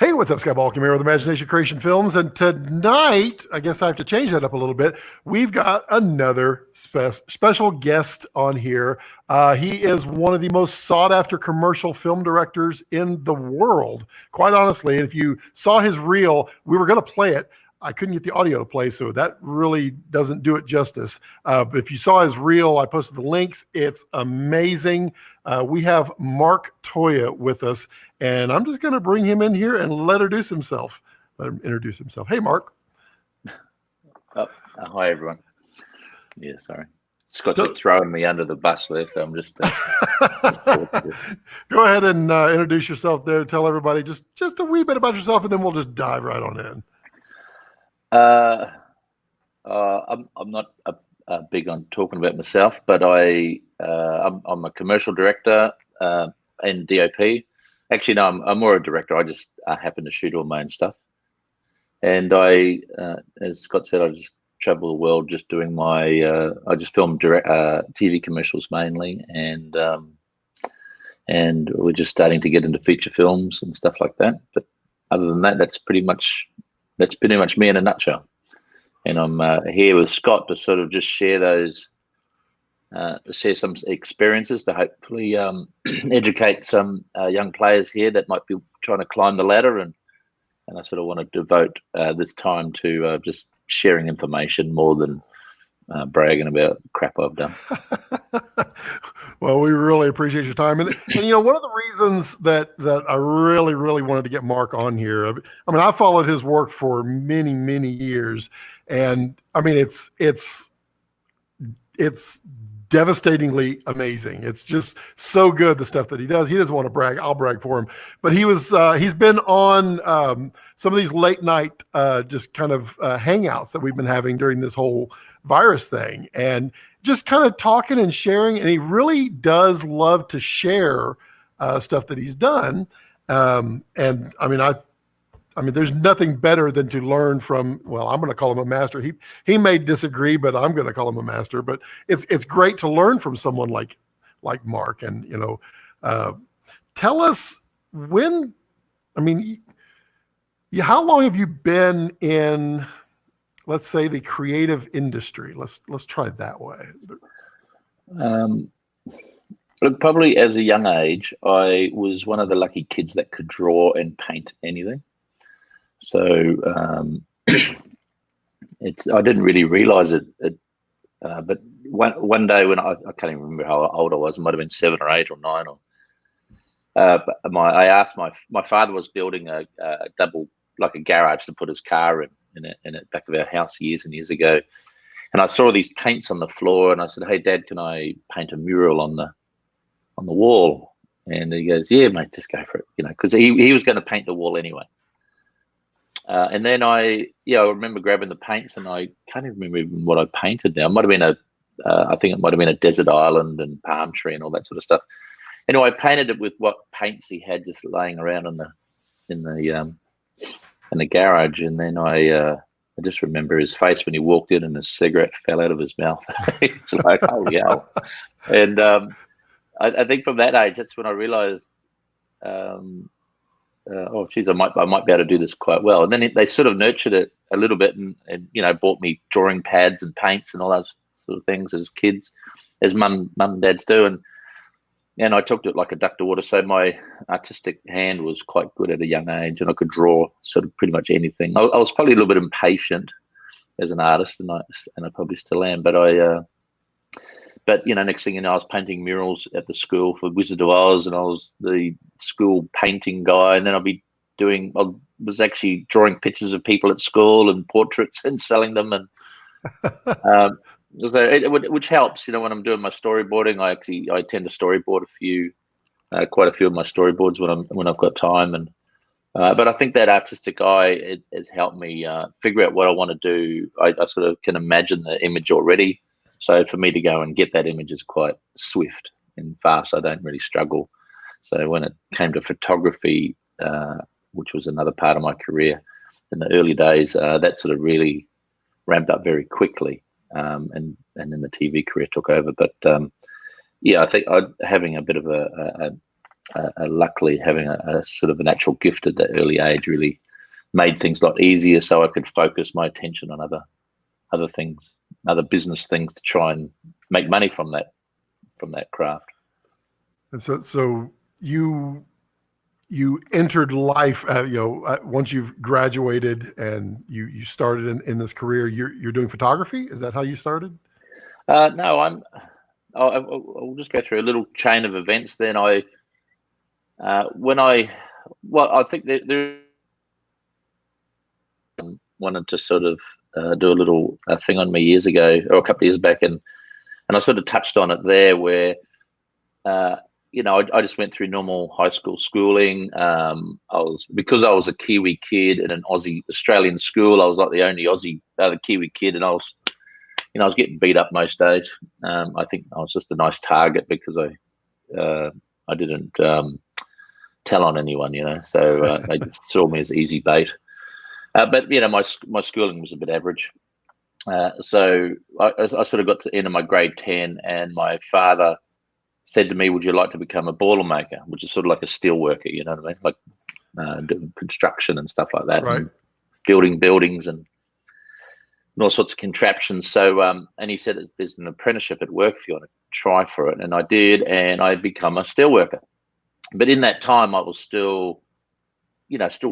Hey, what's up, Scott Balkin here with Imagination Creation Films. And tonight, I guess I have to change that up a little bit. We've got another special guest on here. He is one of the most sought-after commercial film directors in the world, quite honestly. And if you saw his reel, we were going to play it. I couldn't get the audio to play, so that really doesn't do it justice. But if you saw his reel, I posted the links. It's amazing. We have Mark Toia with us, and I'm just going to bring him in here and let him introduce himself. Hey, Mark. Hi, everyone. Yeah, sorry. Scott's just throwing me under the bus there, so I'm just... Go ahead and introduce yourself there. Tell everybody just a wee bit about yourself, and then we'll just dive right on in. I'm not big on talking about myself, but I'm a commercial director and DOP. Actually, no, I'm more a director. I just happen to shoot all my own stuff. And as Scott said, I just travel the world just doing I just film TV commercials mainly, and we're just starting to get into feature films and stuff like that. But other than that, that's pretty much me in a nutshell. And I'm here with Scott to sort of just share some experiences to hopefully educate some young players here that might be trying to climb the ladder. And I sort of want to devote this time to just sharing information more than bragging about crap I've done. Well, we really appreciate your time. And you know, one of the reasons that I really, really wanted to get Mark on here, I mean, I followed his work for many, many years. And I mean, it's devastatingly amazing. It's just so good, the stuff that he does. He doesn't want to brag. I'll brag for him. But he's been on some of these late night just kind of hangouts that we've been having during this whole virus thing, and just kind of talking and sharing. And he really does love to share stuff that he's done. And I mean, there's nothing better than to learn from, well, I'm going to call him a master. He may disagree, but I'm going to call him a master. But it's great to learn from someone like Mark. And, you know, tell us how long have you been in, let's say, the creative industry? Let's try it that way. Look, probably as a young age, I was one of the lucky kids that could draw and paint anything. So I didn't really realize it, but one day when I can't even remember how old I was, it might have been 7 or 8 or 9. But I asked my father was building a double, like a garage to put his car in the back of our house years and years ago, and I saw these paints on the floor, and I said, "Hey, Dad, can I paint a mural on the wall?" And he goes, "Yeah, mate, just go for it," you know, because he was going to paint the wall anyway. And then I remember grabbing the paints, and I can't even remember even what I painted now. It might have been I think it might have been a desert island and palm tree and all that sort of stuff. Anyway, I painted it with what paints he had just laying around in the garage. And then I just remember his face when he walked in and a cigarette fell out of his mouth. It's like, oh yeah. And I think from that age, that's when I realized, oh geez, I might be able to do this quite well. And then they sort of nurtured it a little bit, and you know, bought me drawing pads and paints and all those sort of things as kids, as mum and dads do. And I took to it like a duck to water. So my artistic hand was quite good at a young age, and I could draw sort of pretty much anything. I was probably a little bit impatient as an artist, and I probably still am. But you know, next thing you know, I was painting murals at the school for Wizard of Oz, and I was the school painting guy. And then I was actually drawing pictures of people at school and portraits and selling them, and which helps, you know, when I'm doing my storyboarding. I tend to storyboard quite a few of my storyboards when I've got time. And but I think that artistic eye has helped me figure out what I want to do. I sort of can imagine the image already. So for me to go and get that image is quite swift and fast. I don't really struggle. So when it came to photography, which was another part of my career in the early days, that sort of really ramped up very quickly. And then the TV career took over. But yeah, I think having a bit of a luckily having a sort of a natural gift at that early age really made things a lot easier, so I could focus my attention on other things, other business things, to try and make money from that craft. And so you entered life, once you've graduated and you started in this career. You're doing photography. Is that how you started? No, I'll just go through a little chain of events. Then I think there wanted to sort of do a little thing on me years ago, or a couple of years back, and I sort of touched on it there, where I just went through normal high school schooling. Because I was a Kiwi kid in an Aussie Australian school, I was like the only the Kiwi kid, and I was getting beat up most days. I think I was just a nice target because I didn't tell on anyone, so they just saw me as easy bait. But my schooling was a bit average. So I sort of got to the end of my grade 10, and my father said to me, "Would you like to become a boilermaker?" Which is sort of like a steel worker, you know what I mean? Like doing construction and stuff like that, right? And building buildings and all sorts of contraptions. So, and he said, "There's an apprenticeship at work if you want to try for it." And I did, and I had become a steel worker. But in that time, I was still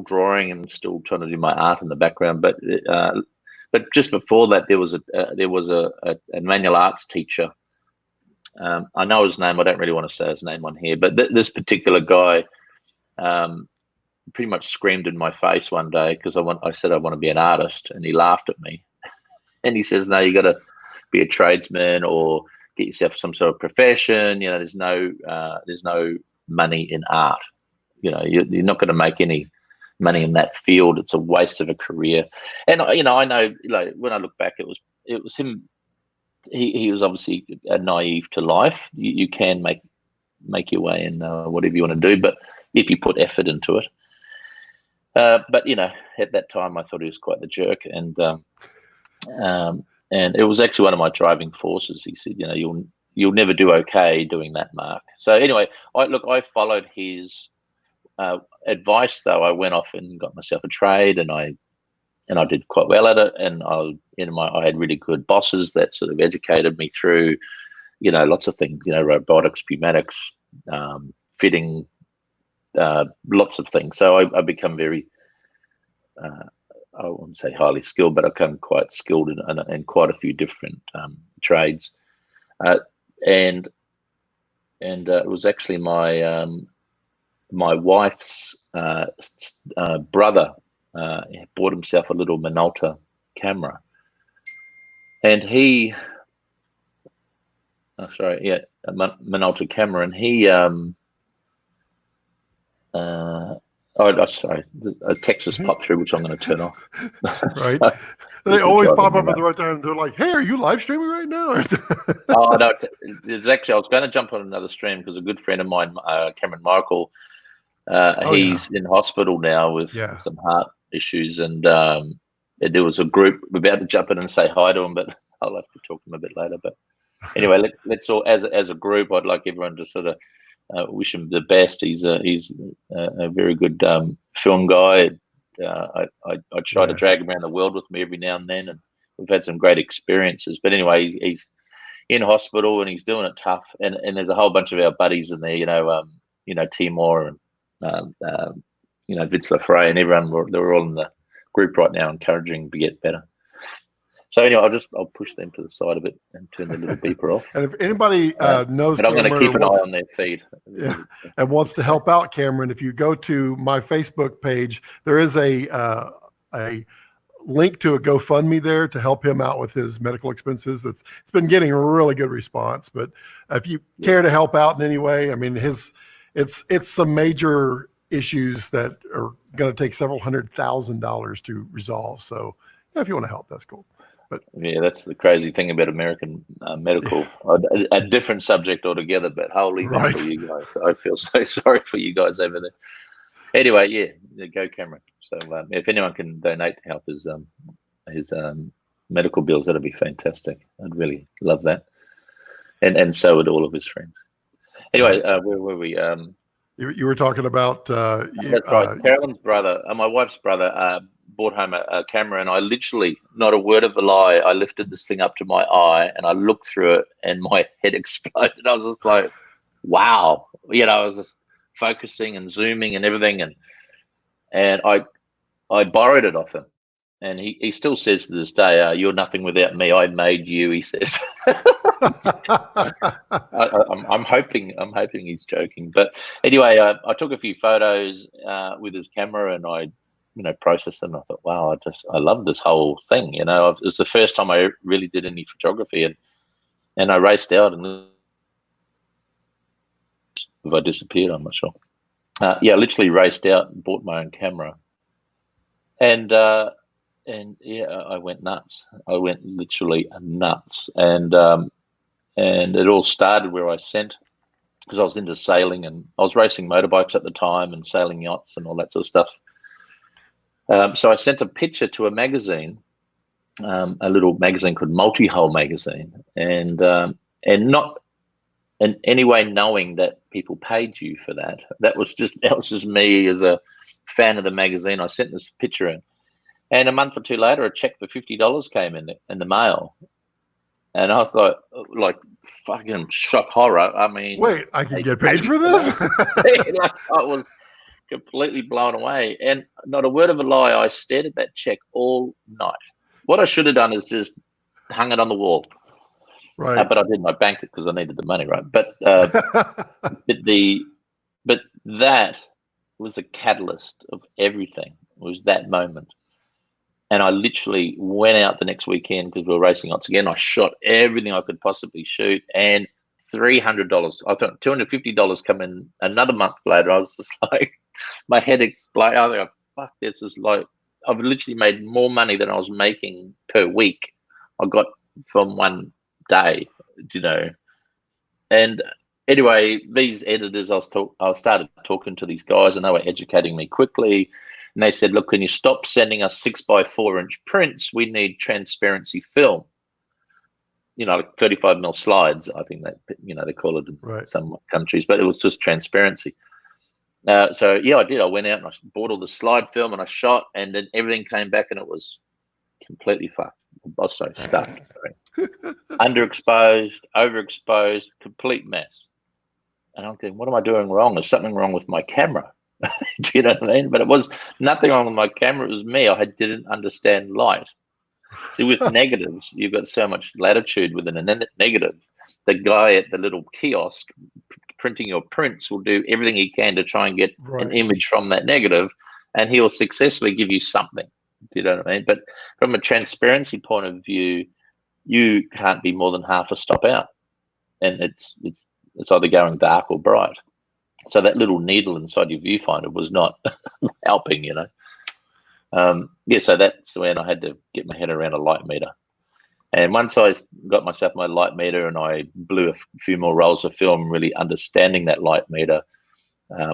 drawing and still trying to do my art in the background. But just before that, there was a manual arts teacher. I know his name. I don't really want to say his name on here, but this particular guy pretty much screamed in my face one day because I said I want to be an artist, and he laughed at me, and he says, "No, you got to be a tradesman or get yourself some sort of profession. There's no money in art. You're not going to make any money in that field. It's a waste of a career." And I know, when I look back, it was him. He was obviously naive to life. You can make your way in whatever you want to do, but if you put effort into it. But at that time, I thought he was quite the jerk, and it was actually one of my driving forces. He said, you'll never do okay doing that, Mark. So anyway, I followed his advice. Though I went off and got myself a trade, and I did quite well at it. And I had really good bosses that sort of educated me through, lots of things, robotics, pneumatics, fitting, lots of things. So I become very, I wouldn't say highly skilled, but I become quite skilled in quite a few different trades. And it was actually my wife's brother bought himself a little Minolta camera, and a Minolta camera, and he a Texas popped through, which I'm going to turn off. Right. So, they always pop up at the right time. They're like, "Hey, are you live streaming right now?" Oh no, it's actually, I was going to jump on another stream because a good friend of mine, Cameron Michael, he's in hospital now with some heart issues, and there was a group. We're about to jump in and say hi to him, but I'll have to talk to him a bit later. But anyway, let's all, as a group, I'd like everyone to sort of wish him the best. He's a very good film guy. I try to drag him around the world with me every now and then, and we've had some great experiences. But anyway, he's in hospital and he's doing it tough. And there's a whole bunch of our buddies in there, Timor and Vince Lafray and everyone. They're all in the group right now, encouraging to get better. So anyway, I'll push them to the side a bit and turn the little beeper off. And if anybody knows, but I'm going to keep an eye on their feed. Yeah, and wants to help out Cameron, if you go to my Facebook page, there is a link to a GoFundMe there to help him out with his medical expenses. It's been getting a really good response. But if you care to help out in any way, I mean, it's some major issues that are going to take several $100,000 to resolve. So if you want to help, that's cool. But yeah, that's the crazy thing about American medical. A different subject altogether, but holy mackerel, you guys! I feel so sorry for you guys over there. Anyway, go Cameron. So if anyone can donate to help his medical bills, that'd be fantastic. I'd really love that, and so would all of his friends. Anyway, where were we? You were talking about That's right. Carolyn's brother, my wife's brother, brought home a camera, and I literally, not a word of a lie, I lifted this thing up to my eye and I looked through it, and my head exploded. I was just like, wow. I was just focusing and zooming and everything, and I borrowed it off him. And he still says to this day, "You're nothing without me. I made you," he says. I'm hoping he's joking. But anyway, I took a few photos with his camera, and I processed them. I thought, wow, I love this whole thing. It was the first time I really did any photography, and I raced out, and if I disappeared, I'm not sure. Literally raced out and bought my own camera, and yeah, I went nuts. I went literally nuts, and it all started where I sent, because I was into sailing, and I was racing motorbikes at the time and sailing yachts and all that sort of stuff. So I sent a picture to a magazine, a little magazine called Multi-Hull Magazine, and not in any way knowing that people paid you for that. That was just me as a fan of the magazine. I sent this picture in. And a month or two later, a check for $50 came in the mail, and I was like fucking shock horror. I mean, wait, I can get paid for this? I was completely blown away, and not a word of a lie, I stared at that check all night. What I should have done is just hung it on the wall, right? But I didn't. I banked it because I needed the money, right? But but that was the catalyst of everything. Was that moment. And I literally went out the next weekend because we were racing yachts again. I shot everything I could possibly shoot, and $300. I thought $250 come in another month later. I was just like, my head exploded. I was like, fuck, this is like, I've literally made more money than I was making per week. I got from one day, And anyway, these editors, I started talking to these guys, and they were educating me quickly. And they said, look, can you stop sending us 6x4-inch prints? We need transparency film. Like 35mm slides, I think that, they call it in some countries, but it was just transparency. So yeah, I did. I went out and I bought all the slide film and I shot, and then everything came back and it was completely fucked. Sorry, stuffed. Underexposed, overexposed, complete mess. And I'm thinking, what am I doing wrong? There's something wrong with my camera. Do you know what I mean? But it was nothing wrong with my camera. It was me. I didn't understand light. See, with negatives, you've got so much latitude within a negative. The guy at the little kiosk printing your prints will do everything he can to try and get an image from that negative, and he'll successfully give you something. Do you know what I mean? But from a transparency point of view, you can't be more than half a stop out, and it's either going dark or bright. So that little needle inside your viewfinder was not helping, So that's when I had to get my head around a light meter. And once I got myself my light meter and I blew a few more rolls of film, really understanding that light meter,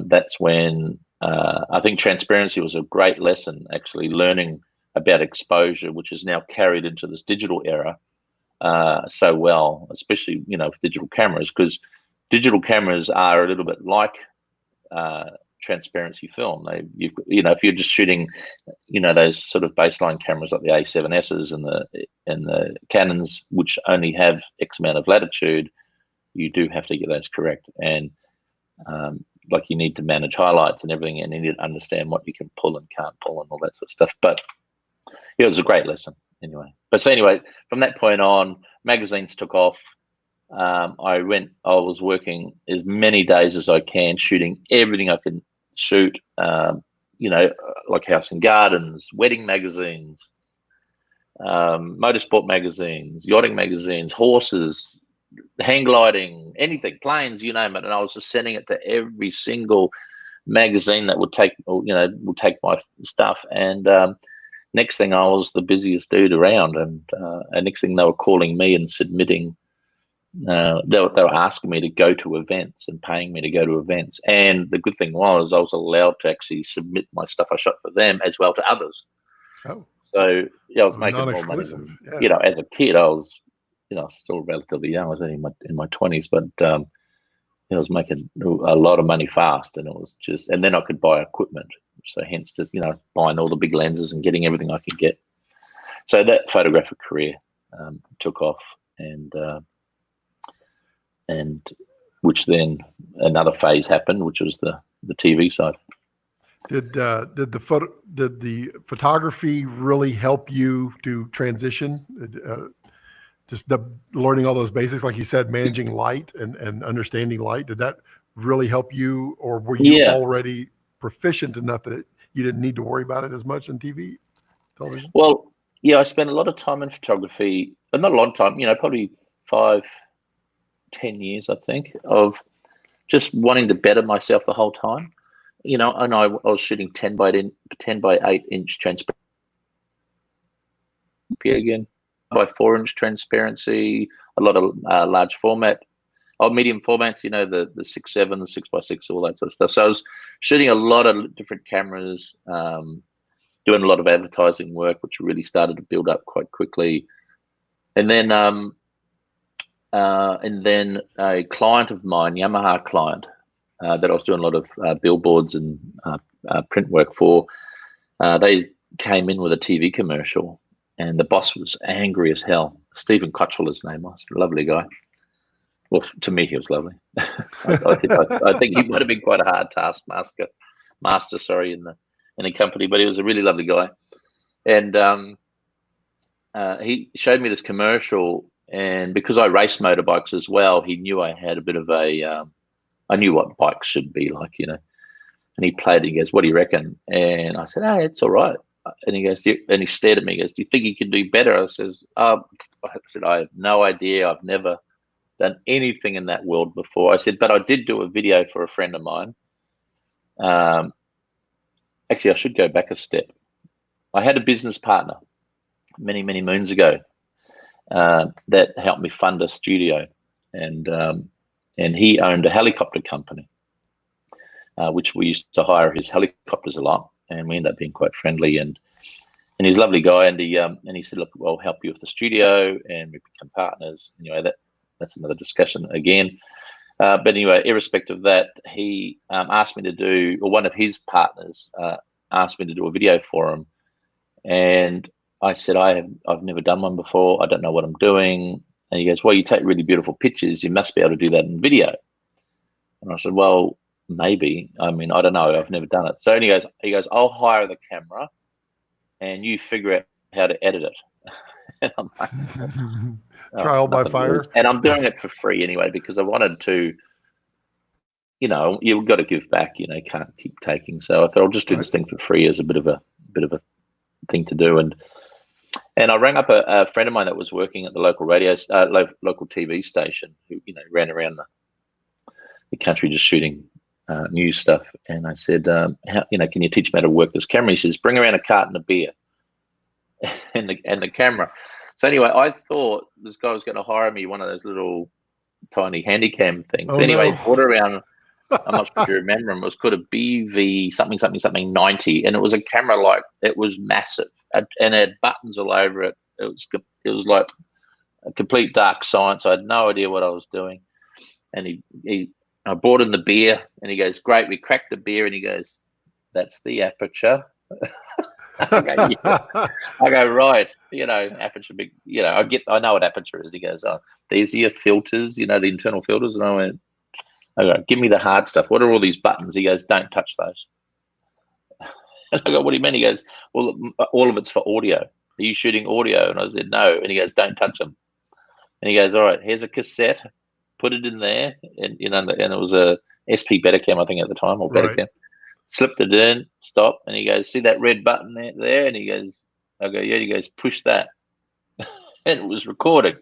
that's when I think transparency was a great lesson, actually learning about exposure, which is now carried into this digital era so well, especially, with digital cameras, because digital cameras are a little bit like transparency film. If you're just shooting, those sort of baseline cameras like the A7Ss and the Canons, which only have X amount of latitude, you do have to get those correct. And you need to manage highlights and everything, and you need to understand what you can pull and can't pull and all that sort of stuff. But it was a great lesson anyway. But so anyway, from that point on, magazines took off. I was working as many days as I can, shooting everything I could shoot, like house and gardens, wedding magazines, motorsport magazines, yachting magazines, horses, hang gliding, anything, planes, you name it. And I was just sending it to every single magazine that would take my stuff. And next thing, I was the busiest dude around. And next thing, they were calling me and submitting. They were asking me to go to events and paying me to go to events. And the good thing was I was allowed to actually submit my stuff I shot for them as well to others. Oh, so yeah, I was making more money than, as a kid. I was, still relatively young. I was only in my 20s, but I was making a lot of money fast, and it was just, and then I could buy equipment. So hence just, buying all the big lenses and getting everything I could get. So that photographic career took off, and which then another phase happened, which was the TV side. Did the photography really help you to transition? Just learning all those basics, like you said, managing light and understanding light. Did that really help you, or were you already proficient enough that you didn't need to worry about it as much in television? Well, yeah, I spent a lot of time in photography, but not a long time, probably 5-10 years, I think, of just wanting to better myself the whole time. And I was shooting 10 by 8 inch transparency again, by 4-inch transparency, a lot of large format, medium formats, the 6.7, the 6x6, all that sort of stuff. So I was shooting a lot of different cameras, doing a lot of advertising work, which really started to build up quite quickly. And then a client of mine, Yamaha client, that I was doing a lot of billboards and print work for, they came in with a TV commercial, and the boss was angry as hell. Stephen Cottrell, his name was, a lovely guy. Well, to me, he was lovely. I think he might have been quite a hard taskmaster, in the company, but he was a really lovely guy. And he showed me this commercial, and because I race motorbikes as well, he knew I had a bit of I knew what bikes should be like, and he played it. He goes, "What do you reckon?" And I said, "Hey, it's all right." And he goes, and he stared at me. He goes, "Do you think you can do better?" I said, "I have no idea. I've never done anything in that world before." I said, "But I did do a video for a friend of mine." Actually, I should go back a step. I had a business partner many, many moons ago that helped me fund a studio, and he owned a helicopter company, which we used to hire his helicopters a lot, and we ended up being quite friendly. And he's a lovely guy, and he said, "Look, I'll help you with the studio," and we become partners. Anyway, that's another discussion again. But anyway, irrespective of that, he asked me to do, or one of his partners asked me to do a video for him, and I said, I've never done one before. I don't know what I'm doing. And he goes, "Well, you take really beautiful pictures. You must be able to do that in video." And I said, "Well, maybe. I mean, I don't know. I've never done it." So he goes, "I'll hire the camera, and you figure out how to edit it." And I'm like, trial by fire. And I'm doing it for free anyway, because I wanted to, you've got to give back. You can't keep taking. So I thought I'll just do this thing for free as a bit of a thing to do. And I rang up a friend of mine that was working at the local local TV station, who ran around the country just shooting news stuff. And I said, "Can you teach me how to work this camera?" He says, "Bring around a carton of beer and the camera." So anyway, I thought this guy was going to hire me one of those little tiny handy cam things. Oh, anyway, no. He brought around, I'm not sure if you remember him, it was called a BV something 90, and it was a camera it was massive, and it had buttons all over it. It was like a complete dark science. I had no idea what I was doing. And I brought in the beer, and he goes, "Great, we cracked the beer," and he goes, "That's the aperture." I go, yeah. I go, "Right, aperture big, I know what aperture is." He goes, "Oh, these are your filters, the internal filters." And I go, "Give me the hard stuff. What are all these buttons?" He goes, "Don't touch those." And I go, "What do you mean?" He goes, "Well, all of it's for audio. Are you shooting audio?" And I said, "No." And he goes, "Don't touch them." And he goes, "All right, here's a cassette. Put it in there." And and it was a SP Betacam, I think, at the time, or Betacam. Right. Slipped it in, stop, and he goes, "See that red button there?" And he goes, I go, "Yeah." He goes, "Push that." And it was recording.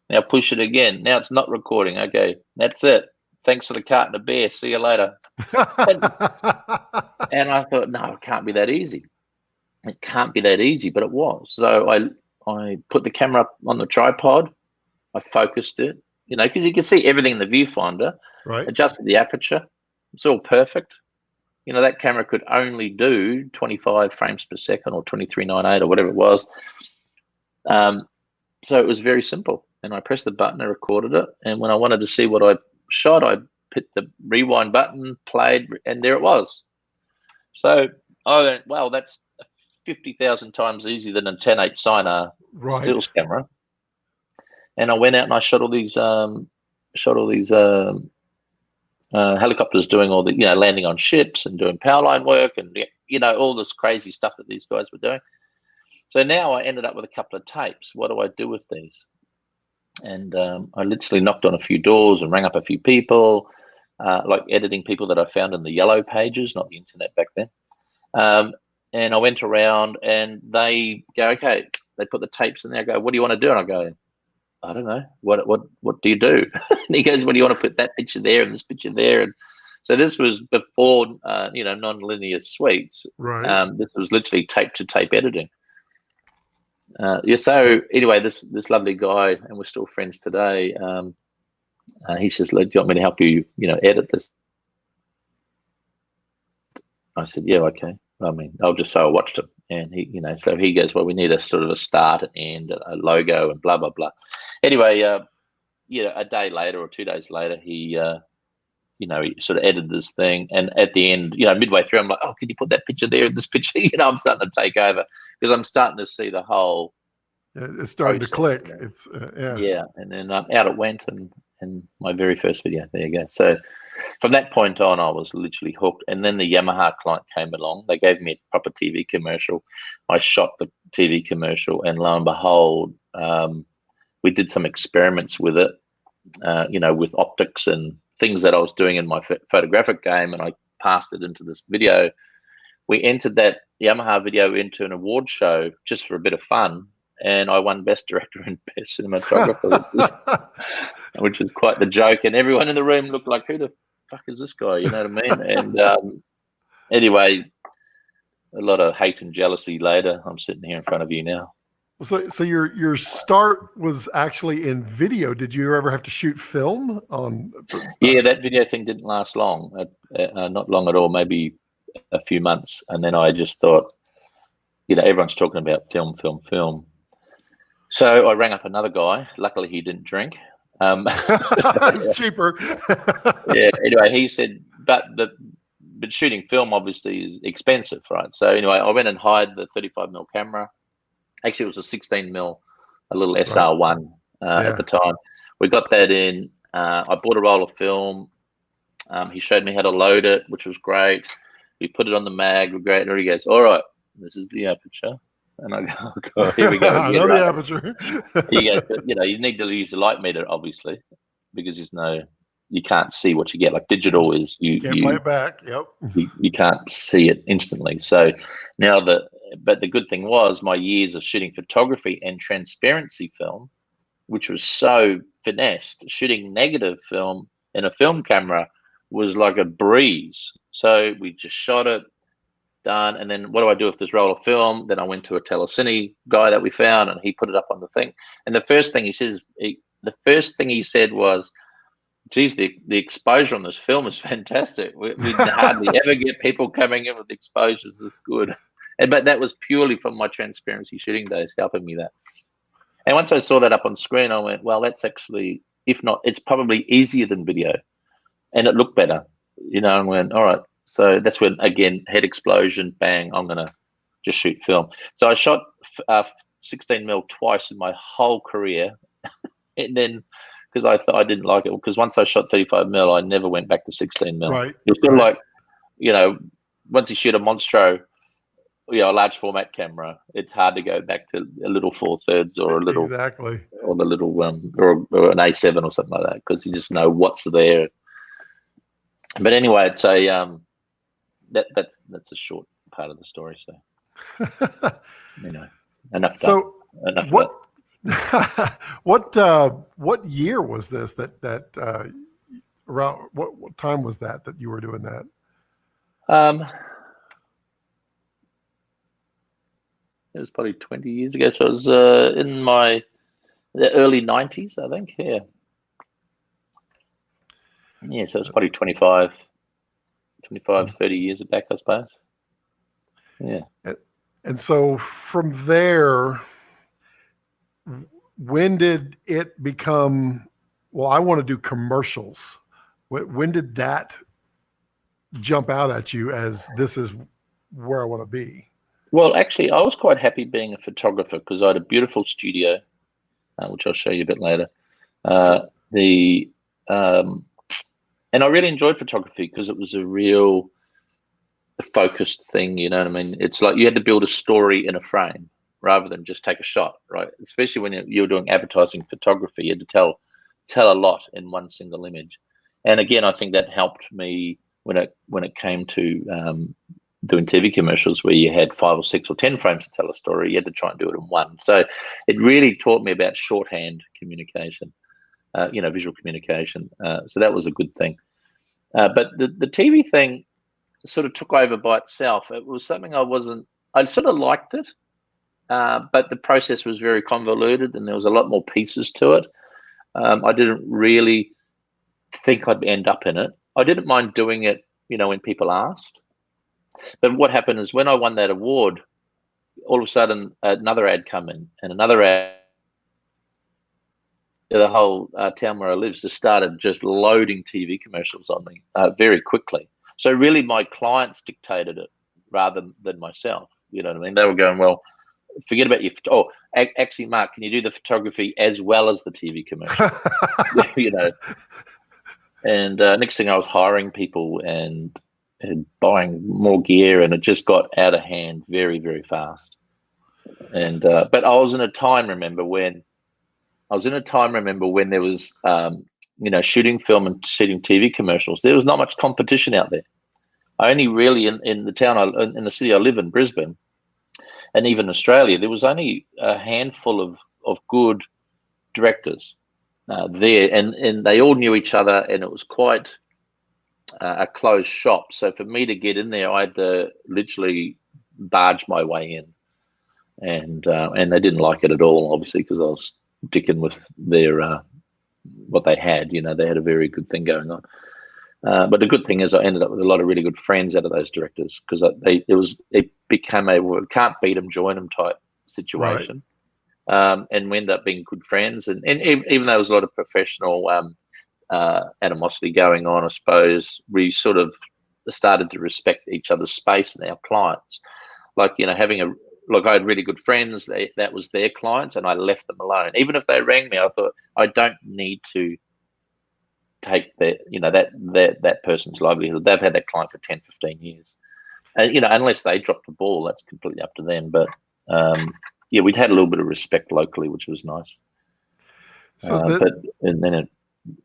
Now push it again. Now it's not recording. Okay, that's it. Thanks for the carton of beer. See you later. And I thought, no, it can't be that easy. It can't be that easy, but it was. So I put the camera up on the tripod. I focused it, because you can see everything in the viewfinder. Right. Adjusted the aperture. It's all perfect. That camera could only do 25 frames per second, or 23.98 or whatever it was. So it was very simple. And I pressed the button, I recorded it. And when I wanted to see what I shot, I hit the rewind button, played, and there it was. So I went, well, that's 50,000 times easier than a 10:8 Sinar stills camera. And I went out and I shot all these helicopters doing all the, landing on ships and doing power line work and, all this crazy stuff that these guys were doing. So now I ended up with a couple of tapes. What do I do with these? And I literally knocked on a few doors and rang up a few people, like editing people that I found in the yellow pages, not the internet back then. And I went around and they go, okay, they put the tapes in there. I go, what do you want to do? And I go, I don't know. What do you do? And he goes, well, do you want to put that picture there and this picture there? And so this was before, non-linear suites. Right. This was literally tape to tape editing. So anyway, this lovely guy, and we're still friends today. He says, "Do you want me to help you, edit this?" I said, "Yeah, okay." I mean, I watched him, and he, so he goes, "Well, we need a sort of a start and end, a logo, and blah blah blah." Anyway, a day later or 2 days later, he sort of edited this thing, and at the end, midway through, I'm like, "Oh, can you put that picture there? This picture?" I'm starting to take over because I'm starting to see the whole. It's starting to click. It's yeah, and then out it went, and my very first video. There you go. So from that point on, I was literally hooked. And then the Yamaha client came along. They gave me a proper TV commercial. I shot the TV commercial, and lo and behold, we did some experiments with it, with optics and things that I was doing in my photographic game, and I passed it into this video. We entered that Yamaha video into an award show just for a bit of fun, and I won Best Director and Best Cinematographer, which was quite the joke. And everyone in the room looked like, who the fuck is this guy? You know what I mean? And anyway, a lot of hate and jealousy later. I'm sitting here in front of you now. So your start was actually in video. Did you ever have to shoot film on? Yeah, that video thing didn't last long. Not long at all. Maybe a few months, and then I just thought, everyone's talking about film. So I rang up another guy. Luckily, he didn't drink. It's cheaper. Yeah. Anyway, he said, but shooting film obviously is expensive, right? So anyway, I went and hired the 35mm camera. Actually, it was a 16mm, a little SR1 at the time. We got that in. I bought a roll of film. He showed me how to load it, which was great. We put it on the mag. We're great. And he goes, all right, this is the aperture. And I go, oh, God, here we go. I know the aperture. He goes, but, you need to use a light meter, obviously, because you can't see what you get. Like digital is you play it back. Yep. You can't see it instantly. So now but the good thing was my years of shooting photography and transparency film, which was so finessed, shooting negative film in a film camera was like a breeze. So we just shot it, done. And then what do I do with this roll of film? Then I went to a telecine guy that we found, and he put it up on the thing. And the first thing he said was, geez, the exposure on this film is fantastic. We hardly ever get people coming in with exposures this good. But that was purely from my transparency shooting days, helping me that. And once I saw that up on screen, I went, well, that's actually, if not, it's probably easier than video. And it looked better, and went, all right. So that's when, again, head explosion, bang, I'm going to just shoot film. So I shot 16mm twice in my whole career. And then, because I didn't like it, because once I shot 35mm, I never went back to 16mm. Right. It's still like, once you shoot a Monstro, a large format camera, it's hard to go back to a little 4/3 or a little, exactly, or the little or an A7 or something like that, because you just know what's there. But anyway, it's a that's a short part of the story. So enough. So enough. What year was this? That around what time was that you were doing that? It was probably 20 years ago. So it was in the early 90s, I think. Yeah. Yeah, so it's probably 25, 30 years back, I suppose. Yeah. And so from there, when did it become, well, I want to do commercials? When did that jump out at you as this is where I want to be? Well, actually, I was quite happy being a photographer because I had a beautiful studio, which I'll show you a bit later. Sure. The and I really enjoyed photography because it was a real focused thing. You know what I mean? It's like you had to build a story in a frame rather than just take a shot, right? Especially when you're doing advertising photography, you had to tell a lot in one single image. And again, I think that helped me when it came to doing TV commercials where you had 5 or 6 or 10 frames to tell a story. You had to try and do it in one. So it really taught me about shorthand communication, visual communication. So that was a good thing. But the TV thing sort of took over by itself. It was something I sort of liked it, but the process was very convoluted and there was a lot more pieces to it. I didn't really think I'd end up in it. I didn't mind doing it, when people asked. But what happened is when I won that award, all of a sudden another ad come in and another ad. The whole town where I live just started just loading TV commercials on me very quickly. So really my clients dictated it rather than myself. You know what I mean? They were going, well, forget about actually, Mark, can you do the photography as well as the TV commercial? And next thing I was hiring people and buying more gear, and it just got out of hand very, very fast. And but I was in a time, remember, when there was shooting film and shooting TV commercials. There was not much competition out there. I only really in the city I live in, Brisbane, and even Australia, there was only a handful of good directors there, and they all knew each other, and it was quite a closed shop. So for me to get in there, I had to literally barge my way in, and they didn't like it at all, obviously, because I was dicking with their what they had. They had a very good thing going on. But the good thing is I ended up with a lot of really good friends out of those directors because it became a can't beat them, join them type situation. Right. And we ended up being good friends. And even though there was a lot of professional animosity going on, I suppose we sort of started to respect each other's space and our clients. Like, I had really good friends. That was their clients, and I left them alone. Even if they rang me, I thought I don't need to take that person's livelihood. They've had that client for 10, 15 years. And, unless they drop the ball, that's completely up to them. But we'd had a little bit of respect locally, which was nice. So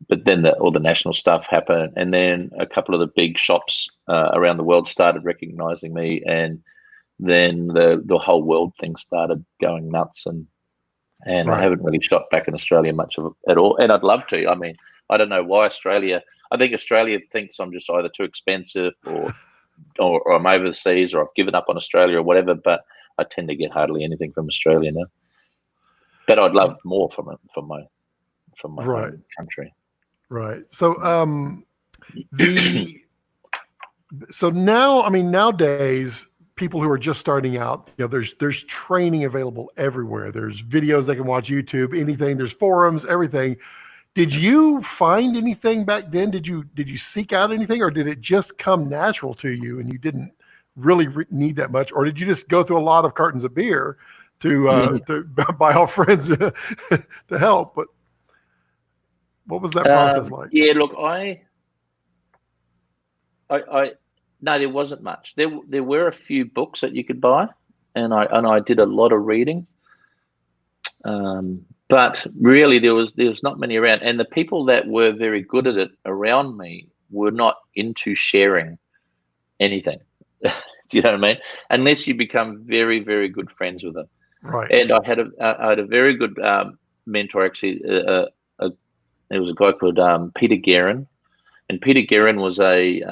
but then all the national stuff happened, and then a couple of the big shops around the world started recognizing me, and then the whole world thing started going nuts, and right. I haven't really shot back in Australia much of it at all, and I'd love to. I mean, I don't know why Australia. I think Australia thinks I'm just either too expensive or I'm overseas, or I've given up on Australia or whatever. But I tend to get hardly anything from Australia now. But I'd love more from my right. home country. Right. So so now, nowadays, people who are just starting out, there's training available everywhere. There's videos they can watch, YouTube, anything. There's forums, everything. Did you find anything back then? Did you seek out anything, or did it just come natural to you and you didn't really need that much, or did you just go through a lot of cartons of beer to buy all friends to help? But what was that process like? Yeah, look, no, there wasn't much. There were a few books that you could buy, and I did a lot of reading. But really, there was not many around, and the people that were very good at it around me were not into sharing anything. Do you know what I mean? Unless you become very, very good friends with them. Right. And I had a very good mentor, actually. There was a guy called Peter Guerin, and Peter Guerin was I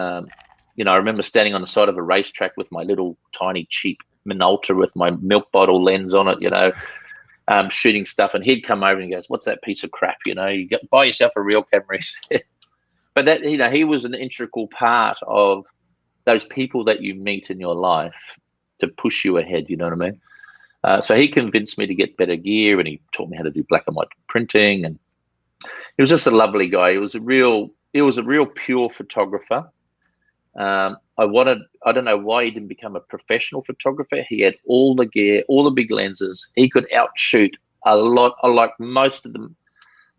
remember standing on the side of a racetrack with my little tiny cheap Minolta with my milk bottle lens on it, shooting stuff, and he'd come over and he goes, "What's that piece of crap? You buy yourself a real camera." But that, he was an integral part of those people that you meet in your life to push you ahead. You know what I mean? So he convinced me to get better gear, and he taught me how to do black and white printing, and he was just a lovely guy. He was a real he was a real pure photographer. I don't know why he didn't become a professional photographer. He had all the gear, all the big lenses. He could outshoot a lot, like most of the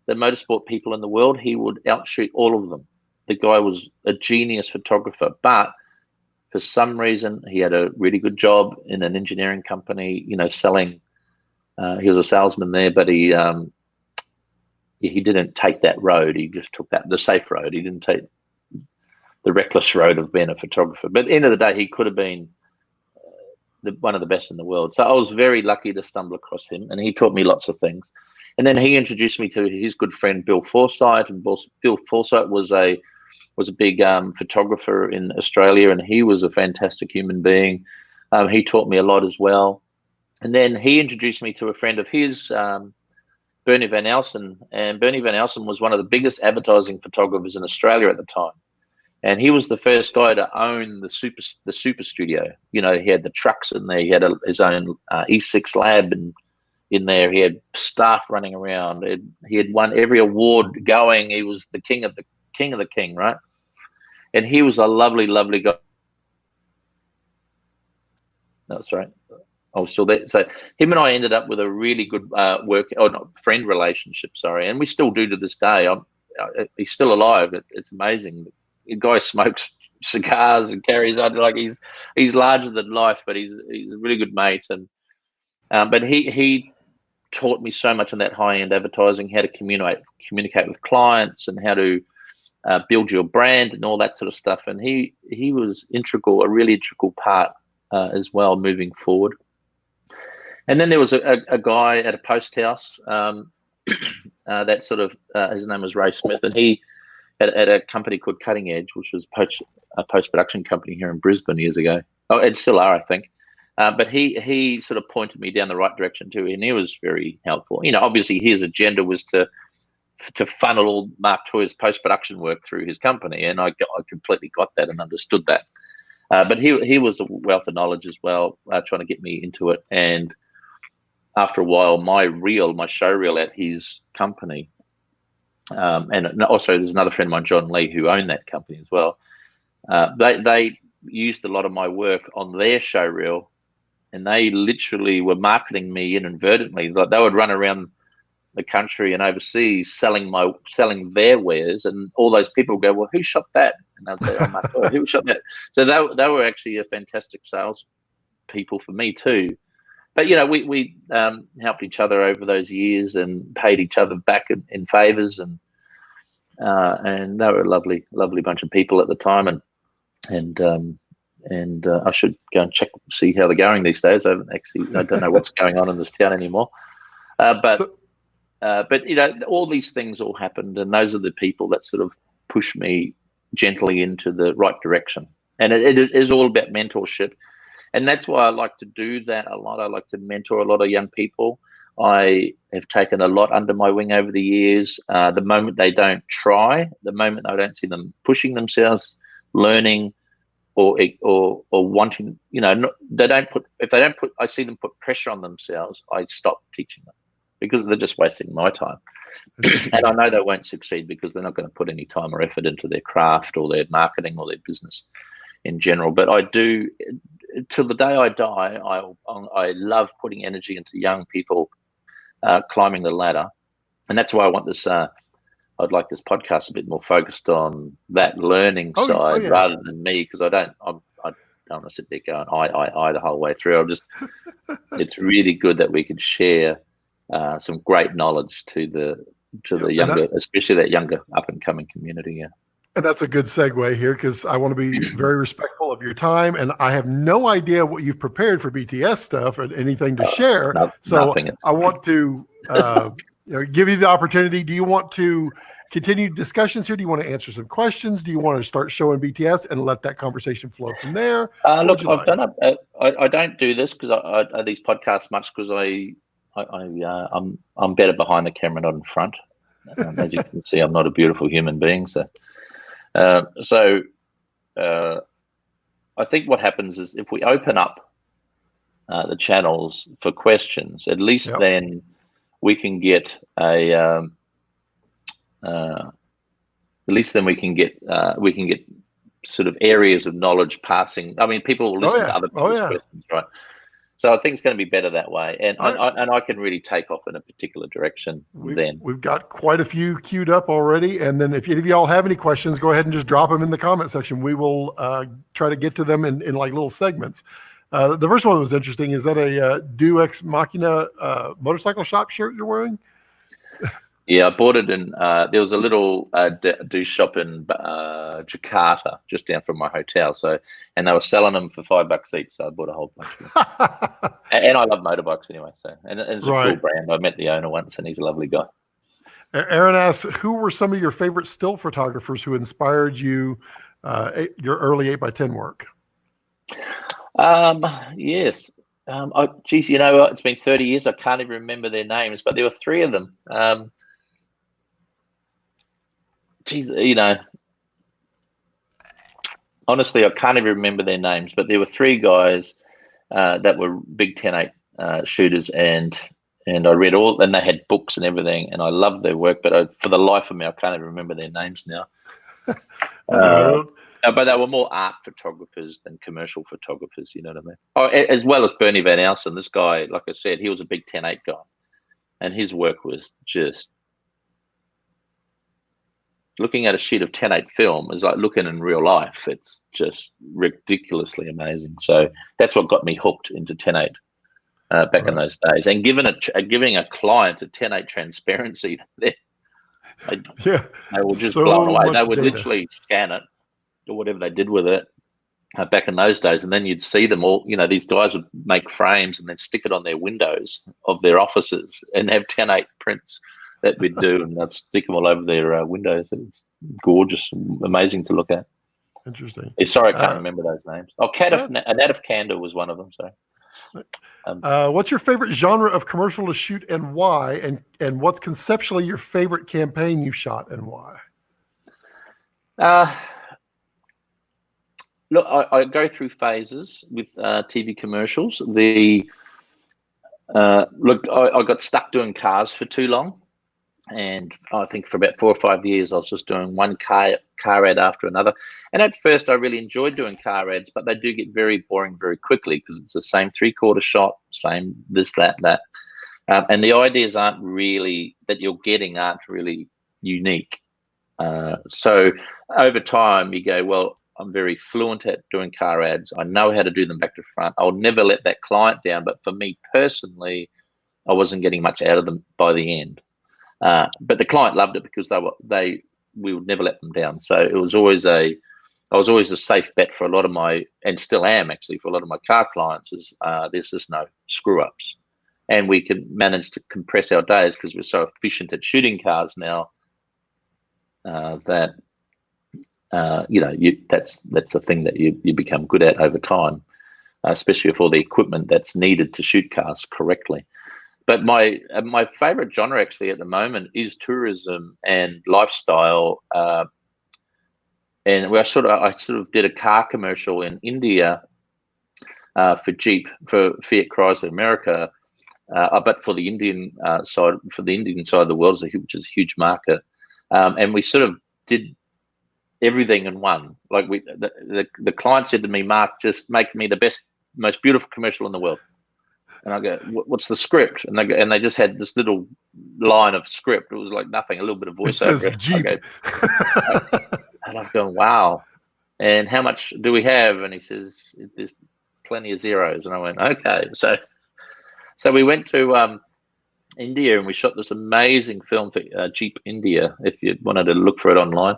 motorsport people in the world. He would outshoot all of them. The guy was a genius photographer, but for some reason he had a really good job in an engineering company, selling. He was a salesman there, but he didn't take that road. He just took the safe road. He didn't take the reckless road of being a photographer. But at the end of the day, he could have been one of the best in the world. So I was very lucky to stumble across him, and he taught me lots of things. And then he introduced me to his good friend Bill Forsyth, and Bill Forsyth was a big photographer in Australia, and he was a fantastic human being. He taught me a lot as well. And then he introduced me to a friend of his, Bernie Van Elsen, and Bernie Van Elsen was one of the biggest advertising photographers in Australia at the time. And he was the first guy to own the super studio. He had the trucks in there. He had his own E6 lab in there. He had staff running around. He had won every award going. He was the king of the king, right? And he was a lovely, lovely guy. That's right. I was still there. So him and I ended up with a really good friend relationship. Sorry, and we still do to this day. He's still alive. It's amazing. The guy smokes cigars and carries on like he's larger than life, but he's a really good mate. And but he taught me so much in that high end advertising, how to communicate with clients, and how to build your brand and all that sort of stuff. And he was a really integral part as well moving forward. And then there was a guy at a post house that sort of his name was Ray Smith, and he at a company called Cutting Edge, which was a post-production company here in Brisbane years ago. Oh, and still are, I think. But he sort of pointed me down the right direction too, and he was very helpful. Obviously his agenda was to funnel all Mark Toia's post-production work through his company, and I completely got that and understood that. But he was a wealth of knowledge as well, trying to get me into it. And after a while, my show reel at his company, and also there's another friend of mine, John Lee, who owned that company as well. They used a lot of my work on their show reel, and they literally were marketing me inadvertently. Like they would run around the country and overseas selling their wares, and all those people would go, "Well, who shot that?" And I'd say, "Oh, Mark Toia, who shot that?" So they were actually a fantastic sales people for me too. But we helped each other over those years and paid each other back in favors, and they were a lovely bunch of people at the time. And I should go and see how they're going these days. I don't know what's going on in this town anymore. But all these things all happened, and those are the people that sort of push me gently into the right direction. And it is all about mentorship. And that's why I like to do that a lot. I like to mentor a lot of young people. I have taken a lot under my wing over the years. The moment they don't try, the moment I don't see them pushing themselves, learning, or wanting, I see them put pressure on themselves, I stop teaching them because they're just wasting my time. And I know they won't succeed because they're not going to put any time or effort into their craft or their marketing or their business in general. But I do, till the day I die, I love putting energy into young people climbing the ladder. And that's why I want this, I'd like this podcast a bit more focused on that learning side rather than me, because I don't want to sit there going I the whole way through. It's really good that we can share some great knowledge to the younger, especially that younger up and coming community. Yeah. And that's a good segue here, because I want to be very respectful of your time, and I have no idea what you've prepared for BTS stuff or anything to share. Nothing. I want to give you the opportunity. Do you want to continue discussions here? Do you want to answer some questions? Do you want to start showing BTS and let that conversation flow from there? Look, I've done it. I don't do this because I these podcasts much because I'm better behind the camera, not in front. As you can see, I'm not a beautiful human being, so. I think what happens is if we open up the channels for questions, at least then we can get a At least then we can get sort of areas of knowledge passing. I mean, people will listen to other people's questions, right? So I think it's going to be better that way, and I can really take off in a particular direction. We've got quite a few queued up already, and then if any of y'all have any questions, go ahead and just drop them in the comment section. We will try to get to them in like little segments. The first one was interesting. Is that a Deus Ex Machina motorcycle shop shirt you're wearing? Yeah, I bought it in. There was a little do shop in Jakarta, just down from my hotel. And they were selling them for $5 each. So I bought a whole bunch of them. And I love motorbikes anyway. And it's a cool brand. I met the owner once, and he's a lovely guy. Aaron asks, who were some of your favorite still photographers who inspired you your early 8x10 work? Yes. Geez, it's been 30 years. I can't even remember their names, but there were 3 of them. Honestly, I can't even remember their names, but there were 3 guys that were big 10.8 shooters, and I read all, and they had books and everything, and I loved their work, but for the life of me, I can't even remember their names now. But they were more art photographers than commercial photographers, you know what I mean? Oh, as well as Bernie Van Elsen. This guy, like I said, he was a big 10.8 guy, and his work was just, looking at a sheet of 10.8 film is like looking in real life. It's just ridiculously amazing. So that's what got me hooked into 10.8 back in those days. And giving a client a 10.8 transparency, they were just blown away. They would literally scan it or whatever they did with it back in those days, and then you'd see them all. These guys would make frames and then stick it on their windows of their offices and have 10.8 prints that we'd do, and they'd stick them all over their windows. It's gorgeous, amazing to look at. Interesting. Sorry, I can't remember those names. Nat of Candor was one of them. So, what's your favorite genre of commercial to shoot and why? And what's conceptually your favorite campaign you shot and why? Look, I go through phases with TV commercials. I got stuck doing cars for too long. And I think for about 4 or 5 years, I was just doing one car ad after another. And at first, I really enjoyed doing car ads, but they do get very boring very quickly because it's the same 3/4 shot, same this, that. And the ideas that you're getting aren't really unique. So over time, you go, well, I'm very fluent at doing car ads. I know how to do them back to front. I'll never let that client down. But for me personally, I wasn't getting much out of them by the end. But the client loved it because we would never let them down. So I was always a safe bet for a lot of my, and still am actually for a lot of my car clients, is there's just no screw ups, and we can manage to compress our days because we're so efficient at shooting cars now that that's a thing that you become good at over time, especially for the equipment that's needed to shoot cars correctly. But my favorite genre actually at the moment is tourism and lifestyle. And I sort of did a car commercial in India for Jeep, for Fiat Chrysler America, but for the Indian side, of the world, which is a huge market. And we sort of did everything in one. Like the client said to me, Mark, just make me the most beautiful commercial in the world. And I go, what's the script? And they just had this little line of script. It was like nothing, a little bit of voiceover. It says Jeep. And I've gone, wow. And how much do we have? And he says, there's plenty of zeros. And I went, okay. So we went to India and we shot this amazing film for Jeep India, if you wanted to look for it online.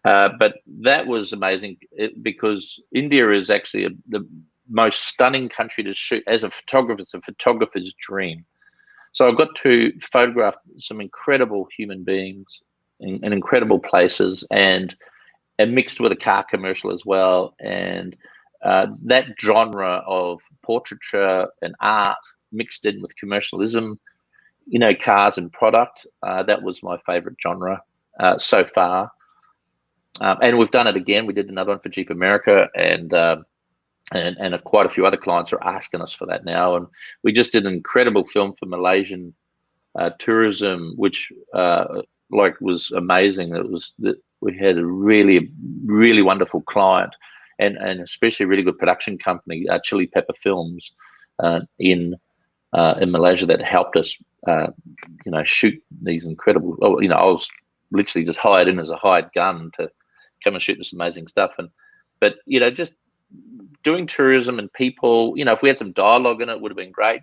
But that was amazing because India is actually the most stunning country to shoot as a photographer. It's a photographer's dream. So I got to photograph some incredible human beings in incredible places, and mixed with a car commercial as well. And that genre of portraiture and art mixed in with commercialism, cars and product, that was my favorite genre so far. And we've done it again. We did another one for Jeep America, and quite a few other clients are asking us for that now. And we just did an incredible film for Malaysian tourism, which was amazing. It was We had a really, really wonderful client, and especially a really good production company, Chili Pepper Films, in Malaysia, that helped us, shoot these incredible. Oh, I was literally just hired in as a hired gun to come and shoot this amazing stuff. But just doing tourism and people, if we had some dialogue in it, would have been great.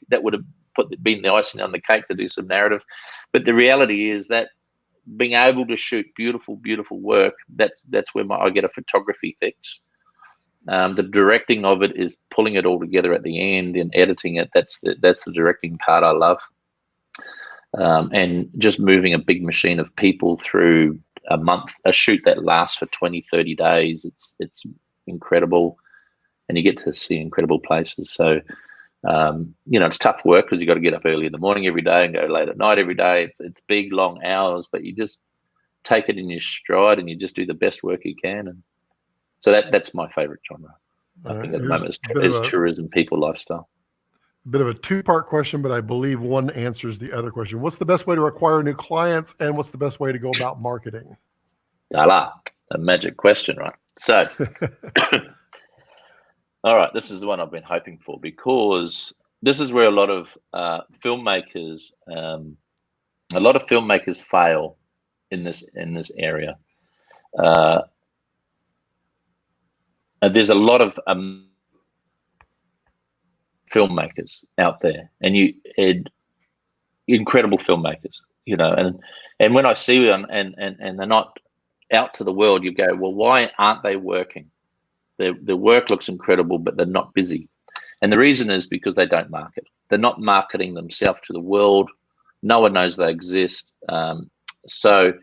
That would have been the icing on the cake to do some narrative. But the reality is that being able to shoot beautiful, beautiful work, that's where I get a photography fix. The directing of it is pulling it all together at the end and editing it. That's the directing part I love. And just moving a big machine of people through a shoot that lasts for 20, 30 days. It's incredible, and you get to see incredible places. So, it's tough work because you got to get up early in the morning every day and go late at night every day. It's big, long hours, but you just take it in your stride and you just do the best work you can. And so that's my favorite genre. I think at the moment is tourism, people, lifestyle. A bit of a two-part question, but I believe one answers the other question. What's the best way to acquire new clients, and what's the best way to go about marketing? A magic question, right? So, all right, this is the one I've been hoping for, because this is where a lot of filmmakers fail in this area. There's a lot of filmmakers out there, and incredible filmmakers, and when I see them and they're not out to the world, you go, well, why aren't they working? Their work looks incredible, but they're not busy. And the reason is because they don't market. They're not marketing themselves to the world. No one knows they exist. So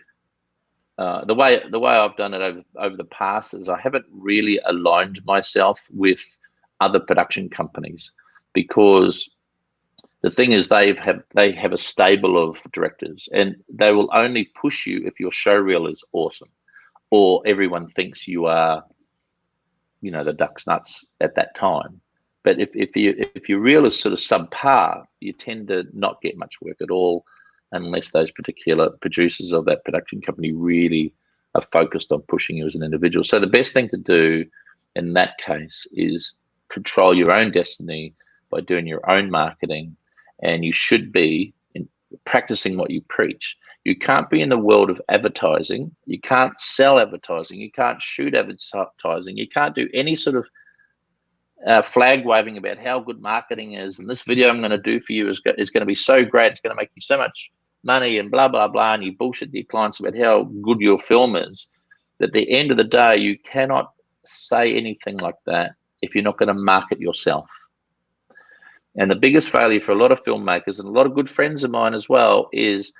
the way I've done it over the past is I haven't really aligned myself with other production companies, because the thing is they have a stable of directors, and they will only push you if your showreel is awesome, or everyone thinks you are, the duck's nuts at that time. But if your reel is sort of subpar, you tend to not get much work at all, unless those particular producers of that production company really are focused on pushing you as an individual. So the best thing to do in that case is control your own destiny by doing your own marketing, and you should be practicing what you preach. You can't be in the world of advertising. You can't sell advertising. You can't shoot advertising. You can't do any sort of flag waving about how good marketing is, and this video I'm going to do for you is going to be so great. It's going to make you so much money and blah, blah, blah. And you bullshit your clients about how good your film is. At the end of the day, you cannot say anything like that if you're not going to market yourself. And the biggest failure for a lot of filmmakers, and a lot of good friends of mine as well, is,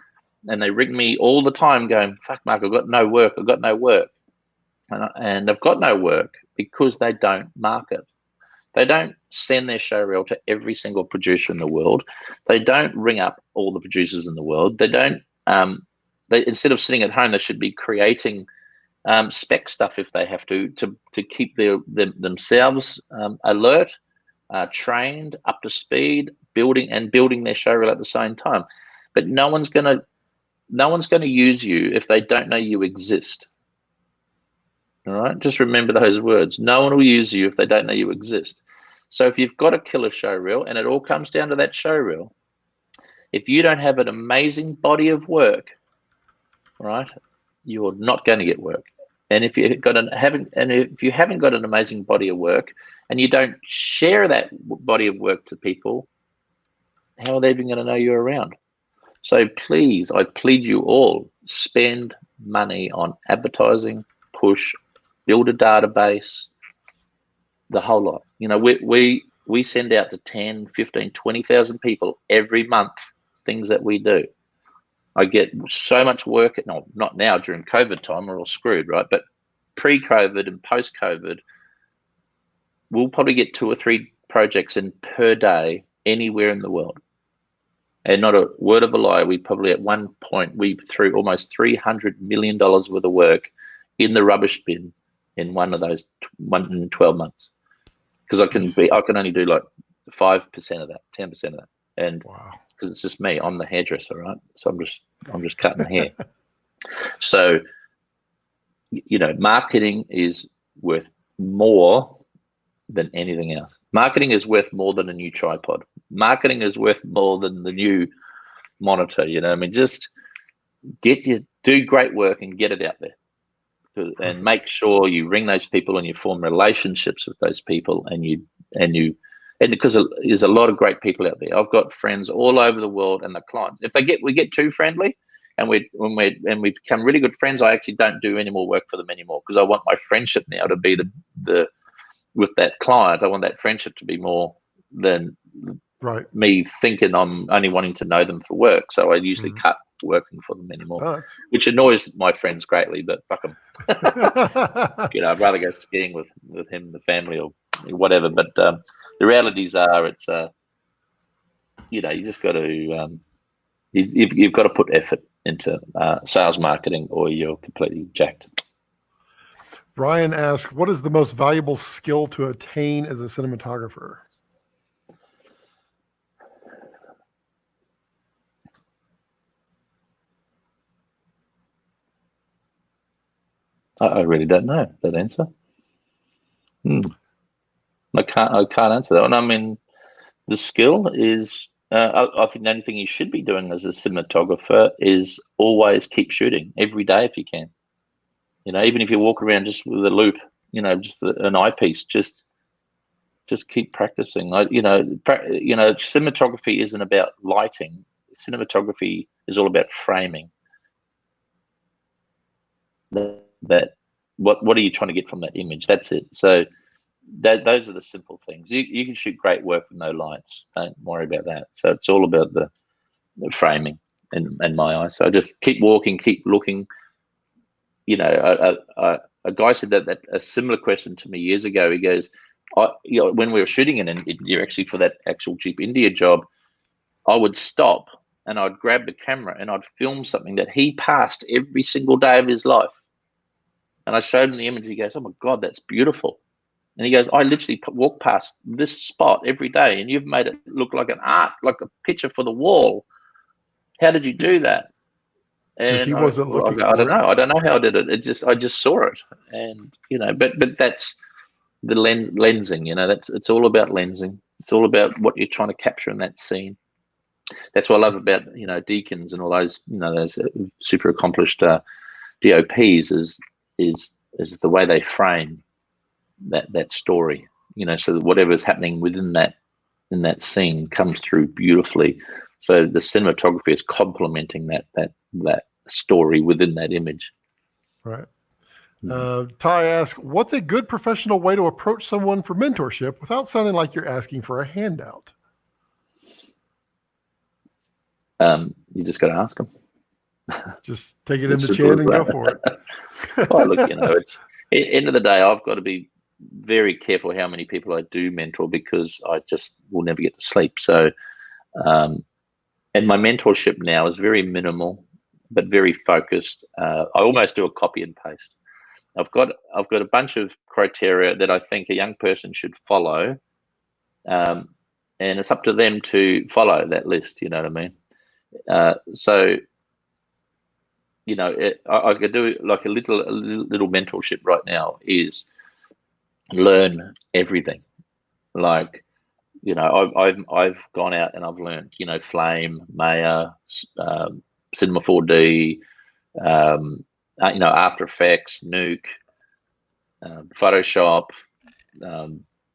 and they ring me all the time going, fuck, Mark, I've got no work. I've got no work. And they've got no work because they don't market. They don't send their showreel to every single producer in the world. They don't ring up all the producers in the world. They don't, instead of sitting at home, they should be creating spec stuff if they have to keep themselves alert, trained, up to speed, building their showreel at the same time. But no one's gonna use you if they don't know you exist. All right, just remember those words. No one will use you if they don't know you exist. So if you've got a killer showreel, and it all comes down to that showreel, if you don't have an amazing body of work, right, you're not going to get work. And if you haven't got an amazing body of work, and you don't share that body of work to people, how are they even going to know you're around? So please, I plead you all, spend money on advertising, push, build a database, the whole lot. We send out to 10, 15, 20,000 people every month things that we do. I get so much work, not now during COVID time, we're all screwed, right? But pre-COVID and post-COVID, we'll probably get 2 or 3 projects in per day anywhere in the world. And not a word of a lie, we probably at one point, we threw almost $300 million worth of work in the rubbish bin in one of those 12 months. Because I can only do like 5% of that, 10% of that. And because it's just me, I'm the hairdresser, right? So I'm just cutting hair. So marketing is worth more than anything else. Marketing is worth more than a new tripod. Marketing is worth more than the new monitor. Just do great work and get it out there, and make sure you ring those people and you form relationships with those people, and because there's a lot of great people out there. I've got friends all over the world, and the clients, if we get too friendly and we become really good friends, I actually don't do any more work for them anymore, because I want my friendship now to be the with that client. I want that friendship to be more than me thinking I'm only wanting to know them for work. So I usually cut working for them anymore, which annoys my friends greatly, but fuck them. I'd rather go skiing with him and the family or whatever. But the realities are, it's you just got to you've got to put effort into sales marketing, or you're completely jacked. Brian asks, what is the most valuable skill to attain as a cinematographer? I really don't know that answer. I can't answer that one. I mean, the skill is, I think the only thing you should be doing as a cinematographer is always keep shooting every day if you can. Even if you walk around just with a loop, just an eyepiece, just keep practicing. Cinematography isn't about lighting. Cinematography is all about framing. That what are you trying to get from that image? That's it. So those are the simple things. You can shoot great work with no lights. Don't worry about that. So it's all about the framing in my eyes. So just keep walking, keep looking. A guy said that a similar question to me years ago. He goes, when we were shooting in India, actually for that actual Jeep India job, I would stop and I'd grab the camera and I'd film something that he passed every single day of his life. And I showed him the image. He goes, "Oh my God, that's beautiful." And he goes, "I literally walk past this spot every day, and you've made it look like an art, like a picture for the wall. How did you do that?" And he wasn't looking for I don't know. I don't know how I did it. I just saw it, and but that's the lensing. It's all about lensing. It's all about what you're trying to capture in that scene. That's what I love about Deakins and all those those super accomplished DOPs is the way they frame that story. So that whatever's happening within that in that scene comes through beautifully. So the cinematography is complementing that story within that image. Right. Ty asks, what's a good professional way to approach someone for mentorship without sounding like you're asking for a handout? You just got to ask them. Just take it in the chin and go for it. Well, look, it's end of the day, I've got to be very careful how many people I do mentor, because I just will never get to sleep. So, and my mentorship now is very minimal, but very focused. I almost do a copy and paste. I've got a bunch of criteria that I think a young person should follow, and it's up to them to follow that list. You know what I mean? So, I could do like a little mentorship right now is learn everything. Like, I've gone out and I've learned, Flame, Maya, Cinema 4D, After Effects, Nuke, Photoshop,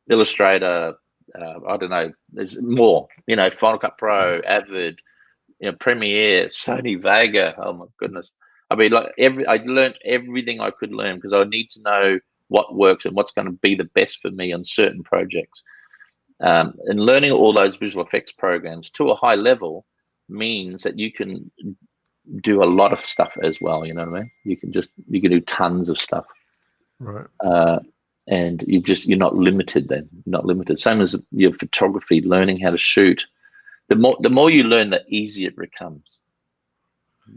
Illustrator. I don't know. There's more. Final Cut Pro, Avid, Premiere, Sony Vega. Oh my goodness! I mean, I learned everything I could learn, because I need to know what works and what's going to be the best for me on certain projects. And learning all those visual effects programs to a high level means that you can do a lot of stuff as well. You know what I mean? You can do tons of stuff. Right. And you're not limited then. You're not limited. Same as your photography, learning how to shoot. The more you learn, the easier it becomes,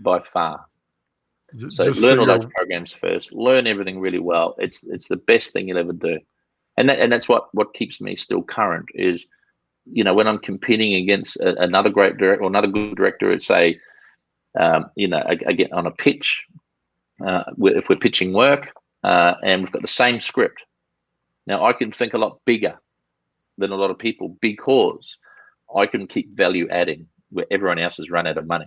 by far. So learn all those programs first. Learn everything really well. It's the best thing you'll ever do, and that's what keeps me still current. Is when I'm competing against another great director or another good director, it's I get on a pitch, if we're pitching work and we've got the same script. Now, I can think a lot bigger than a lot of people because I can keep value adding where everyone else has run out of money.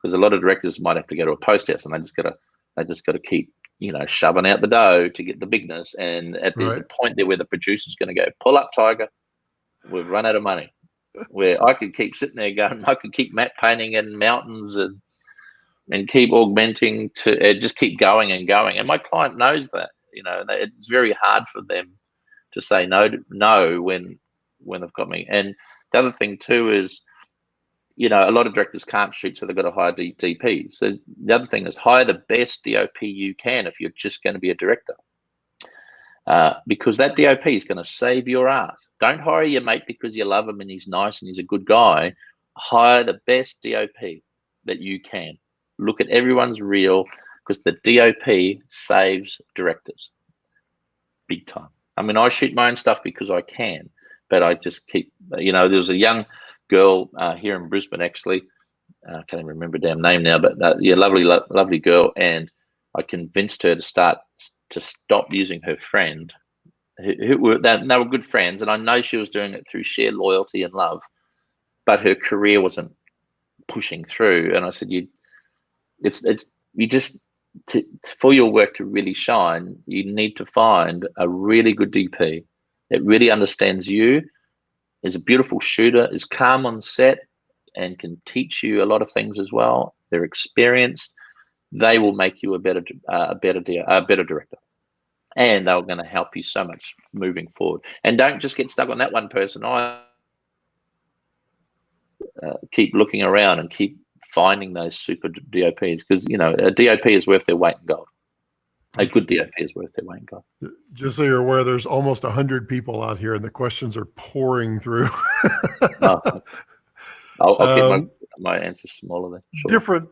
Because a lot of directors might have to go to a post house and they just got to keep, shoving out the dough to get the bigness. And there's a point there where the producer's going to go, pull up, Tiger. We've run out of money. Where I could keep sitting there going, I could keep matte painting in mountains and keep augmenting to just keep going and going. And my client knows that, it's very hard for them to say no when they've got me. And the other thing too is, a lot of directors can't shoot, so they've got to hire DP. So the other thing is hire the best DOP you can if you're just going to be a director. Because that DOP is going to save your ass. Don't hire your mate because you love him and he's nice and he's a good guy. Hire the best DOP that you can. Look at everyone's reel because the DOP saves directors big time. I mean, I shoot my own stuff because I can, but I just keep, there was a young girl here in Brisbane, actually. I can't even remember her damn name now, but lovely girl. And I convinced her to stop using her friend. They were good friends, and I know she was doing it through sheer loyalty and love, but her career wasn't pushing through. And I said, for your work to really shine, you need to find a really good DP that really understands you, is a beautiful shooter, is calm on set, and can teach you a lot of things as well. They're experienced. They will make you a better director, and they're going to help you so much moving forward. And don't just get stuck on that one person. Keep looking around and keep finding those super DOPs, because a DOP is worth their weight in gold. A good DOP is worth their weight in gold. Just so you're aware, there's almost 100 people out here, and the questions are pouring through. I'll keep my answers smaller then. Sure.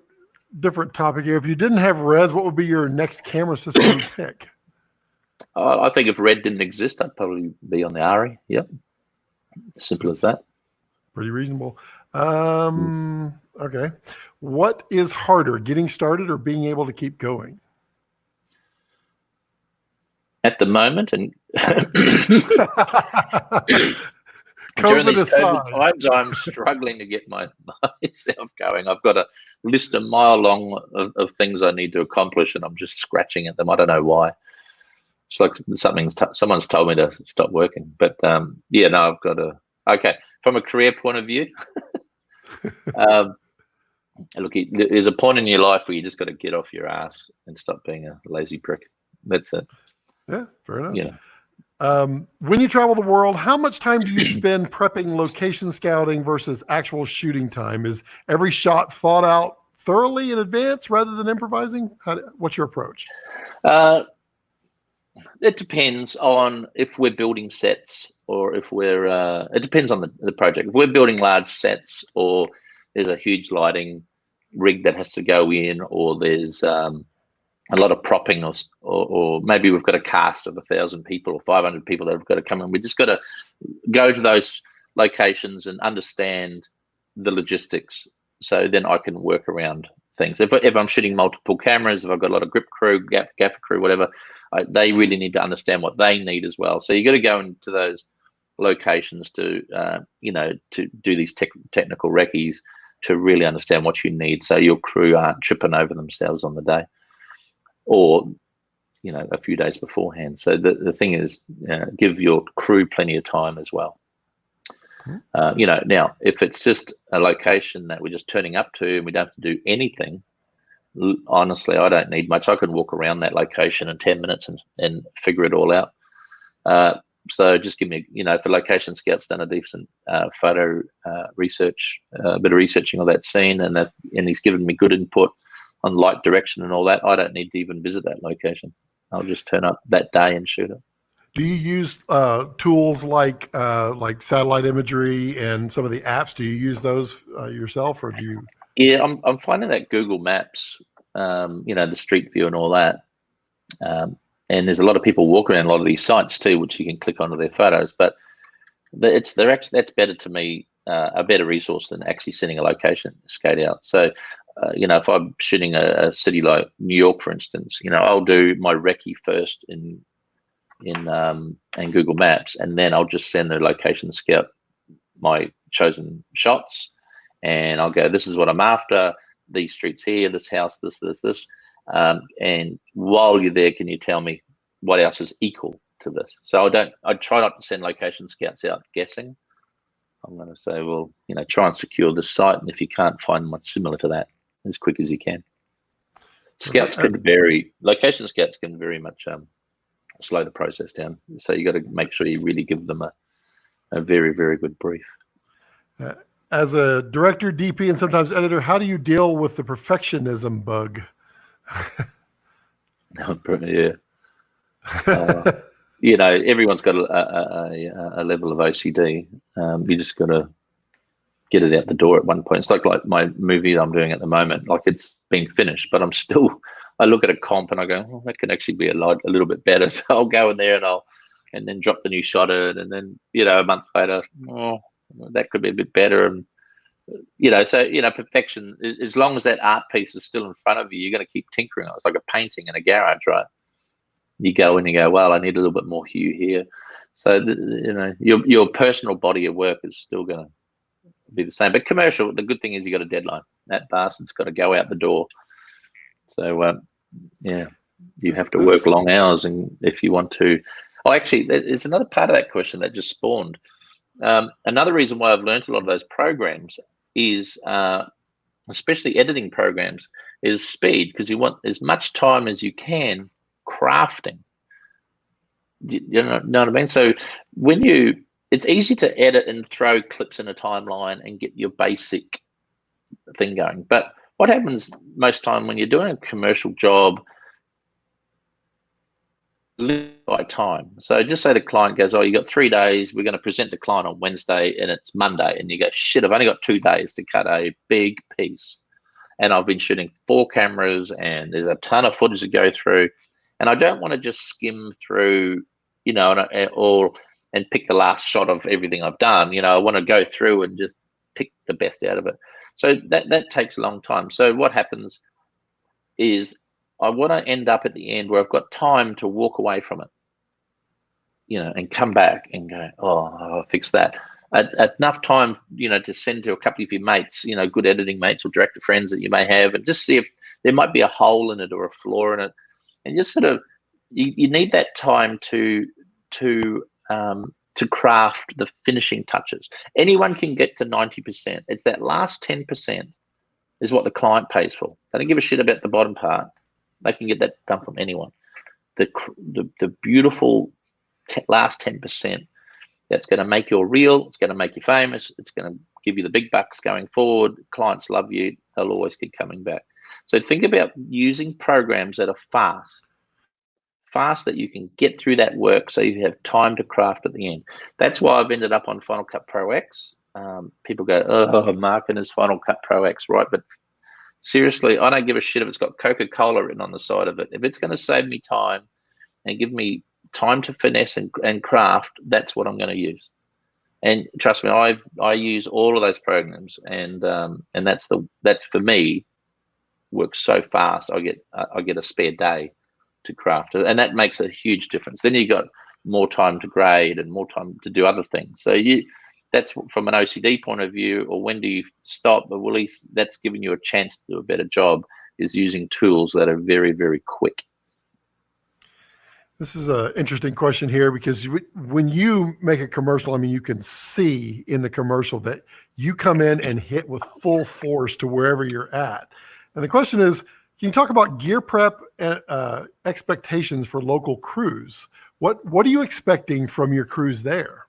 Different topic here. If you didn't have Reds, what would be your next camera system you'd pick? I think if Red didn't exist, I'd probably be on the ARRI. Yep. Simple as that. Pretty reasonable. Okay. What is harder, getting started or being able to keep going? At the moment, and during these COVID times, I'm struggling to get myself going. I've got a list a mile long of things I need to accomplish, and I'm just scratching at them. I don't know why. It's like someone's told me to stop working. But I've got to. Okay, from a career point of view, look, there's a point in your life where you just got to get off your ass and stop being a lazy prick. That's it. Yeah, fair enough. When you travel the world, how much time do you spend prepping location scouting versus actual shooting time? Is every shot thought out thoroughly in advance rather than improvising? What's your approach? It depends on if we're building sets or if we're, it depends on the project. If we're building large sets or there's a huge lighting rig that has to go in, or there's a lot of propping, or maybe we've got a cast of 1,000 people or 500 people that have got to come in. We just got to go to those locations and understand the logistics, so then I can work around things. If I'm shooting multiple cameras, if I've got a lot of grip crew, gaffer crew, whatever, they really need to understand what they need as well. So you got to go into those locations to to do these technical recce's to really understand what you need, so your crew aren't tripping over themselves on the day, or a few days beforehand. So the thing is, give your crew plenty of time as well. Now if it's just a location that we're just turning up to and we don't have to do anything, honestly, I don't need much. I could walk around that location in 10 minutes and figure it all out. So just give me, if the location scout's done a decent photo research, a bit of researching of that scene, and he's given me good input on light direction and all that, I don't need to even visit that location. I'll just turn up that day and shoot it. Do you use tools like satellite imagery and some of the apps? Do you use those yourself, or do you? Yeah, I'm finding that Google Maps, the Street View and all that, and there's a lot of people walking around a lot of these sites too, which you can click onto their photos. But that's better to me, a better resource than actually sending a location skate out. So if I'm shooting a city like New York, for instance, I'll do my recce first in Google Maps, and then I'll just send the location scout my chosen shots, and I'll go, this is what I'm after, these streets here, this house, this, and while you're there, can you tell me what else is equal to this? So I try not to send location scouts out guessing. I'm going to say, well, try and secure this site, and if you can't find one similar to that, as quick as you can. Scouts can vary. Location scouts can very much slow the process down. So you got to make sure you really give them a very, very good brief. As a director, DP, and sometimes editor, how do you deal with the perfectionism bug? Yeah. Everyone's got a level of OCD. You just got to get it out the door at one point. It's like my movie that I'm doing at the moment. Like, it's been finished, but I look at a comp and I go, oh, that could actually be a little bit better. So I'll go in there and then drop the new shot in, and then a month later, oh, that could be a bit better. And perfection, as long as that art piece is still in front of you, you're going to keep tinkering. It's like a painting in a garage, right? You go in and go, well, I need a little bit more hue here. So your personal body of work is still going to be the same. But commercial, the good thing is you got a deadline. That bastard's got to go out the door. So you have to work long hours, and if you want to. Oh, actually, there's another part of that question that just spawned. Another reason why I've learned a lot of those programs is, especially editing programs, is speed, because you want as much time as you can crafting. You know what I mean? So it's easy to edit and throw clips in a timeline and get your basic thing going. But what happens most time when you're doing a commercial job, by time. So just say the client goes, oh, you got 3 days, we're going to present the client on Wednesday, and it's Monday, and you go, shit, I've only got 2 days to cut a big piece, and I've been shooting 4 cameras, and there's a ton of footage to go through, and I don't want to just skim through, and pick the last shot of everything I've done. I want to go through and just pick the best out of it. So that takes a long time. So what happens is, I want to end up at the end where I've got time to walk away from it, and come back and go, oh, I'll fix that. Enough time, to send to a couple of your mates, good editing mates or director friends that you may have, and just see if there might be a hole in it or a flaw in it. And just sort of, you need that time to craft the finishing touches. Anyone can get to 90%. It's that last 10% is what the client pays for. They don't give a shit about the bottom part. They can get that done from anyone. The beautiful last 10%, that's going to make you real. It's going to make you famous. It's going to give you the big bucks going forward. Clients love you. They'll always keep coming back. So think about using programs that are fast that you can get through that work, so you have time to craft at the end. That's why I've ended up on Final Cut Pro X. People go, oh, Mark and his Final Cut Pro X, right? But seriously, I don't give a shit if it's got Coca-Cola written on the side of it. If it's going to save me time and give me time to finesse and craft, that's what I'm going to use. And trust me, I use all of those programs, and that's for me, works so fast. I get a spare day to craft it, and that makes a huge difference. Then you got more time to grade and more time to do other things. So that's from an OCD point of view, or when do you stop? But at least that's giving you a chance to do a better job, is using tools that are very, very quick. This is an interesting question here, because when you make a commercial, I mean, you can see in the commercial that you come in and hit with full force to wherever you're at. And the question is, can you talk about gear prep and expectations for local crews? What are you expecting from your crews there?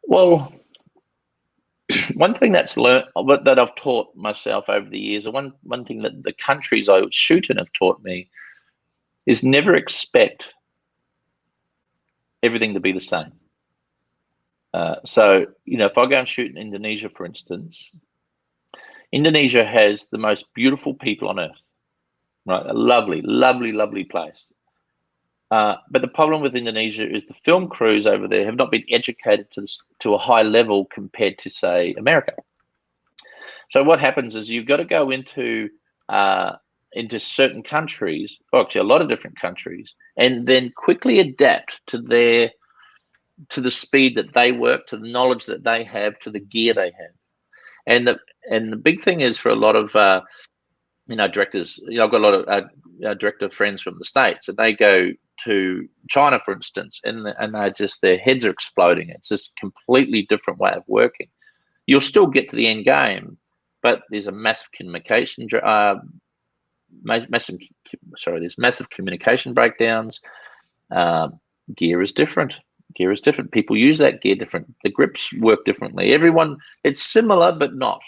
Well, one thing that I've taught myself over the years, and one thing that the countries I shoot in have taught me, is never expect everything to be the same. So, if I go and shoot in Indonesia, for instance, Indonesia has the most beautiful people on earth, right? A lovely, lovely, lovely place. But the problem with Indonesia is the film crews over there have not been educated to a high level compared to, say, America. So what happens is you've got to go into certain countries, or actually a lot of different countries, and then quickly adapt to the speed that they work, to the knowledge that they have, to the gear they have. And the big thing is for a lot of directors. I've got a lot of director friends from the States, and they go to China, for instance, and they're just, their heads are exploding. It's just a completely different way of working. You'll still get to the end game, but there's a massive communication there's massive communication breakdowns. Gear is different. People use that gear different. The grips work differently. Everyone, it's similar but not.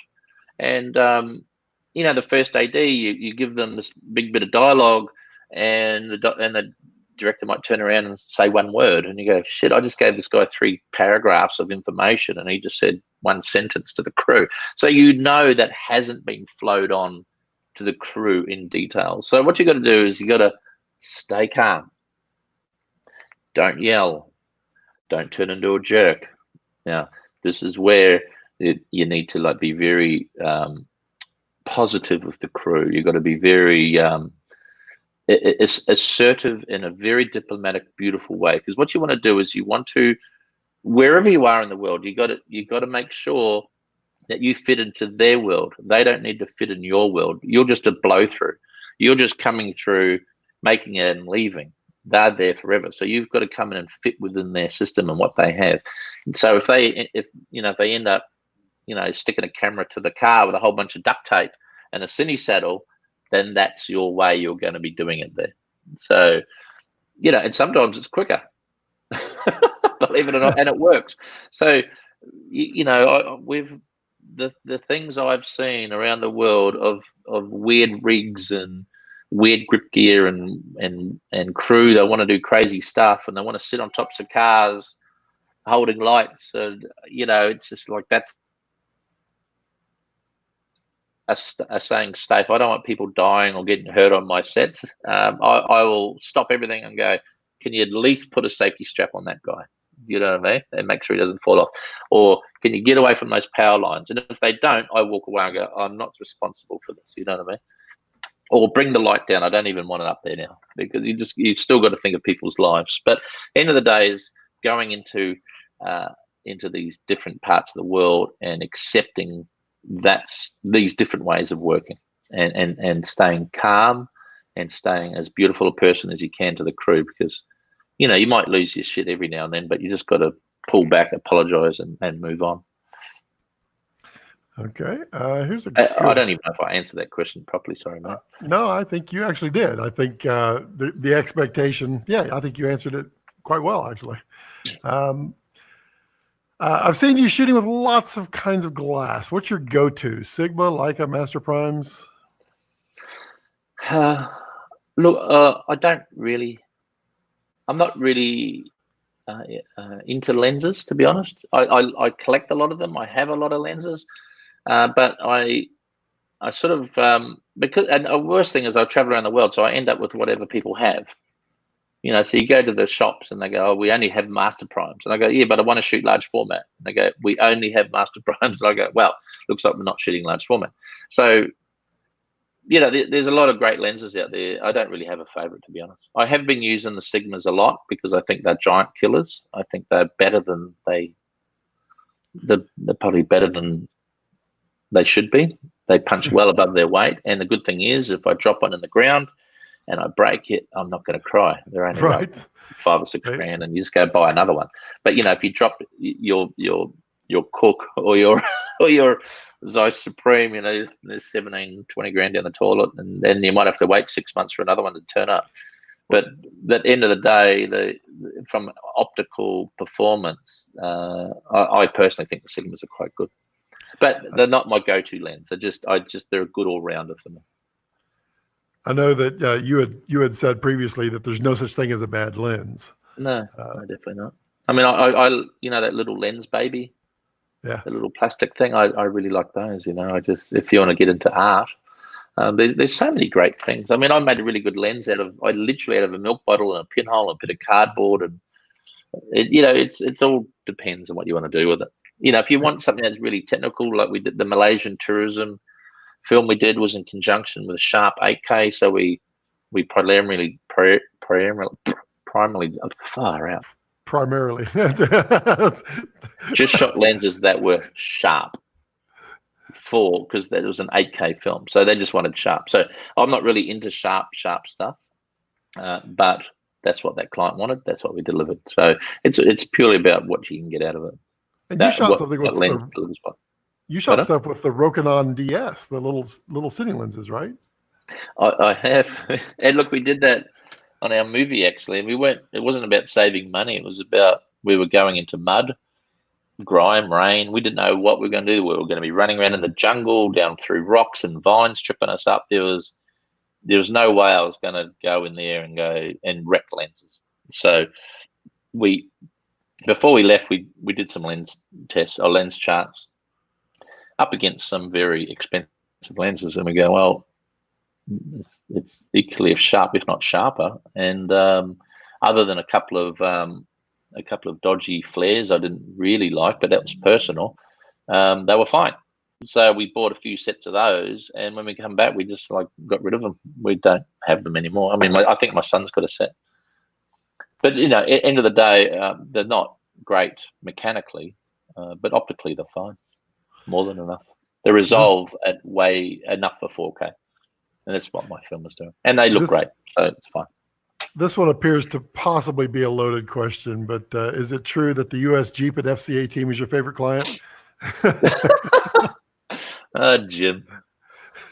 And the first AD, you give them this big bit of dialogue, and the director might turn around and say one word, and you go, shit, I just gave this guy 3 paragraphs of information, and he just said 1 sentence to the crew. So that hasn't been flowed on to the crew in detail. So what you got to do is you got to stay calm. Don't yell. Don't turn into a jerk. Now, this is where you need to be very positive with the crew. You've got to be very assertive in a very diplomatic, beautiful way. Because what you want to do is you want to, wherever you are in the world, you got to make sure that you fit into their world. They don't need to fit in your world. You're just a blow through. You're just coming through, making it and leaving. They're there forever. So you've got to come in and fit within their system and what they have. And so if they end up sticking a camera to the car with a whole bunch of duct tape and a cine saddle, then that's your way you're going to be doing it there. So, and sometimes it's quicker, believe it or not, and it works. So, the things I've seen around the world of weird rigs and weird grip gear and crew that want to do crazy stuff, and they want to sit on tops of cars holding lights, and it's just like, that's a saying, Stave, I don't want people dying or getting hurt on my sets. I will stop everything and go, can you at least put a safety strap on that guy? You know what I mean? And make sure he doesn't fall off. Or can you get away from those power lines? And if they don't, I walk away and go, I'm not responsible for this. You know what I mean? Or bring the light down. I don't even want it up there now, because you still got to think of people's lives. But end of the day is going into these different parts of the world and accepting these different ways of working, and staying calm and staying as beautiful a person as you can to the crew, because you might lose your shit every now and then, but you just got to pull back, apologize, and move on. Okay. Here's I don't even know if I answered that question properly. Sorry, mate. No, I think you actually did. I think the expectation, I think you answered it quite well, actually. I've seen you shooting with lots of kinds of glass. What's your go-to? Sigma, Leica, Master Primes? Look, I'm not really into lenses, to be honest. I collect a lot of them. I have a lot of lenses, but I sort of and the worst thing is I travel around the world, so I end up with whatever people have. So you go to the shops and they go, oh, we only have Master Primes. And I go, yeah, but I want to shoot large format. And they go, we only have Master Primes. And I go, well, looks like we're not shooting large format. So, there's a lot of great lenses out there. I don't really have a favorite, to be honest. I have been using the Sigmas a lot because I think they're giant killers. I think they're better than they're probably better than they should be. They punch well above their weight. And the good thing is, if I drop one in the ground and I break it, I'm not going to cry. They're only like $5 or $6 grand, and you just go buy another one. But if you drop your Cook or your Zeiss Supreme, there's 17, 20 grand down the toilet, and then you might have to wait 6 months for another one to turn up. But at the end of the day, from optical performance, I personally think the Sigmas are quite good. But they're not my go-to lens. They're a good all-rounder for me. I know that you had said previously that there's no such thing as a bad lens. No, definitely not. I mean, I that little lens baby, the little plastic thing. I really like those. If you want to get into art, there's so many great things. I mean, I made a really good lens out of a milk bottle and a pinhole and a bit of cardboard, and it all depends on what you want to do with it. you know, if you want something that's really technical, like we did the Malaysian tourism film we did was in conjunction with a Sharp 8K. So we primarily far out. Primarily. Just shot lenses that were sharp because that was an 8K film. So they just wanted sharp. So I'm not really into sharp stuff, but that's what that client wanted. That's what we delivered. So it's purely about what you can get out of it. And you shot something with lens delivers. You shot stuff with the Rokinon DS, the little cine lenses, right? I have. And look, we did that on our movie actually, and it wasn't about saving money. It was about, we were going into mud, grime, rain. We didn't know what we were going to do. We were going to be running around in the jungle, down through rocks and vines, tripping us up. There was no way I was going to go in there and wreck lenses. So before we left, we did some lens tests or lens charts up against some very expensive lenses, and we go, well, it's equally as sharp, if not sharper. And other than a couple of dodgy flares I didn't really like, but that was personal, they were fine. So we bought a few sets of those, and when we come back, we just got rid of them. We don't have them anymore. I mean, I think my son's got a set, but you know, at the end of the day, they're not great mechanically, but optically they're fine, more than enough. They resolve at way enough for 4K. And that's what my film is doing. And they look great, so it's fine. This one appears to possibly be a loaded question, but is it true that the U.S. Jeep and FCA team is your favorite client? Jim.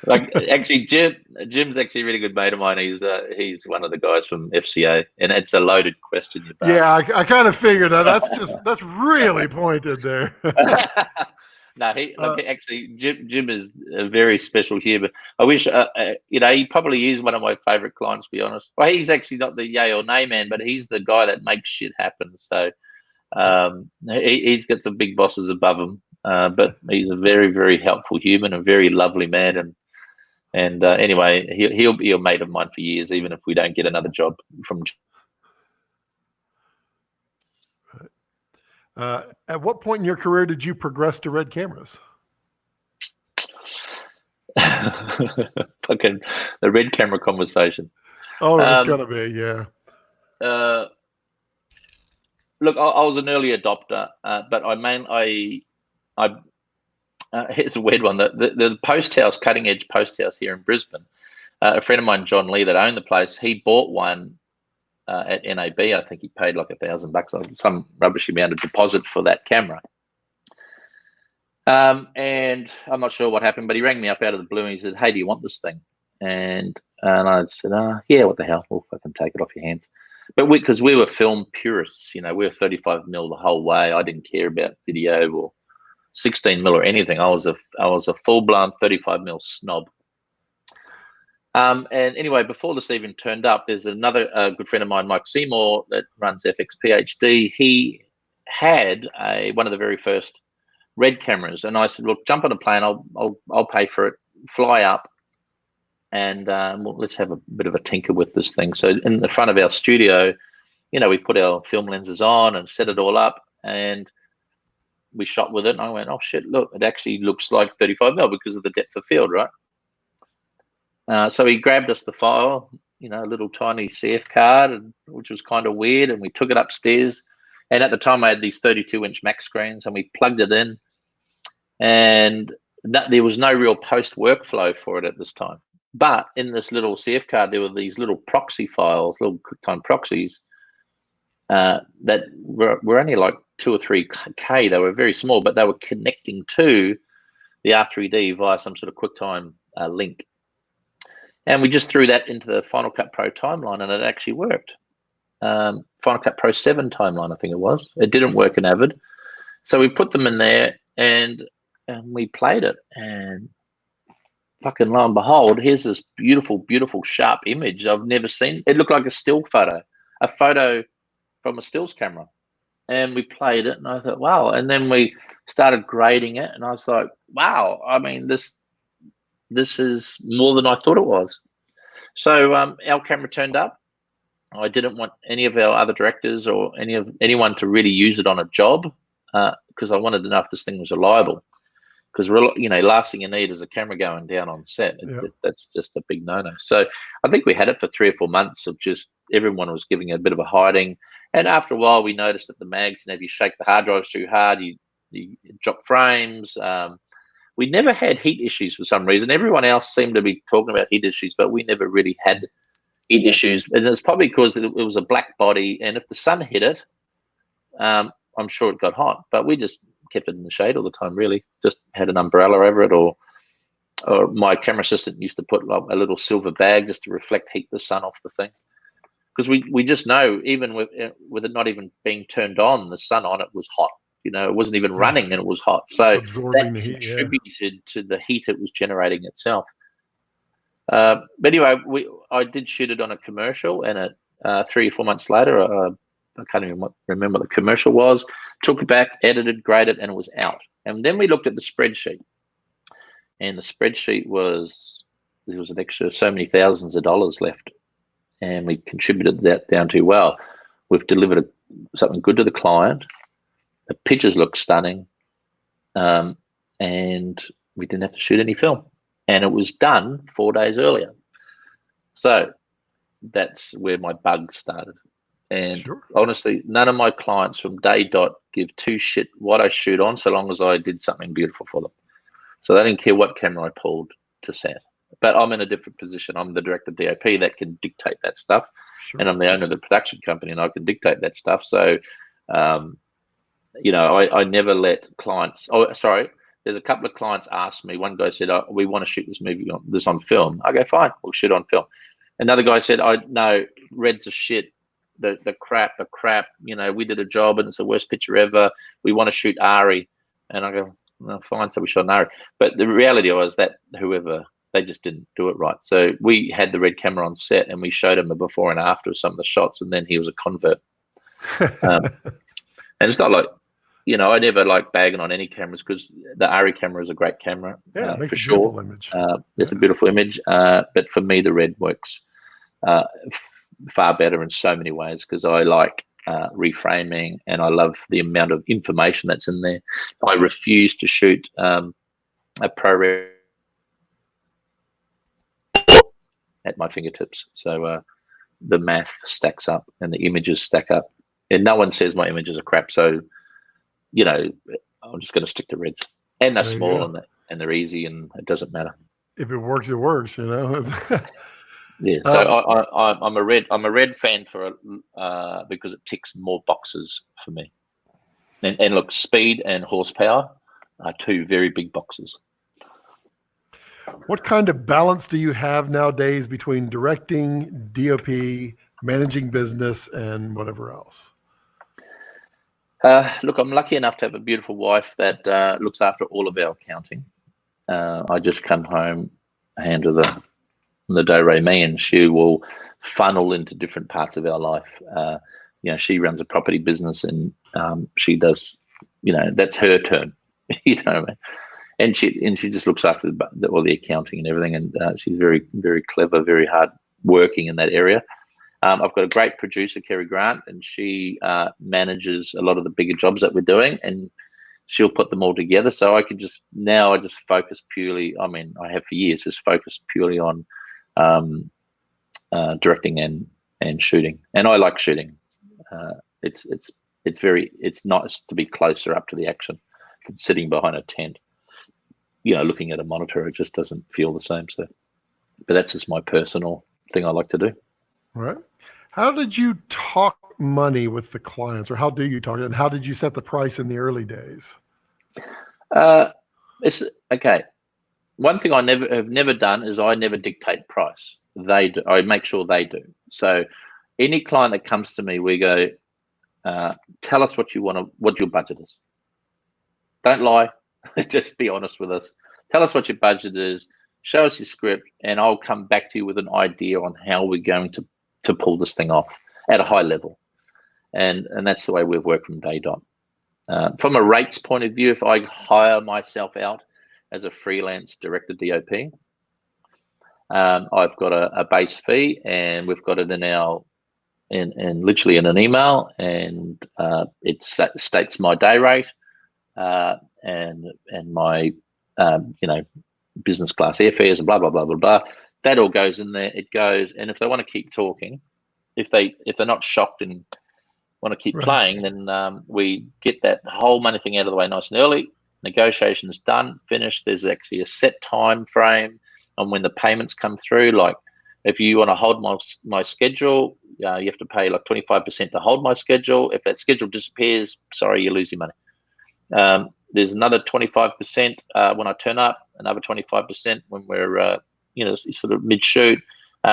Actually, Jim's actually a really good mate of mine. He's one of the guys from FCA, and it's a loaded question. Yeah, I kind of figured that. That's really pointed there. No, actually, Jim is a very special here. But I wish, you know, he probably is one of my favorite clients, to be honest. Well, he's actually not the yay or nay man, but he's the guy that makes shit happen. So he's got some big bosses above him, but he's a very, very helpful human, a very lovely man. And anyway, he'll be a mate of mine for years, even if we don't get another job from. At what point in your career did you progress to red cameras? Fucking the red camera conversation. Oh, it's gonna be, yeah. Look, I was an early adopter, but here's a weird one. The post house, cutting edge post house here in Brisbane. A friend of mine, John Lee, that owned the place, he bought one. At NAB, I think he paid like $1,000, some rubbish amount of deposit for that camera. And I'm not sure what happened, but he rang me up out of the blue and he said, "Hey, do you want this thing?" And I said, "Yeah, what the hell? We'll fucking take it off your hands." But because we were film purists, you know, we were 35mm the whole way. I didn't care about video or 16mm or anything. I was a full-blown 35mm snob. And anyway, before this even turned up, there's another good friend of mine, Mike Seymour, that runs FX PhD. He had one of the very first red cameras, and I said, "Look, jump on a plane. I'll pay for it. Fly up, and let's have a bit of a tinker with this thing." So in the front of our studio, you know, we put our film lenses on and set it all up, and we shot with it. And I went, "Oh shit! Look, it actually looks like 35mm because of the depth of field, right?" So he grabbed us the file, you know, a little tiny CF card, which was kind of weird, and we took it upstairs. And at the time, I had these 32-inch Max screens, and we plugged it in. And there was no real post workflow for it at this time. But in this little CF card, there were these little proxy files, little QuickTime proxies that were only like 2 or 3K. They were very small, but they were connecting to the R3D via some sort of QuickTime link. And we just threw that into the Final Cut Pro timeline, and it actually worked. Final Cut Pro 7 timeline, I think it was. It didn't work in Avid. So we put them in there, and we played it. And fucking lo and behold, here's this beautiful, beautiful, sharp image I've never seen. It looked like a still photo, a photo from a stills camera. And we played it, and I thought, wow. And then we started grading it, and I was like, wow, I mean, this is more than I thought it was. So our camera turned up. I didn't want any of our other directors or anyone to really use it on a job. because I wanted to know if this thing was reliable. Because, you know, last thing you need is a camera going down on set. That's just a big no-no. So I think we had it for 3 or 4 months of just everyone was giving it a bit of a hiding. And after a while, we noticed that the mags, if you shake the hard drives too hard, you drop frames. We never had heat issues for some reason. Everyone else seemed to be talking about heat issues, but we never really had heat issues. And it's probably because it was a black body, and if the sun hit it, I'm sure it got hot. But we just kept it in the shade all the time, really. Just had an umbrella over it, or my camera assistant used to put like a little silver bag just to reflect heat the sun off the thing. Because we just know, even with it not even being turned on, the sun on it was hot. You know, it wasn't even running and it was hot. So that contributed to the heat it was generating itself. But anyway, I did shoot it on a commercial, and 3 or 4 months later, I can't even remember what the commercial was. Took it back, edited, graded, and it was out. And then we looked at the spreadsheet, and the spreadsheet there was an extra so many thousands of dollars left, and we contributed that down to, well, we've delivered something good to the client. The pictures look stunning, and we didn't have to shoot any film, and it was done 4 days earlier. So that's where my bug started. And honestly, none of my clients from day dot give two shit what I shoot on, so long as I did something beautiful for them. So they didn't care what camera I pulled to set. But I'm in a different position. I'm the director DOP that can dictate that stuff, and I'm the owner of the production company, and I can dictate that stuff. So, you know, I never let clients. Oh, sorry. There's a couple of clients asked me. One guy said, "Oh, we want to shoot this on film." I go, "Fine, we'll shoot on film." Another guy said, "No, Red's a shit. The crap, you know, we did a job and it's the worst picture ever. We want to shoot Ari." And I go, "Well, fine, so we shot an Ari." But the reality was that they just didn't do it right. So we had the Red camera on set, and we showed him a before and after of some of the shots, and then he was a convert. And it's not like, you know, I never like bagging on any cameras, because the Ari camera is a great camera. Yeah, it makes for a sure. beautiful image. It's a beautiful image. But for me, the Red works far better in so many ways, because I like reframing, and I love the amount of information that's in there. I refuse to shoot a ProRes at my fingertips. So the math stacks up and the images stack up, and no one says my images are crap. So, you know, I'm just going to stick to Reds, and they're small and they're easy, and it doesn't matter. If it works, it works, you know. Yeah, so I'm a Red fan because it ticks more boxes for me. And look, speed and horsepower are two very big boxes. What kind of balance do you have nowadays between directing, DOP, managing business, and whatever else? Look, I'm lucky enough to have a beautiful wife that looks after all of our accounting. I just come home, hand her the do-re-mi, and she will funnel into different parts of our life. You know, she runs a property business, and she does, you know, that's her turn. You know what I mean? And she just looks after all the accounting and everything. And she's very, very clever, very hard working in that area. I've got a great producer, Kerry Grant, and she manages a lot of the bigger jobs that we're doing, and she'll put them all together. So I just focus purely. I mean, I have for years just focused purely on directing and shooting, and I like shooting. It's nice to be closer up to the action than sitting behind a tent, you know, looking at a monitor. It just doesn't feel the same. So, but that's just my personal thing I like to do. All right. How did you talk money with the clients, or how do you talk, and how did you set the price in the early days? It's okay. One thing I have never done is I never dictate price. They do. I make sure they do. So any client that comes to me, we go, tell us what you want, what your budget is. Don't lie. Just be honest with us. Tell us what your budget is. Show us your script, and I'll come back to you with an idea on how we're going to pull this thing off at a high level. And that's the way we've worked from day dot. From a rates point of view, if I hire myself out as a freelance director DOP, I've got a base fee, and we've got it in literally in an email, and it states my day rate. and my business class airfares and blah blah blah blah blah. That all goes in there. It goes, and if they want to keep talking, if they're not shocked and want to keep playing, then we get that whole money thing out of the way nice and early. Negotiations done, finished. There's actually a set time frame on when the payments come through. Like if you want to hold my schedule, you have to pay like 25% to hold my schedule. If that schedule disappears, sorry, you lose your money. There's another 25% when I turn up, another 25% when we're sort of mid-shoot.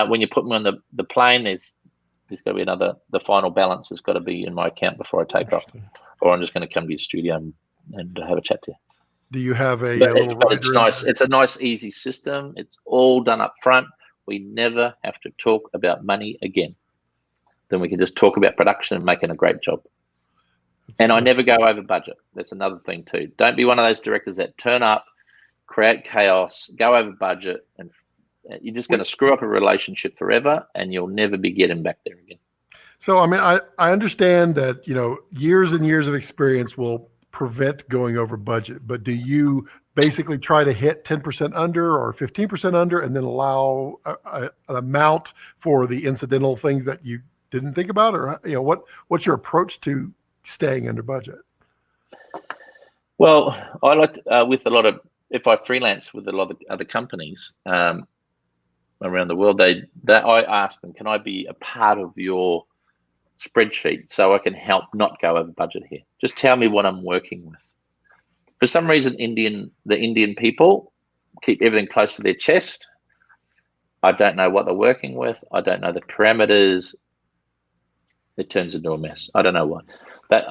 When you put me on the plane, there's got to be the final balance has got to be in my account before I take off, or I'm just going to come to your studio and have a chat to you. Do you have a little but it's nice. It's a nice, easy system. It's all done up front. We never have to talk about money again. Then we can just talk about production and making a great job. I never go over budget. That's another thing too. Don't be one of those directors that turn up, create chaos, go over budget, and you're just going to screw up a relationship forever, and you'll never be getting back there again. So, I mean, I understand that, years and years of experience will prevent going over budget, but do you basically try to hit 10% under or 15% under and then allow an amount for the incidental things that you didn't think about? Or, what's your approach to staying under budget? Well, I like if I freelance with a lot of other companies around the world, I ask them, can I be a part of your spreadsheet so I can help not go over budget here? Just tell me what I'm working with. For some reason, the Indian people keep everything close to their chest. I don't know what they're working with. I don't know the parameters. It turns into a mess. I don't know what. That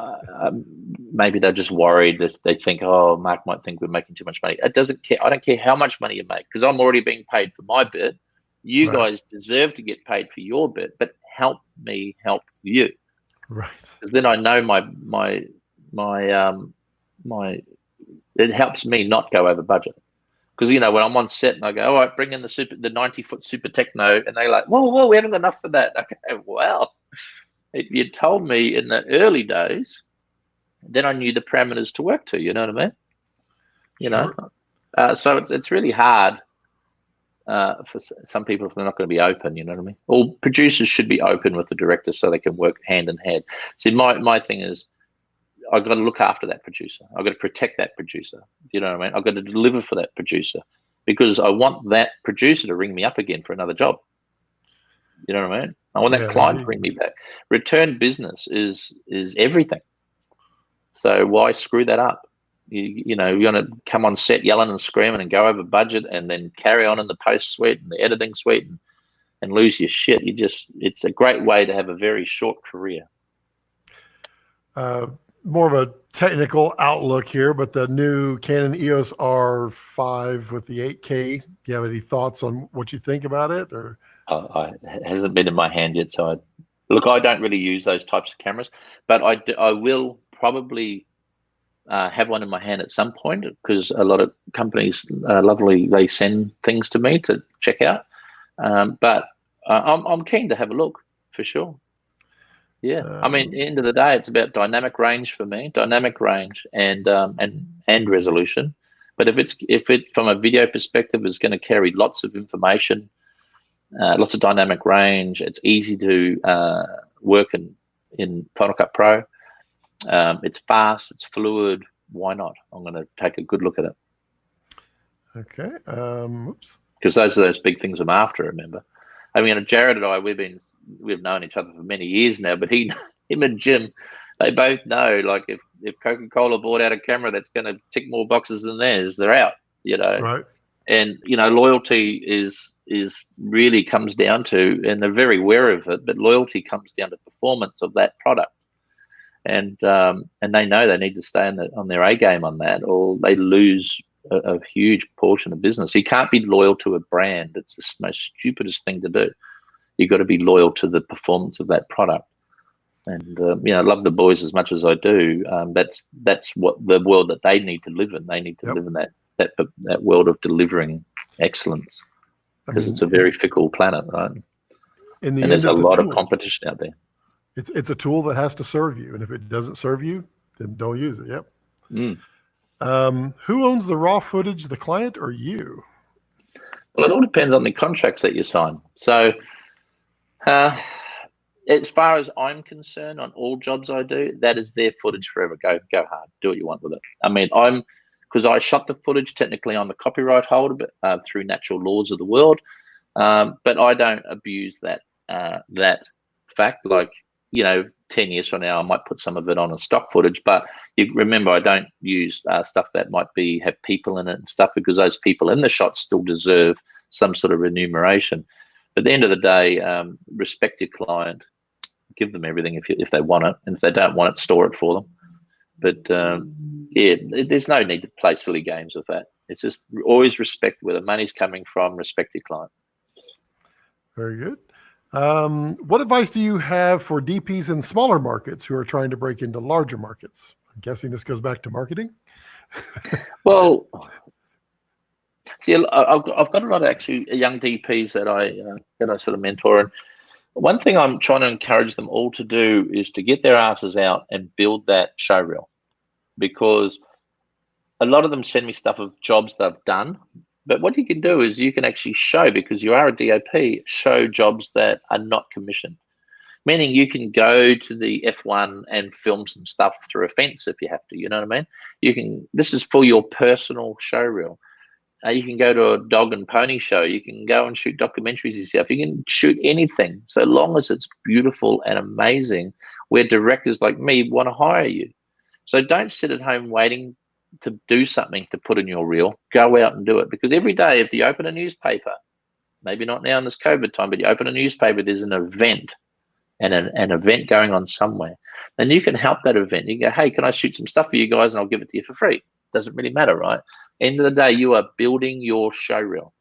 maybe they're just worried that they think, oh, Mark might think we're making too much money. It doesn't care. I don't care how much money you make because I'm already being paid for my bit. You guys deserve to get paid for your bit, but help me help you. Right. Because then I know my it helps me not go over budget. Because when I'm on set and I go, all right, bring in the 90-foot super techno, and they're like, whoa, we haven't got enough for that. I go, well, if you told me in the early days, then I knew the parameters to work to. You know what I mean? So it's really hard for some people if they're not going to be open. You know what I mean? All producers should be open with the director so they can work hand in hand. See, my thing is, I've got to look after that producer. I've got to protect that producer. You know what I mean? I've got to deliver for that producer because I want that producer to ring me up again for another job. You know what I mean? I want that client to bring me back. Return business is everything. So why screw that up? You're going to come on set yelling and screaming and go over budget and then carry on in the post suite and the editing suite and lose your shit. It's a great way to have a very short career. More of a technical outlook here, but the new Canon EOS R5 with the 8K, do you have any thoughts on what you think about it? Or it hasn't been in my hand yet. So I don't really use those types of cameras, but I will probably have one in my hand at some point because a lot of companies, they send things to me to check out. But I'm keen to have a look for sure. Yeah, I mean, at the end of the day, it's about dynamic range for me, and resolution. But if it from a video perspective is going to carry lots of information, lots of dynamic range, it's easy to work in Final Cut Pro. It's fast, it's fluid. Why not? I'm going to take a good look at it. Okay. Because those are those big things I'm after. Remember, I mean, Jared and I, we've known each other for many years now. But him and Jim, they both know, like, if Coca-Cola bought out a camera that's going to tick more boxes than theirs, they're out. Right. And loyalty is really comes down to, and they're very aware of it, but loyalty comes down to performance of that product. And they know they need to stay on their A game on that, or they lose a huge portion of business. You can't be loyal to a brand. It's the most stupidest thing to do. You've got to be loyal to the performance of that product. And I love the boys as much as I do. That's what the world that they need to live in. They need to live in that world of delivering excellence, because it's a very fickle planet, right? And there's a lot of competition out there. It's a tool that has to serve you, and if it doesn't serve you, then don't use it. Yep. Who owns the raw footage, the client or you? Well, it all depends on the contracts that you sign. So, as far as I'm concerned, on all jobs I do, that is their footage forever. Go hard, do what you want with it. I mean, because I shot the footage. Technically, I'm the copyright holder, but through natural laws of the world. But I don't abuse that fact. Like, 10 years from now, I might put some of it on as stock footage. But you remember, I don't use stuff that might have people in it and stuff, because those people in the shot still deserve some sort of remuneration. But at the end of the day, respect your client, give them everything if they want it, and if they don't want it, store it for them. But there's no need to play silly games with that. It's just always respect where the money's coming from. Respect your client. Very good. What advice do you have for DPs in smaller markets who are trying to break into larger markets? I'm guessing this goes back to marketing. Well, see, I've got a lot of actually young DPs that I sort of mentor, and one thing I'm trying to encourage them all to do is to get their asses out and build that show reel, because a lot of them send me stuff of jobs they've done. But what you can do is you can actually show, because you are a DOP, show jobs that are not commissioned. Meaning you can go to the F1 and film some stuff through a fence if you have to, you know what I mean? This is for your personal show reel. You can go to a dog and pony show. You can go and shoot documentaries yourself. You can shoot anything, so long as it's beautiful and amazing, where directors like me want to hire you. So don't sit at home waiting to do something to put in your reel. Go out and do it, because every day if you open a newspaper, maybe not now in this COVID time, but you open a newspaper, there's an event and an event going on somewhere. And you can help that event. You go, hey, can I shoot some stuff for you guys, and I'll give it to you for free. Doesn't really matter, right? End of the day, you are building your show reel.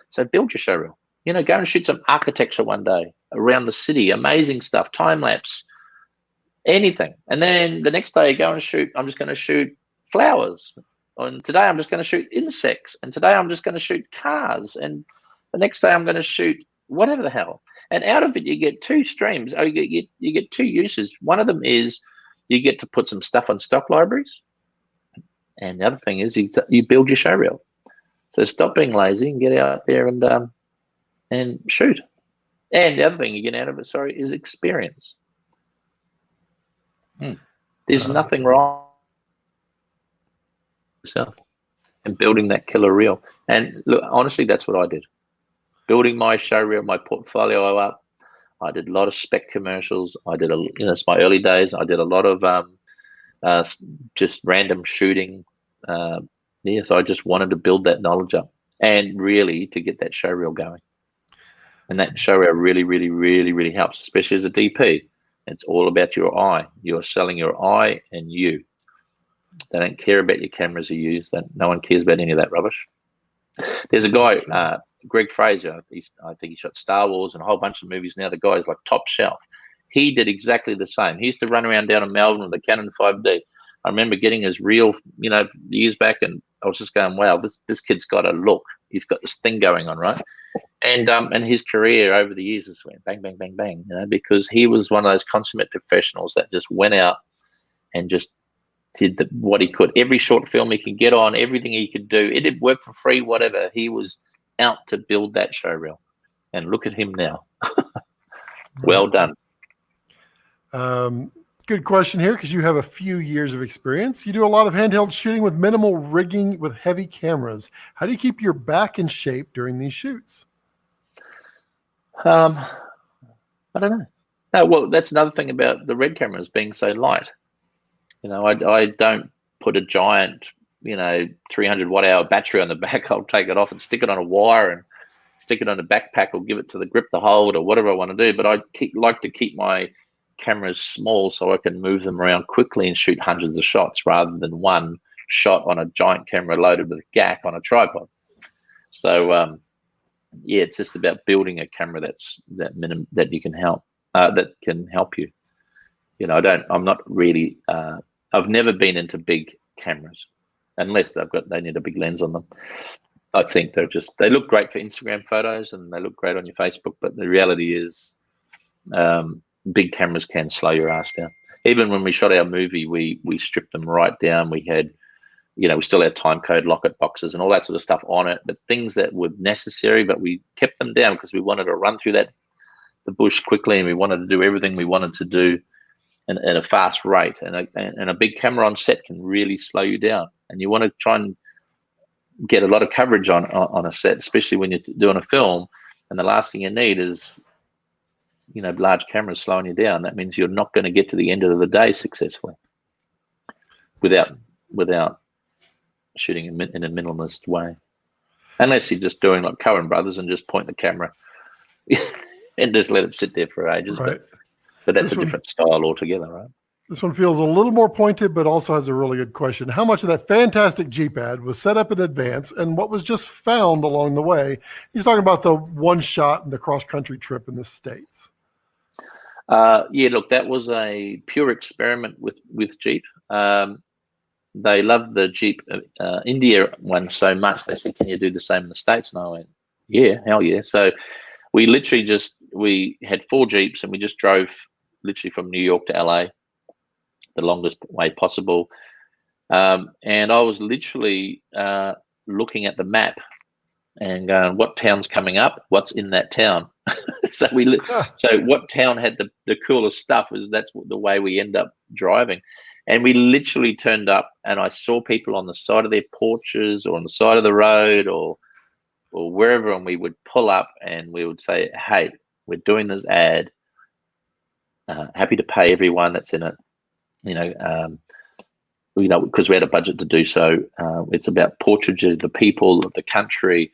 So build your show reel. Go and shoot some architecture one day around the city, amazing stuff, time lapse, anything. And then the next day, go and shoot. I'm just going to shoot flowers. And today I'm just going to shoot insects. And today I'm just going to shoot cars. And the next day I'm going to shoot whatever the hell. And out of it, you get two streams. Oh, you get two uses. One of them is you get to put some stuff on stock libraries. And the other thing is you build your show reel. So stop being lazy and get out there and shoot. And the other thing you get out of it, is experience. There's nothing wrong with yourself and building that killer reel. And look, honestly, that's what I did. Building my show reel, my portfolio up. I did a lot of spec commercials. I did it's my early days. I did a lot of just random shooting. So I just wanted to build that knowledge up and really to get that show reel going. And that show reel really, really, really, really helps, especially as a DP. It's all about your eye. You're selling your eye and you. They don't care about your cameras you use. No one cares about any of that rubbish. There's a guy, Greg Fraser. I think he shot Star Wars and a whole bunch of movies now. The guy is like top shelf. He did exactly the same. He used to run around down in Melbourne with a Canon 5D. I remember getting his reel, years back, and I was just going, wow, this kid's got a look. He's got this thing going on, right? And his career over the years has went bang, bang, bang, bang, because he was one of those consummate professionals that just went out and just did what he could. Every short film he could get on, everything he could do. It did work for free, whatever. He was out to build that show reel. And look at him now. Well done. Good question here, because you have a few years of experience. You do a lot of handheld shooting with minimal rigging with heavy cameras. How do you keep your back in shape during these shoots? I don't know. No, well, that's another thing about the red cameras being so light. I don't put a giant, 300 watt hour battery on the back. I'll take it off and stick it on a wire and stick it on a backpack or give it to the grip to hold or whatever I want to do. But I like to keep my cameras small so I can move them around quickly and shoot hundreds of shots rather than one shot on a giant camera loaded with a GAC on a tripod. So it's just about building a camera that you can help that can help you. I'm not really I've never been into big cameras unless they need a big lens on them. I think they look great for Instagram photos and they look great on your Facebook, but the reality is big cameras can slow your ass down. Even when we shot our movie, we stripped them right down. We had we still had time code locket boxes and all that sort of stuff on it, but things that were necessary, but we kept them down because we wanted to run through the bush quickly, and we wanted to do everything we wanted to do at a fast rate. And a big camera on set can really slow you down, and you want to try and get a lot of coverage on a set, especially when you're doing a film. And the last thing you need is, large cameras slowing you down. That means you're not going to get to the end of the day successfully without shooting in a minimalist way, unless you're just doing like Coen Brothers and just point the camera and just let it sit there for ages. Right. But that's a different style altogether, right? This one feels a little more pointed, but also has a really good question. How much of that fantastic Jeep ad was set up in advance, and what was just found along the way? He's talking about the one shot and the cross-country trip in the States. Look, that was a pure experiment with Jeep. They loved the Jeep India one so much, they said, can you do the same in the States? And I went, yeah, hell yeah. So we literally we had 4 Jeeps, and we just drove literally from New York to LA, the longest way possible. And I was literally looking at the map and going, what town's coming up? What's in that town? So what town had the coolest stuff? That's the way we end up driving. And we literally turned up, and I saw people on the side of their porches or on the side of the road or wherever, and we would pull up and we would say, hey, we're doing this ad. Happy to pay everyone that's in it. Because we had a budget to do so. It's about portraiture of the people of the country,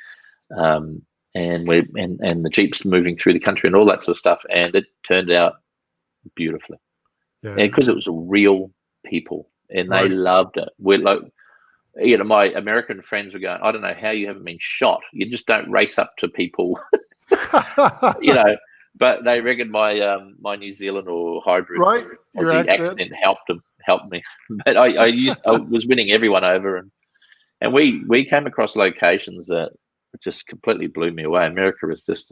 and the Jeeps moving through the country and all that sort of stuff. And it turned out beautifully, because it was real people, and they loved it. We're like, my American friends were going, I don't know how you haven't been shot. You just don't race up to people, But they reckon my New Zealand or hybrid Aussie accent helped me. But I was winning everyone over, and we came across locations that just completely blew me away. America is just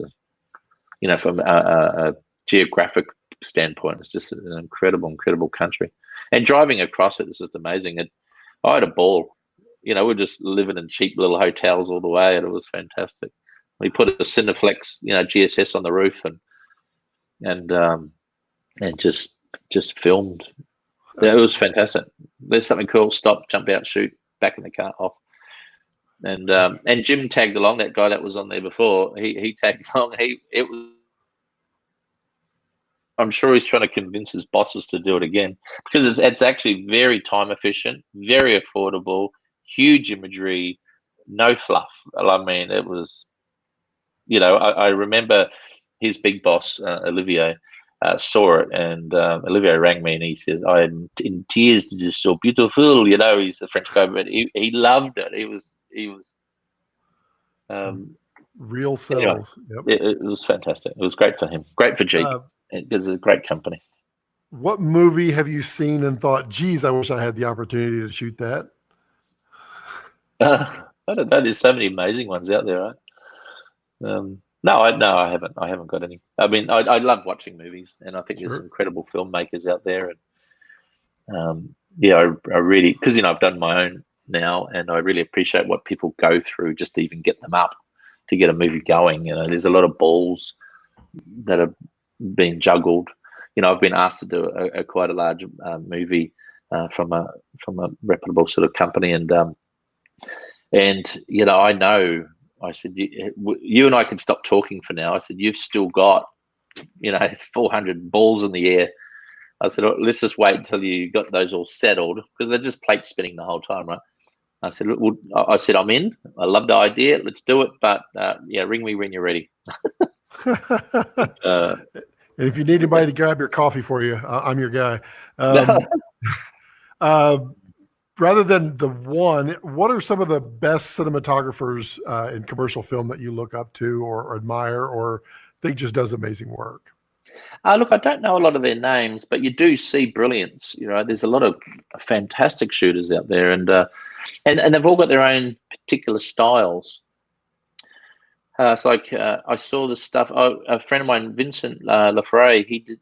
from a geographic standpoint, it's just an incredible country. And driving across it is just amazing. I had a ball. We're just living in cheap little hotels all the way, and it was fantastic. We put a Cineflex, GSS on the roof, and just filmed. It was fantastic. There's something cool. Stop, jump out, shoot, back in the car, off. And Jim tagged along. That guy that was on there before, he tagged along. I'm sure he's trying to convince his bosses to do it again, because it's actually very time efficient, very affordable, huge imagery, no fluff. I mean, it was, I remember his big boss, Olivier, saw it, and Olivier rang me and he says, I'm in tears, this is so beautiful. He's a French guy, but he loved it. He was real sales. It was fantastic. It was great for him, great for Jeep. It's a great company. What movie have you seen and thought, geez, I wish I had the opportunity to shoot that? I don't know. There's so many amazing ones out there, right? No, I haven't. I haven't got any. I mean, I love watching movies, and I think there's some incredible filmmakers out there. And I really, because I've done my own now, and I really appreciate what people go through just to even get them up, to get a movie going. There's a lot of balls that are being juggled. I've been asked to do quite a large movie from a reputable sort of company, and I know. I said, you and I can stop talking for now. I said, you've still got, 400 balls in the air. I said, let's just wait until you got those all settled, because they're just plate spinning the whole time, right? I said, I'm in. I love the idea. Let's do it. But ring me when you're ready. And if you need anybody to grab your coffee for you, I'm your guy. Rather than the one, what are some of the best cinematographers in commercial film that you look up to or admire or think just does amazing work? Look, I don't know a lot of their names, but you do see brilliance. There's a lot of fantastic shooters out there, and they've all got their own particular styles. It's like I saw this stuff. A friend of mine, Vincent Lafray, he did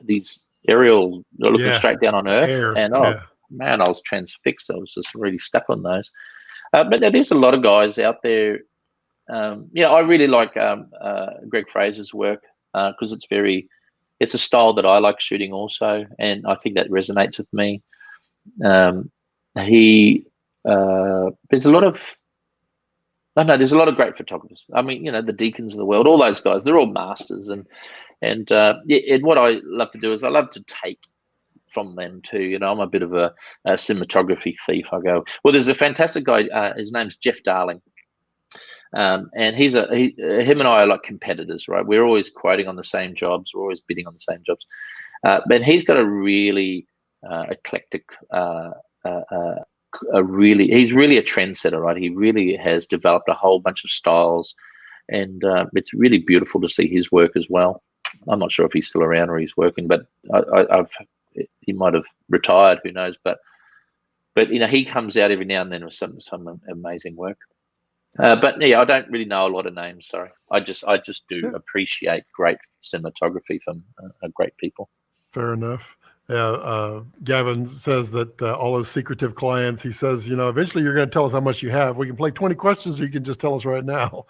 these aerial looking straight down on Earth, man, I was transfixed. I was just really stuck on those. But there's a lot of guys out there. I really like Greg Fraser's work because it's a style that I like shooting also, and I think that resonates with me. There's a lot of there's a lot of great photographers. I mean, the Deacons of the world, all those guys, they're all masters, and what I love to do is I love to take from them too. I'm a bit of a cinematography thief. I go, well, there's a fantastic guy. His name's Jeff Darling. And him and I are like competitors, right? We're always quoting on the same jobs. We're always bidding on the same jobs. But he's got a really eclectic, he's really a trendsetter, right? He really has developed a whole bunch of styles, and it's really beautiful to see his work as well. I'm not sure if he's still around or he's working, but he might have retired. Who knows? But he comes out every now and then with some amazing work. But yeah, I don't really know a lot of names. Sorry, I just do appreciate great cinematography from great people. Fair enough. Yeah, Gavin says that all his secretive clients, he says, eventually you're going to tell us how much you have. We can play 20 questions, or you can just tell us right now.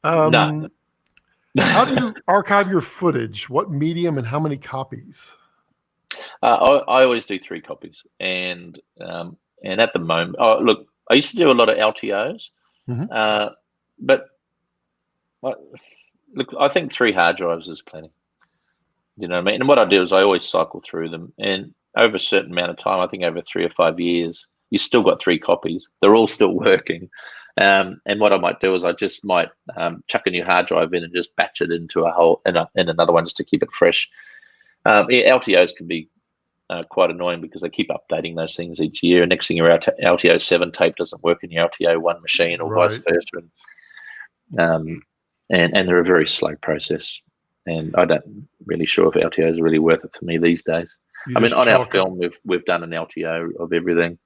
No. How do you archive your footage? What medium and how many copies? I always do 3 copies, and at the moment, look, I used to do a lot of LTOs, but look, I think 3 hard drives is plenty. You know what I mean? And what I do is I always cycle through them, and over a certain amount of time, I think over 3 or 5 years, you still got 3 copies. They're all still working. And what I might do is I just might chuck a new hard drive in and just batch it into a whole in another one just to keep it fresh. LTOs can be quite annoying because they keep updating those things each year. And next thing your LTO 7 tape doesn't work in your LTO 1 machine, or vice versa. And they're a very slow process. And I don't really sure if LTOs are really worth it for me these days. I mean, on our film, we've done an LTO of everything,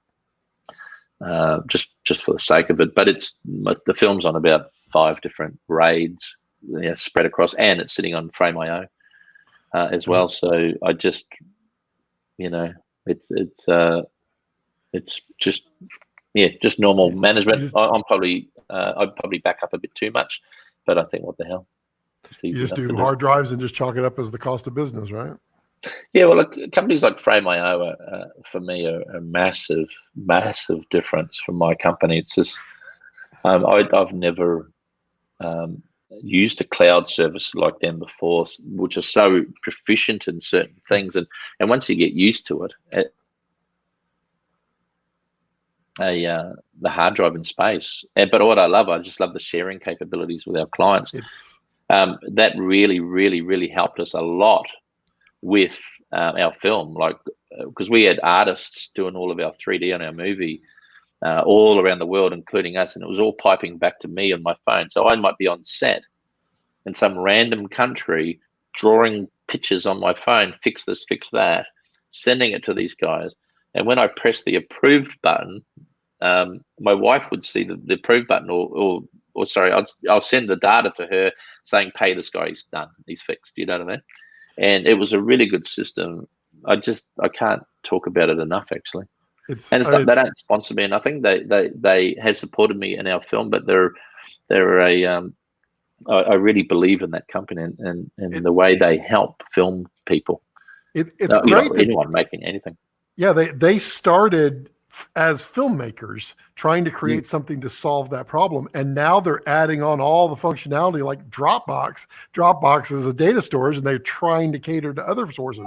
just for the sake of it. But the film's on about 5 different RAIDs, spread across, and it's sitting on Frame.io as well. So I just, it's just normal management. I'd probably back up a bit too much, but I think what the hell. You just do hard drives and just chalk it up as the cost of business, right? Yeah, well, look, companies like Frame.io for me are a massive, massive difference from my company. It's just I've never used a cloud service like them before, which is so proficient in certain things, and once you get used to it, the hard drive in space. But what I just love the sharing capabilities with our clients. That really, really, really helped us a lot with our film, because we had artists doing all of our 3D on our movie all around the world, including us, and it was all piping back to me on my phone. So I might be on set in some random country drawing pictures on my phone, fix this, fix that, sending it to these guys. And when I press the approved button, my wife would see the approved button, or sorry, I'll send the data to her saying, pay this guy, he's done, he's fixed. You know what I mean? And it was a really good system. I can't talk about it enough, actually. They don't sponsor me or nothing. They have supported me in our film, but I really believe in that company and the way they help film people. It's great. Anyone making anything. Yeah, they started as filmmakers trying to create something to solve that problem, and now they're adding on all the functionality like Dropbox. Dropbox is a data storage, and they're trying to cater to other sources.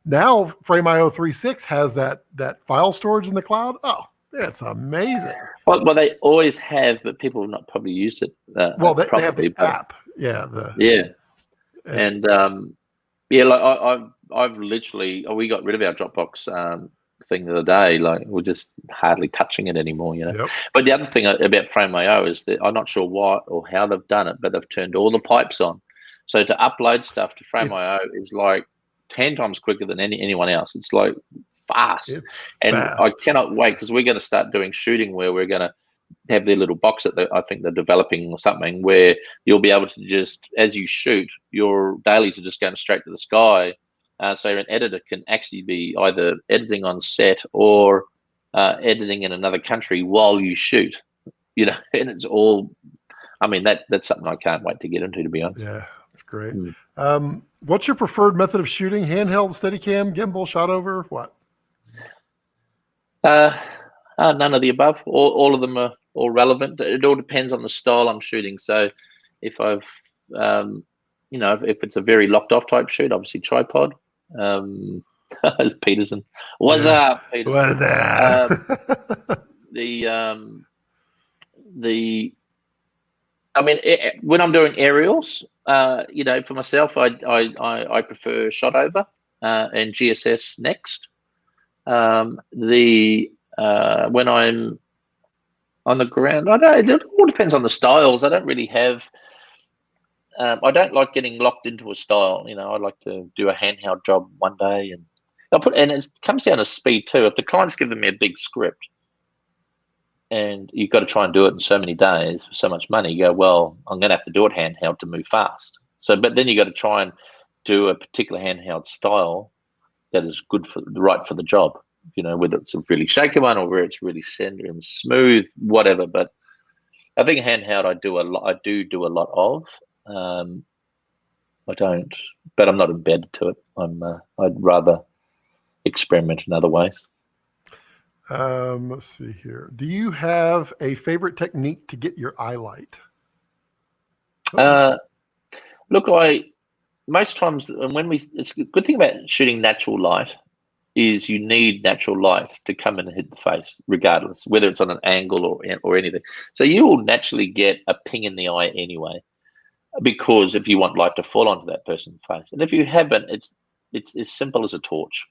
Now Frame.io 3.6 has that file storage in the cloud. Oh, that's amazing. Well, they always have, but people have not probably used it. They have the app. Yeah. I've literally, we got rid of our Dropbox thing the other day. Like, we're just hardly touching it anymore, Yep. But the other thing about Frame.io is that I'm not sure what or how they've done it, but they've turned all the pipes on. So to upload stuff to Frame.io is like 10 times quicker than anyone else. It's like fast. I cannot wait, because we're going to start doing shooting where we're going to have their little box that I think they're developing or something, where you'll be able to just, as you shoot, your dailies are just going straight to the sky, So an editor can actually be either editing on set or editing in another country while you shoot. And it's all. I mean, that's something I can't wait to get into, to be honest. Yeah, that's great. What's your preferred method of shooting? Handheld, Steadicam, gimbal, shot over, what? None of the above. All of them are all relevant. It all depends on the style I'm shooting. So if I've, if it's a very locked off type shoot, obviously tripod. As Peterson, what's up, Peterson? What's that? I mean, when I'm doing aerials, for myself, I prefer shot over and GSS next. When I'm on the ground, it all depends on the styles. I don't really have. I don't like getting locked into a style. I like to do a handheld job one day, and it comes down to speed too. If the client's giving me a big script, and you've got to try and do it in so many days for so much money, you go, well, I'm going to have to do it handheld to move fast. But then you got to try and do a particular handheld style that is right for the job. Whether it's a really shaky one or where it's really center and smooth, whatever. But I think handheld I do a lot. I do a lot of. I don't, but I'm not embedded to it. I'd rather experiment in other ways. Let's see here. Do you have a favorite technique to get your eye light? Look, most times, and it's a good thing about shooting natural light is you need natural light to come in and hit the face, regardless, whether it's on an angle or anything. So you will naturally get a ping in the eye anyway, because if you want light to fall onto that person's face, and if you haven't, it's as simple as a torch.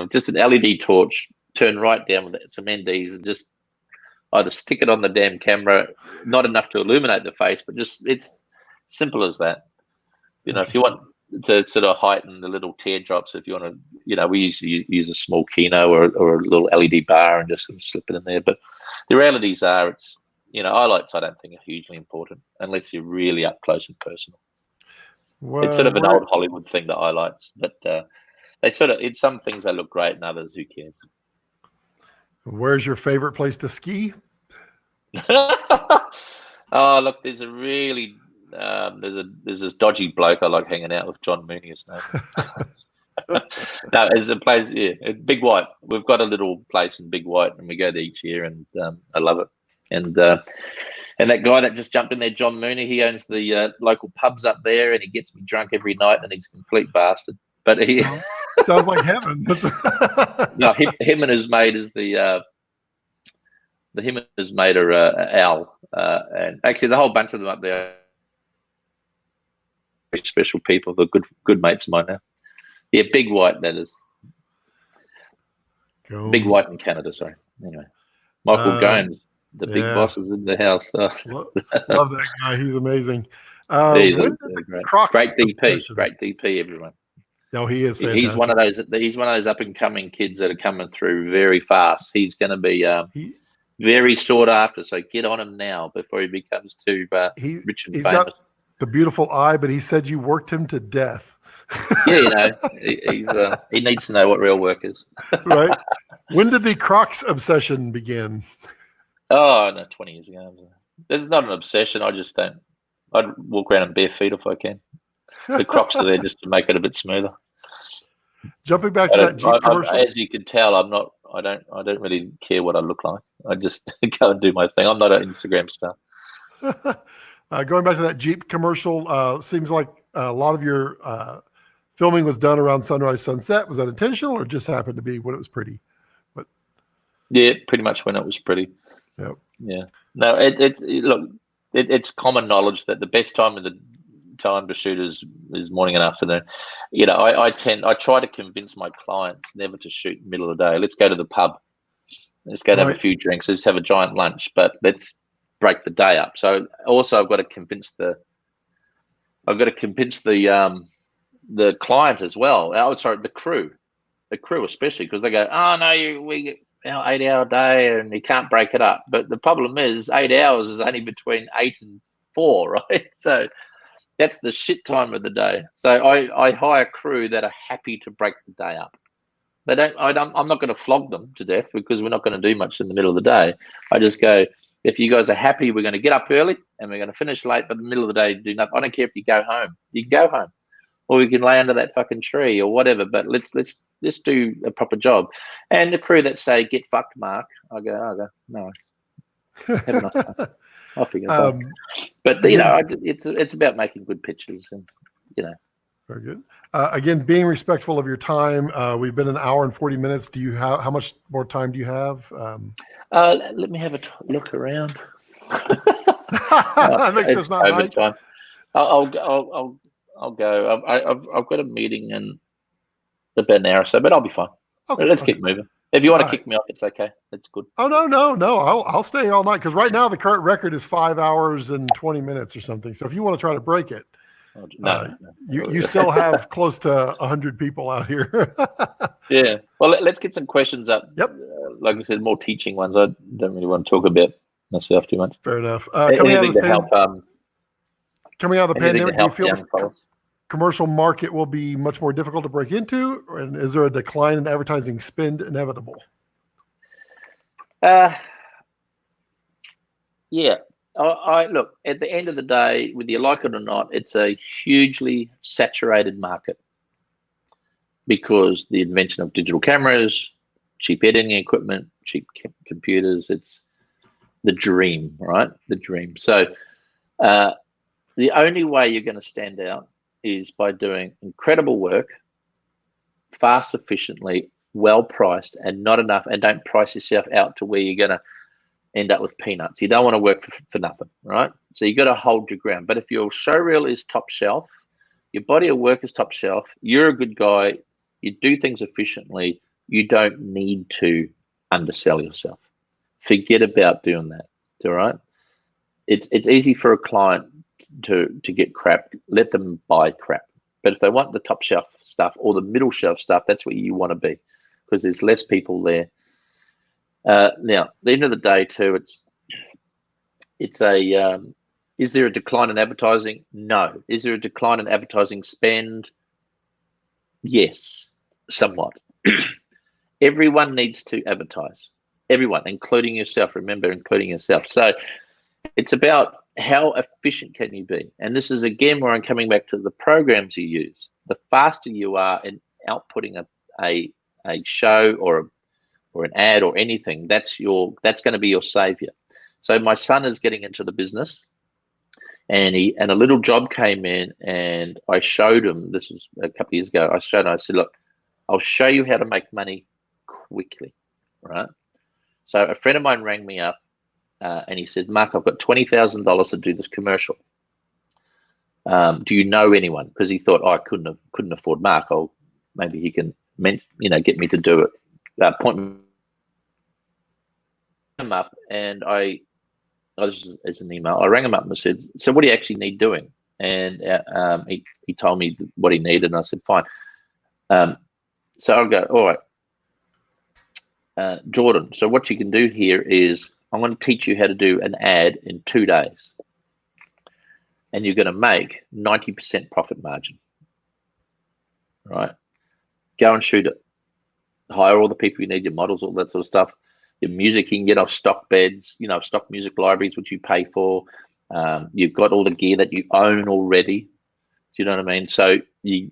Just an LED torch, turn right down with some NDs and just either stick it on the damn camera, not enough to illuminate the face, but just it's simple as that. If you want to sort of heighten the little teardrops, if you want to, we usually use a small Kino or a little LED bar and just sort of slip it in there. But the realities are, it's, highlights I don't think are hugely important unless you're really up close and personal. Well, it's sort of an old Hollywood thing, the highlights, but they sort of, in some things they look great, and others, who cares? Where's your favorite place to ski? Oh, look, there's a really there's this dodgy bloke I like hanging out with, John Mooney, his name is. No, there's a place, Big White. We've got a little place in Big White, and we go there each year, and I love it. And that guy that just jumped in there, John Mooney, he owns the local pubs up there, and he gets me drunk every night, and he's a complete bastard. But he sounds like heaven. No, him and his mate is him and his mate are Al, and actually the whole bunch of them up there, very special people. They're good mates of mine now. Yeah, Big White, that is. Gomes. Big White in Canada, sorry. Anyway, Michael Gomes, the big boss, is in the house. Love that guy. He's amazing. He's great DP, everyone. No, he is fantastic. He's one of those up and coming kids that are coming through very fast. He's going to be very sought after. So get on him now before he becomes too rich and famous. Got the beautiful eye, but he said you worked him to death. Yeah, he needs to know what real work is. Right. When did the Crocs obsession begin? Oh, no, 20 years ago. This is not an obsession. I just don't. I'd walk around in bare feet if I can. The Crocs are there just to make it a bit smoother. Jumping back to that Jeep commercial, as you can tell, I don't really care what I look like. I just go and do my thing. I'm not an Instagram star. Going back to that Jeep commercial, seems like a lot of your filming was done around sunrise, sunset. Was that intentional, or just happened to be when it was pretty? Yeah, pretty much when it was pretty. Yep. Yeah. No, it's common knowledge that the best time to shoot is morning and afternoon. I try to convince my clients never to shoot middle of the day. Let's go to the pub. Let's go to have a few drinks. Let's have a giant lunch, but let's break the day up. So also I've got to convince the client as well. Oh, sorry, the crew especially, because they go, oh no, we get 8-hour day and you can't break it up. But the problem is 8 hours is only between 8 and 4, right? So That's the shit time of the day. So I hire crew that are happy to break the day up. I'm not going to flog them to death because we're not going to do much in the middle of the day. I just go, if you guys are happy, we're going to get up early and we're going to finish late, but in the middle of the day, do nothing. I don't care if you go home. You can go home, or we can lay under that fucking tree or whatever. But let's do a proper job. And the crew that say get fucked, Mark, I go nice. Have a nice time. I'll figure it out. But again, it's about making good pictures, and Very good. Again, being respectful of your time. We've been an hour and 40 minutes. Do you have, how much more time do you have? Let me have a look around. Make sure it's not night. Time. I'll go. I've got a meeting in about an hour or so, but I'll be fine. Okay, let's keep moving. If you want to kick me off, it's okay. That's good. Oh no. I'll stay all night because right now the current record is 5 hours and 20 minutes or something. So if you want to try to break it, no. You still have close to 100 people out here. Yeah. Well, let's get some questions up. Yep. Like I said, more teaching ones. I don't really want to talk about myself too much. Fair enough. Coming out of the pandemic, do you feel the commercial market will be much more difficult to break into? And is there a decline in advertising spend inevitable? Yeah. I look, at the end of the day, whether you like it or not, it's a hugely saturated market because the invention of digital cameras, cheap editing equipment, cheap computers, it's the dream, right? The dream. So the only way you're going to stand out is by doing incredible work, fast, efficiently, well priced, and not enough, and don't price yourself out to where you're going to end up with peanuts. You don't want to work for nothing, right? So you got to hold your ground. But if your showreel is top shelf, your body of work is top shelf, you're a good guy, you do things efficiently, you don't need to undersell yourself. Forget about doing that, all right? It's easy for a client to get crap. Let them buy crap. But if they want the top shelf stuff or the middle shelf stuff, that's where you want to be because there's less people there. Now, at the end of the day, too, is there a decline in advertising? No. Is there a decline in advertising spend? Yes, somewhat. Everyone needs to advertise. Everyone, including yourself. Remember, including yourself. So it's about how efficient can you be? And this is, again, where I'm coming back to the programs you use. The faster you are in outputting a show or an ad or anything, that's going to be your savior. So my son is getting into the business, and a little job came in, and I showed him. This was a couple of years ago. I said, look, I'll show you how to make money quickly, right? So a friend of mine rang me up, and he said, Mark, I've got $20,000 to do this commercial. Do you know anyone? Because he thought, I couldn't afford Mark. Maybe he can, get me to do it. Point him up, and this is as an email. I rang him up and I said, so what do you actually need doing? And he told me what he needed, and I said, fine. So I'll go, all right, Jordan, so what you can do here is I'm going to teach you how to do an ad in 2 days, and you're going to make 90% profit margin, right? Go and shoot it. Hire all the people you need, your models, all that sort of stuff. Your music you can get off stock beds, stock music libraries, which you pay for. You've got all the gear that you own already. Do you know what I mean? So you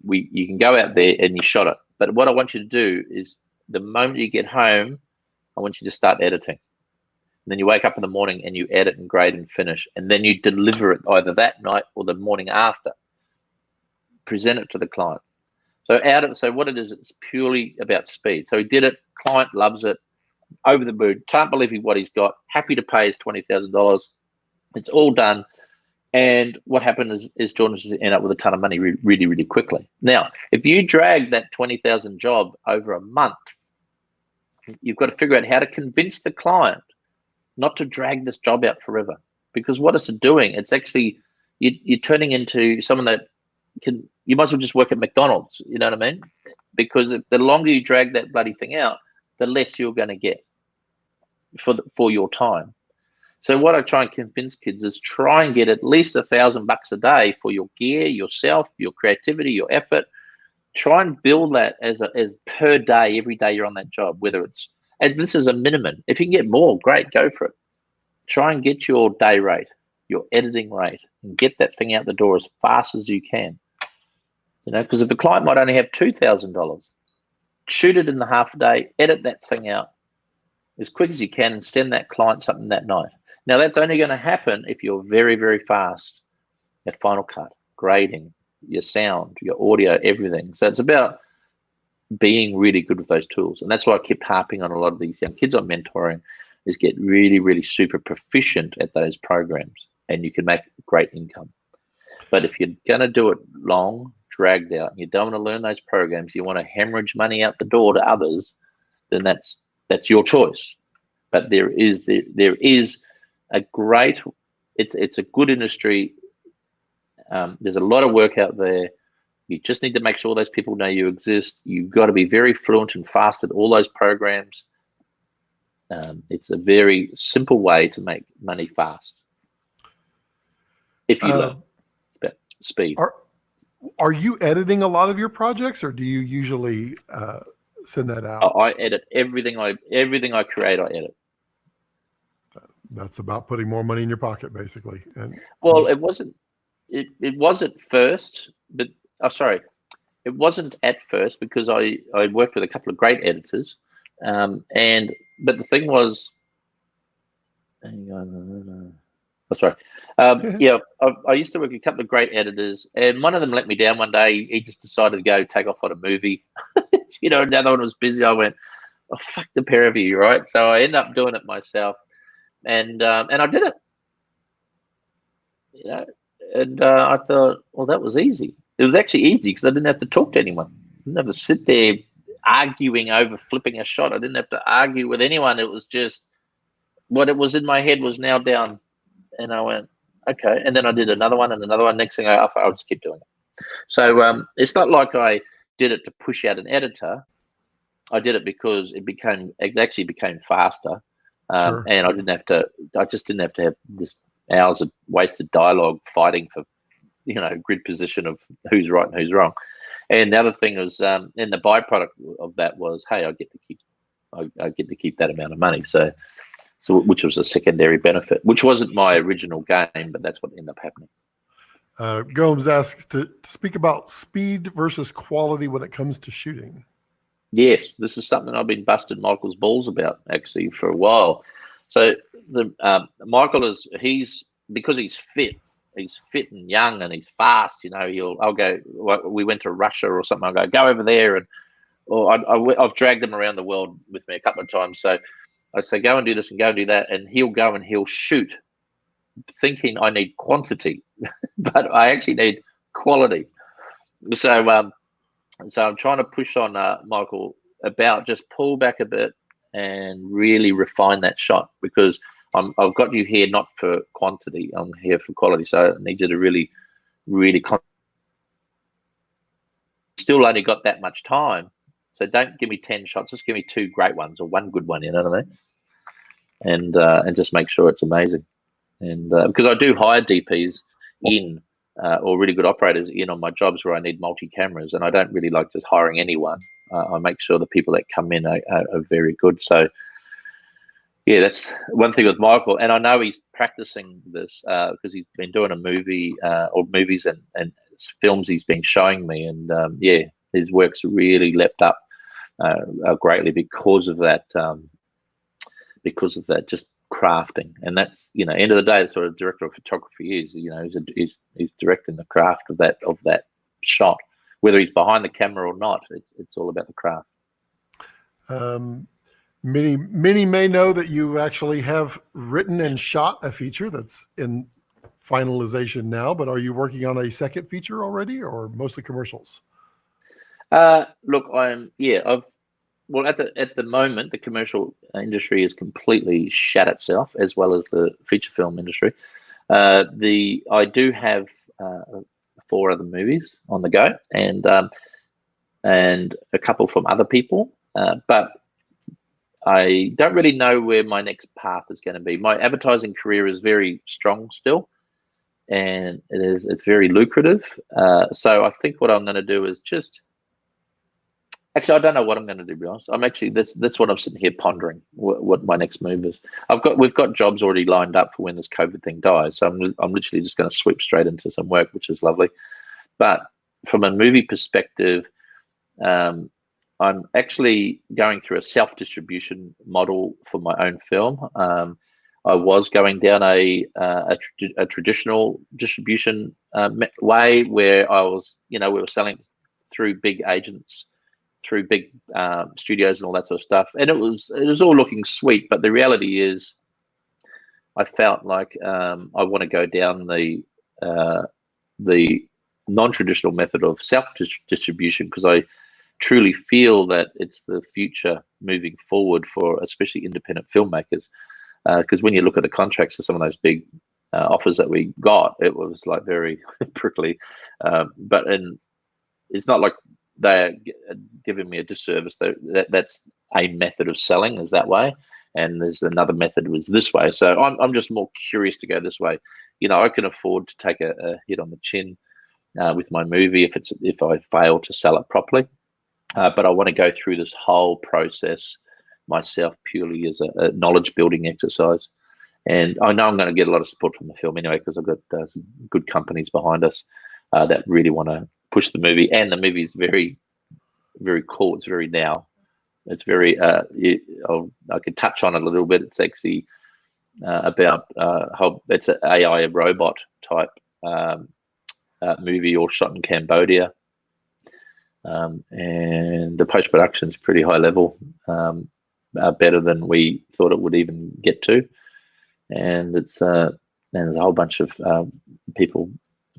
can go out there and you shot it. But what I want you to do is the moment you get home, I want you to start editing. And then you wake up in the morning and you edit and grade and finish. And then you deliver it either that night or the morning after. Present it to the client. So what it is, it's purely about speed. So he did it. Client loves it. Over the moon. Can't believe what he's got. Happy to pay his $20,000. It's all done. And what happened is Jordan just ended up with a ton of money really, really quickly. Now, if you drag that 20,000 job over a month, you've got to figure out how to convince the client not to drag this job out forever. Because what it's doing, it's actually, you're turning into someone that you might as well just work at McDonald's, you know what I mean? Because the longer you drag that bloody thing out, the less you're going to get for your time. So what I try and convince kids is try and get at least $1,000 a day for your gear, yourself, your creativity, your effort. Try and build that as per day, every day you're on that job, whether it's, and this is a minimum. If you can get more, great, go for it. Try and get your day rate, your editing rate, and get that thing out the door as fast as you can. You know, because if a client might only have $2,000, shoot it in the half a day, edit that thing out as quick as you can, and send that client something that night. Now, that's only going to happen if you're very, very fast at Final Cut, grading, your sound, your audio, everything. So it's about being really good with those tools. And that's why I keep harping on a lot of these young kids I'm mentoring, is get really, really super proficient at those programs, and you can make great income. But if you're going to do it long, dragged out, and you don't want to learn those programs, you want to hemorrhage money out the door to others, then that's your choice. But there is a great, it's a good industry. There's a lot of work out there. You just need to make sure those people know you exist. You've got to be very fluent and fast at all those programs. It's a very simple way to make money fast. If you learn, it's about speed. Are you editing a lot of your projects, or do you usually send that out? I edit everything. Everything I create, I edit. That's about putting more money in your pocket, basically. And well, it wasn't. It was at first, but it wasn't at first, because I worked with a couple of great editors, but the thing was, yeah, I used to work with a couple of great editors, and one of them let me down one day. He just decided to go take off on a movie. You know, another one was busy. I went, oh, fuck the pair of you, right? So I ended up doing it myself, and I did it. You know, and I thought, well, that was easy. It was actually easy because I didn't have to talk to anyone. I didn't have to sit there arguing over flipping a shot. I didn't have to argue with anyone. It was just what it was in my head was now down. And I went, okay. And then I did another one and another one. Next thing I'll just keep doing it. So it's not like I did it to push out an editor. I did it because it actually became faster. Sure. And I just didn't have to have this hours of wasted dialogue fighting for, you know, grid position of who's right and who's wrong. And the other thing was, and the byproduct of that was, hey, I get to keep that amount of money. So which was a secondary benefit, which wasn't my original game, but that's what ended up happening. Gomes asks to speak about speed versus quality when it comes to shooting. Yes, this is something I've been busting Michael's balls about actually for a while. So Michael because he's fit and young and he's fast. You know, I'll go. We went to Russia or something. I'll go over there, I've dragged him around the world with me a couple of times. So I'd say, go and do this and go and do that, and he'll go and he'll shoot, thinking I need quantity, but I actually need quality. So I'm trying to push on Michael about just pull back a bit and really refine that shot, because I've got you here not for quantity, I'm here for quality. So I need you to really, really still only got that much time. So don't give me 10 shots, just give me 2 great ones or 1 good one, you know what I mean? And just make sure it's amazing. And because I do hire DPs in or really good operators in on my jobs where I need multi-cameras, and I don't really like just hiring anyone. I make sure the people that come in are very good. So yeah, that's one thing with Michael, and I know he's practicing this because he's been doing a movie or movies and films he's been showing me, and yeah, his work's really leapt up greatly because of that just crafting. And that's, you know, end of the day, that's what a director of photography is. You know, he's directing the craft of that shot, whether he's behind the camera or not. It's all about the craft. Many may know that you actually have written and shot a feature that's in finalization now, but are you working on a second feature already, or mostly commercials? Look, at the moment, the commercial industry is completely shat itself, as well as the feature film industry. I do have 4 other movies on the go, and a couple from other people, but I don't really know where my next path is going to be. My advertising career is very strong still, and it's very lucrative. So I think what I'm going to do is just actually, I don't know what I'm going to do. To be honest, that's what I'm sitting here pondering. What my next move is. We've got jobs already lined up for when this COVID thing dies. So I'm literally just going to sweep straight into some work, which is lovely. But from a movie perspective, I'm actually going through a self-distribution model for my own film. I was going down a traditional distribution way where I was, we were selling through big agents, through big studios and all that sort of stuff, and it was all looking sweet. But the reality is, I felt like I want to go down the non-traditional method of self-distribution because I truly feel that it's the future moving forward for especially independent filmmakers. Because when you look at the contracts of some of those big offers that we got, it was like very prickly. But it's not like they're giving me a disservice. That's a method of selling is that way, and there's another method was this way. So I'm just more curious to go this way. I can afford to take a hit on the chin with my movie if I fail to sell it properly. But I want to go through this whole process myself purely as a knowledge building exercise. And I know I'm going to get a lot of support from the film anyway, because I've got some good companies behind us that really want to push the movie. And the movie is very, very cool. It's very now. It's very, I could touch on it a little bit. It's actually about how it's an AI robot type movie, all shot in Cambodia. And the post-production is pretty high level, better than we thought it would even get to. And there's a whole bunch of people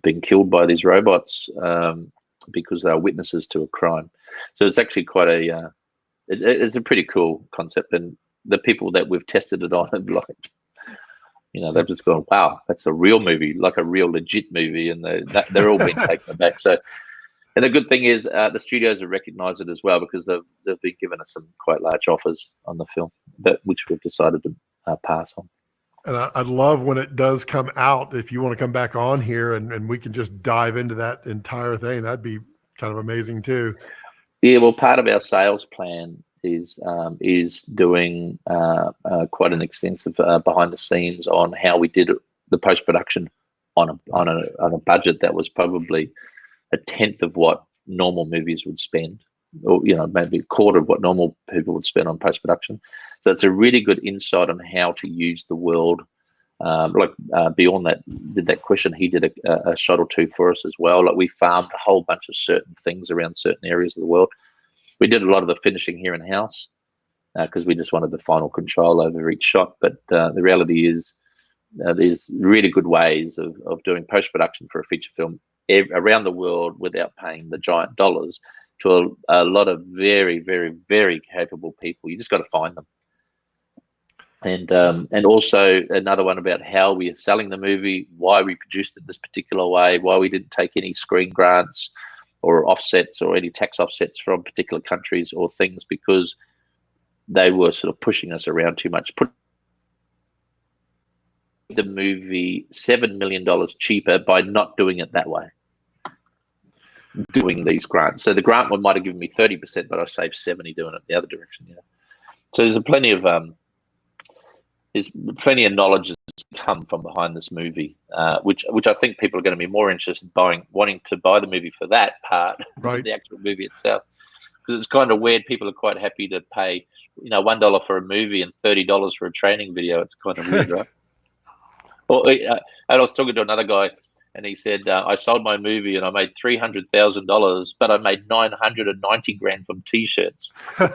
being killed by these robots because they're witnesses to a crime. So it's actually quite it's a pretty cool concept. And the people that we've tested it on have they've just gone, wow, that's a real movie, like a real legit movie. And they're all being taken aback. So, and the good thing is the studios have recognised it as well, because they've been giving us some quite large offers on the film, which we've decided to pass on. And I'd love when it does come out, if you want to come back on here and we can just dive into that entire thing. That'd be kind of amazing too. Yeah, well, part of our sales plan is doing quite an extensive behind the scenes on how we did the post-production on a budget that was probably a tenth of what normal movies would spend, or maybe a quarter of what normal people would spend on post-production. So it's a really good insight on how to use the world. Beyond that, did that question, he did a shot or two for us as well. Like, we farmed a whole bunch of certain things around certain areas of the world. We did a lot of the finishing here in house because we just wanted the final control over each shot. But the reality is there's really good ways of doing post-production for a feature film around the world without paying the giant dollars to a lot of very, very, very capable people. You just got to find them. And also another one about how we are selling the movie, why we produced it this particular way, why we didn't take any screen grants or offsets or any tax offsets from particular countries or things, because they were sort of pushing us around too much. Put the movie $7 million cheaper by not doing it that way, doing these grants. So the grant one might have given me 30%, but I saved 70 doing it the other direction. So there's plenty of knowledge that's come from behind this movie, which I think people are going to be more interested in wanting to buy the movie for that part than the actual movie itself. Because it's kind of weird. People are quite happy to pay, $1 for a movie and $30 for a training video. It's kind of weird, right? Well, and I was talking to another guy, and he said, I sold my movie and I made $300,000, but I made $990,000 from T-shirts. I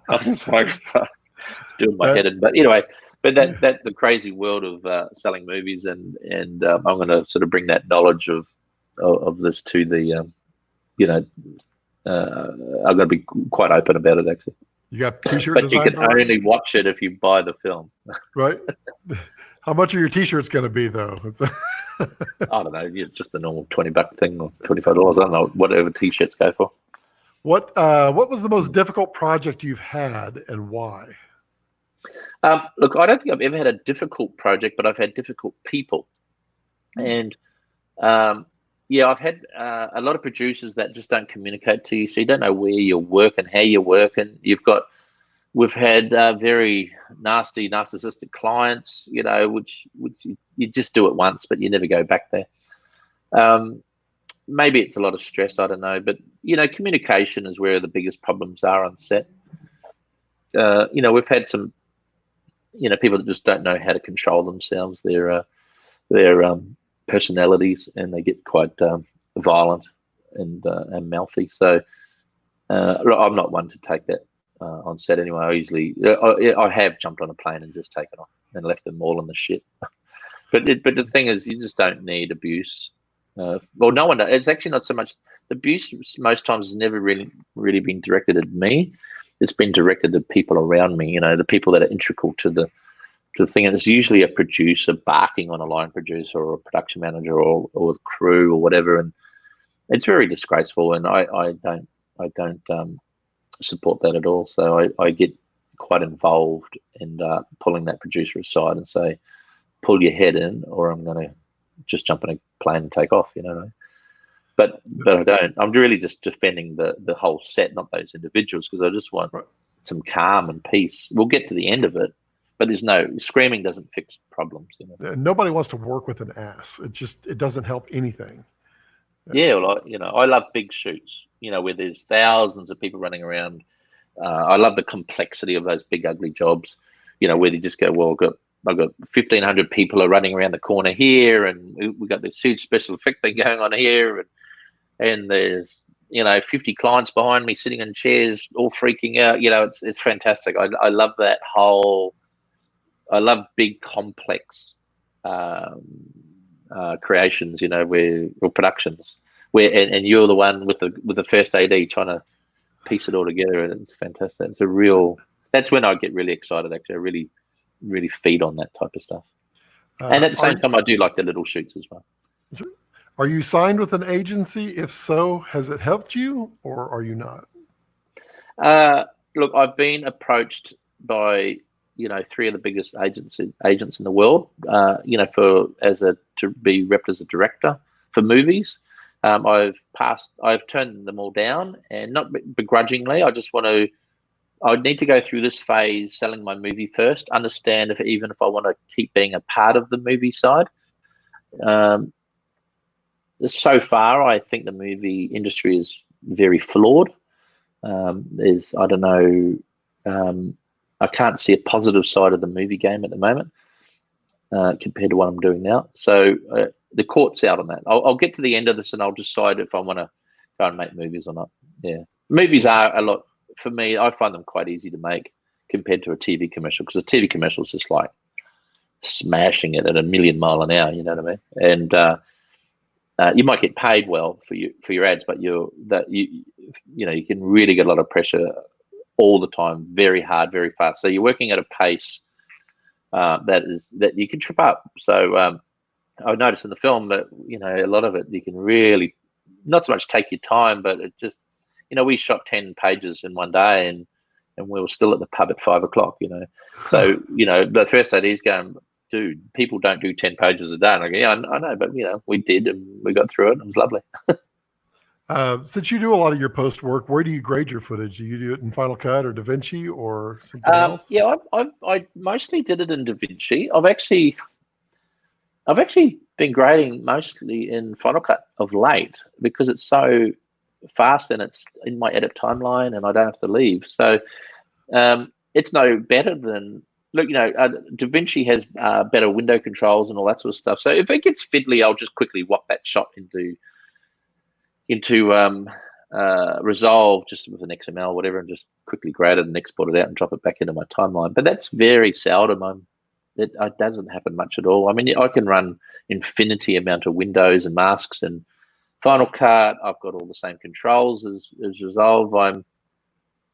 was just like, it's doing my head in. But anyway, that's the crazy world of selling movies, and I'm going to sort of bring that knowledge of this to the, I'm going to be quite open about it, actually. You got T-shirt but designs you can already? only watch it if you buy the film. Right. How much are your T-shirts going to be, though? I don't know. Just the normal $20 thing or $25. I don't know, whatever T-shirts go for. What was the most difficult project you've had, and why? Look, I don't think I've ever had a difficult project, but I've had difficult people. And yeah, I've had a lot of producers that just don't communicate to you, so you don't know where you work and how you work, and we've had very nasty, narcissistic clients, you know, which you just do it once, but you never go back there. Maybe it's a lot of stress, I don't know, but you know, communication is where the biggest problems are on set. You know, we've had some, you know, people that just don't know how to control themselves, their personalities, and they get quite violent and mouthy. So I'm not one to take that on set anyway. I usually, I have jumped on a plane and just taken off and left them all in the shit. But the thing is, you just don't need abuse. Well, no one. It's actually not so much the abuse. Most times, has never really been directed at me. It's been directed at people around me. You know, the people that are integral to the thing. And it's usually a producer barking on a line producer or a production manager or the crew or whatever. And it's very disgraceful. And I don't support that at all. So I get quite involved in pulling that producer aside and say, pull your head in, or I'm going to just jump in a plane and take off, you know. But I don't. I'm really just defending the whole set, not those individuals, because I just want some calm and peace. We'll get to the end of it, but there's no screaming doesn't fix problems, you know. Nobody wants to work with an ass. It doesn't help anything. Yeah, well, you know, I love big shoots, you know, where there's thousands of people running around. I love the complexity of those big ugly jobs, you know, where they just go, well, I've got 1,500 people are running around the corner here, and we got this huge special effect thing going on here, and there's, you know, 50 clients behind me sitting in chairs, all freaking out. You know, it's fantastic. I love that whole. I love big complex creations, you know, or productions where and you're the one with the first AD trying to piece it all together, and it's fantastic. It's a real. That's when I get really excited. Actually, I really feed on that type of stuff. And at the same time, I do like the little shoots as well. Are you signed with an agency? If so, has it helped you, or are you not? Look, I've been approached by, you know, 3 of the biggest agents in the world, you know, to be repped as a director for movies. I've turned them all down, and not begrudgingly. I need to go through this phase selling my movie first, understand even if I want to keep being a part of the movie side. So far, I think the movie industry is very flawed. I don't know, I can't see a positive side of the movie game at the moment compared to what I'm doing now. So the court's out on that. I'll get to the end of this and I'll decide if I want to go and make movies or not. Yeah, movies are a lot. For me, I find them quite easy to make compared to a TV commercial, because a TV commercial is just like smashing it at a million mile an hour. You know what I mean? And you might get paid well for your ads, but you can really get a lot of pressure all the time, very hard, very fast. So you're working at a pace that you can trip up. So I noticed in the film that, you know, a lot of it you can really not so much take your time, but it just, you know, we shot 10 pages in one day, and we were still at the pub at 5 o'clock, you know. So, you know, the first day he's going, dude, people don't do 10 pages a day. And I go, yeah, I know, but, you know, we did, and we got through it. It was lovely. Since you do a lot of your post work, where do you grade your footage? Do you do it in Final Cut or DaVinci or something else? Yeah, I mostly did it in DaVinci. I've actually been grading mostly in Final Cut of late, because it's so fast and it's in my edit timeline and I don't have to leave. So it's no better than, look, you know, DaVinci has better window controls and all that sort of stuff. So if it gets fiddly, I'll just quickly whop that shot into Resolve just with an XML or whatever, and just quickly grade it and export it out and drop it back into my timeline. But that's very seldom. It doesn't happen much at all. I mean, I can run infinity amount of windows and masks and Final Cut. I've got all the same controls as Resolve.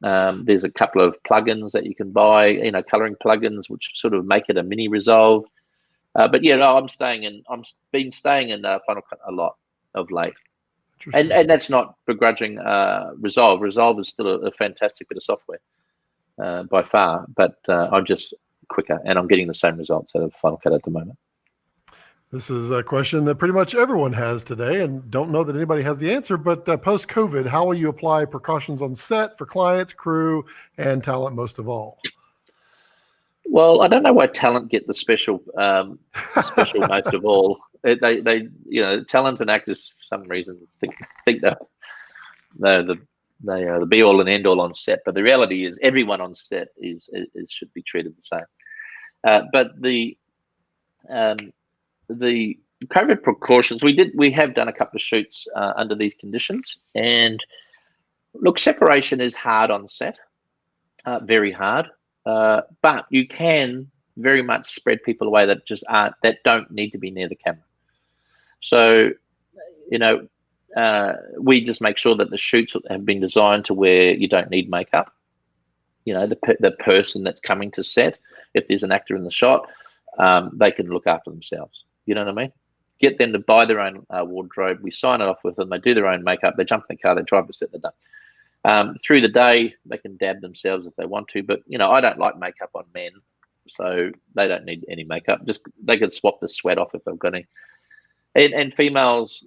There's a couple of plugins that you can buy, you know, coloring plugins, which sort of make it a mini Resolve. But yeah, no, I've been staying in Final Cut a lot of late. And that's not begrudging Resolve. Resolve is still a fantastic bit of software by far, but I'm just quicker, and I'm getting the same results out of Final Cut at the moment. This is a question that pretty much everyone has today, and don't know that anybody has the answer, but post-COVID, how will you apply precautions on set for clients, crew, and talent most of all? Well, I don't know why talent get the special most of all. They talent and actors for some reason think that they are the be all and end all on set, but the reality is everyone on set is should be treated the same. But the COVID precautions, we have done a couple of shoots under these conditions, and look, separation is hard on set, very hard. But you can very much spread people away that don't need to be near the camera. So, we just make sure that the shoots have been designed to where you don't need makeup. The person that's coming to set, if there's an actor in the shot, they can look after themselves. You know what I mean? Get them to buy their own wardrobe. We sign it off with them. They do their own makeup. They jump in the car. They drive to set. They're done. Through the day, they can dab themselves if they want to. But, I don't like makeup on men, so they don't need any makeup. Just they can swap the sweat off if they've got any. And females,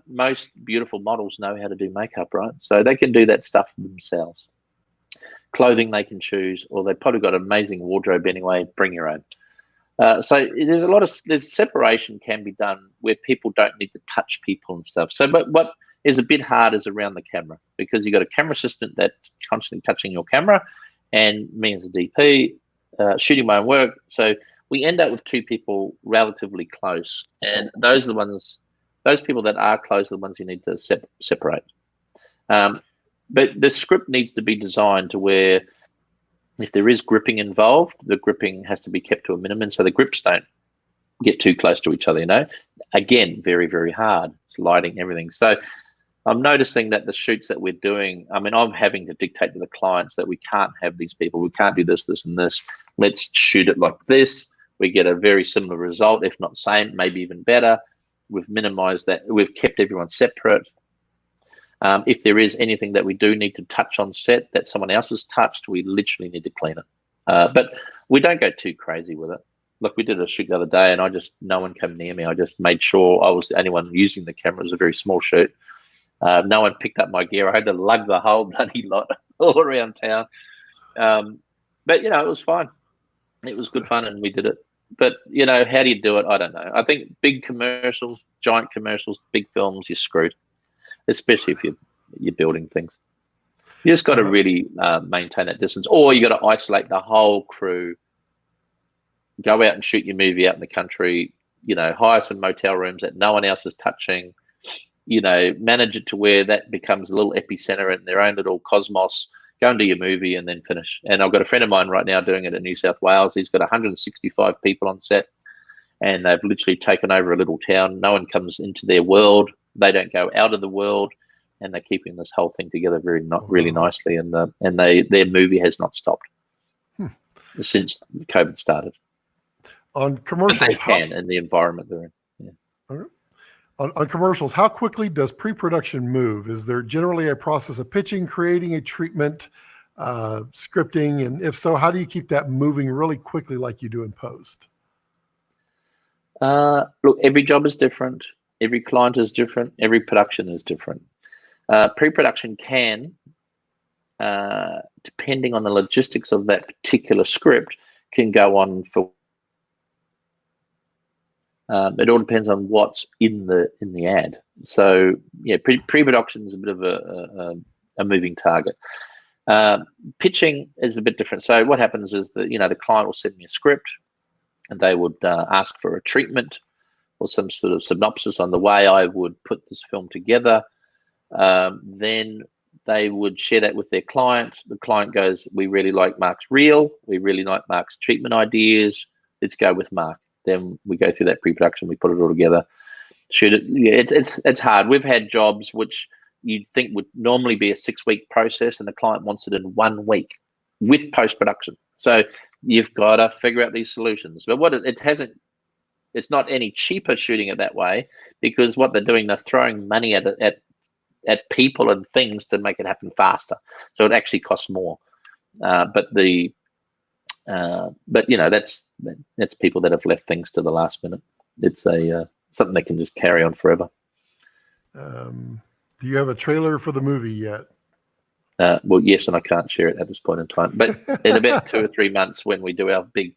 most beautiful models know how to do makeup, right? So they can do that stuff themselves. Clothing they can choose, or they've probably got an amazing wardrobe anyway. Bring your own. So there's separation can be done where people don't need to touch people and stuff. So, but what is a bit hard is around the camera, because you've got a camera assistant that's constantly touching your camera, and me as a DP shooting my own work. So we end up with two people relatively close, and those people that are close are the ones you need to separate. But the script needs to be designed to where, if there is gripping involved, the gripping has to be kept to a minimum, so the grips don't get too close to each other. Again, very, very hard. It's lighting, everything. So I'm noticing that the shoots that we're doing, I'm having to dictate to the clients that we can't have these people. We can't do this, this, and this. Let's shoot it like this. We get a very similar result, if not same, maybe even better. We've minimized that. We've kept everyone separate. If there is anything that we do need to touch on set that someone else has touched, we literally need to clean it. But we don't go too crazy with it. Look, we did a shoot the other day, and no one came near me. I just made sure I was the only one using the camera. It was a very small shoot. No one picked up my gear. I had to lug the whole bloody lot all around town. But, it was fine. It was good fun, and we did it. But, how do you do it? I don't know. I think big commercials, giant commercials, big films, you're screwed, especially if you're building things. You just got to really maintain that distance, or you got to isolate the whole crew, go out and shoot your movie out in the country, hire some motel rooms that no one else is touching, manage it to where that becomes a little epicenter in their own little cosmos. Go and do your movie and then finish. And I've got a friend of mine right now doing it in New South Wales. He's got 165 people on set, and they've literally taken over a little town. No one comes into their world. They don't go out of the world, and they're keeping this whole thing together really nicely. And their movie has not stopped since COVID started. On commercials, but they can in the environment they're in. Yeah. Okay. On commercials, how quickly does pre-production move? Is there generally a process of pitching, creating a treatment, scripting? And if so, how do you keep that moving really quickly like you do in post? Look, every job is different. Every client is different. Every production is different. Pre-production can, depending on the logistics of that particular script, can go on for. It all depends on what's in the ad. So yeah, pre-production is a bit of a moving target. Pitching is a bit different. So what happens is that the client will send me a script, and they would ask for a treatment or some sort of synopsis on the way I would put this film together. Then they would share that with their client. The client goes, "We really like Mark's reel. We really like Mark's treatment ideas. Let's go with Mark." Then we go through that pre-production, we put it all together, shoot it. Yeah, it's hard. We've had jobs which you'd think would normally be a 6-week process, and the client wants it in 1 week with post-production. So you've got to figure out these solutions. But it's not any cheaper shooting it that way, because what they're doing, they're throwing money at at people and things to make it happen faster. So it actually costs more. But you know, that's people that have left things to the last minute. It's something they can just carry on forever. Do you have a trailer for the movie yet? Well, yes, and I can't share it at this point in time. But in about 2 or 3 months, when we do our big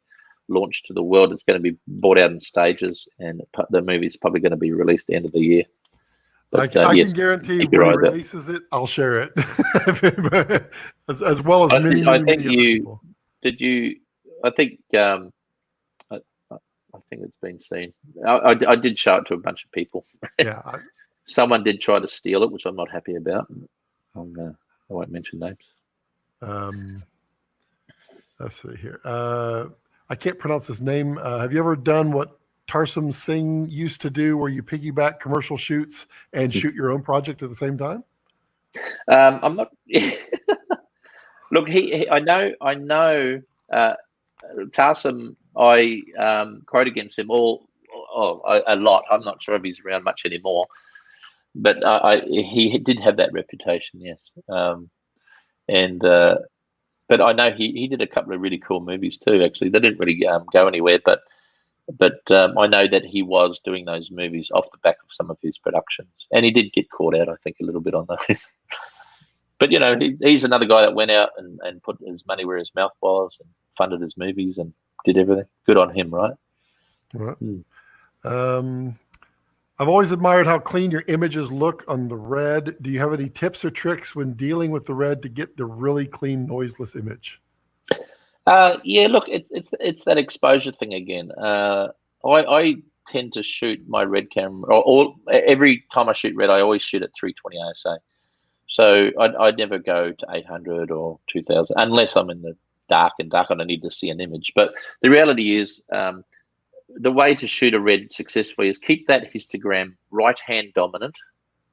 launch to the world, it's going to be brought out in stages, and the movie's probably going to be released at the end of the year. But, I yes, can guarantee keep when your he eyes out. releases it, I'll share it, as well as many other people. Did you? I think I think it's been seen. I did show it to a bunch of people. Yeah. Someone did try to steal it, which I'm not happy about. I won't mention names. Let's see here. I can't pronounce his name. Have you ever done what Tarsum Singh used to do, where you piggyback commercial shoots and shoot your own project at the same time? I'm not. Look, I know. Tarsum, I quote against him a lot. I'm not sure if he's around much anymore, but he did have that reputation, yes. But I know he did a couple of really cool movies too. Actually, they didn't really go anywhere, but I know that he was doing those movies off the back of some of his productions, and he did get caught out, I think, a little bit on those. But you know, he's another guy that went out and put his money where his mouth was and funded his movies and did everything. Good on him, right? Right. I've always admired how clean your images look on the red. Do you have any tips or tricks when dealing with the red to get the really clean, noiseless image? Yeah, look, it's that exposure thing again. I tend to shoot my red camera, or every time I shoot red, I always shoot at 320 ISO. So I'd never go to 800 or 2000 unless I'm in the dark and I need to see an image. But the reality is, the way to shoot a red successfully is keep that histogram right-hand dominant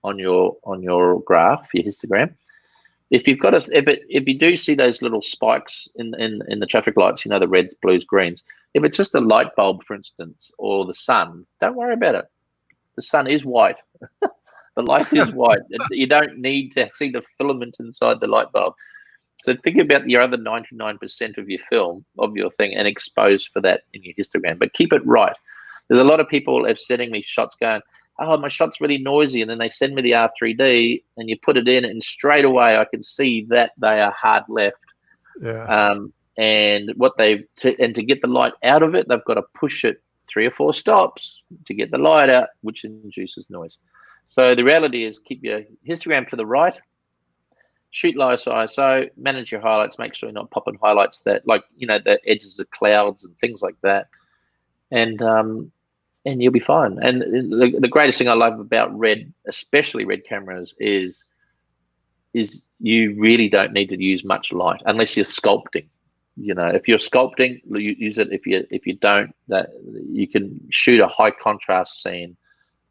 on your graph, your histogram. If you've got if you do see those little spikes in the traffic lights, you know, the reds, blues, greens. If it's just a light bulb, for instance, or the sun, don't worry about it. The sun is white. The light is white. You don't need to see the filament inside the light bulb. So think about your other 99% of your film, of your thing, and expose for that in your histogram. But keep it right. There's a lot of people have sending me shots going, oh, my shot's really noisy. And then they send me the R3D and you put it in and straight away I can see that they are hard left. Yeah. And to get the light out of it, they've got to push it 3 or 4 stops to get the light out, which induces noise. So the reality is keep your histogram to the right, shoot low ISO, manage your highlights, make sure you're not popping highlights that, like, you know, the edges of clouds and things like that. And you'll be fine. And the greatest thing I love about red, especially red cameras, is you really don't need to use much light unless you're sculpting. You know, if you're sculpting, you use it. If you don't, that you can shoot a high contrast scene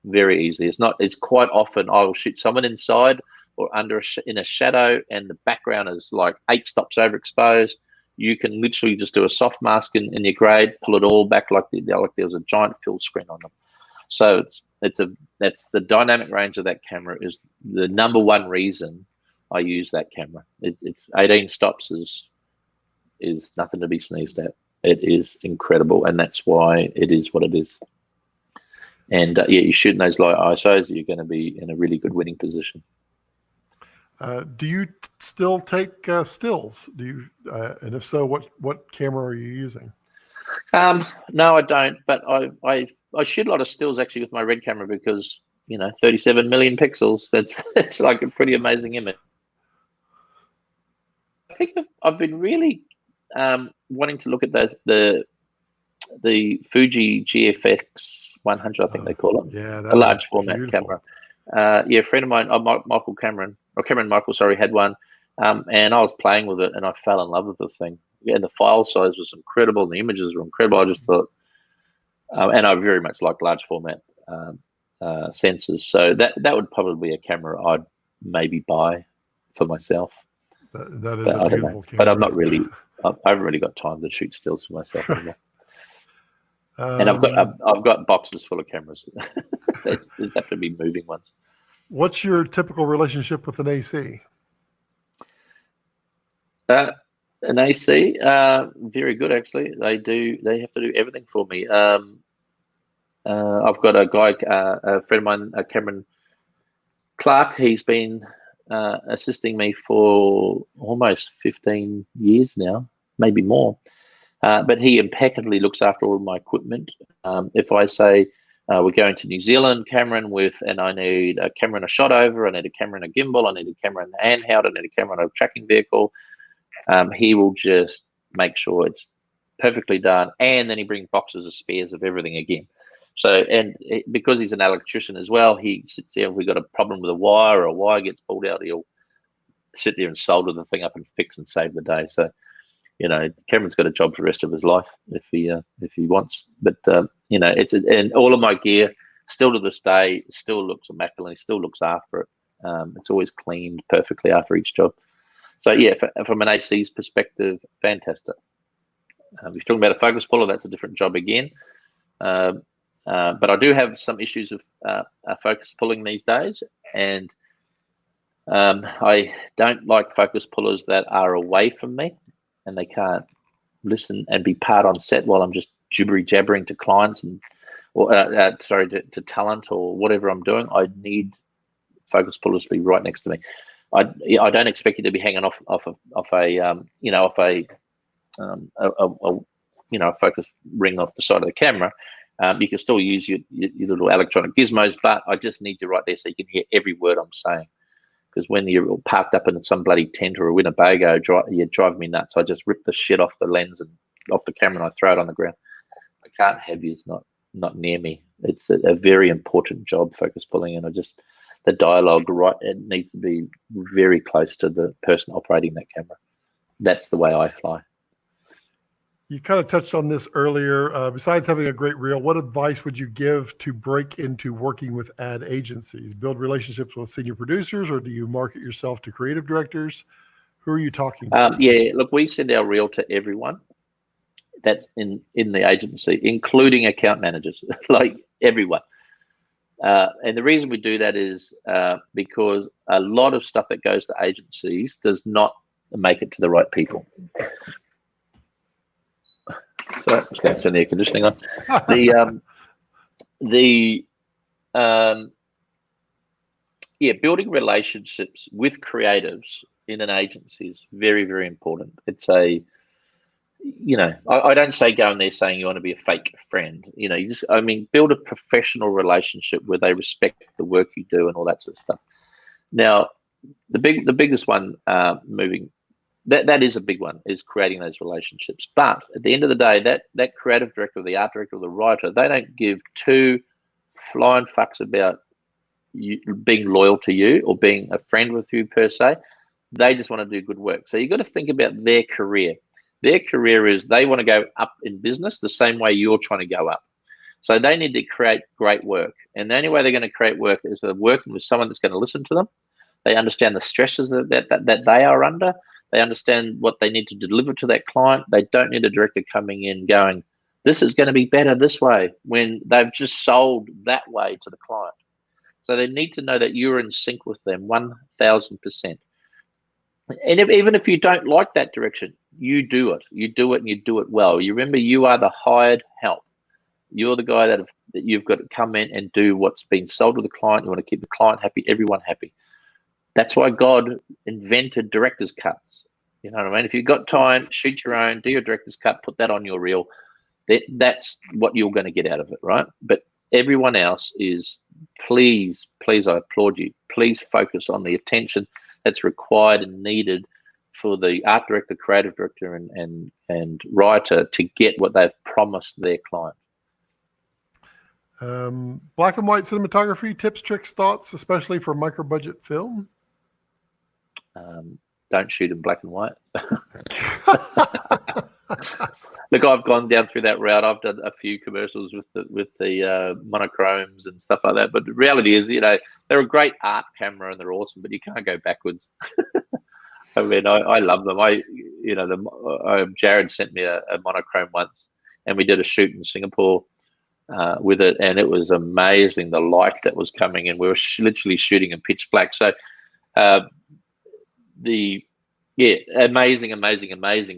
very easily. It's quite often I will shoot someone inside or in a shadow, and the background is like 8 stops overexposed. You can literally just do a soft mask in your grade, pull it all back like there was a giant fill screen on them. So that's the dynamic range of that camera is the number one reason I use that camera. It's 18 stops is nothing to be sneezed at. It is incredible, and that's why it is what it is. And yeah, you're shooting those low ISOs, you're going to be in a really good winning position. Do you still take stills? Do you, and if so, what camera are you using? No, I don't. But I shoot a lot of stills actually with my red camera because, you know, 37 million pixels. It's like a pretty amazing image. I think I've been really wanting to look at the Fuji GFX 100, I think they call it. Yeah, a large format beautiful camera. Yeah, a friend of mine, Cameron Michael, had one, and I was playing with it, and I fell in love with the thing. Yeah, the file size was incredible, and the images were incredible. I just thought, and I very much like large format sensors, so that would probably be a camera I'd maybe buy for myself. That is a beautiful camera. But I'm not really. I haven't really got time to shoot stills for myself anymore. And I've got boxes full of cameras. There's have to be moving ones. What's your typical relationship with an AC? An AC, very good actually. They have to do everything for me. I've got a guy, a friend of mine, Cameron Clark. He's been assisting me for almost 15 years now, maybe more. But he impeccably looks after all of my equipment. If I say we're going to New Zealand, Cameron, and I need a camera and a shot over, I need a camera and a gimbal, I need a camera and a handheld, I need a camera and a tracking vehicle, he will just make sure it's perfectly done. And then he brings boxes of spares of everything again. So, because he's an electrician as well, he sits there. If we've got a problem with a wire or a wire gets pulled out, he'll sit there and solder the thing up and fix and save the day. So, Cameron's got a job for the rest of his life if he wants. But and all of my gear still to this day still looks immaculate. He still looks after it. It's always cleaned perfectly after each job. So yeah, from an AC's perspective, fantastic. If you're talking about a focus puller, that's a different job again. But I do have some issues with focus pulling these days, and I don't like focus pullers that are away from me and they can't listen and be part on set while I'm just jibbery jabbering to clients to talent or whatever I'm doing. I need focus pullers to be right next to me. I don't expect you to be hanging off a focus ring off the side of the camera. You can still use your little electronic gizmos, but I just need you right there so you can hear every word I'm saying. Because when you're parked up in some bloody tent or a Winnebago, you drive me nuts. I just rip the shit off the lens and off the camera and I throw it on the ground. I can't have you not near me. It's a very important job, focus pulling, and the dialogue, right, it needs to be very close to the person operating that camera. That's the way I fly. You kind of touched on this earlier. Besides having a great reel, what advice would you give to break into working with ad agencies? Build relationships with senior producers, or do you market yourself to creative directors? Who are you talking to? Yeah, look, we send our reel to everyone that's in the agency, including account managers, like everyone. And the reason we do that is because a lot of stuff that goes to agencies does not make it to the right people. So I'm just going to turn the air conditioning on. Building relationships with creatives in an agency is very, very important. It's I don't say go in there saying you want to be a fake friend. Build a professional relationship where they respect the work you do and all that sort of stuff. Now, the biggest one that is a big one, is creating those relationships. But at the end of the day, that creative director, or the art director, or the writer, they don't give two flying fucks about you being loyal to you or being a friend with you per se. They just want to do good work. So you've got to think about their career. Their career is they want to go up in business the same way you're trying to go up. So they need to create great work. And the only way they're going to create work is they're working with someone that's going to listen to them. They understand the stresses that they are under. They understand what they need to deliver to that client. They don't need a director coming in going, this is going to be better this way, when they've just sold that way to the client. So they need to know that you're in sync with them 1,000%. And even if you don't like that direction, you do it. You do it and you do it well. You remember, you are the hired help. You're the guy that you've got to come in and do what's been sold to the client. You want to keep the client happy, everyone happy. That's why God invented director's cuts. You know what I mean? If you've got time, shoot your own, do your director's cut, put that on your reel. That's what you're going to get out of it, right? But everyone else is, please, I applaud you. Please focus on the attention that's required and needed for the art director, creative director, and writer to get what they've promised their client. Black and white cinematography, tips, tricks, thoughts, especially for micro budget film? Don't shoot in black and white. Look, I've gone down through that route. I've done a few commercials with the monochromes and stuff like that. But the reality is, they're a great art camera and they're awesome, but you can't go backwards. I mean, I love them. Jared sent me a monochrome once, and we did a shoot in Singapore. with it, and it was amazing the light that was coming in. We were literally shooting in pitch black. So amazing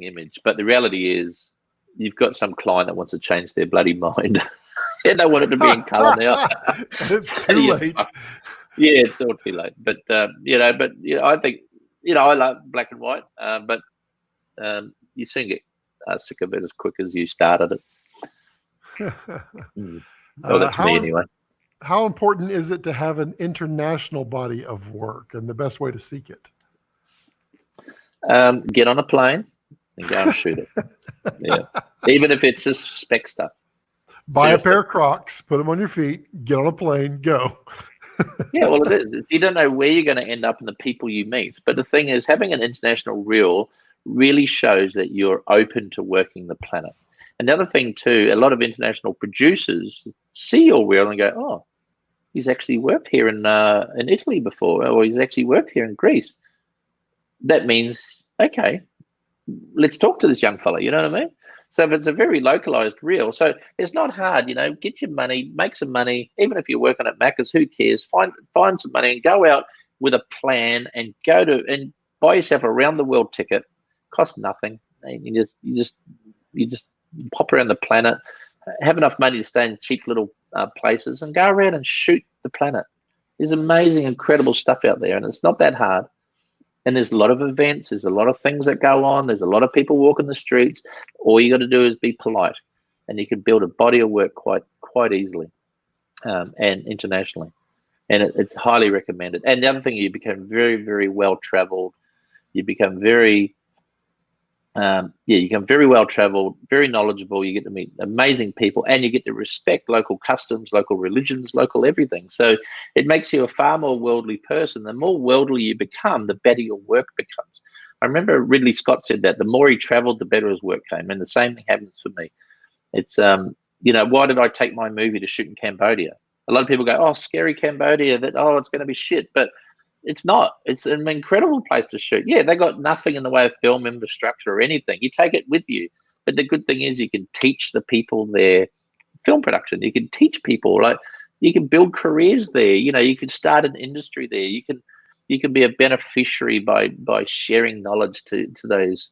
image. But the reality is, you've got some client that wants to change their bloody mind. And they want it to be in color now. And it's too late. Yeah, it's all too late. But I think, I love black and white, but you soon get sick of it as quick as you started it. Well, that's me anyway. How important is it to have an international body of work, and the best way to seek it? Get on a plane and go and shoot it. Yeah, even if it's just spec stuff. Buy Seriously. A pair of Crocs, put them on your feet, get on a plane, go. Yeah, well, it is. You don't know where you're going to end up and the people you meet. But the thing is, having an international reel really shows that you're open to working the planet. And the other thing too, a lot of international producers see your reel and go, "Oh, he's actually worked here in Italy before, or he's actually worked here in Greece." That means, okay, let's talk to this young fella. You know what I mean? So if it's a very localized reel, so it's not hard, get your money, make some money. Even if you're working at Macca's, who cares? Find some money and go out with a plan and and buy yourself a round the world ticket. Costs nothing. And you just pop around the planet, have enough money to stay in cheap little places and go around and shoot the planet. There's amazing, incredible stuff out there, and it's not that hard. And there's a lot of events, there's a lot of things that go on, there's a lot of people walking the streets. All you got to do is be polite, and you can build a body of work quite easily, and internationally. And it's highly recommended. And the other thing, you become very, very well traveled. You become very well traveled, very knowledgeable. You get to meet amazing people, and you get to respect local customs, local religions, local everything. So it makes you a far more worldly person. The more worldly you become, the better your work becomes. I remember Ridley Scott said that the more he traveled, the better his work came. And the same thing happens for me. It's, why did I take my movie to shoot in Cambodia? A lot of people go, "Oh, scary Cambodia, it's going to be shit." But it's not. It's an incredible place to shoot. Yeah, they got nothing in the way of film infrastructure or anything. You take it with you. But the good thing is you can teach the people there film production. You can teach people, you can build careers there. You can start an industry there. You can be a beneficiary by sharing knowledge to those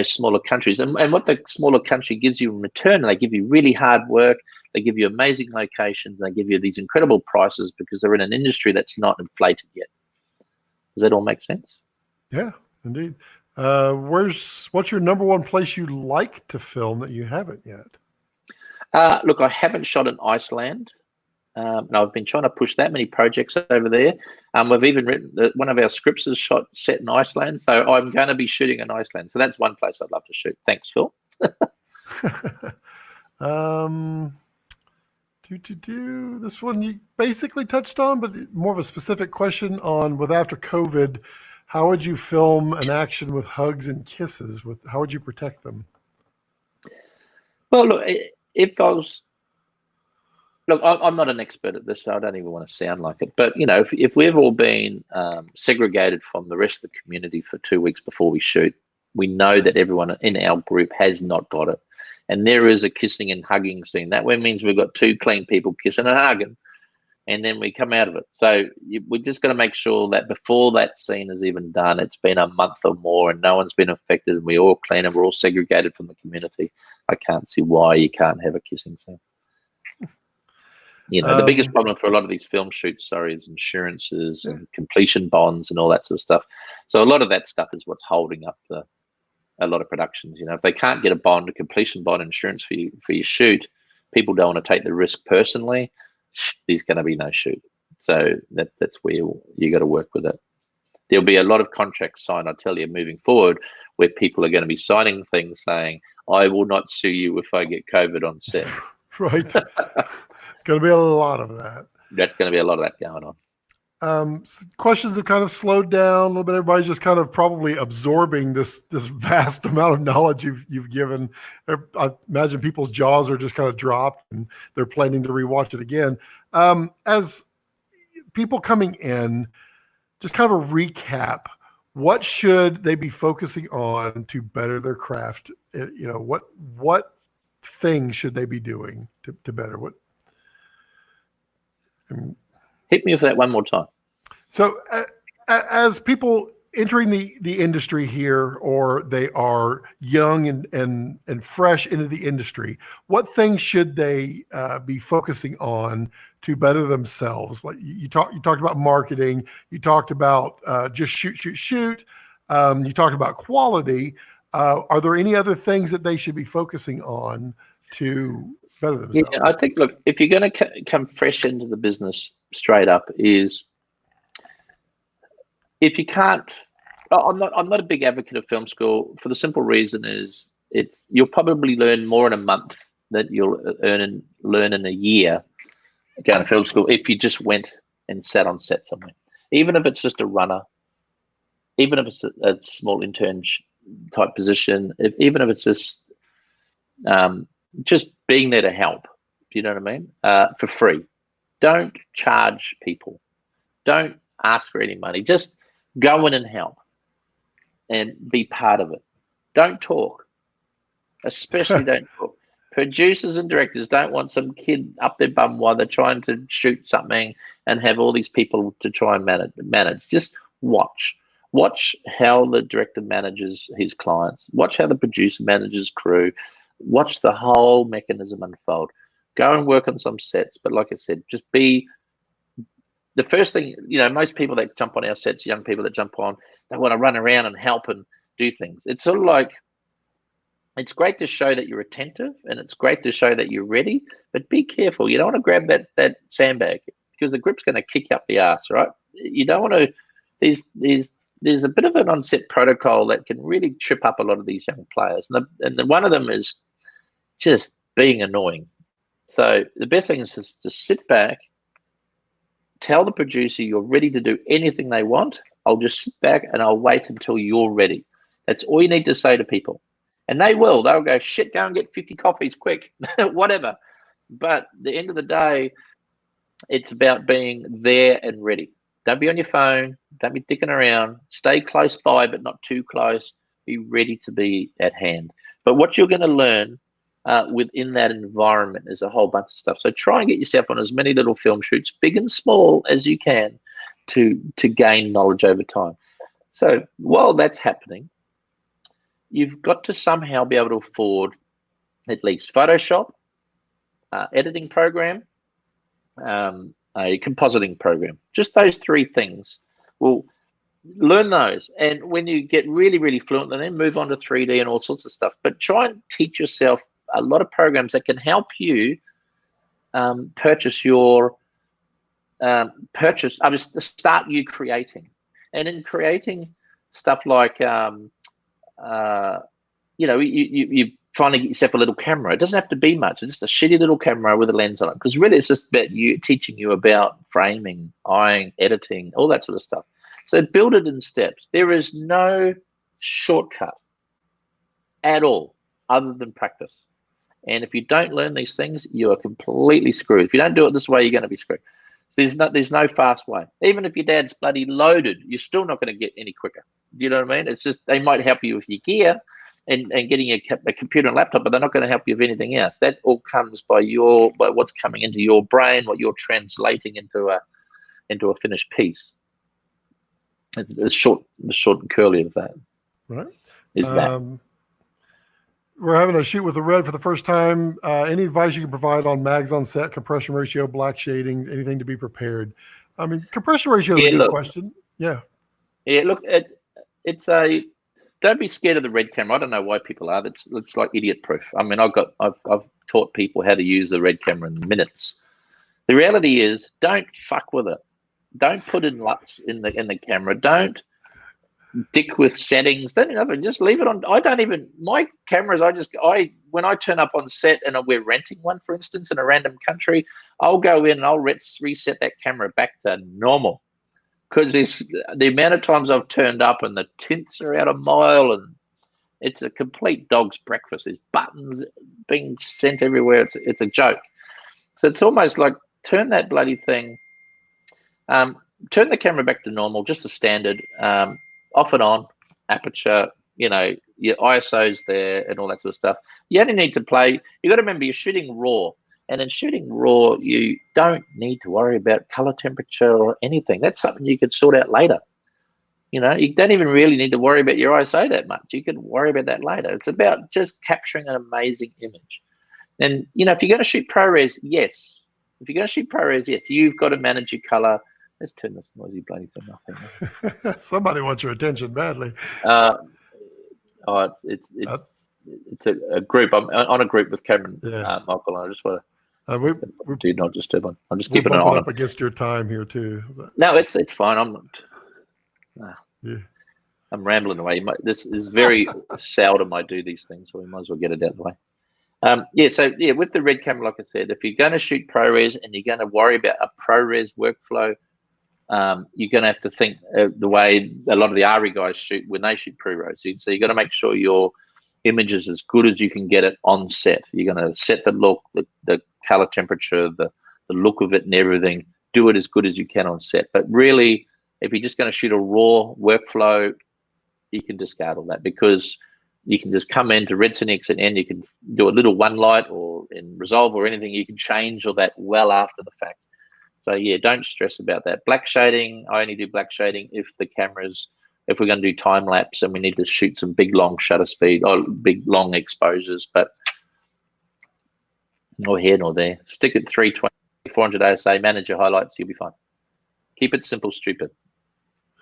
smaller countries. And what the smaller country gives you in return, they give you really hard work. They give you amazing locations. They give you these incredible prices because they're in an industry that's not inflated yet. Does that all make sense? Yeah, indeed. What's your number one place you like to film that you haven't yet? Look, I haven't shot in Iceland. And I've been trying to push that many projects over there. We've even written one of our scripts is set in Iceland. So I'm going to be shooting in Iceland. So that's one place I'd love to shoot. Thanks, Phil. This one you basically touched on, but more of a specific question on with after COVID, how would you film an action with hugs and kisses? How would you protect them? Well, look, I'm not an expert at this, so I don't even want to sound like it. But if we've all been segregated from the rest of the community for 2 weeks before we shoot, we know that everyone in our group has not got it. And there is a kissing and hugging scene. That means we've got two clean people kissing and hugging, and then we come out of it. So we're just going to make sure that before that scene is even done, it's been a month or more and no one's been affected, and we're all clean and we're all segregated from the community. I can't see why you can't have a kissing scene. The biggest problem for a lot of these film shoots, is insurances and completion bonds and all that sort of stuff. So a lot of that stuff is what's holding up a lot of productions. If they can't get a completion bond, insurance for your shoot, people don't want to take the risk personally. There's going to be no shoot. So that's where you got to work with it. There'll be a lot of contracts signed, I tell you, moving forward, where people are going to be signing things saying, "I will not sue you if I get COVID on set." Right. It's going to be a lot of that. That's going to be a lot of that going on. Questions have kind of slowed down a little bit. Everybody's just kind of probably absorbing this vast amount of knowledge you've given. I imagine people's jaws are just kind of dropped and they're planning to rewatch it again. As people coming in, just kind of a recap, what should they be focusing on to better their craft? What things should they be doing to better what? Hit me with that one more time. So as people entering the industry here, or they are young and fresh into the industry, what things should they be focusing on to better themselves? Like you talked about marketing, you talked about just shoot. You talked about quality. Are there any other things that they should be focusing on to better themselves? Yeah, I think, look, if you're going to come fresh into the business straight up, is if you can't, I'm not a big advocate of film school, for the simple reason is you'll probably learn more in a month that you'll learn in a year going to film school if you just went and sat on set somewhere, even if it's just a runner, even if it's a small intern type position, even if it's just being there to help. Do you know what I mean? For free. Don't charge people. Don't ask for any money. Just go in and help and be part of it. Don't talk. Especially don't talk. Producers and directors don't want some kid up their bum while they're trying to shoot something and have all these people to try and manage. Just watch. Watch how the director manages his clients. Watch how the producer manages crew. Watch the whole mechanism unfold. Go and work on some sets. But like I said, just be the first thing. Most people that jump on our sets, young people that jump on, they want to run around and help and do things. It's sort of like, it's great to show that you're attentive and it's great to show that you're ready, but be careful. You don't want to grab that sandbag, because the grip's going to kick you up the ass, right? You don't want to. There's a bit of an on-set protocol that can really trip up a lot of these young players, and one of them is just being annoying. So the best thing is just to sit back, tell the producer you're ready to do anything they want. I'll just sit back and I'll wait until you're ready. That's all you need to say to people. And they'll go, shit, go and get 50 coffees quick, whatever. But at the end of the day, it's about being there and ready. Don't be on your phone. Don't be dicking around. Stay close by, but not too close. Be ready to be at hand. But what you're going to learn within that environment is a whole bunch of stuff. So try and get yourself on as many little film shoots, big and small, as you can to gain knowledge over time. So while that's happening, you've got to somehow be able to afford at least Photoshop, editing program, a compositing program. Just those three things. Well, learn those. And when you get really, really fluent, then move on to 3D and all sorts of stuff. But try and teach yourself a lot of programs that can help you start you creating. And in creating stuff like, you finally get yourself a little camera. It doesn't have to be much. It's just a shitty little camera with a lens on it. Because really, it's just about teaching you about framing, eyeing, editing, all that sort of stuff. So build it in steps. There is no shortcut at all other than practice. And if you don't learn these things, you are completely screwed. If you don't do it this way, you're going to be screwed. There's no fast way. Even if your dad's bloody loaded, you're still not going to get any quicker. Do you know what I mean? It's just they might help you with your gear and getting a computer and laptop, but they're not going to help you with anything else. That all comes by what's coming into your brain, what you're translating into a finished piece. It's the short and curly of that. Right. Is that. We're having a shoot with the red for the first time. Any advice you can provide on mags on set, compression ratio, black shadings, anything to be prepared? I mean, compression ratio is a good question. Yeah. Yeah, look, don't be scared of the red camera. I don't know why people are. It's like idiot proof. I mean, I've taught people how to use the red camera in minutes. The reality is, don't fuck with it. Don't put in LUTs in the camera. Don't dick with settings. Just leave it on. My cameras, when I turn up on set and we're renting one, for instance, in a random country, I'll go in and I'll reset that camera back to normal. Because the amount of times I've turned up and the tints are out a mile and it's a complete dog's breakfast. There's buttons being sent everywhere. It's a joke. So it's almost like turn that bloody thing, turn the camera back to normal, just the standard, off and on, aperture, your ISO's there and all that sort of stuff. You only need to play. You got to remember you're shooting raw. And in shooting raw, you don't need to worry about color temperature or anything. That's something you could sort out later. You know, you don't even really need to worry about your ISO that much. You can worry about that later. It's about just capturing an amazing image. And, you know, if you're going to shoot ProRes, yes. If you're going to shoot ProRes, yes, you've got to manage your color. Let's turn this noisy bloody thing off. Somebody wants your attention badly. It's a group. I'm on a group with Cameron, Michael, and I just want to do not disturb on. I'm just keeping it on. Up against your time here too. No, it's fine. I'm not. I'm rambling away. This is very seldom I do these things, so we might as well get it out of the way. So with the red camera, like I said, if you're going to shoot ProRes and you're going to worry about a ProRes workflow, you're going to have to think the way a lot of the RE guys shoot when they shoot ProRes. So you've got to make sure your image is as good as you can get it on set. You're going to set the look, the color temperature, the look of it and everything. Do it as good as you can on set. But really, if you're just going to shoot a raw workflow, you can discard all that, because you can just come into Red Cinex and you can do a little one light or in Resolve or anything. You can change all that well after the fact. So yeah, don't stress about that. Black shading, I only do black shading if we're going to do time lapse and we need to shoot some big long shutter speed or big long exposures, but nor here nor there. Stick at 320, 400 ASA, manage your highlights, you'll be fine. Keep it simple, stupid.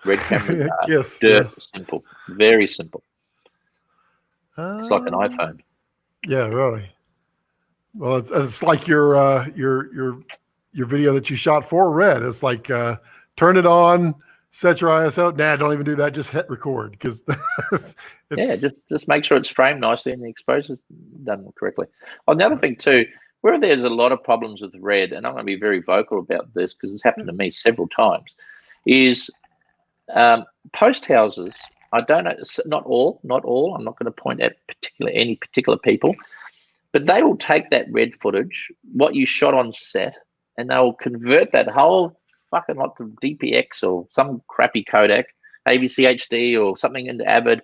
Red camera, simple, very simple. It's like an iPhone. Yeah, really. Well, it's like your video that you shot for Red. It's like turn it on, set your ISO. Nah, don't even do that. Just hit record, because just make sure it's framed nicely and the exposure's done correctly. Oh, another thing too, where there's a lot of problems with Red, and I'm going to be very vocal about this because it's happened to me several times, is post houses. I don't know, not all. I'm not going to point at any particular people, but they will take that Red footage, what you shot on set, and they'll convert that whole fucking lot to DPX or some crappy codec, AVC HD or something into Avid.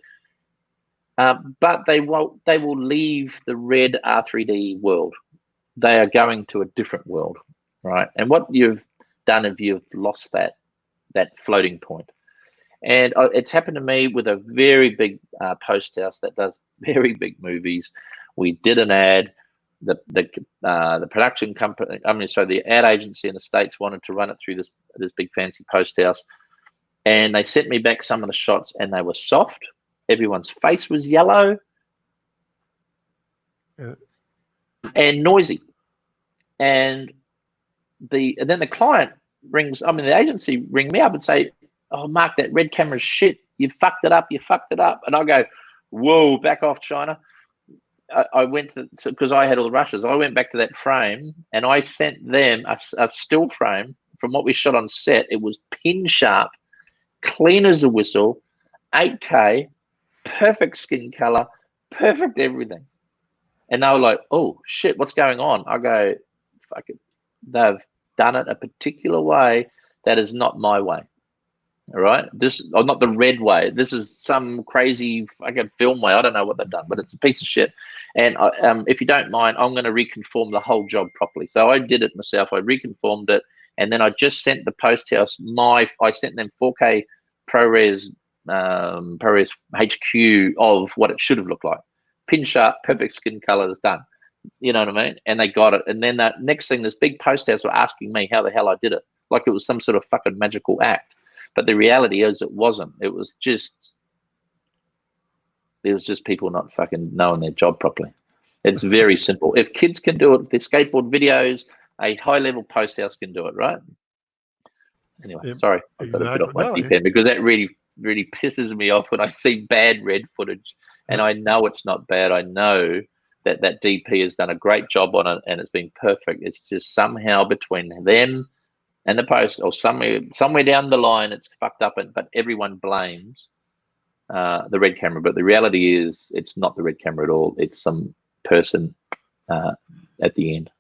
But they will leave the Red R3D world. They are going to a different world, right? And what you've done is you've lost that floating point. And it's happened to me with a very big post house that does very big movies. We did an ad. The production company, the ad agency in the States wanted to run it through this big fancy post house, and they sent me back some of the shots, and they were soft. Everyone's face was yellow and noisy, and then the client the agency ring me up and say, "Oh, Mark, that Red camera's shit. You fucked it up. And I go, "Whoa, back off, China." I went to, because I had all the rushes. I went back to that frame and I sent them a still frame from what we shot on set. It was pin sharp, clean as a whistle, 8K, perfect skin color, perfect everything. And they were like, "Oh shit, what's going on?" I go, "Fuck it. They've done it a particular way that is not my way. All right, not the Red way. This is some crazy fucking film way. I don't know what they've done, but it's a piece of shit. And if you don't mind, I'm going to reconform the whole job properly." So I did it myself. I reconformed it, and then I just sent the post house I sent them 4K ProRes HQ of what it should have looked like. Pin sharp, perfect skin colors, done. You know what I mean? And they got it. And then that next thing, this big post house were asking me how the hell I did it, like it was some sort of fucking magical act. But the reality is, it wasn't. It was just people not fucking knowing their job properly. It's very simple. If kids can do it, if they're skateboard videos, a high-level post house can do it, right? Anyway, sorry, I've got to get off my deep end, because that really, really pisses me off when I see bad Red footage, and I know it's not bad. I know that DP has done a great job on it, and it's been perfect. It's just somehow between them and the post, or somewhere down the line, it's fucked up. But everyone blames the Red camera. But the reality is, it's not the Red camera at all. It's some person at the end.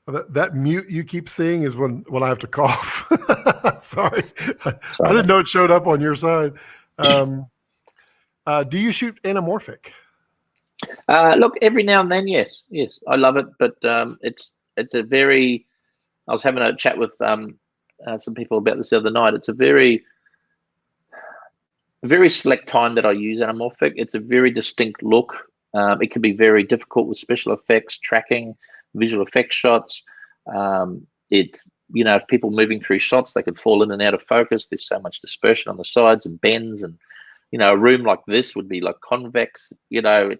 That mute you keep seeing is when I have to cough. Sorry. I didn't know it showed up on your side. Do you shoot anamorphic? Look, every now and then, yes, I love it, but it's It's a very. I was having a chat with some people about this the other night. It's a very select time that I use anamorphic. It's a very distinct look. It can be very difficult with special effects, tracking, visual effects shots. If people moving through shots, they could fall in and out of focus. There's so much dispersion on the sides and bends, and a room like this would be like convex. You've got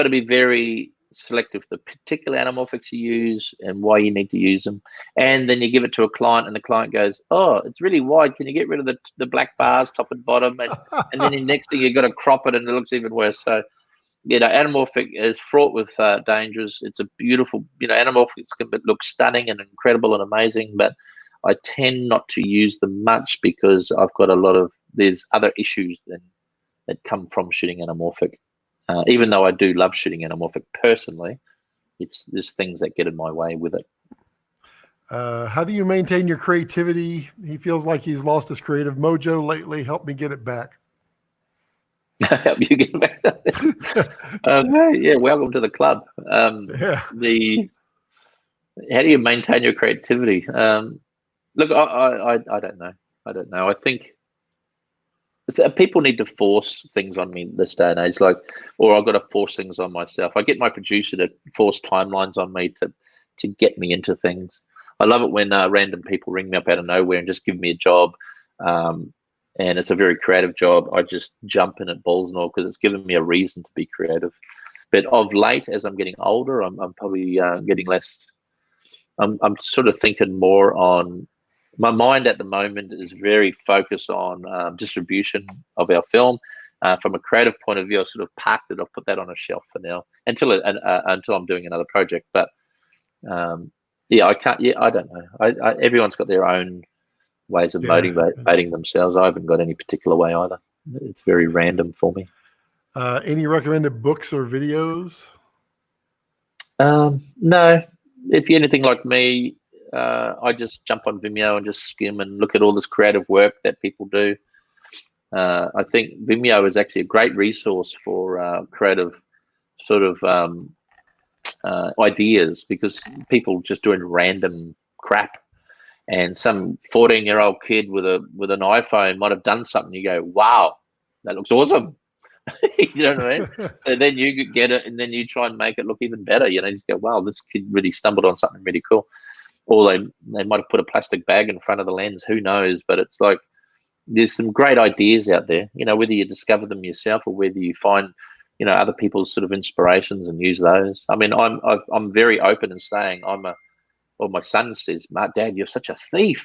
to be very selective the particular anamorphics you use and why you need to use them. And then you give it to a client, and the client goes, "Oh, it's really wide. Can you get rid of the black bars top and bottom?" And then the next thing you've got to crop it, and it looks even worse. So anamorphic is fraught with dangers. It's a beautiful, anamorphics can look stunning and incredible and amazing, but I tend not to use them much because I've got there's other issues that come from shooting anamorphic. Even though I do love shooting anamorphic personally, there's things that get in my way with it. How do you maintain your creativity? He feels like he's lost his creative mojo lately. Help me get it back. Help you get back. Yeah, welcome to the club. How do you maintain your creativity? Look, I don't know. I think people need to force things on me this day and age, or I've got to force things on myself. I get my producer to force timelines on me to get me into things. I love it when random people ring me up out of nowhere and just give me a job. And it's a very creative job. I just jump in at balls and all because it's given me a reason to be creative. But of late, as I'm getting older, I'm probably getting less. I'm sort of thinking more on. My mind at the moment is very focused on distribution of our film. From a creative point of view, I sort of parked it. I've put that on a shelf for now until I'm doing another project. But I can't. Yeah, I don't know. Everyone's got their own ways of motivating themselves. I haven't got any particular way either. It's very random for me. Any recommended books or videos? No. If you're anything like me, I just jump on Vimeo and just skim and look at all this creative work that people do. I think Vimeo is actually a great resource for creative sort of ideas, because people just doing random crap. And some 14-year-old kid with an iPhone might have done something. You go, wow, that looks awesome. You know what I mean? So then you get it, and then you try and make it look even better. You just go, wow, this kid really stumbled on something really cool. Or they might have put a plastic bag in front of the lens. Who knows? But it's like there's some great ideas out there. Whether you discover them yourself or whether you find other people's sort of inspirations and use those. I mean, I'm very open in saying well, my son says, "Dad, you're such a thief."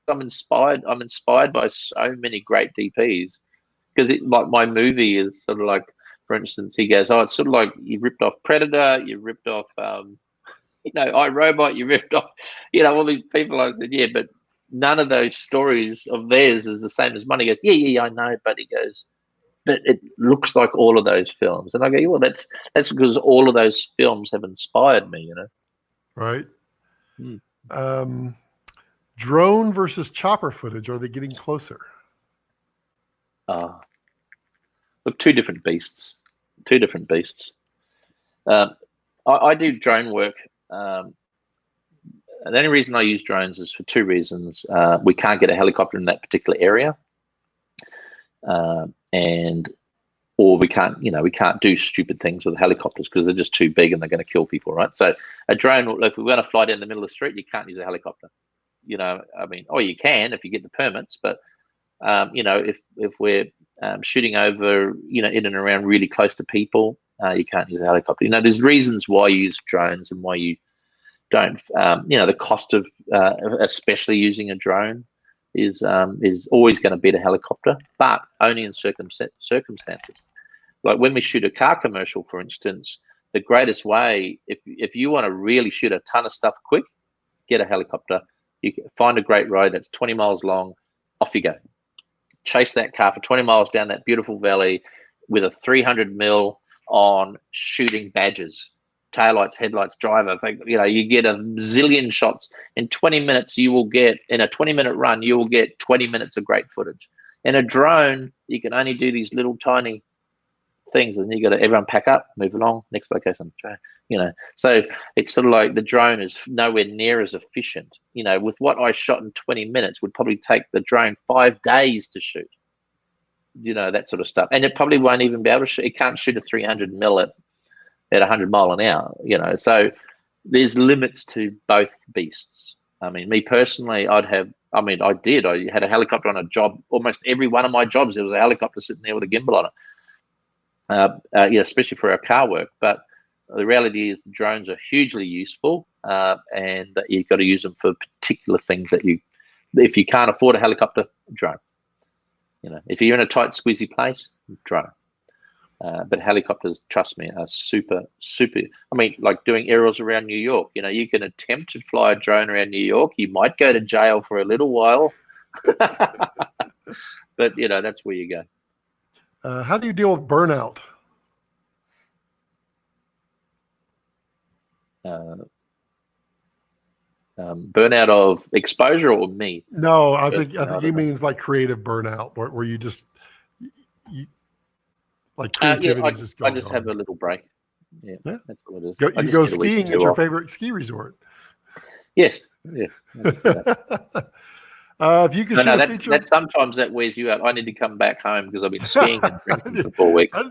I'm inspired by so many great DPs, because like my movie is sort of like, for instance, he goes, "Oh, it's sort of like you ripped off Predator, you ripped off, iRobot, you ripped off, all these people." I said, "Yeah, but none of those stories of theirs is the same as mine." He goes, "Yeah, I know," but he goes, "But it looks like all of those films." And I go, "Yeah, well, that's because all of those films have inspired me, Right. Drone versus chopper footage. Are they getting closer? Look, two different beasts. I do drone work. And the only reason I use drones is for two reasons. We can't get a helicopter in that particular area. Or we can't do stupid things with helicopters because they're just too big and they're going to kill people, right? So a drone, if we want to fly down the middle of the street, you can't use a helicopter. I mean, or you can if you get the permits, but if we're shooting over, in and around really close to people, you can't use a helicopter. There's reasons why you use drones and why you don't. The cost of especially using a drone is always going to beat a helicopter, but only in circumstances. Like when we shoot a car commercial, for instance, the greatest way, if you want to really shoot a ton of stuff quick, get a helicopter. You can find a great road that's 20 miles long, off you go. Chase that car for 20 miles down that beautiful valley with a 300 mil on, shooting badges, taillights, headlights, driver. You get a zillion shots. In 20 minutes, in a 20-minute run, you will get 20 minutes of great footage. In a drone, you can only do these little tiny things, and you got to everyone pack up, move along, next location, you know. So it's sort of like the drone is nowhere near as efficient. You know, with what I shot in 20 minutes would probably take the drone 5 days to shoot. You know, that sort of stuff, and it probably won't even be able to shoot. It can't shoot a 300 mil at 100 mile an hour. You know, so there's limits to both beasts. I mean, me personally, I had a helicopter on a job. Almost every one of my jobs, there was a helicopter sitting there with a gimbal on it. Yeah, especially for our car work. But the reality is the drones are hugely useful, and that you've got to use them for particular things if you can't afford a helicopter, drone. You know, if you're in a tight, squeezy place, drone. But helicopters, trust me, are super. I mean, like doing aerials around New York. You know, you can attempt to fly a drone around New York. You might go to jail for a little while, but you know that's where you go. How do you deal with burnout? Burnout of exposure or me? No, I think he means like creative burnout, where you just like creativity is just going. I just have a little break. Yeah, that's all it is. You go skiing at your favorite ski resort. Yes. If you could shoot a feature, that sometimes that wears you out. I need to come back home because I've been skiing and drinking for 4 weeks. I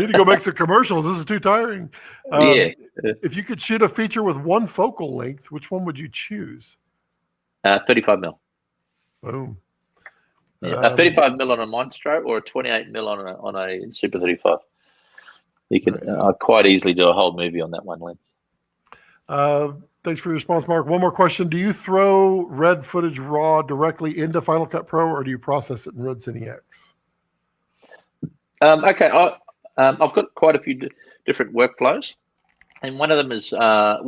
need to go make some commercials. This is too tiring. If you could shoot a feature with one focal length, which one would you choose? 35 mil. Boom. Yeah, a 35 mil on a Monstro or a 28 mil on a Super 35. You can quite easily do a whole movie on that one lens. Thanks for your response, Mark. One more question. Do you throw red footage raw directly into Final Cut Pro, or do you process it in Red Cine X? Okay, I've got quite a few different workflows, and one of them is a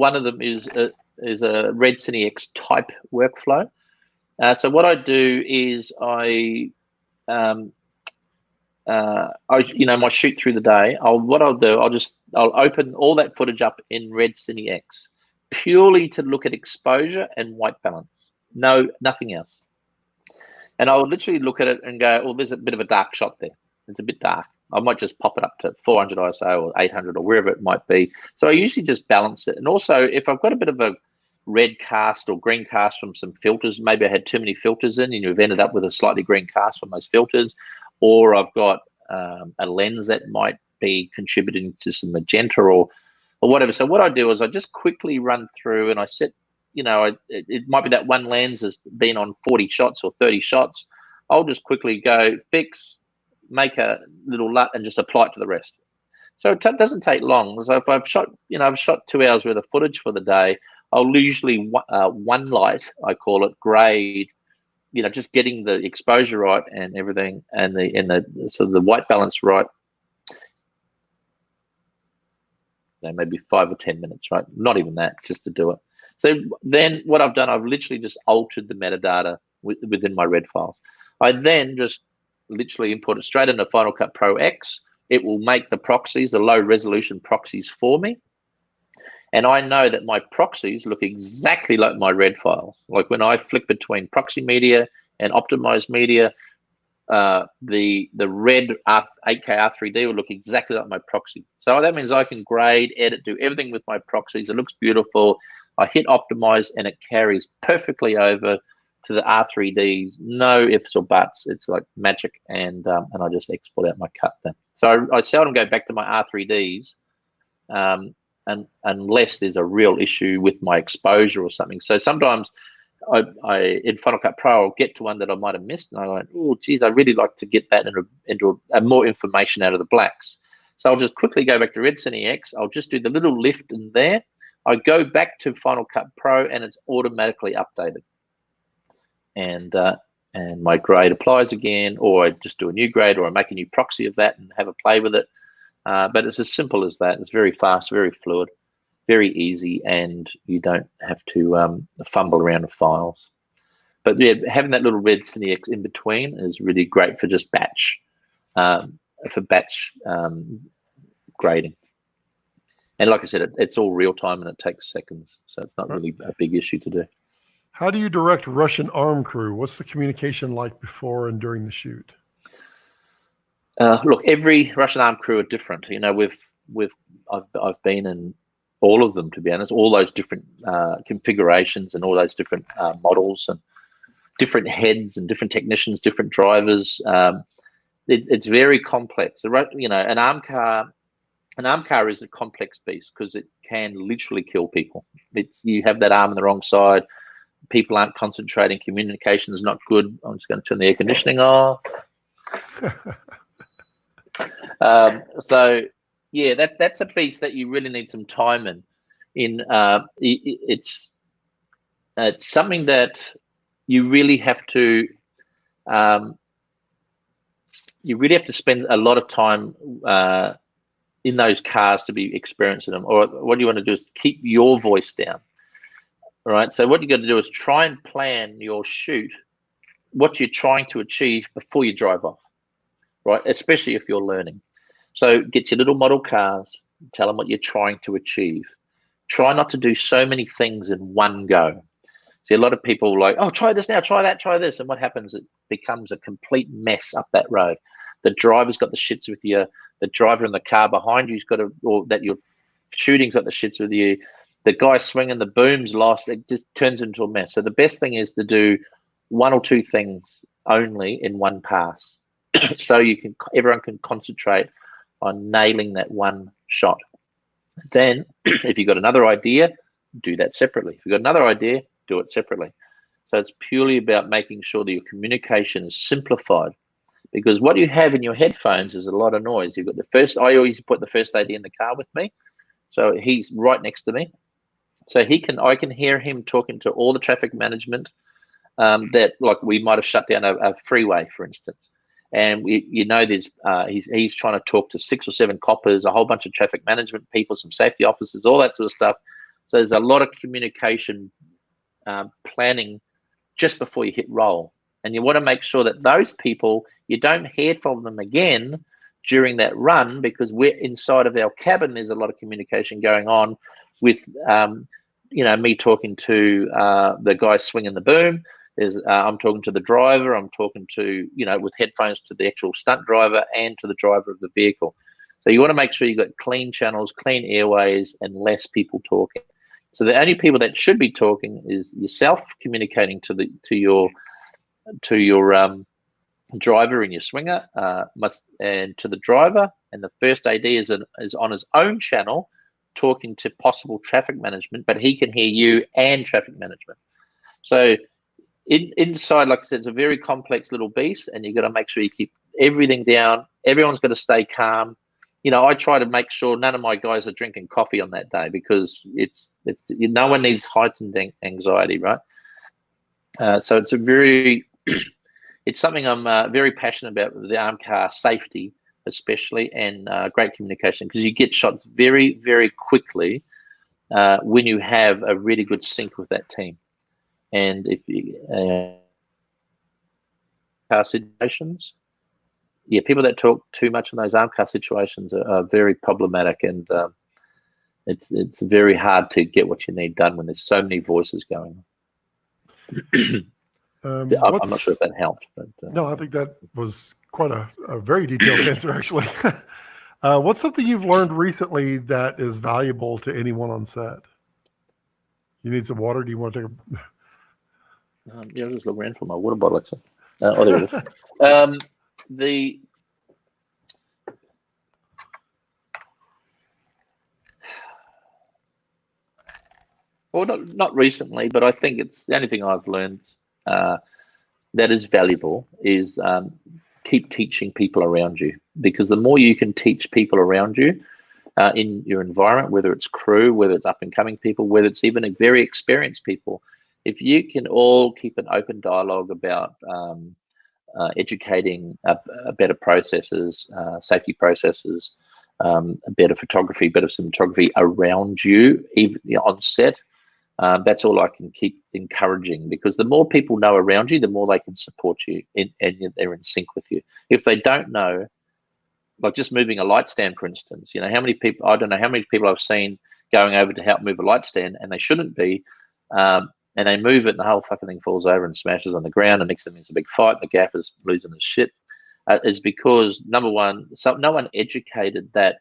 Red Cine X type workflow. So what I do is I my shoot through the day. I'll open all that footage up in Red Cine X purely to look at exposure and white balance. No, nothing else. And I'll literally look at it and go, well, there's a bit of a dark shot there. It's a bit dark. I might just pop it up to 400 ISO or 800 or wherever it might be. So I usually just balance it. And also, if I've got a bit of a red cast or green cast from some filters, maybe I had too many filters in and you've ended up with a slightly green cast from those filters, or I've got a lens that might be contributing to some magenta or whatever. So what I do is I just quickly run through and I set, it might be that one lens has been on 40 shots or 30 shots. I'll just quickly go fix, make a little LUT and just apply it to the rest. So it doesn't take long. So if I've shot 2 hours worth of footage for the day, I'll usually one light, I call it, grade, just getting the exposure right and everything, and the white balance right. Maybe 5 or 10 minutes, right? Not even that, just to do it. So then what I've done, I've literally just altered the metadata within my red files. I then just literally import it straight into Final Cut Pro X. It will make the proxies, the low resolution proxies for me. And I know that my proxies look exactly like my red files. Like when I flick between proxy media and optimized media, the red 8K R3D will look exactly like my proxy. So that means I can grade, edit, do everything with my proxies. It looks beautiful. I hit optimize and it carries perfectly over to the R3Ds. No ifs or buts. It's like magic, and I just export out my cut then. So I seldom go back to my R3Ds and unless there's a real issue with my exposure or something. So sometimes I in Final Cut Pro, I'll get to one that I might have missed, and I go, oh, geez, I'd really like to get that into more information out of the blacks. So I'll just quickly go back to Red Cine X. I'll just do the little lift in there. I go back to Final Cut Pro, and it's automatically updated. And my grade applies again, or I just do a new grade, or I make a new proxy of that and have a play with it. But it's as simple as that. It's very fast, very fluid, very easy, and you don't have to fumble around with files. But yeah, having that little Red Cine X in between is really great for just batch, grading. And like I said, it's all real time and it takes seconds, so it's not really a big issue to do. How do you direct Russian arm crew? What's the communication like before and during the shoot? Look, every Russian armed crew are different. You know, I've been in all of them, to be honest, all those different configurations and all those different models and different heads and different technicians, different drivers. It's very complex. You know, an armed car is a complex beast because it can literally kill people. You have that arm on the wrong side, people aren't concentrating, communication is not good. I'm just going to turn the air conditioning off. So yeah, that's a piece that you really need some time in. It's something that you really have to spend a lot of time in those cars to be experiencing them. Or what you want to do is keep your voice down. All right. So what you got to do is try and plan your shoot, what you're trying to achieve before you drive off. Right, especially if you're learning. So get your little model cars, tell them what you're trying to achieve. Try not to do so many things in one go. See, a lot of people are like, oh, try this now, try that, try this. And what happens? It becomes a complete mess up that road. The driver's got the shits with you. The driver in the car behind you's got to, or that you're shooting's got the shits with you. The guy swinging the boom's lost. It just turns into a mess. So the best thing is to do one or two things only in one pass. So everyone can concentrate on nailing that one shot. Then if you've got another idea, do that separately. If you've got another idea, do it separately. So it's purely about making sure that your communication is simplified, because what you have in your headphones is a lot of noise. You've got I always put the first AD in the car with me. So he's right next to me. So I can hear him talking to all the traffic management that, like, we might have shut down a freeway, for instance. And he's trying to talk to 6 or 7 coppers, a whole bunch of traffic management people, some safety officers, all that sort of stuff. So there's a lot of communication planning just before you hit roll. And you want to make sure that those people, you don't hear from them again during that run, because we're inside of our cabin. There's a lot of communication going on with, me talking to the guy swinging the boom. I'm talking to the driver. I'm talking to, with headphones, to the actual stunt driver and to the driver of the vehicle. So you want to make sure you've got clean channels, clean airways, and less people talking. So the only people that should be talking is yourself, communicating to your driver and your swinger, and to the driver. And the first AD is on his own channel, talking to possible traffic management, but he can hear you and traffic management. So inside, like I said, it's a very complex little beast, and you've got to make sure you keep everything down. Everyone's got to stay calm. I try to make sure none of my guys are drinking coffee on that day, because it's no one needs heightened anxiety, right? So it's it's something I'm very passionate about, with the armed car safety, especially, and great communication, because you get shots very, very quickly when you have a really good sync with that team. And if car situations, people that talk too much in those armed car situations are very problematic, and it's very hard to get what you need done when there's so many voices going on. I'm not sure if that helped. But, no, I think that was quite a very detailed answer, actually. What's something you've learned recently that is valuable to anyone on set? You need some water? Do you want to take a... I'll just look around for my water bottle, actually. Oh, there it is. Well, not recently, but I think it's the only thing I've learned that is valuable is keep teaching people around you, because the more you can teach people around you in your environment, whether it's crew, whether it's up and coming people, whether it's even very experienced people, if you can all keep an open dialogue about educating better processes, safety processes, better photography, better cinematography around you, even on set, that's all I can keep encouraging, because the more people know around you, the more they can support you and they're in sync with you. If they don't know, like just moving a light stand, for instance, how many people, I don't know how many people I've seen going over to help move a light stand, and they shouldn't be, and they move it and the whole fucking thing falls over and smashes on the ground, and next thing there's a big fight, the gaffer's losing his shit. is because, number one, no one educated that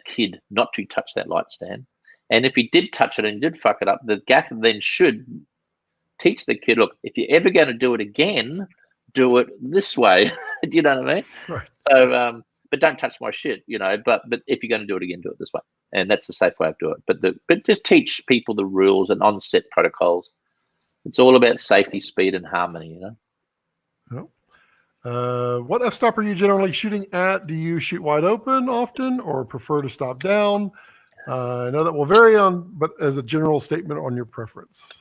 kid not to touch that light stand. And if he did touch it and did fuck it up, the gaffer then should teach the kid, look, if you're ever going to do it again, do it this way. Do you know what I mean? Right. So, but don't touch my shit, but if you're going to do it again, do it this way. And that's the safe way of doing it. But just teach people the rules and on-set protocols. It's all about safety, speed, and harmony, What f-stop are you generally shooting at? Do you shoot wide open often or prefer to stop down? I know that will vary but as a general statement on your preference.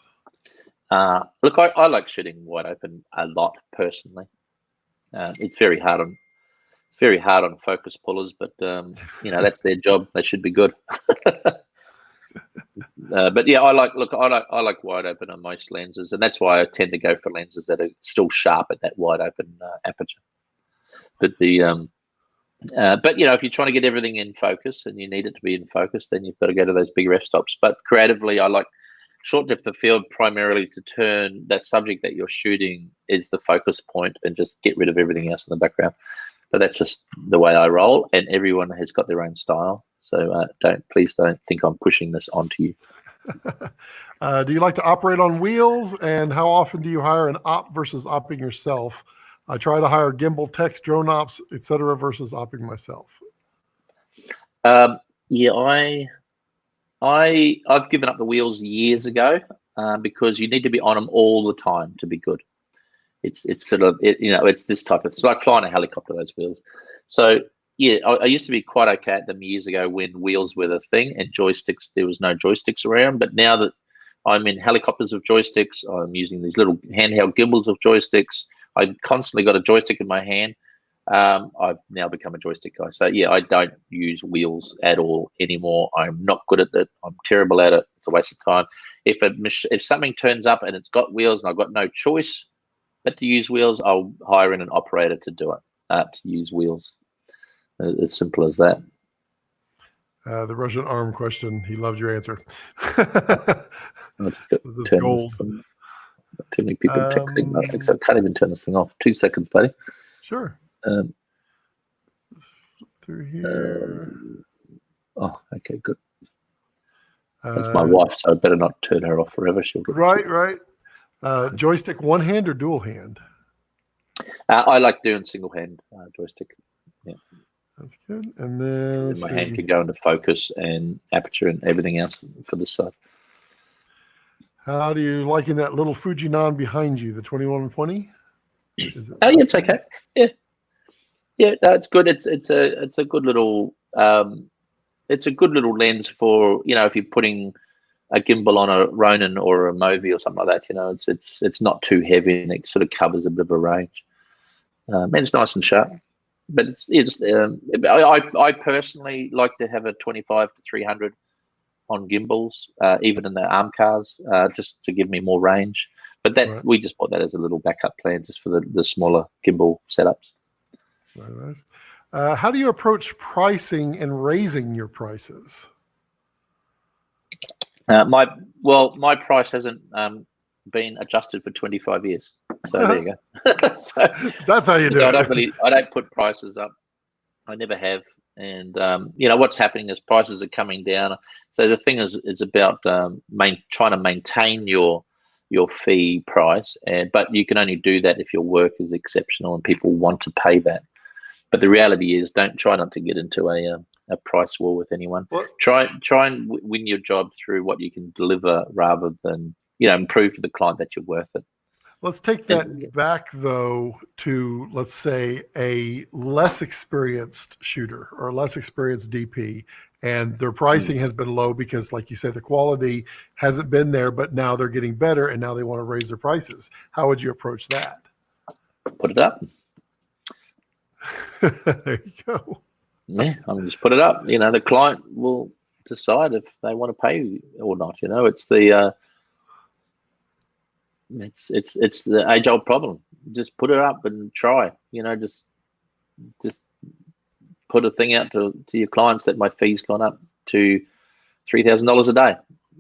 Look, I like shooting wide open a lot personally. It's very hard on focus pullers, but that's their job. They should be good. But yeah, I like wide open on most lenses, and that's why I tend to go for lenses that are still sharp at that wide open aperture. But if you're trying to get everything in focus and you need it to be in focus, then you've got to go to those bigger f-stops. But creatively, I like short depth of field primarily to turn that subject that you're shooting is the focus point and just get rid of everything else in the background. But that's just the way I roll, and everyone has got their own style. So please don't think I'm pushing this onto you. Do you like to operate on wheels, and how often do you hire an op versus opping yourself? I try to hire gimbal techs, drone ops, etc. versus opping myself. I've given up the wheels years ago because you need to be on them all the time to be good. It's sort of it's this type of, it's like flying a helicopter, those wheels. So yeah, I used to be quite okay at them years ago when wheels were the thing and joysticks, there was no joysticks around. But now that I'm in helicopters with joysticks, I'm using these little handheld gimbals of joysticks. I constantly got a joystick in my hand. I've now become a joystick guy. So yeah, I don't use wheels at all anymore. I'm not good at it. I'm terrible at it. It's a waste of time. If something turns up and it's got wheels and I've got no choice but to use wheels, I'll hire in an operator to do it, to use wheels. As simple as that. The Russian arm question. He loved your answer. I'll just go turn gold. This thing. Too many people texting. I can't even turn this thing off. 2 seconds, buddy. Sure. Through here. Okay, good. That's my wife, so I better not turn her off forever. She'll get right. Joystick one hand or dual hand? I like doing single hand joystick. Yeah, that's good. And then my hand can go into focus and aperture and everything else for this side. How do you liking that little Fujinon behind you, the 2120? It's okay. Yeah, no, it's good. It's a good little lens for if you're putting a gimbal on a Ronin or a Movi or something like that. It's not too heavy and it sort of covers a bit of a range. And it's nice and sharp. But I personally like to have a 25 to 300 on gimbals, even in the arm cars, just to give me more range. But we just bought that as a little backup plan, just for the smaller gimbal setups. Very nice. How do you approach pricing and raising your prices? My price hasn't been adjusted for 25 years. So there you go. So that's how you do it. I don't put prices up. I never have. And what's happening is prices are coming down. So the thing is about trying to maintain your fee price, but you can only do that if your work is exceptional and people want to pay that. But the reality is, try not to get into a price war with anyone. What? Try and win your job through what you can deliver, rather than improve for the client that you're worth it. Let's take that back, though, to, let's say, a less experienced shooter or a less experienced DP, and their pricing has been low because, like you said, the quality hasn't been there, but now they're getting better, and now they want to raise their prices. How would you approach that? Put it up. There you go. Yeah, just put it up. The client will decide if they want to pay or not. It's the it's the age-old problem. Just put it up and try. Just put a thing out to your clients that my fee's gone up to $3,000 a day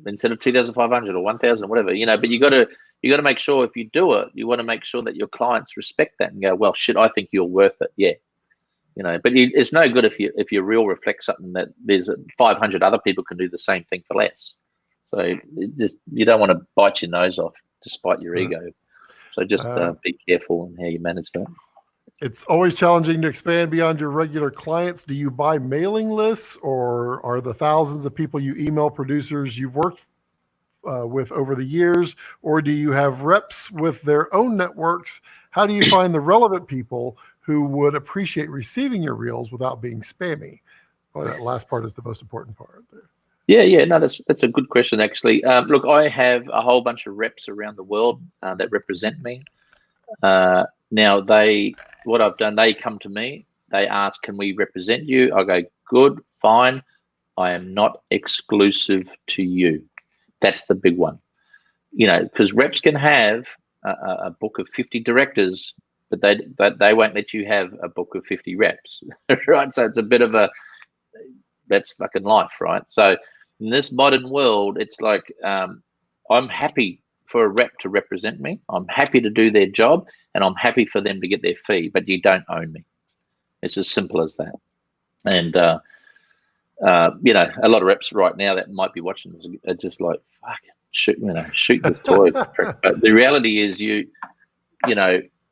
instead of 2,500 or 1,000, whatever. But you got You got to make sure if you do it, you want to make sure that your clients respect that and go, well, shit, I think you're worth it. Yeah. But it's no good if your reel reflects something that there's 500 other people can do the same thing for less. So you don't want to bite your nose off despite your ego. So just be careful in how you manage that. It's always challenging to expand beyond your regular clients. Do you buy mailing lists, or are the thousands of people you email producers you've worked with over the years, or do you have reps with their own networks? How do you find the relevant people who would appreciate receiving your reels without being spammy? Probably that last part is the most important part there. Yeah, no, that's a good question, actually. Look, I have a whole bunch of reps around the world that represent me. Now, what I've done, they come to me, they ask, can we represent you? I go, good, fine. I am not exclusive to you. That's the big one. Because reps can have a book of 50 directors, but they won't let you have a book of 50 reps, right? So it's a bit of that's fucking life, right? So in this modern world, it's like I'm happy for a rep to represent me. I'm happy to do their job, and I'm happy for them to get their fee, but you don't own me. It's as simple as that. And a lot of reps right now that might be watching this are just like, fuck, shoot with toy. But the reality is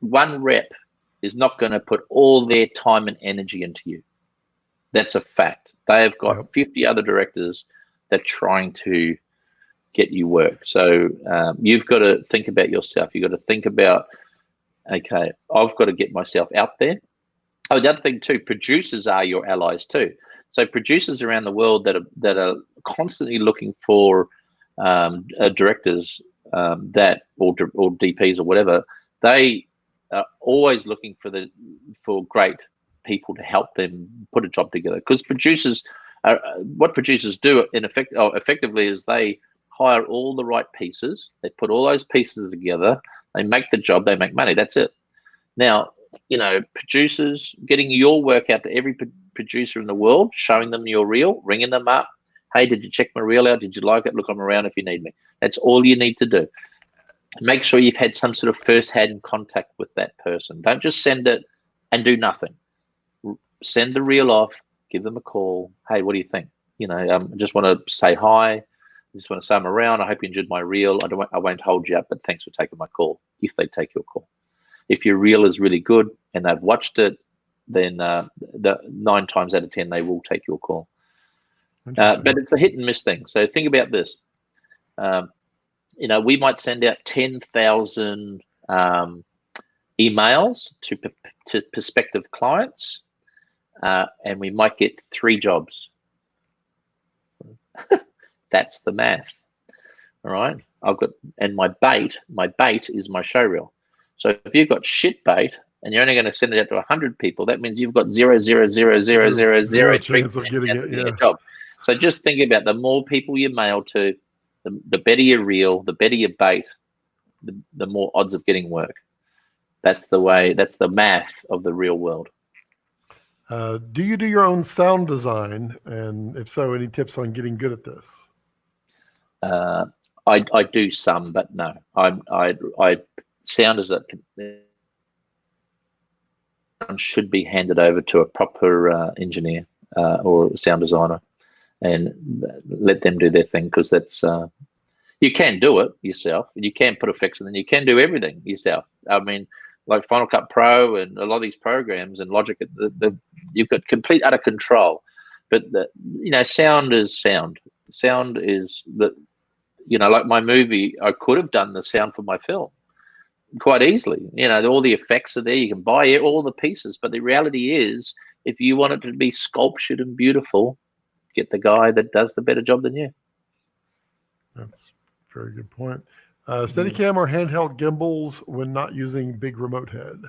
one rep is not going to put all their time and energy into you. That's a fact. They have got 50 other directors that are trying to get you work. So you've got to think about yourself. You've got to think about, okay, I've got to get myself out there. Oh, the other thing too, producers are your allies too. So producers around the world that are constantly looking for directors that or DPs or whatever, they are always looking for great people to help them put a job together. Because producers, what producers do effectively is they hire all the right pieces. They put all those pieces together. They make the job. They make money. That's it. Now, producers, getting your work out to every producer in the world, showing them your reel, ringing them up. Hey, did you check my reel out? Did you like it? Look, I'm around if you need me. That's all you need to do. Make sure you've had some sort of first-hand contact with that person. Don't just send it and do nothing. Send the reel off, give them a call. Hey, what do you think? I just want to say hi. I just want to say I'm around. I hope you enjoyed my reel. I won't hold you up, but thanks for taking my call, if they take your call. If your reel is really good and they've watched it, then the 9 times out of 10, they will take your call. But it's a hit and miss thing. So think about this. We might send out 10,000 emails to prospective clients, and we might get 3 jobs. That's the math. All right. My bait is my show reel. So if you've got shit bait and you're only going to send it out to 100 people, that means you've got 0.0000003 chance of getting a job. So just think about the more people you mail to, the better your reel, the better your bait, the more odds of getting work. That's the math of the real world. Do you do your own sound design? And if so, any tips on getting good at this? I do some, but no. I sound as should be handed over to a proper engineer or sound designer, and let them do their thing, because that's you can do it yourself, and you can put effects, and then you can do everything yourself. I mean, like Final Cut Pro and a lot of these programs and Logic, you've got complete utter control. But sound is sound. Sound is like my movie. I could have done the sound for my film quite easily. All the effects are there. You can buy all the pieces. But the reality is, if you want it to be sculptured and beautiful, get the guy that does the better job than you. That's a very good point. Steadicam or handheld gimbals when not using big remote head?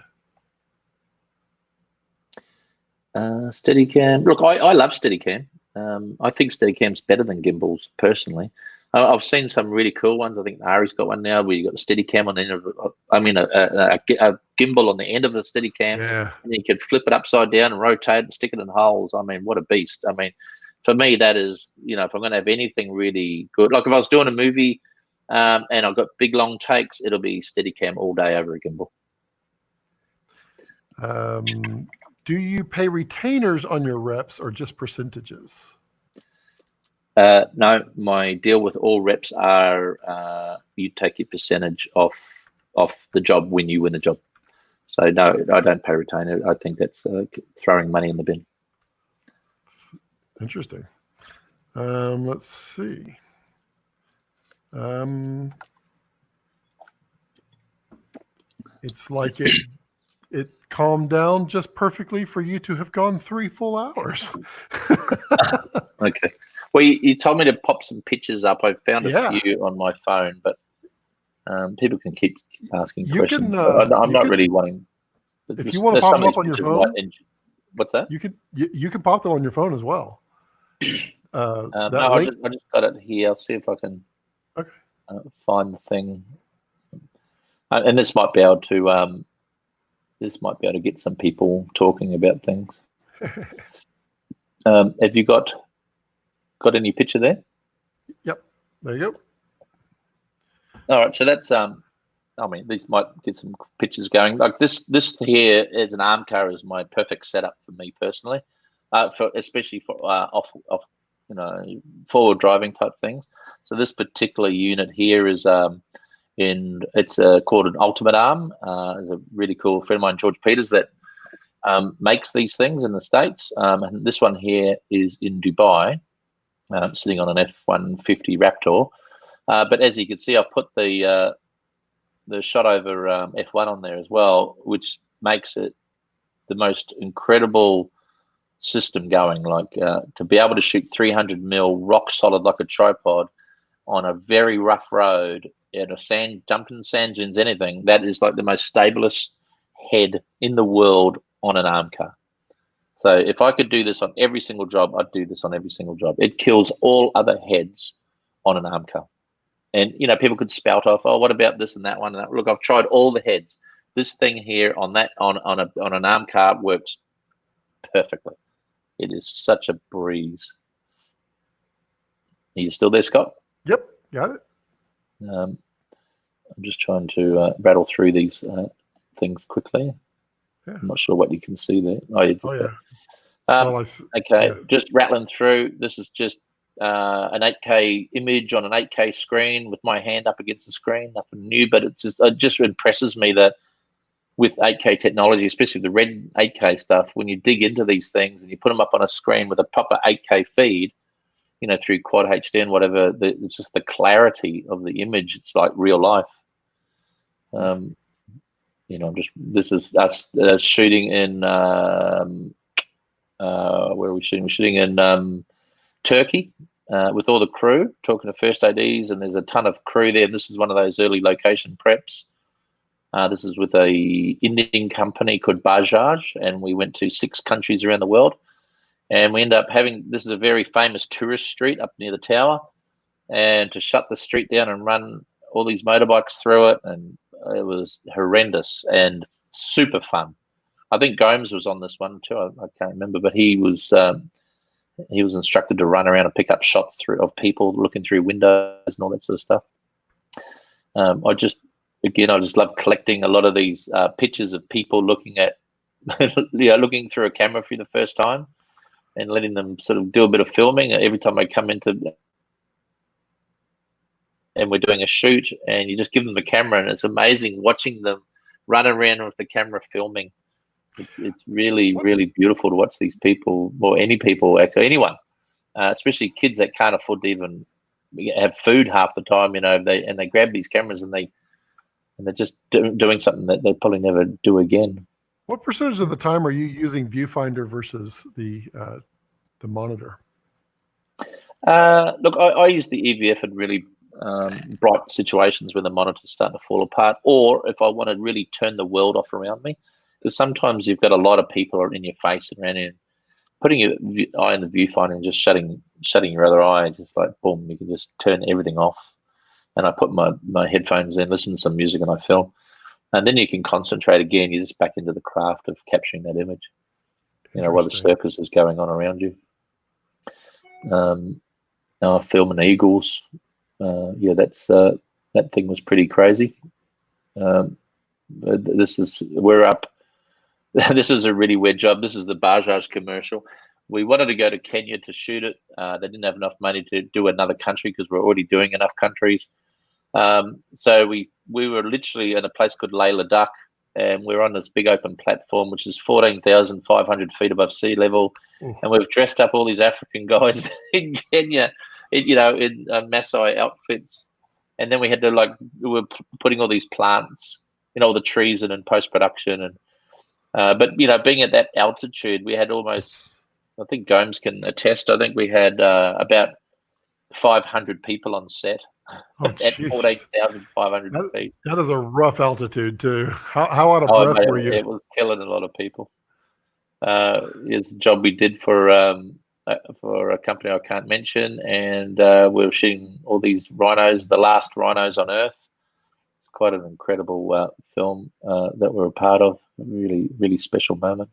Steadicam. Look, I love Steadicam. I think Steadicam's better than gimbals, personally. I've seen some really cool ones. I think Ari's got one now where you got a Steadicam on the end of a gimbal on the end of the Steadicam, and you can flip it upside down and rotate and stick it in holes. I mean, what a beast! I mean, for me, that is, if I'm going to have anything really good, like if I was doing a movie and I've got big long takes, it'll be Steadicam all day over a gimbal. Do you pay retainers on your reps or just percentages? No, my deal with all reps are you take your percentage off the job when you win a job. So no, I don't pay retainer. I think that's throwing money in the bin. Interesting. Let's see. It's like it calmed down just perfectly for you to have gone 3 full hours. Okay. Well, you told me to pop some pictures up. I found a few on my phone, but people can keep asking questions. I'm not really wanting. If you want to pop them up on your phone, what's that? You can pop them on your phone as well. No, I just got it here. I'll see if I can find the thing. And this might be able to get some people talking about things. Have you got any picture there? Yep, there you go. All right, so that's I mean, these might get some pictures going. Like this here as an arm car is my perfect setup for me personally, especially for off forward driving type things. So this particular unit here is it's called an Ultimate Arm. There's a really cool friend of mine, George Peters, that makes these things in the States. And this one here is in Dubai, sitting on an F-150 Raptor. But as you can see, I've put the shot over F1 on there as well, which makes it the most incredible system going. Like to be able to shoot 300mm rock solid like a tripod on a very rough road at a dumping sand dunes, anything, that is like the most stablest head in the world on an arm car. So if I could do this on every single job, I'd do this on every single job. It kills all other heads on an arm car. And people could spout off, oh, what about this and that one? And that. Look, I've tried all the heads. This thing here on an arm car works perfectly. It is such a breeze. Are you still there, Scott? Yep, got it. I'm just trying to rattle through these things quickly. Yeah. I'm not sure what you can see there. Just rattling through. This is just an 8K image on an 8K screen with my hand up against the screen. Nothing new, but it just impresses me that with 8K technology, especially the red 8K stuff, when you dig into these things and you put them up on a screen with a proper 8K feed, through Quad HD and whatever, it's just the clarity of the image. It's like real life. This is us shooting in where are we shooting? We're shooting in Turkey with all the crew, talking to first ADs, and there's a ton of crew there. This is one of those early location preps. This is with a Indian company called Bajaj, and we went to 6 countries around the world. And we end up this is a very famous tourist street up near the tower, and to shut the street down and run all these motorbikes through it, and it was horrendous and super fun. I think Gomes was on this one too. I can't remember, but he was instructed to run around and pick up shots of people looking through windows and all that sort of stuff. I just love collecting a lot of these pictures of people looking at, looking through a camera for the first time, and letting them sort of do a bit of filming every time I come into, and we're doing a shoot, and you just give them the camera, and it's amazing watching them run around with the camera filming. It's really, really beautiful to watch these people, or anyone, especially kids that can't afford to even have food half the time, they grab these cameras and they're just doing something that they'll probably never do again. What percentage of the time are you using viewfinder versus the monitor? Look, I use the EVF in really bright situations when the monitor's starting to fall apart, or if I want to really turn the world off around me, because sometimes you've got a lot of people in your face and around you. Putting your eye in the viewfinder and just shutting your other eye, just like boom, you can just turn everything off. And I put my headphones in, listen to some music, and I film. And then you can concentrate again. You're just back into the craft of capturing that image, while the circus is going on around you. Now I film in eagles. That's that thing was pretty crazy. We're up. This is a really weird job. This is the Bajaj commercial. We wanted to go to Kenya to shoot it. They didn't have enough money to do another country because we're already doing enough countries. So we were literally in a place called Leh Ladakh, and we're on this big open platform, which is 14,500 feet above sea level. Ooh. And we've dressed up all these African guys in Kenya, in Maasai outfits. And then we had to we were putting all these plants, all the trees in post-production. And but, being at that altitude, we had almost, I think Gomes can attest, I think we had about 500 people on set at 14,500 feet. That is a rough altitude too. How out of breath mate, were you? It was killing a lot of people. It's a job we did for a company I can't mention, and we were shooting all these rhinos, the last rhinos on Earth. It's quite an incredible film that we're a part of. A really, really special moment.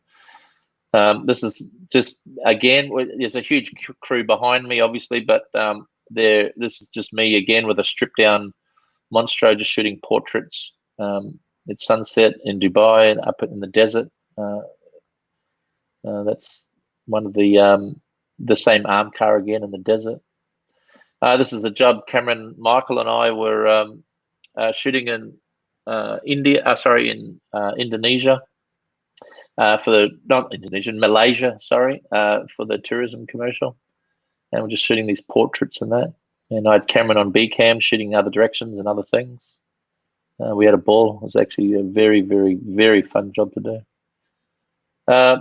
This is just, again, there's a huge crew behind me, obviously, but this is just me again with a stripped down Monstro, just shooting portraits. It's sunset in Dubai and up in the desert. That's one of the same arm car again in the desert. This is a job Cameron, Michael, and I were shooting in Indonesia Malaysia, for the tourism commercial, and we're just shooting these portraits and that. And I had Cameron on B cam shooting other directions and other things. We had a ball. It was actually a very, very, very fun job to do.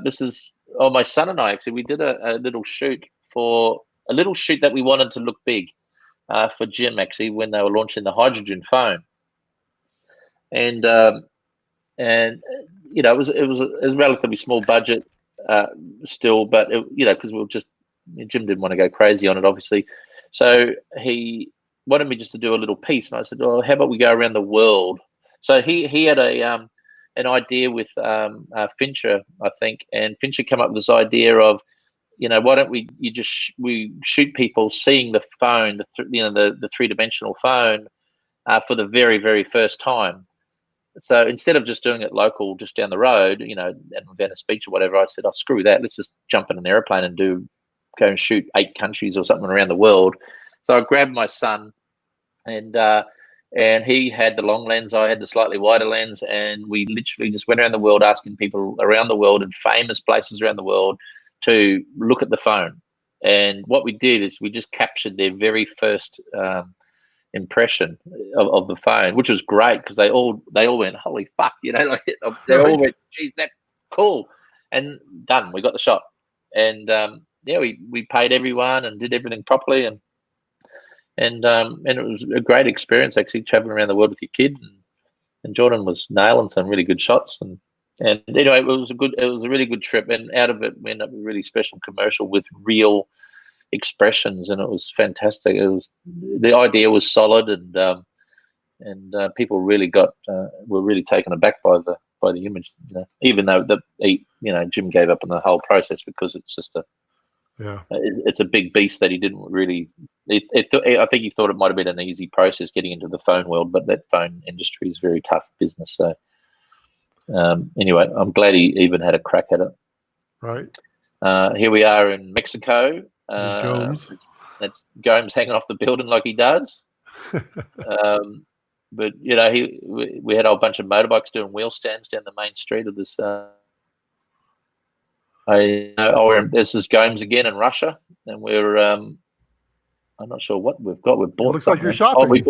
This is my son and I actually. We did a little shoot that we wanted to look big for Jim actually when they were launching the hydrogen phone, and it was a relatively small budget still, but because Jim didn't want to go crazy on it, obviously, so he wanted me just to do a little piece, and I said, "Oh, how about we go around the world?" So he had an idea with Fincher, I think, and Fincher came up with this idea of, why don't we shoot people seeing the phone, the three-dimensional phone, for the very, very first time. So instead of just doing it local, just down the road, at Venice Beach or whatever, I said, "Oh, screw that. Let's just jump in an airplane and go and shoot 8 countries or something around the world." So I grabbed my son, and he had the long lens, I had the slightly wider lens, and we literally just went around the world asking people around the world in famous places around the world to look at the phone. And what we did is we just captured their very first impression of the phone, which was great because they all went, "Holy fuck," they all went, "Geez, that's cool," and done. We got the shot, and we paid everyone and did everything properly, and it was a great experience actually traveling around the world with your kid, and Jordan was nailing some really good shots, and anyway, it was a really good trip, and out of it we ended up with a really special commercial with real expressions, and it was fantastic. The idea was solid, and people really were really taken aback by the image, even though Jim gave up on the whole process because it's just it's a big beast that he didn't really. I think he thought it might have been an easy process getting into the phone world, but that phone industry is very tough business. So anyway, I'm glad he even had a crack at it. Right. Here we are in Mexico. Gomes. That's Gomes hanging off the building like he does. But we had a whole bunch of motorbikes doing wheel stands down the main street of this. This is Gomes again in Russia, and we're I'm not sure what we've got. We've bought. It looks something. like you're shopping. We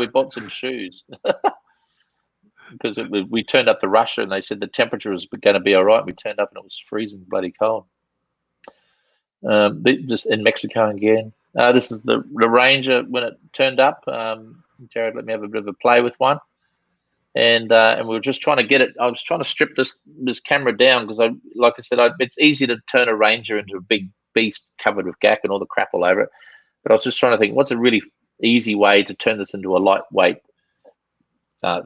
bought some shoes because we turned up to Russia and they said the temperature was going to be all right. We turned up and it was freezing bloody cold. Just in Mexico again. This is the Ranger when it turned up. Jared let me have a bit of a play with one, and we were just trying to get it. I was trying to strip this camera down because like I said, it's easy to turn a Ranger into a big beast covered with gack and all the crap all over it. But I was just trying to think, what's a really easy way to turn this into a lightweight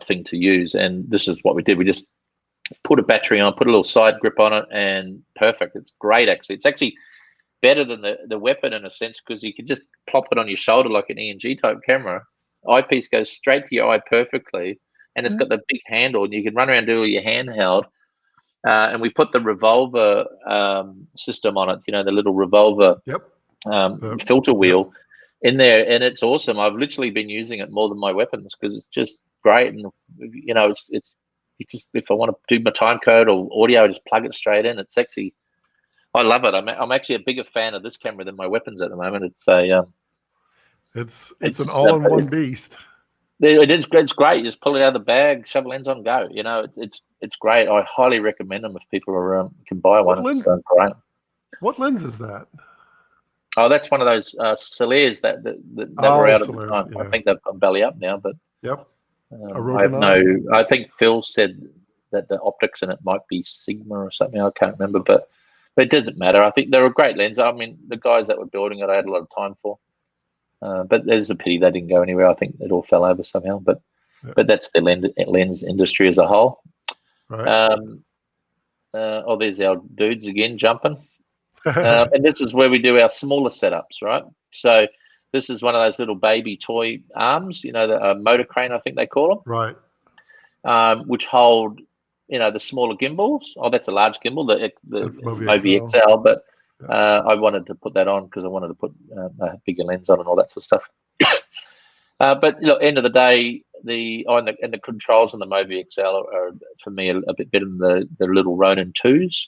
thing to use? And this is what we did. We just put a battery on, put a little side grip on it, and perfect. It's great, actually. It's actually better than the weapon in a sense because you can just plop it on your shoulder like an ENG type camera, eyepiece goes straight to your eye perfectly, and it's got the big handle, and you can run around and do all your handheld. And we put the revolver system on it, you know, the little revolver filter wheel in there, and it's awesome. I've literally been using it more than my weapons because it's just great. And you know, it's just, if I want to do my time code or audio, I just plug it straight in. It's actually, I love it. I'm actually a bigger fan of this camera than my weapons at the moment. It's a it's an all-in-one beast. It is. It's great. You just pull it out of the bag, shove a lens on, go. You know, it's great. I highly recommend them if people are can buy one. It's great. What lens is that? Oh, that's one of those Celeres that were out at the time. Yeah. I think they've gone belly up now, but I think Phil said that the optics in it might be Sigma or something. I can't remember, but it doesn't matter. I think they're a great lens. I mean, the guys that were building it, I had a lot of time for. But there's a pity they didn't go anywhere. I think it all fell over somehow. But that's the lens industry as a whole. Right. There's our dudes again jumping. And this is where we do our smaller setups, right? So this is one of those little baby toy arms, you know, the motor crane, I think they call them. Right. Which hold, you know, the smaller gimbals. Oh, that's a large gimbal, the Movi XL, but I wanted to put that on because I wanted to put a bigger lens on and all that sort of stuff. But look, end of the day, the controls on the Movi XL are for me a bit better than the little Ronin 2s.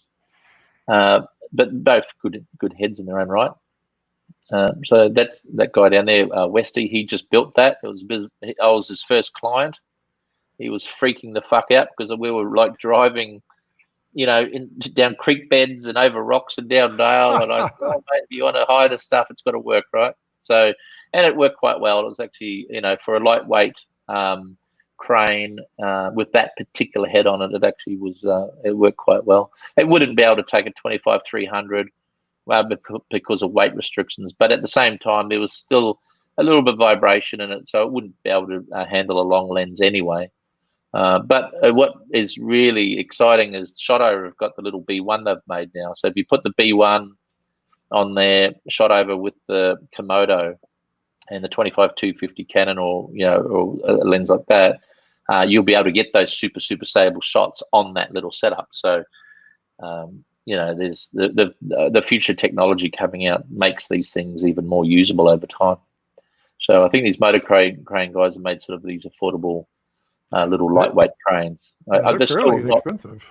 But both good heads in their own right. So that's that guy down there, Westy. He just built that. I was his first client. He was freaking the fuck out because we were like driving, you know, down creek beds and over rocks and down dale. And I said, oh, mate, if you want to hire this stuff, it's got to work, right? So, and it worked quite well. It was actually, you know, for a lightweight crane with that particular head on it, it actually was, it worked quite well. It wouldn't be able to take a 25-300 because of weight restrictions, but at the same time, there was still a little bit of vibration in it, so it wouldn't be able to handle a long lens anyway. But what is really exciting is Shotover have got the little B1 they've made now. So if you put the B1 on there, Shotover with the Komodo and the 25-250 Canon, or you know, or a lens like that, you'll be able to get those super stable shots on that little setup. So you know, there's the future technology coming out makes these things even more usable over time. So I think these motor crane guys have made sort of these affordable little lightweight cranes. They're fairly inexpensive.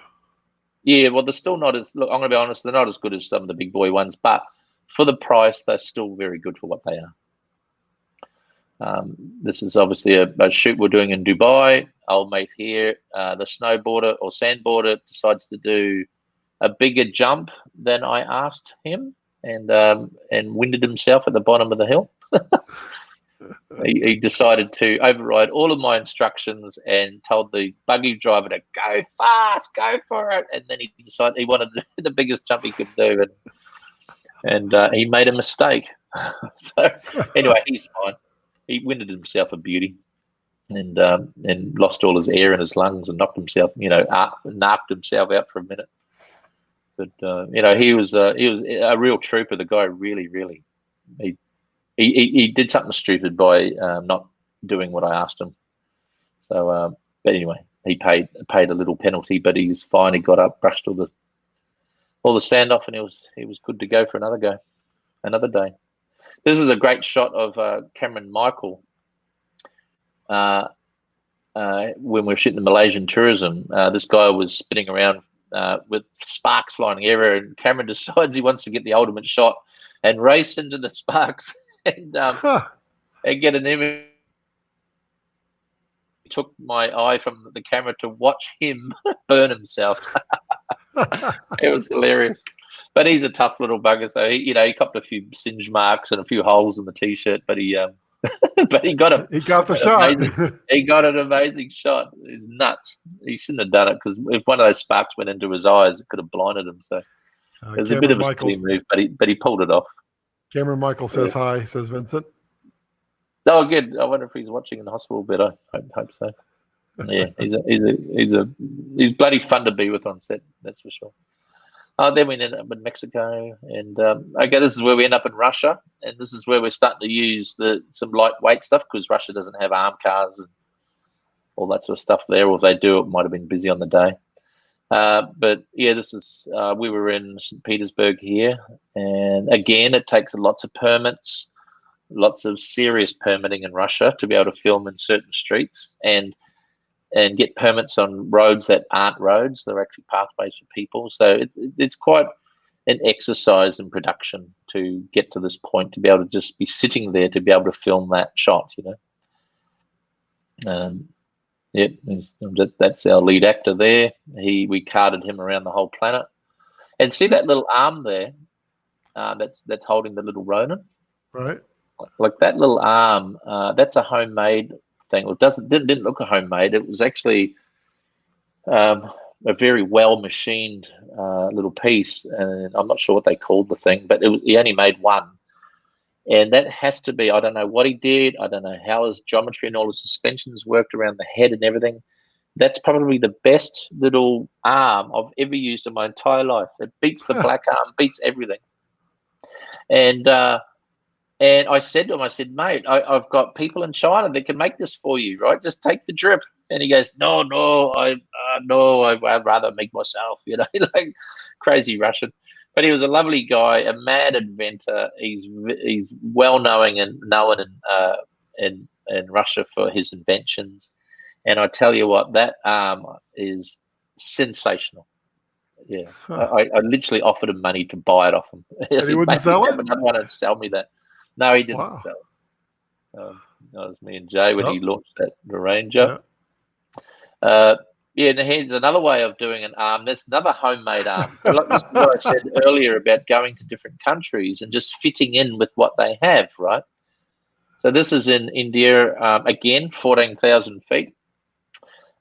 Yeah, well, they're still not as. Look, I'm going to be honest, they're not as good as some of the big boy ones, but for the price, they're still very good for what they are. This is obviously a shoot we're doing in Dubai. Old mate here, the snowboarder or sandboarder, decides to do a bigger jump than I asked him, and winded himself at the bottom of the hill. He decided to override all of my instructions and told the buggy driver to go fast, go for it. And then he decided he wanted the biggest jump he could do, and he made a mistake. So anyway, he's fine. He winded himself a beauty, and lost all his air in his lungs and knocked himself, you know, knocked himself out for a minute. But you know, he was a real trooper. The guy really he did something stupid by not doing what I asked him. So, but anyway, he paid a little penalty, but he's fine. He got up, brushed all the sand off, and he was good to go for another day. This is a great shot of Cameron Michael when we were shooting the Malaysian tourism. This guy was spinning around with sparks flying everywhere, and Cameron decides he wants to get the ultimate shot and race into the sparks and get an image. He took my eye from the camera to watch him burn himself. It was hilarious. But he's a tough little bugger, so he copped a few singe marks and a few holes in the t-shirt, but he got it. He got the shot. He got an amazing shot. He's nuts. He shouldn't have done it, because if one of those sparks went into his eyes, it could have blinded him. So it was a bit of a silly move, but he pulled it off. Cameron Michael says hi, says Vincent. Oh, good. I wonder if he's watching in the hospital bed. I hope so. Yeah, he's bloody fun to be with on set. That's for sure. Then we ended up in Mexico, and okay, this is where we end up in Russia, and this is where we're starting to use some lightweight stuff because Russia doesn't have arm cars and all that sort of stuff there, or if they do, it might have been busy on the day. But yeah, this is we were in St. Petersburg here, and again, it takes lots of permits, lots of serious permitting in Russia to be able to film in certain streets and get permits on roads that aren't roads. They're actually pathways for people. So it's quite an exercise in production to get to this point, to be able to just be sitting there, to be able to film that shot, you know. Yeah, that's our lead actor there. We carted him around the whole planet. And see that little arm there that's holding the little Ronin? Right. Like that little arm, that's a homemade thing. It didn't look a homemade. It was actually a very well machined little piece, and I'm not sure what they called the thing, but he only made one, and that has to be, I don't know what he did. I don't know how his geometry and all his suspensions worked around the head and everything. That's probably the best little arm I've ever used in my entire life. It beats the black arm, beats everything. And I said to him, I said, mate, I've got people in China that can make this for you, right? Just take the drip. And he goes, no, I'd rather make myself, you know, like crazy Russian. But he was a lovely guy, a mad inventor. He's well known in Russia for his inventions. And I tell you what, that arm is sensational. Yeah, I literally offered him money to buy it off him. And he wouldn't sell it? Another one and sell me that. No, he didn't Wow. sell it. That was me and Jay when he launched the Ranger. Yeah, and here's another way of doing an arm. There's another homemade arm. So like this is what I said earlier about going to different countries and just fitting in with what they have, right? So this is in India, again, 14,000 feet.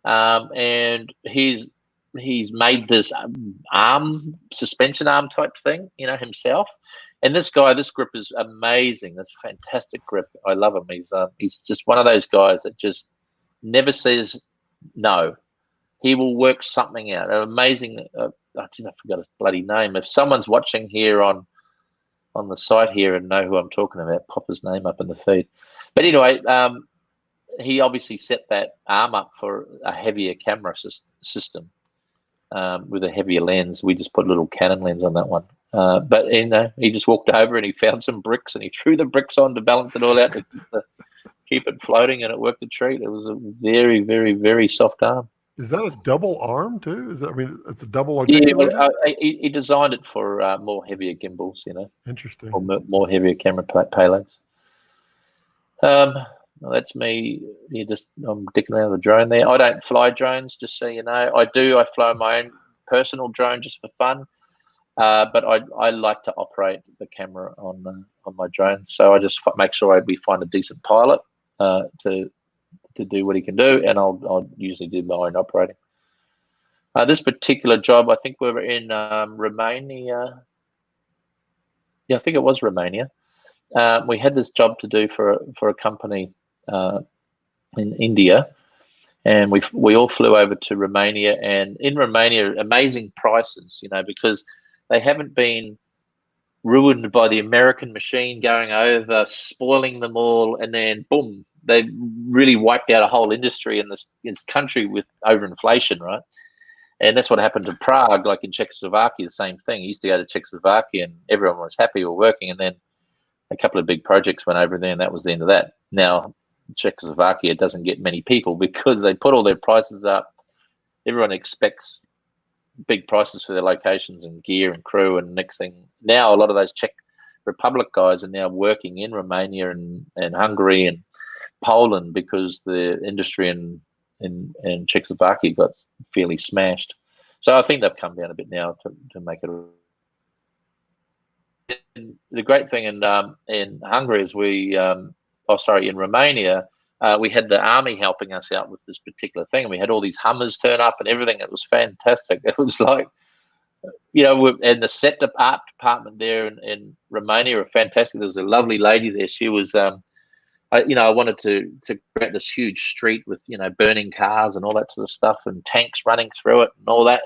And he's made this suspension arm type thing, you know, himself. And this grip is amazing. That's fantastic grip. I love him. He's just one of those guys that just never says no. He will work something out. An amazing. I forgot his bloody name. If someone's watching here on the site here and know who I'm talking about, pop his name up in the feed. But anyway, he obviously set that arm up for a heavier camera system with a heavier lens. We just put a little Canon lens on that one. But you know, he just walked over and he found some bricks and he threw the bricks on to balance it all out to keep it floating, and it worked a treat. It was a very, very, very soft arm. Is that a double arm too? Is that? I mean, it's a double. Yeah, well, he designed it for more heavier gimbals, you know. Interesting. Or more heavier camera payloads. Well, that's me. I'm dicking around with the drone there. I don't fly drones, just so you know. I fly my own personal drone just for fun. But I like to operate the camera on my drone. So I just make sure we find a decent pilot to do what he can do, and I'll usually do my own operating. This particular job, I think we were in Romania. Yeah, I think it was Romania. We had this job to do for a company in India, and we all flew over to Romania. And in Romania, amazing prices, you know, because they haven't been ruined by the American machine going over, spoiling them all, and then boom, they really wiped out a whole industry in this country with overinflation, right? And that's what happened to Prague, like in Czechoslovakia, the same thing. You used to go to Czechoslovakia and everyone was happy or working, and then a couple of big projects went over there and that was the end of that. Now, Czechoslovakia doesn't get many people because they put all their prices up. Everyone expects big prices for their locations and gear and crew, and next thing, now a lot of those Czech Republic guys are now working in Romania and Hungary and Poland because the industry in Czechoslovakia got fairly smashed. So I think they've come down a bit now to make it. And the great thing in Hungary is in Romania, we had the army helping us out with this particular thing, and we had all these Hummers turn up and everything. It was fantastic. It was like, you know, and the set art department there in Romania are fantastic. There was a lovely lady there. She was, I wanted to create this huge street with, you know, burning cars and all that sort of stuff and tanks running through it and all that.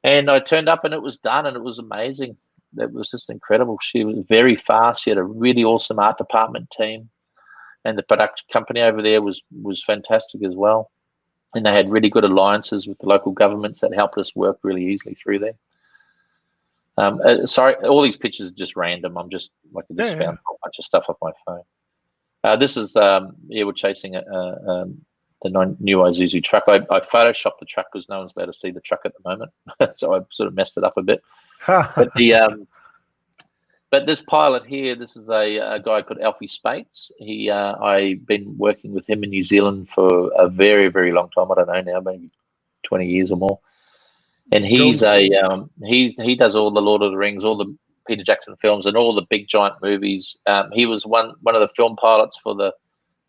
And I turned up and it was done, and it was amazing. It was just incredible. She was very fast. She had a really awesome art department team, and the production company over there was fantastic as well. And they had really good alliances with the local governments that helped us work really easily through there. Sorry, all these pictures are just random. I just found a whole bunch of stuff off my phone. This is we're chasing the new Isuzu truck. I photoshopped the truck because no one's allowed to see the truck at the moment, so I sort of messed it up a bit. But this pilot here, this is a guy called Alfie Spates. I've been working with him in New Zealand for a very, very long time. I don't know now, maybe 20 years or more. And he does all the Lord of the Rings, all the Peter Jackson films, and all the big giant movies. He was one of the film pilots for the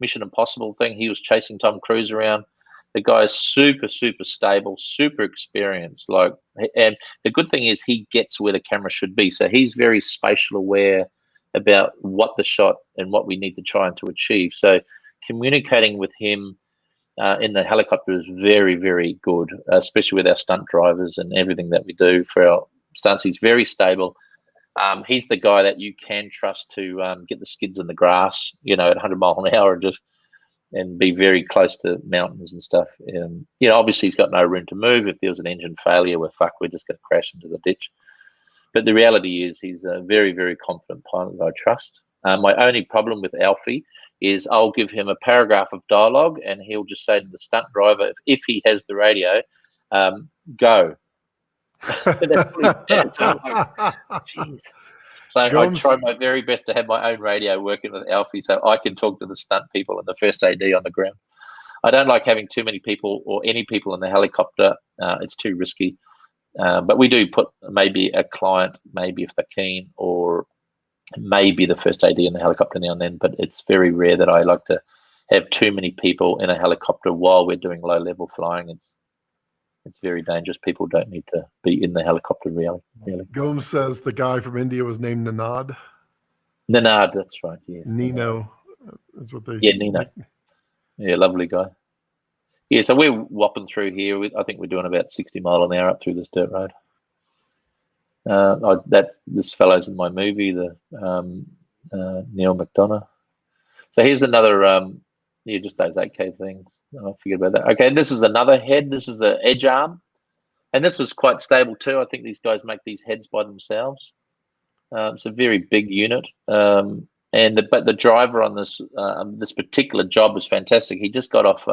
Mission Impossible thing. He was chasing Tom Cruise around. The guy is super, super stable, super experienced. And the good thing is he gets where the camera should be. So he's very spatial aware about what the shot and what we need to try and to achieve. So communicating with him in the helicopter is very, very good, especially with our stunt drivers and everything that we do for our stunts. He's very stable. He's the guy that you can trust to get the skids in the grass, at 100 miles an hour and be very close to mountains and stuff. Obviously he's got no room to move. If there was an engine failure, we're just going to crash into the ditch. But the reality is he's a very, very confident pilot that I trust. My only problem with Alfie is I'll give him a paragraph of dialogue and he'll just say to the stunt driver, if he has the radio, go. That's what he said. So I'm like, jeez. So I try my very best to have my own radio working with Alfie so I can talk to the stunt people and the first AD on the ground. I don't like having too many people or any people in the helicopter. It's too risky. But we do put maybe a client, maybe if they're keen, or maybe the first AD in the helicopter now and then. But it's very rare that I like to have too many people in a helicopter while we're doing low-level flying. It's very dangerous. People don't need to be in the helicopter, really. Gomes says the guy from India was named Nanad. Nanad, that's right, yes. Nino is what they... Yeah, Nino. Yeah, lovely guy. Yeah, so we're whopping through here. I think we're doing about 60 miles an hour up through this dirt road. This fellow's in my movie, the Neil McDonough. So here's another... just those 8K things. I forget about that. Okay, this is another head. This is an edge arm. And this was quite stable too. I think these guys make these heads by themselves. It's a very big unit. But the driver on this particular job was fantastic. He just got off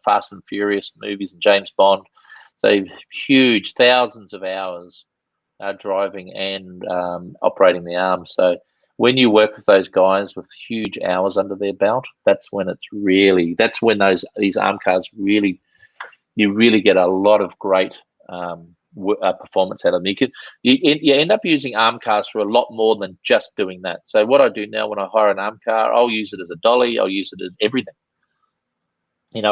Fast and Furious movies and James Bond. So huge, thousands of hours driving and operating the arm. So when you work with those guys with huge hours under their belt, that's when these arm cars you really get a lot of great performance out of them. You end up using arm cars for a lot more than just doing that. So what I do now when I hire an arm car, I'll use it as a dolly. I'll use it as everything.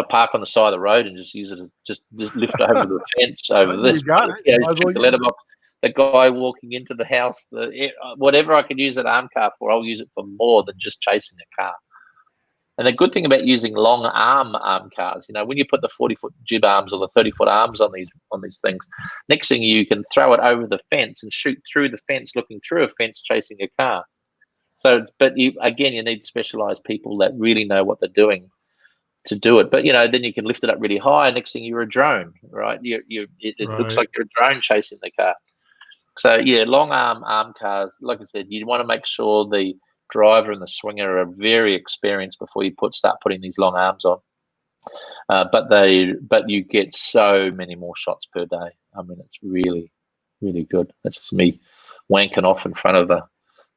Park on the side of the road and just use it as just lift over the fence over this. You got it. Check the letterbox. The guy walking into the house, whatever I can use an arm car for, I'll use it for more than just chasing a car. And the good thing about using long arm cars, when you put the 40-foot jib arms or the 30-foot arms on these things, next thing you can throw it over the fence and shoot through the fence, looking through a fence, chasing a car. So, you need specialized people that really know what they're doing to do it. But then you can lift it up really high. Next thing you're a drone, right? It looks like you're a drone chasing the car. So yeah, long arm cars, like I said, you want to make sure the driver and the swinger are very experienced before you start putting these long arms on. But you get so many more shots per day. I mean, it's really, really good. That's just me wanking off in front of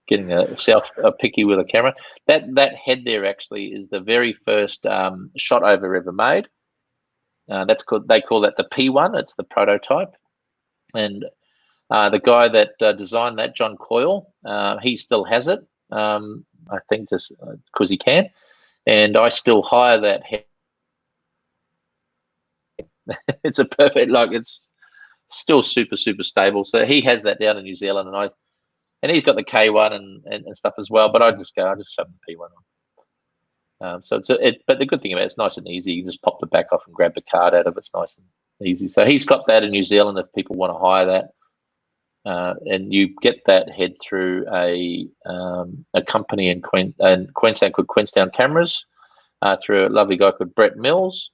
getting a picky with a camera. That head there actually is the very first shot over ever made. They call that the P1. It's the prototype, and the guy that designed that, John Coyle, he still has it. I think just because he can, and I still hire that head. It's a perfect, it's still super, super stable. So he has that down in New Zealand, and he's got the K1 and stuff as well. But I just shove the P1 on. But the good thing about it's nice and easy. You just pop the back off and grab the card out of it. It's nice easy. So he's got that in New Zealand if people want to hire that. And you get that head through a company in Queenstown called Queenstown Cameras, through a lovely guy called Brett Mills,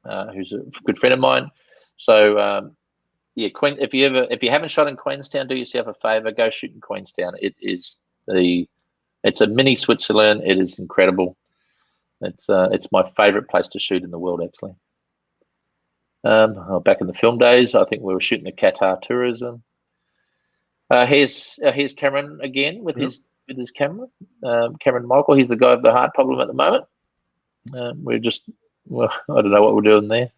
who's a good friend of mine. So yeah, if you haven't shot in Queenstown, do yourself a favour, go shoot in Queenstown. It's a mini Switzerland. It is incredible. It's my favourite place to shoot in the world, actually. Back in the film days, I think we were shooting the Qatar tourism. Here's Cameron again with his camera. Cameron Michael, he's the guy with the heart problem at the moment. I don't know what we're doing there.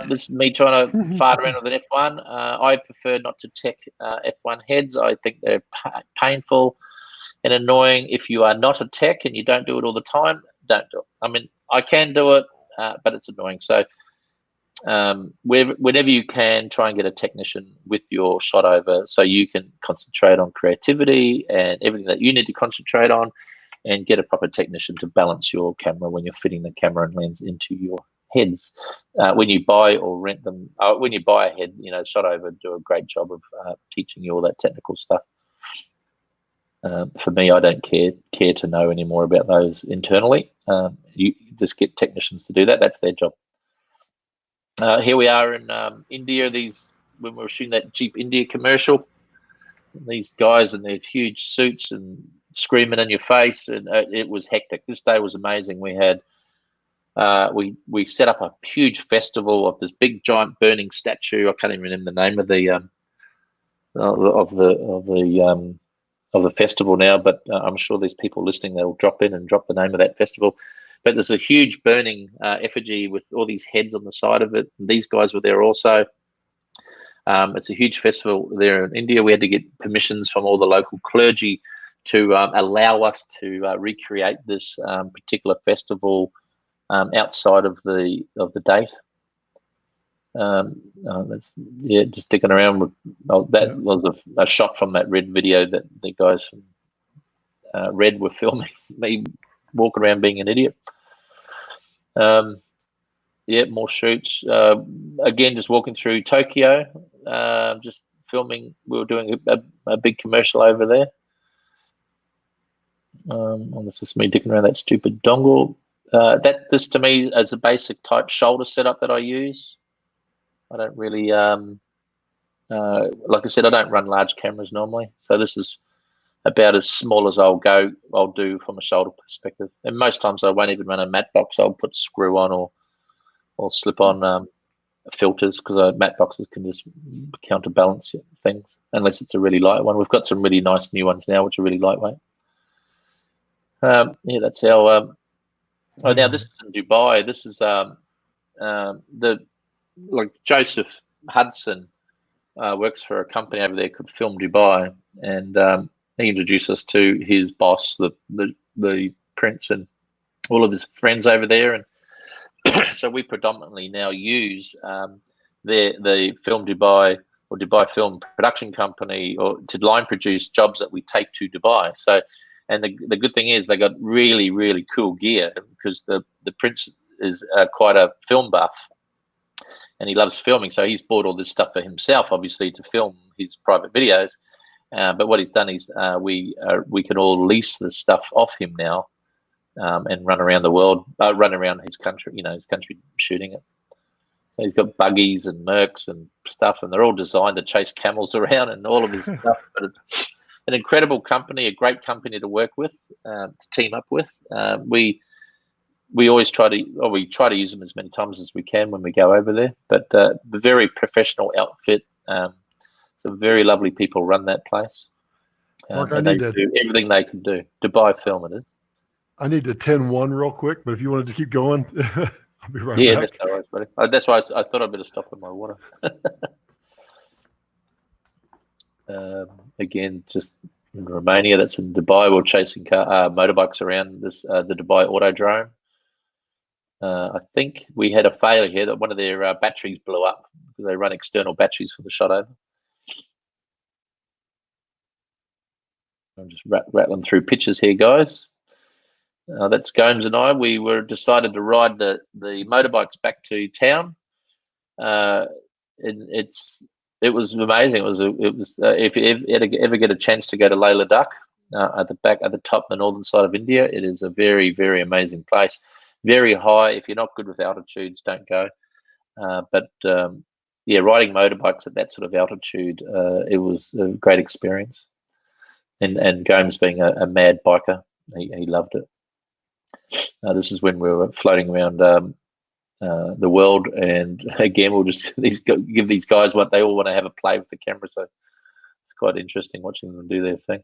This is me trying to fart around with an F1. I prefer not to tech F1 heads. I think they're painful and annoying. If you are not a tech and you don't do it all the time, don't do it. I mean, I can do it, but it's annoying. So whenever you can, try and get a technician with your shot over so you can concentrate on creativity and everything that you need to concentrate on, and get a proper technician to balance your camera when you're fitting the camera and lens into your heads. When you buy or rent them, when you buy a head, shot over do a great job of teaching you all that technical stuff. For me, I don't care to know any more about those internally. You just get technicians to do that. That's their job. Here we are in India. When we were shooting that Jeep India commercial, these guys in their huge suits and screaming in your face, and it was hectic. This day was amazing. We had we set up a huge festival of this big giant burning statue. I can't even remember the name of the festival now, but I'm sure there's people listening that will drop in and drop the name of that festival. But there's a huge burning effigy with all these heads on the side of it. And these guys were there also. It's a huge festival there in India. We had to get permissions from all the local clergy to allow us to recreate this particular festival outside of the date. Just sticking around with that was a shot from that Red video that the guys from Red were filming me walking around being an idiot. More shoots. Again, just walking through Tokyo, just filming. We were doing a big commercial over there. This is me dicking around that stupid dongle. This to me is a basic type shoulder setup that I use. I don't really, like I said, I don't run large cameras normally. So this is about as small as I'll do from a shoulder perspective. And most times I won't even run a matte box. I'll put a screw on or slip on filters, because matte boxes can just counterbalance things, unless it's a really light one. We've got some really nice new ones now, which are really lightweight. That's how. Now this is in Dubai. This is Joseph Hudson works for a company over there called Film Dubai, and he introduced us to his boss, the prince, and all of his friends over there. And so we predominantly now use the Film Dubai or Dubai Film Production Company, or to line produce jobs that we take to Dubai. So, and the good thing is they got really, really cool gear, because the prince is quite a film buff, and he loves filming. So he's bought all this stuff for himself, obviously, to film his private videos. But what he's done is we can all lease this stuff off him now, and run around the world, run around his country, his country shooting it. So he's got buggies and Mercs and stuff, and they're all designed to chase camels around and all of his stuff. But it's an incredible company, a great company to work with, to team up with. We always try to use them as many times as we can when we go over there. But the very professional outfit. Some very lovely people run that place. Mark, and they do everything they can do. Dubai Film it is. I need to 10-1 real quick, but if you want to just keep going, I'll be right back. Yeah, that's no worries, buddy. That's why I thought I'd better stop with my water. Again, just in Romania, that's in Dubai. We're chasing motorbikes around the Dubai Autodrome. I think we had a failure here that one of their batteries blew up, because they run external batteries for the shot over. I'm just rattling through pictures here, guys. that's Gomes and I. We were decided to ride the motorbikes back to town. It was amazing. It was if you ever get a chance to go to Leh Ladakh, at the top, the northern side of India, it is a very, very amazing place. Very high. If you're not good with altitudes, don't go. But yeah, riding motorbikes at that sort of altitude, it was a great experience. And Gomes being a mad biker, he loved it. This is when we were floating around the world, and again, we'll just give these guys what they all want to have a play with the camera. So it's quite interesting watching them do their thing.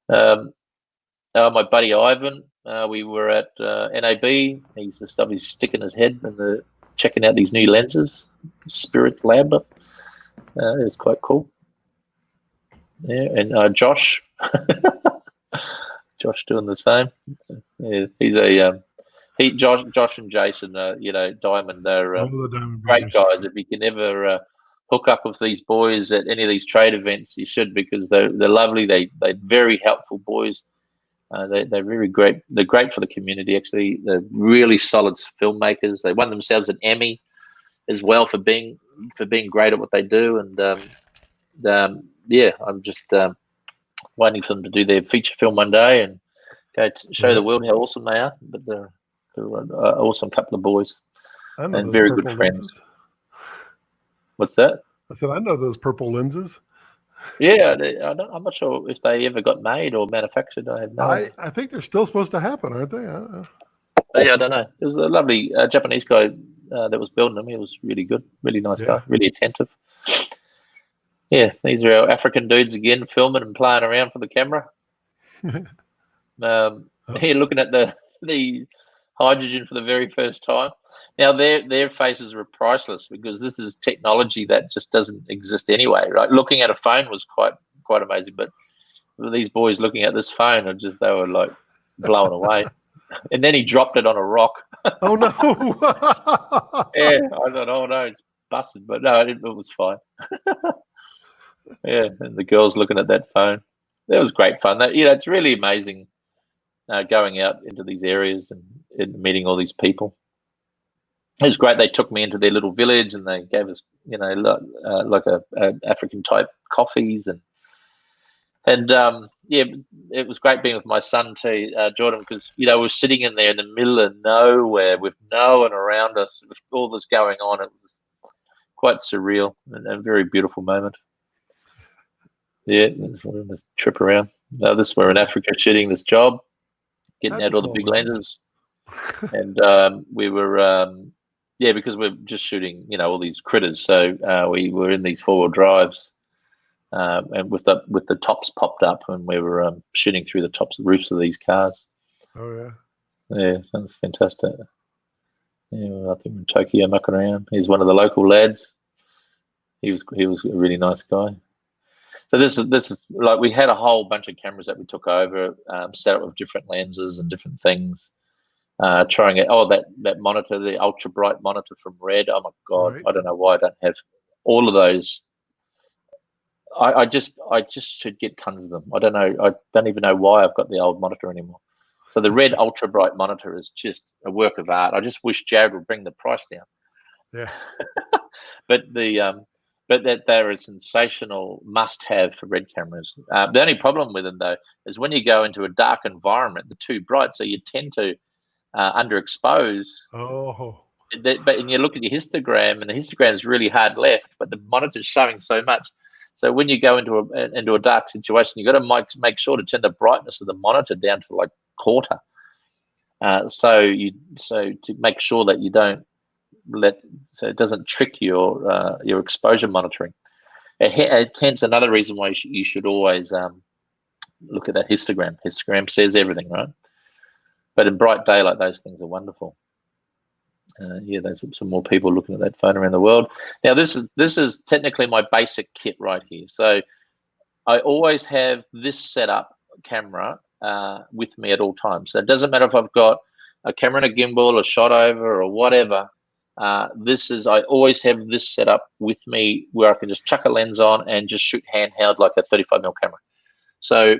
My buddy Ivan, we were at NAB. He's sticking his head and checking out these new lenses. Spirit Lab. It was quite cool. Yeah, and Josh, Josh doing the same. Yeah, he's Josh and Jason, Diamond. They're great guys. If you can ever hook up with these boys at any of these trade events, you should, because they're lovely. They're very helpful boys. They're very great. They're great for the community. Actually, they're really solid filmmakers. They won themselves an Emmy as well for being great at what they do. And yeah, I'm just waiting for them to do their feature film one day and go to show the world how awesome they are. But they're an awesome couple of boys and very good friends. Lenses. What's that? I said, I know those purple lenses. Yeah, I'm not sure if they ever got made or manufactured. I have no idea. I think they're still supposed to happen, aren't they? Yeah, I don't know. It was a lovely Japanese guy that was building them. He was really good, really nice guy, really attentive. Yeah, these are our African dudes again, filming and playing around for the camera. Here, looking at the hydrogen for the very first time. Now, their faces were priceless, because this is technology that just doesn't exist anyway, right? Looking at a phone was quite amazing, but these boys looking at this phone they were like blown away. And then he dropped it on a rock. Oh no! Yeah, I thought, oh no, it's busted, but no, it was fine. Yeah, and the girls looking at that phone. That was great fun. It's really amazing going out into these areas and meeting all these people. It was great. They took me into their little village and they gave us, like a African type coffees and yeah, it was great being with my son too, Jordan, because we're sitting in there in the middle of nowhere with no one around us, with all this going on. It was quite surreal and a very beautiful moment. Yeah, we're on this trip around. We're in Africa shooting this job, getting out all the big lenses, and we were. Yeah, because we're just shooting, all these critters. So we were in these 4-wheel drives, and with the tops popped up, and we were shooting through the roofs of these cars. Oh yeah. Yeah, that was fantastic. Yeah, I think in Tokyo, mucking around. He's one of the local lads. He was a really nice guy. So this is like, we had a whole bunch of cameras that we took over, set up with different lenses and different things. Trying it. That monitor, the ultra bright monitor from Red. Oh my God, right. I don't know why I don't have all of those. I just should get tons of them. I don't know. I don't even know why I've got the old monitor anymore. So the Red ultra bright monitor is just a work of art. I just wish Jared would bring the price down. Yeah. But that they're a sensational must-have for Red cameras. The only problem with them though is when you go into a dark environment, they're too bright, so you tend to underexpose. Oh. And you look at your histogram, and the histogram is really hard left, but the monitor's showing so much. So when you go into a dark situation, you've got to make sure to turn the brightness of the monitor down to like quarter. So to make sure that you don't so it doesn't trick your exposure monitoring. Hence another reason why you should always look at that histogram. Histogram says everything, right? But in bright daylight, those things are wonderful. Yeah, there's some more people looking at that phone around the world. Now, this is technically my basic kit right here. So I always have this setup camera with me at all times. So it doesn't matter if I've got a camera and a gimbal, a shot over, or whatever. I always have this setup with me where I can just chuck a lens on and just shoot handheld like a 35mm camera. So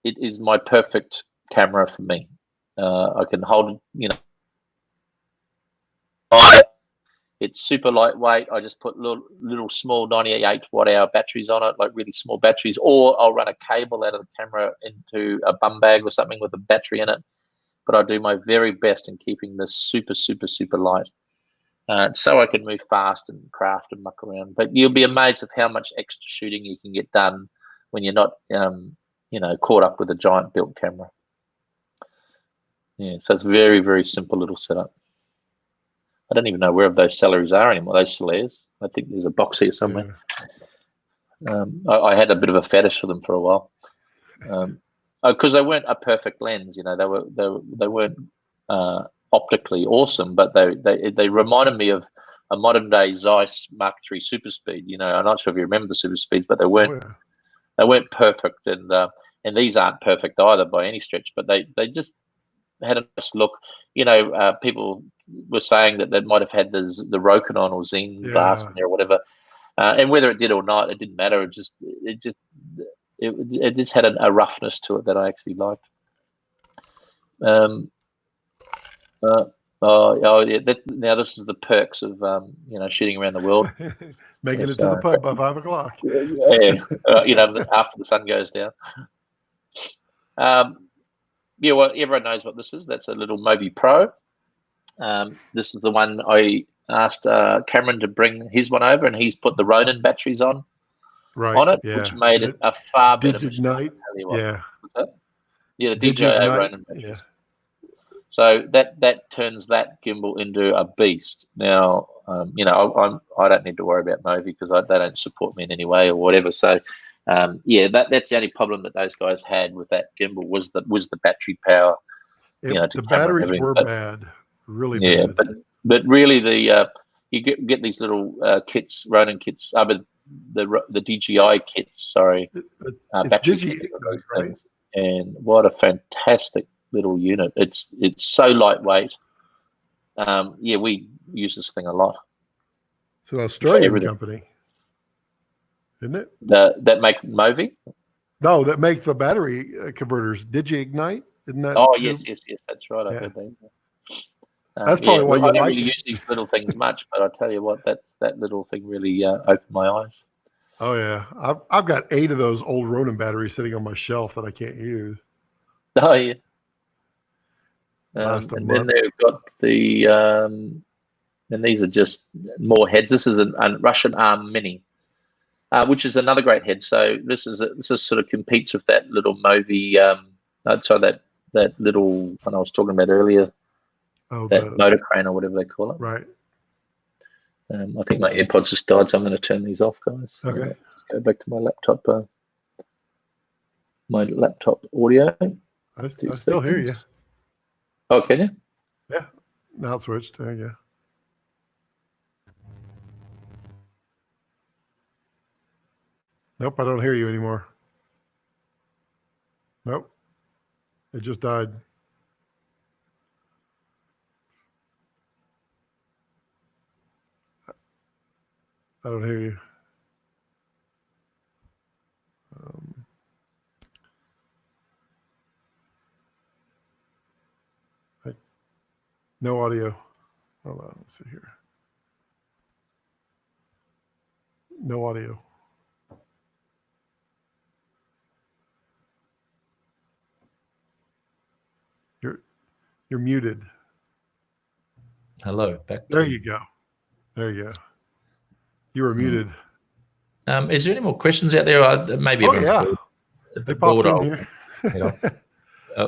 it is my perfect camera for me. I can hold, it's super lightweight. I just put little small 98 watt-hour batteries on it, like really small batteries, or I'll run a cable out of the camera into a bum bag or something with a battery in it. But I do my very best in keeping this super, super, super light, so I can move fast and craft and muck around. But you'll be amazed at how much extra shooting you can get done when you're not, caught up with a giant built camera. Yeah, so it's very, very simple little setup. I don't even know where those salaries are anymore. Those Solaires. I think there's a box here somewhere. Yeah. I had a bit of a fetish for them for a while, because they weren't a perfect lens. They weren't optically awesome, but they reminded me of a modern day Zeiss Mark III Super Speed. I'm not sure if you remember the Super Speeds, but they weren't perfect, and these aren't perfect either by any stretch. But they just had a nice look. People were saying that they might have had the Rokinon or Zine glass in there or whatever, and whether it did or not, it didn't matter. It just had a roughness to it that I actually liked. Now this is the perks of shooting around the world, making it to the pub by 5 o'clock. After the sun goes down. Well, everyone knows what this is. That's a little Movi Pro. This is the one I asked Cameron to bring his one over, and he's put the Ronin batteries on it, which made it a far better machine. Ignite. The DJI Ronin batteries. Yeah. So that turns that gimbal into a beast. Now, I don't need to worry about Movi because they don't support me in any way or whatever. So. That's the only problem that those guys had with that gimbal was the battery power. The batteries were bad, really bad. But really you get these little kits, Ronin kits, but the DJI kits. Sorry, it's battery kits for those things. And what a fantastic little unit! It's so lightweight. We use this thing a lot. It's an Australian company. Isn't it? That make Movi? No, that make the battery converters. Ignite? Isn't that? Oh, yes, that's right. I heard that. That's probably why you I don't really use these little things much, but I tell you what, that little thing really opened my eyes. Oh yeah, I've got 8 of those old Ronin batteries sitting on my shelf that I can't use. Oh yeah. And then they've got the and these are just more heads. This is a Russian Arm Mini. Which is another great head. So this sort of competes with that little Movi. That little one I was talking about earlier. That motor crane or whatever they call it. Right. I think my AirPods just died, so I'm going to turn these off, guys. Okay. Let's go back to my laptop. My laptop audio. I still hear you. Oh, can you? Yeah. Now it switched. There you go. Nope, I don't hear you anymore. Nope. It just died. I don't hear you. No audio. Hold on, let's see here. No audio. You're muted. Hello, back. There you go. There you go. You were muted. Is there any more questions out there? Maybe. Oh yeah. If they popped in here.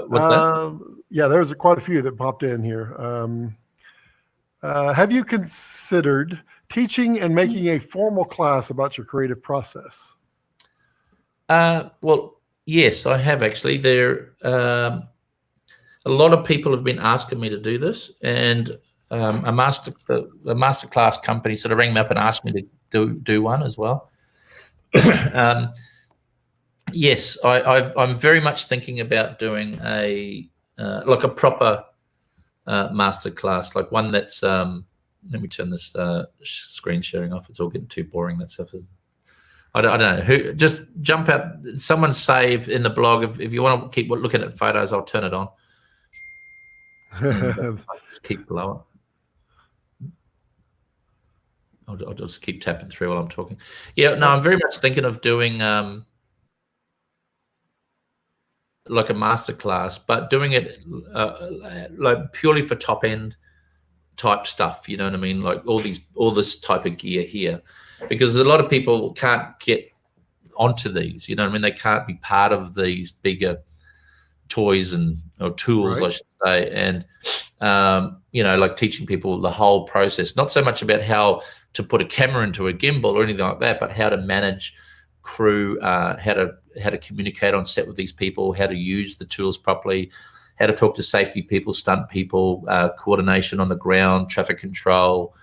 What's that? Yeah, there's quite a few that popped in here. Have you considered teaching and making a formal class about your creative process? Well, yes, I have actually. A lot of people have been asking me to do this, and a master class company sort of rang me up and asked me to do one as well. Yes, I'm very much thinking about doing a proper master class, like one that's let me turn this screen sharing off. It's all getting too boring, that stuff is. I don't know who. Just jump out. Someone save in the blog if you want to keep looking at photos. I'll turn it on. And, I'll just keep below it. I'll just keep tapping through while I'm talking. Yeah, no, I'm very much thinking of doing like a masterclass, but doing it like purely for top end type stuff. You know what I mean? Like all this type of gear here, because a lot of people can't get onto these. You know what I mean? They can't be part of these bigger toys or tools, right. I should say, and you know, like teaching people the whole process, not so much about how to put a camera into a gimbal or anything like that, but how to manage crew, how to communicate on set with these people, how to use the tools properly, how to talk to safety people, stunt people, coordination on the ground, traffic control,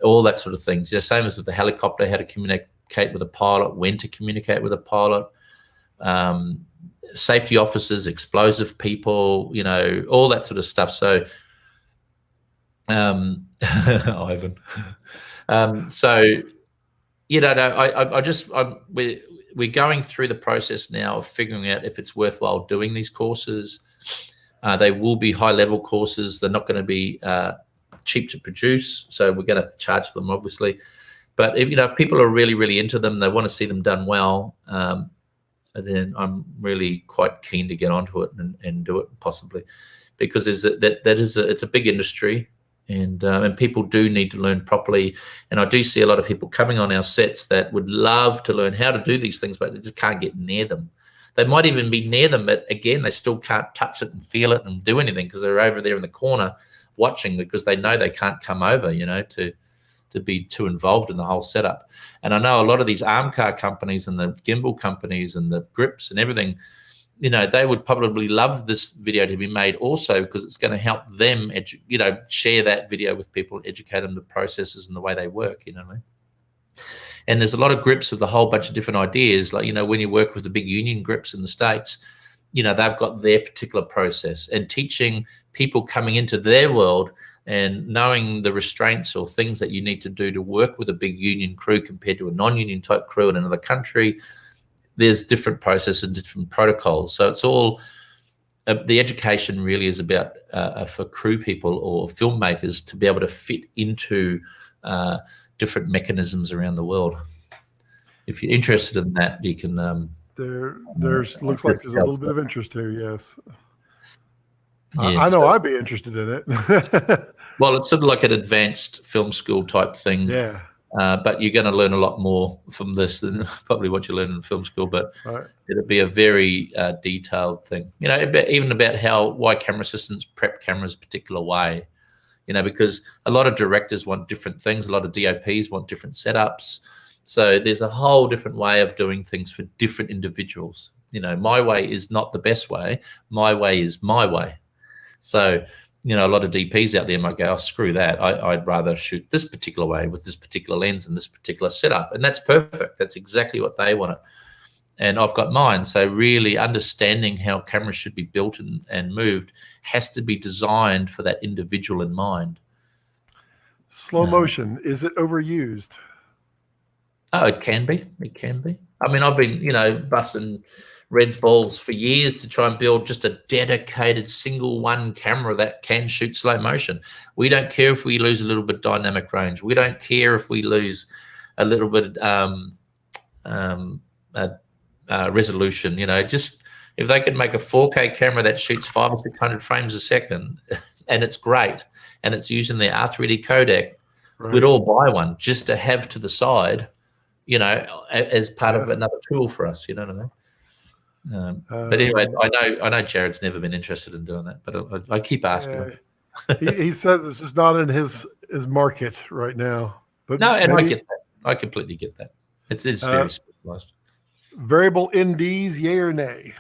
all that sort of things. You know, same as with the helicopter, how to communicate with a pilot, when to communicate with a pilot, safety officers, explosive people, you know, all that sort of stuff. So, Ivan. So, you know, we're going through the process now of figuring out if it's worthwhile doing these courses. They will be high-level courses. They're not going to be cheap to produce, so we're going to have to charge for them, obviously. But if people are really, really into them, they want to see them done well, then I'm really quite keen to get onto it and do it possibly, because it's a big industry, and people do need to learn properly. And I do see a lot of people coming on our sets that would love to learn how to do these things, but they just can't get near them. They might even be near them, but again, they still can't touch it and feel it and do anything because they're over there in the corner watching, because they know they can't come over, you know, to be too involved in the whole setup. And I know a lot of these arm car companies and the gimbal companies and the grips and everything, you know, they would probably love this video to be made also, because it's going to help them, share that video with people, educate them the processes and the way they work, you know what I mean? And there's a lot of grips with a whole bunch of different ideas. Like, you know, when you work with the big union grips in the States, you know, they've got their particular process, and teaching people coming into their world and knowing the restraints or things that you need to do to work with a big union crew compared to a non-union type crew in another country. There's different processes and different protocols. So it's all, the education really is about for crew people or filmmakers to be able to fit into different mechanisms around the world. If you're interested in that, you can. There's looks like there's a little bit of interest here. Yes. Yeah, I know I'd be interested in it. Well, it's sort of like an advanced film school type thing. Yeah. But you're going to learn a lot more from this than probably what you learn in film school. But right. It'll be a very detailed thing. You know, even about why camera assistants prep cameras a particular way. You know, because a lot of directors want different things. A lot of DOPs want different setups. So there's a whole different way of doing things for different individuals. You know, my way is not the best way. My way is my way. So, you know, a lot of DPs out there might go, oh, screw that. I'd rather shoot this particular way with this particular lens and this particular setup. And that's perfect. That's exactly what they want. And I've got mine. So really understanding how cameras should be built and moved has to be designed for that individual in mind. Slow motion, is it overused? Oh, it can be. It can be. I mean, I've been, you know, busting Red's balls for years to try and build just a dedicated single one camera that can shoot slow motion. We don't care if we lose a little bit of dynamic range. We don't care if we lose a little bit resolution. You know, just if they could make a 4K camera that shoots 500 or 600 frames a second, and it's great, and it's using their R3D codec, right, we'd all buy one just to have to the side, you know, as part of another tool for us. You know what I mean? But anyway, I know Jared's never been interested in doing that, but I keep asking him. he says it's just not in his market right now. But no, and maybe, I get that. I completely get that. It's very specialized. Variable NDs, yay or nay?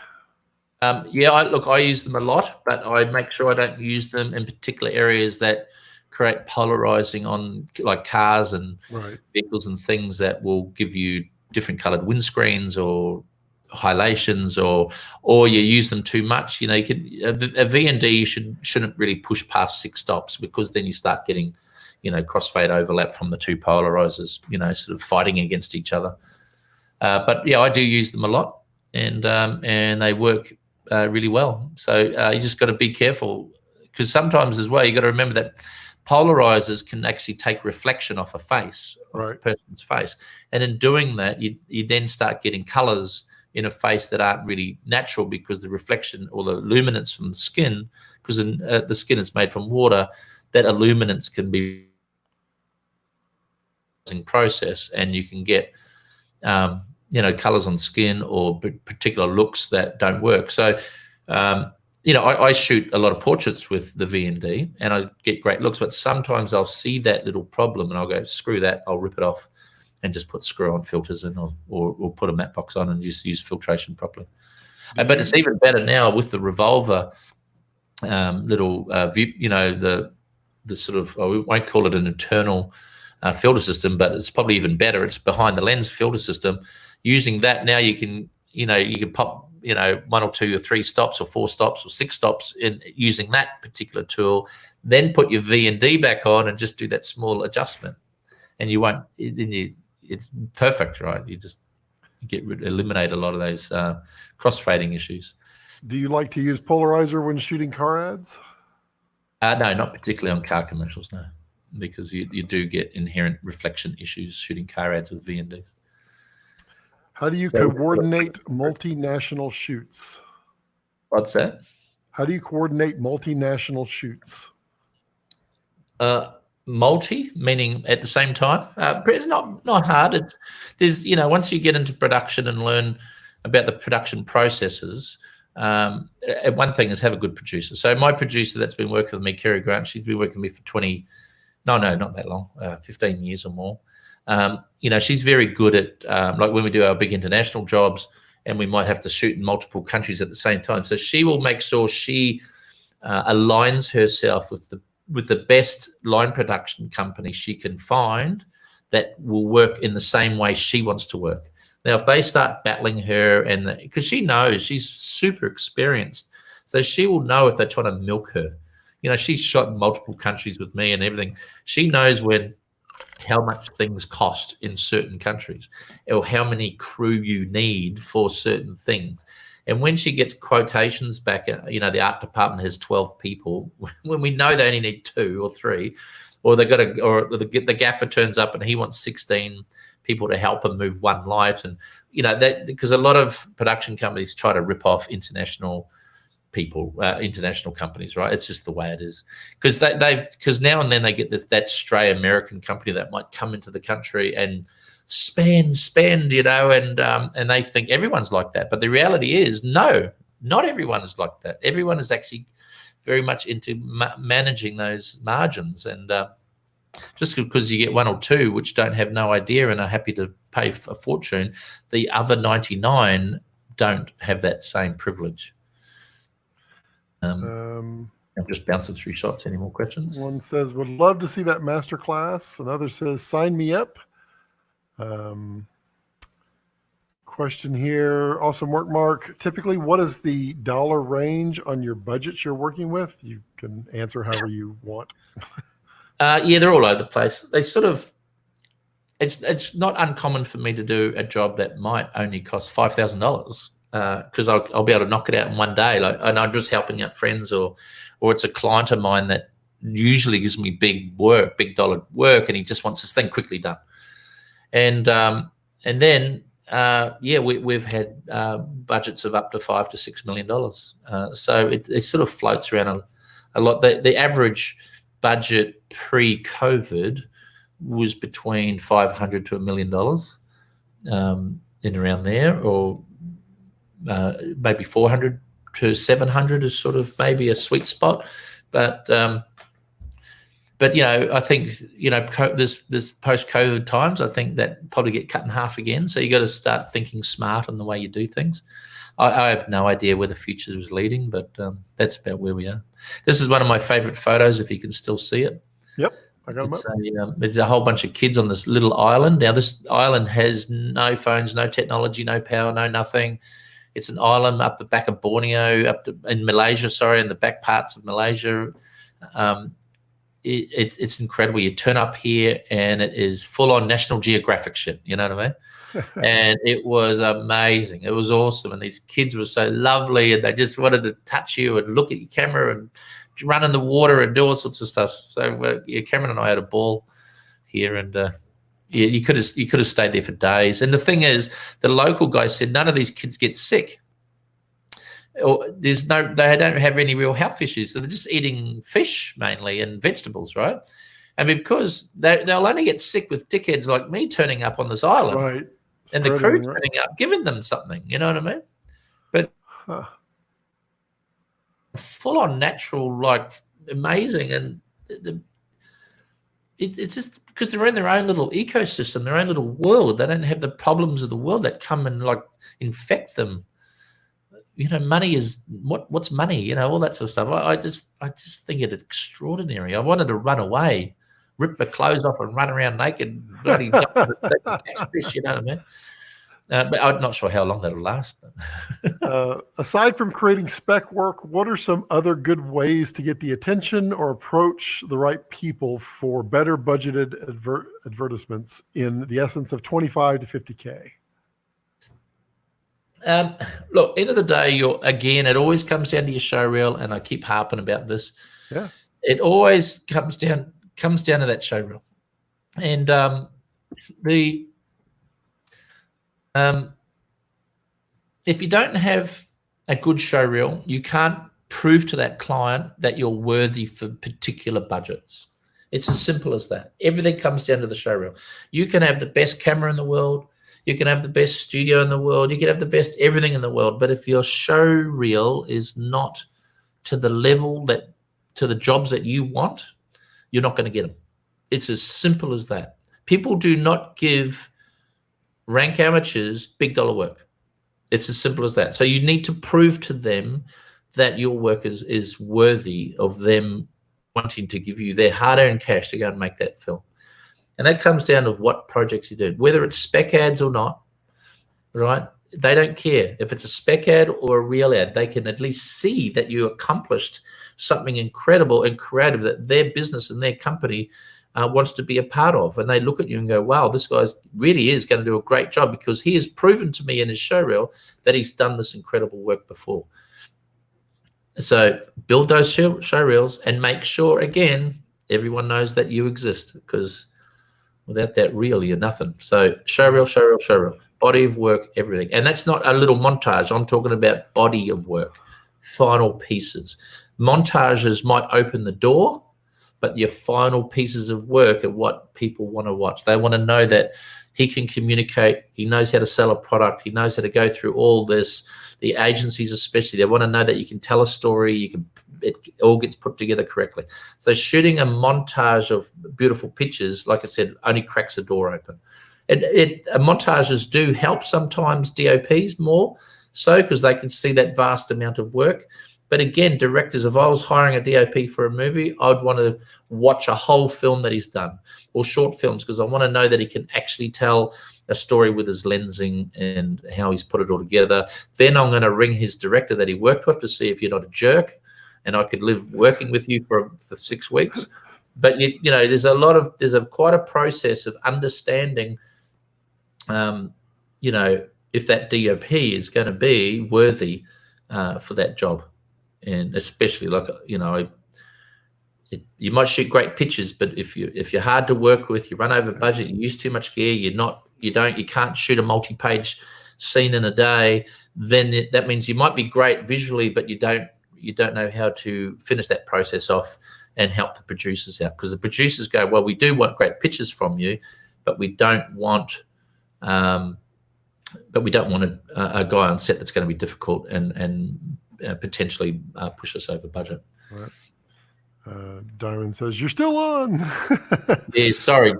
Yeah, I use them a lot, but I make sure I don't use them in particular areas that create polarizing on, like cars and vehicles and things that will give you different colored windscreens or highlightations, or you use them too much. You know, you could a V&D shouldn't really push past 6 stops, because then you start getting, you know, crossfade overlap from the two polarizers, you know, sort of fighting against each other. But yeah, I do use them a lot, and they work really well. So you just got to be careful, because sometimes as well you got to remember that polarizers can actually take reflection off a face, of a person's face, and in doing that, you then start getting colors in a face that aren't really natural, because the reflection or the luminance from the skin, because the skin is made from water, that illuminance can be process, and you can get colors on skin or particular looks that don't work. So I shoot a lot of portraits with the VND and I get great looks, but sometimes I'll see that little problem and I'll go, screw that, I'll rip it off and just put screw-on filters in, or put a matte box on and just use filtration properly. But it's even better now with the revolver little view, the sort of, we won't call it an internal filter system, but it's probably even better. It's behind the lens filter system. Using that now, you can pop 1 or 2 or 3 stops or 4 stops or 6 stops in using that particular tool, then put your V&D back on and just do that small adjustment, and you won't. It's perfect, right? You just eliminate a lot of those cross-fading issues. Do you like to use polarizer when shooting car ads? No, not particularly on car commercials, no, because you do get inherent reflection issues shooting car ads with V&Ds. How do you coordinate multinational shoots? What's that? How do you coordinate multinational shoots? Multi, meaning at the same time? Not hard. There's once you get into production and learn about the production processes, one thing is have a good producer. So my producer that's been working with me, Kerry Grant, she's been working with me for not that long, 15 years or more. She's very good at like when we do our big international jobs and we might have to shoot in multiple countries at the same time. So she will make sure she aligns herself with the best line production company she can find that will work in the same way she wants to work. Now, if they start battling her, because she knows she's super experienced, so she will know if they're trying to milk her. She's shot in multiple countries with me and everything. She knows how much things cost in certain countries, or how many crew you need for certain things. And when she gets quotations back, the art department has 12 people, when we know they only need 2 or 3, or the gaffer turns up and he wants 16 people to help him move one light, and that, because a lot of production companies try to rip off international people, international companies, right? It's just the way it is, because now and then they get that stray American company that might come into the country and spend, and they think everyone's like that. But the reality is, no, not everyone is like that. Everyone is actually very much into managing those margins, and just because you get 1 or 2 which don't have no idea and are happy to pay a fortune, the other 99 don't have that same privilege. I'm just bouncing through shots. Any more questions? One says, would love to see that masterclass. Another says, sign me up. Question here. Awesome work, Mark. Typically, what is the dollar range on your budgets you're working with? You can answer however you want. Yeah, they're all over the place. They sort of, it's not uncommon for me to do a job that might only cost $5,000. Because I'll be able to knock it out in one day, and I'm just helping out friends, or it's a client of mine that usually gives me big dollar work, and he just wants this thing quickly done. And then we've had budgets of up to $5 to $6 million. So it sort of floats around a lot. The average budget pre-COVID was between $500 to $1 million, in around there, or maybe 400 to 700 is sort of maybe a sweet spot, but I think this post-COVID times, I think that probably get cut in half again. So you got to start thinking smart on the way you do things. I have no idea where the future is leading, but that's about where we are. This is one of my favorite photos, if you can still see it. Yep, I got them up. There's a whole bunch of kids on this little island. Now, this island has no phones, no technology, no power, no nothing. It's an island up the back of Borneo, in Malaysia, in the back parts of Malaysia. it's incredible. You turn up here and it is full on National Geographic shit. You know what I mean? And it was amazing. It was awesome. And these kids were so lovely, and they just wanted to touch you and look at your camera and run in the water and do all sorts of stuff. So Cameron and I had a ball here, and you could have stayed there for days. And the thing is, the local guy said none of these kids get sick. Or they don't have any real health issues. So they're just eating fish mainly and vegetables, right? And because they'll only get sick with dickheads like me turning up on this island, right? And the crew turning up, giving them something. You know what I mean? But full on natural, like amazing, and it's just because they're in their own little ecosystem, their own little world. They don't have the problems of the world that come and like infect them. You know, money is what's money? You know, all that sort of stuff. I just think it's extraordinary. I wanted to run away, rip my clothes off, and run around naked, bloody jump to the catch fish. You know what I mean? But I'm not sure how long that'll last. But. Aside from creating spec work, what are some other good ways to get the attention or approach the right people for better budgeted advertisements in the essence of 25 to 50K? Look, end of the day, it always comes down to your show reel, and I keep harping about this. Yeah, it always comes down to that show reel, and if you don't have a good show reel, you can't prove to that client that you're worthy for particular budgets. It's as simple as that. Everything comes down to the show reel. You can have the best camera in the world. You can have the best studio in the world. You can have the best everything in the world. But if your show reel is not to the level to the jobs that you want, you're not going to get them. It's as simple as that. People do not give rank amateurs big dollar work. It's as simple as that. So you need to prove to them that your work is worthy of them wanting to give you their hard-earned cash to go and make that film. And that comes down to what projects you do, whether it's spec ads or not, right? They don't care. If it's a spec ad or a real ad, they can at least see that you accomplished something incredible and creative that their business and their company wants to be a part of. And they look at you and go, wow, this guy really is going to do a great job because he has proven to me in his show reel that he's done this incredible work before. So build those show reels and make sure, again, everyone knows that you exist, because without that reel, you're nothing. So show reel, body of work, everything. And that's not a little montage. I'm talking about body of work, final pieces. Montages might open the door, but your final pieces of work are what people want to watch. They want to know that he can communicate. He knows how to sell a product. He knows how to go through all this. The agencies especially, they want to know that you can tell a story. It all gets put together correctly. So shooting a montage of beautiful pictures, like I said, only cracks the door open. Montages do help sometimes DOPs more so, because they can see that vast amount of work. But again, directors, if I was hiring a DOP for a movie, I'd want to watch a whole film that he's done, or short films, because I want to know that he can actually tell a story with his lensing and how he's put it all together. Then I'm going to ring his director that he worked with to see if you're not a jerk, and I could live working with you for 6 weeks. But you know, there's quite a process of understanding, you know, if that DOP is going to be worthy for that job. And especially, like, you know, you might shoot great pictures, but if you're hard to work with, you run over budget, you use too much gear, you can't shoot a multi-page scene in a day, then that means you might be great visually, but you don't know how to finish that process off and help the producers out, because the producers go, well, we do want great pictures from you, but we don't want a guy on set that's going to be difficult and potentially push us over budget. Right. Diamond says, you're still on. Yeah, sorry,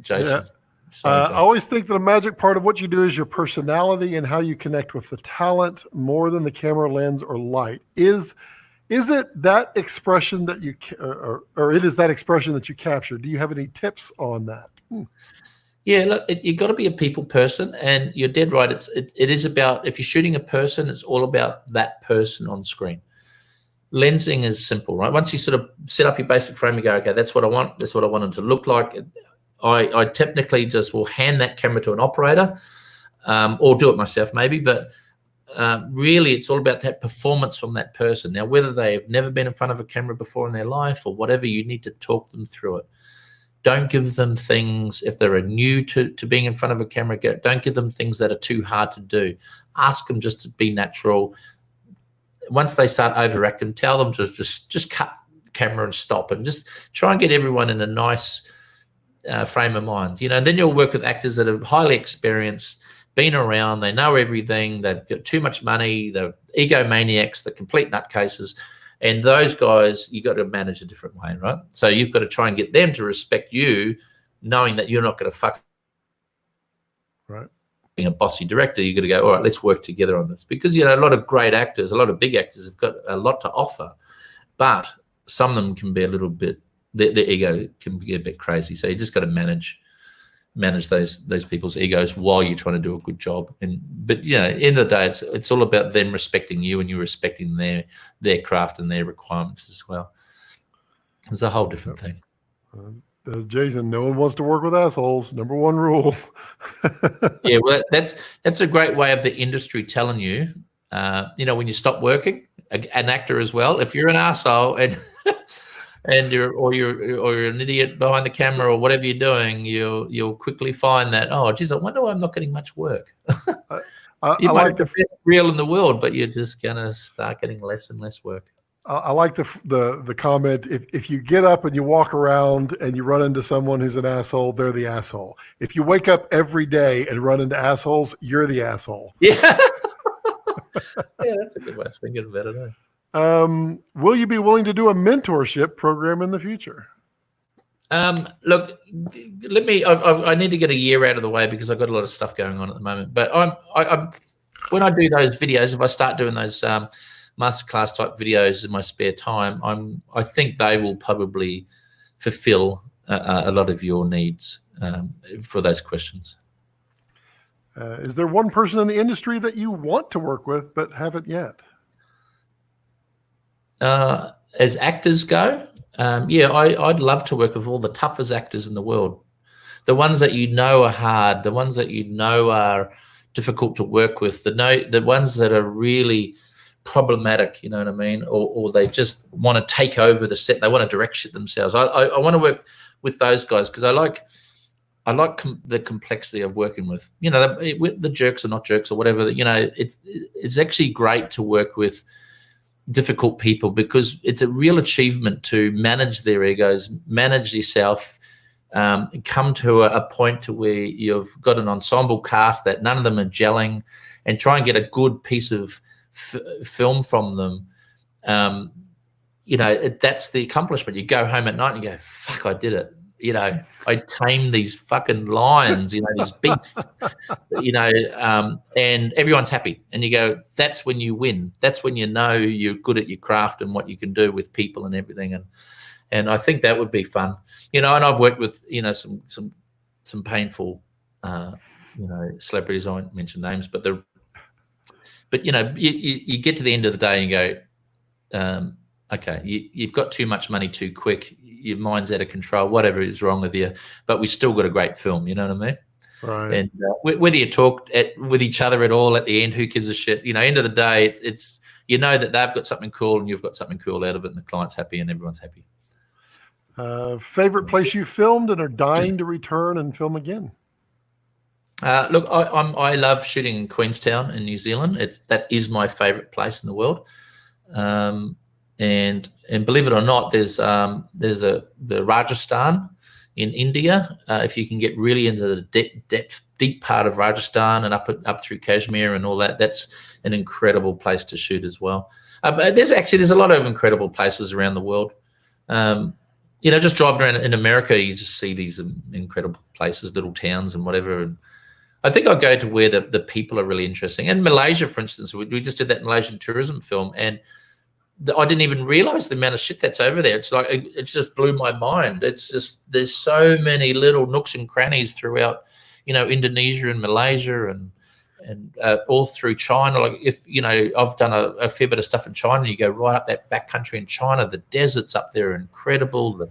Jason. Yeah. I always think that a magic part of what you do is your personality and how you connect with the talent more than the camera lens or light. Is it that expression that you, or it is that expression that you capture? Do you have any tips on that? Yeah, look, you've got to be a people person, and you're dead right. It is about, if you're shooting a person, it's all about that person on screen. lensing is simple, right? Once you sort of set up your basic frame, you go, okay, that's what I want. That's what I want it to look like. I technically just will hand that camera to an operator, or do it myself maybe, but really it's all about that performance from that person. Now, whether they've never been in front of a camera before in their life or whatever, you need to talk them through it. Don't give them things, if they're new to being in front of a camera, don't give them things that are too hard to do. Ask them just to be natural. Once they start overacting, tell them to just cut the camera and stop, and just try and get everyone in a nice frame of mind. You know, then you'll work with actors that are highly experienced, been around, they know everything, they've got too much money, they're egomaniacs, they're complete nutcases. And those guys, you got to manage a different way, right? So you've got to try and get them to respect you, knowing that you're not going to fuck. Right. Being a bossy director, you got to go, all right, let's work together on this. Because, you know, a lot of great actors, a lot of big actors have got a lot to offer, but some of them can be a little bit, their ego can be a bit crazy. So you just got to manage those people's egos while you're trying to do a good job. But you know, end of the day, it's all about them respecting you and you respecting their craft and their requirements as well. It's a whole different thing. Jason, no one wants to work with assholes. Number one rule. Yeah, well, that's a great way of the industry telling you. You know, when you stop working, an actor as well, if you're an asshole and you're an idiot behind the camera or whatever you're doing, you'll quickly find that, oh geez, I wonder why I'm not getting much work. You might like the best reel in the world, but you're just gonna start getting less and less work. I like the comment. If you get up and you walk around and you run into someone who's an asshole, they're the asshole. If you wake up every day and run into assholes, you're the asshole. Yeah. Yeah, that's a good way of thinking about it. Will you be willing to do a mentorship program in the future? Look, I need to get a year out of the way because I've got a lot of stuff going on at the moment. But I'm when I do those videos, if I start doing those masterclass type videos in my spare time, I think they will probably fulfill a lot of your needs for those questions. Is there one person in the industry that you want to work with but haven't yet? As actors go, yeah, I'd love to work with all the toughest actors in the world. The ones that you know are hard, the ones that you know are difficult to work with, the ones that are really problematic, you know what I mean? Or they just want to take over the set, they want to direct shit themselves. I want to work with those guys because I like the complexity of working with, you know, the jerks or not jerks or whatever. You know, it's actually great to work with difficult people because it's a real achievement to manage their egos, manage yourself, come to a point to where you've got an ensemble cast that none of them are gelling, and try and get a good piece of film from them. You know, that's the accomplishment. You go home at night and you go, fuck, I did it. You know, I tamed these fucking lions, you know, these beasts, you know, and everyone's happy. And you go, that's when you win. That's when you know you're good at your craft and what you can do with people and everything. And I think that would be fun, you know. And I've worked with, you know, some painful, you know, celebrities. I won't mention names, but you know, you get to the end of the day and you go, okay, you've got too much money too quick. Your mind's out of control. Whatever is wrong with you, but we still got a great film. You know what I mean? Right. And whether you talk with each other at all at the end, who gives a shit? You know, end of the day, it's you know that they've got something cool and you've got something cool out of it, and the client's happy and everyone's happy. Favorite place you filmed and are dying to return and film again? Look, I love shooting in Queenstown in New Zealand. That is my favorite place in the world. And believe it or not, there's the Rajasthan in India. If you can get really into the deep part of Rajasthan and up through Kashmir and all that, that's an incredible place to shoot as well. There's a lot of incredible places around the world. You know, just driving around in America, you just see these incredible places, little towns and whatever. And I think I'll go to where the people are really interesting. And Malaysia, for instance, we just did that Malaysian tourism film, and I didn't even realize the amount of shit that's over there. It's like, it just blew my mind. It's just, there's so many little nooks and crannies throughout, you know, Indonesia and Malaysia and all through China. Like if I've done a fair bit of stuff in China. You go right up that back country in China. The deserts up there are incredible.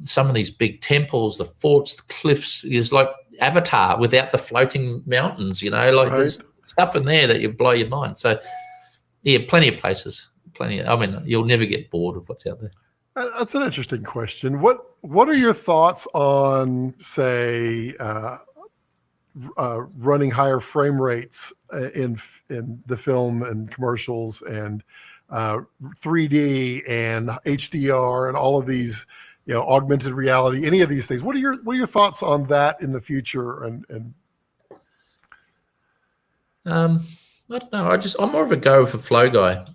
Some of these big temples, the forts, the cliffs is like Avatar without the floating mountains. There's stuff in there that you blow your mind. So yeah, plenty of places. I mean, you'll never get bored of what's out there. That's an interesting question. What are your thoughts on, say, running higher frame rates in the film and commercials, and 3D and HDR and all of these, augmented reality, any of these things? What are your thoughts on that in the future? And I don't know. I'm more of a go with a flow guy.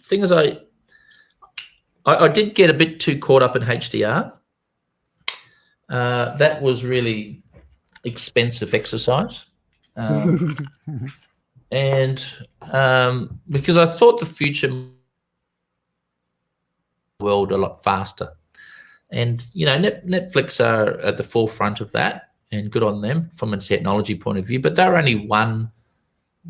Things I did get a bit too caught up in HDR. That was really expensive exercise. And because I thought the future world a lot faster. And, Netflix are at the forefront of that, and good on them from a technology point of view, but they're only one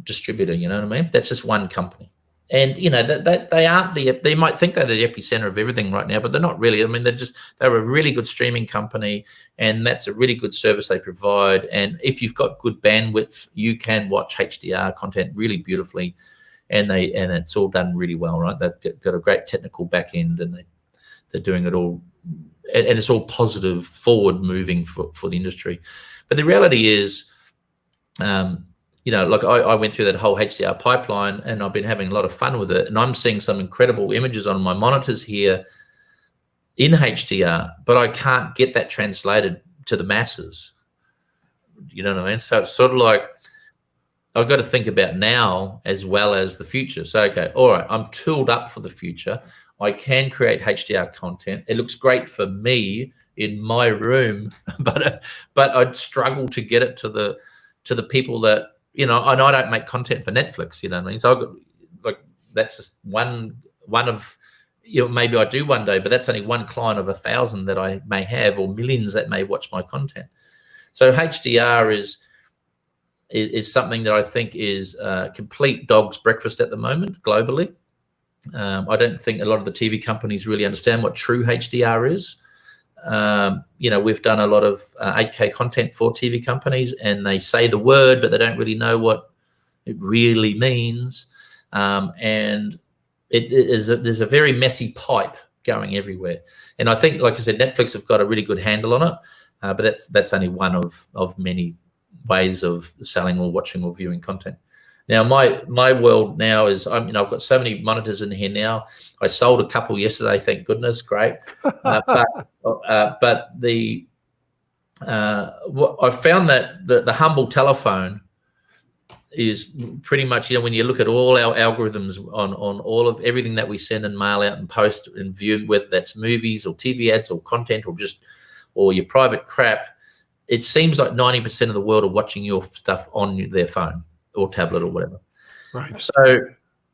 distributor, you know what I mean? That's just one company. And, they aren't they might think they're the epicenter of everything right now, but they're not really. I mean, they're a really good streaming company, and that's a really good service they provide. And if you've got good bandwidth, you can watch HDR content really beautifully, and it's all done really well, right? They've got a great technical back end, and they're doing it all, and it's all positive, forward moving for the industry. But the reality is, like I went through that whole HDR pipeline, and I've been having a lot of fun with it. And I'm seeing some incredible images on my monitors here in HDR, but I can't get that translated to the masses. You know what I mean? So it's sort of like I've got to think about now as well as the future. So, okay, all right, I'm tooled up for the future. I can create HDR content. It looks great for me in my room, but I'd struggle to get it to the people that, and I don't make content for Netflix, you know what I mean? So I've got, that's just one of, maybe I do one day, but that's only one client of 1,000 that I may have, or millions that may watch my content. So HDR is something that I think is complete dog's breakfast at the moment globally. I don't think a lot of the TV companies really understand what true HDR is. We've done a lot of 8K content for TV companies, and they say the word, but they don't really know what it really means. And there's a very messy pipe going everywhere. And I think, like I said, Netflix have got a really good handle on it, but that's only one of many ways of selling or watching or viewing content. Now, my world now is, I've got so many monitors in here now. I sold a couple yesterday, thank goodness, great. But I found that the humble telephone is pretty much, when you look at all our algorithms on all of everything that we send and mail out and post and view, whether that's movies or TV ads or content or your private crap, it seems like 90% of the world are watching your stuff on their phone or tablet or whatever. Right. So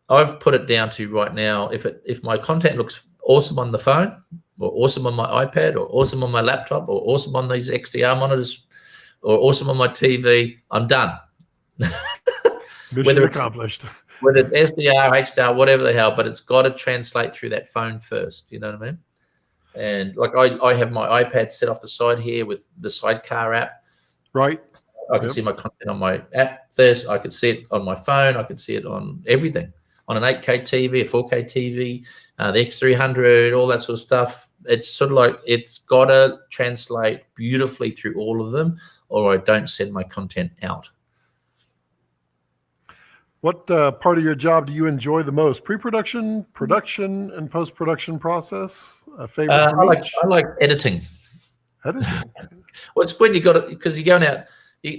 I've put it down to right now, if my content looks awesome on the phone, or awesome on my iPad, or awesome on my laptop, or awesome on these XDR monitors, or awesome on my TV, I'm done. Mission accomplished. Whether it's SDR, HDR, whatever the hell, but it's got to translate through that phone first. You know what I mean? And like I have my iPad set off the side here with the Sidecar app. Right. I can see my content on my app first. I can see it on my phone. I can see it on everything, on an 8K TV, a 4K TV, the X300, all that sort of stuff. It's sort of like it's got to translate beautifully through all of them, or I don't send my content out. What part of your job do you enjoy the most? Pre-production, production, and post-production process? A favorite from each? I like editing. Editing. Well, it's when you got it, because you're going out.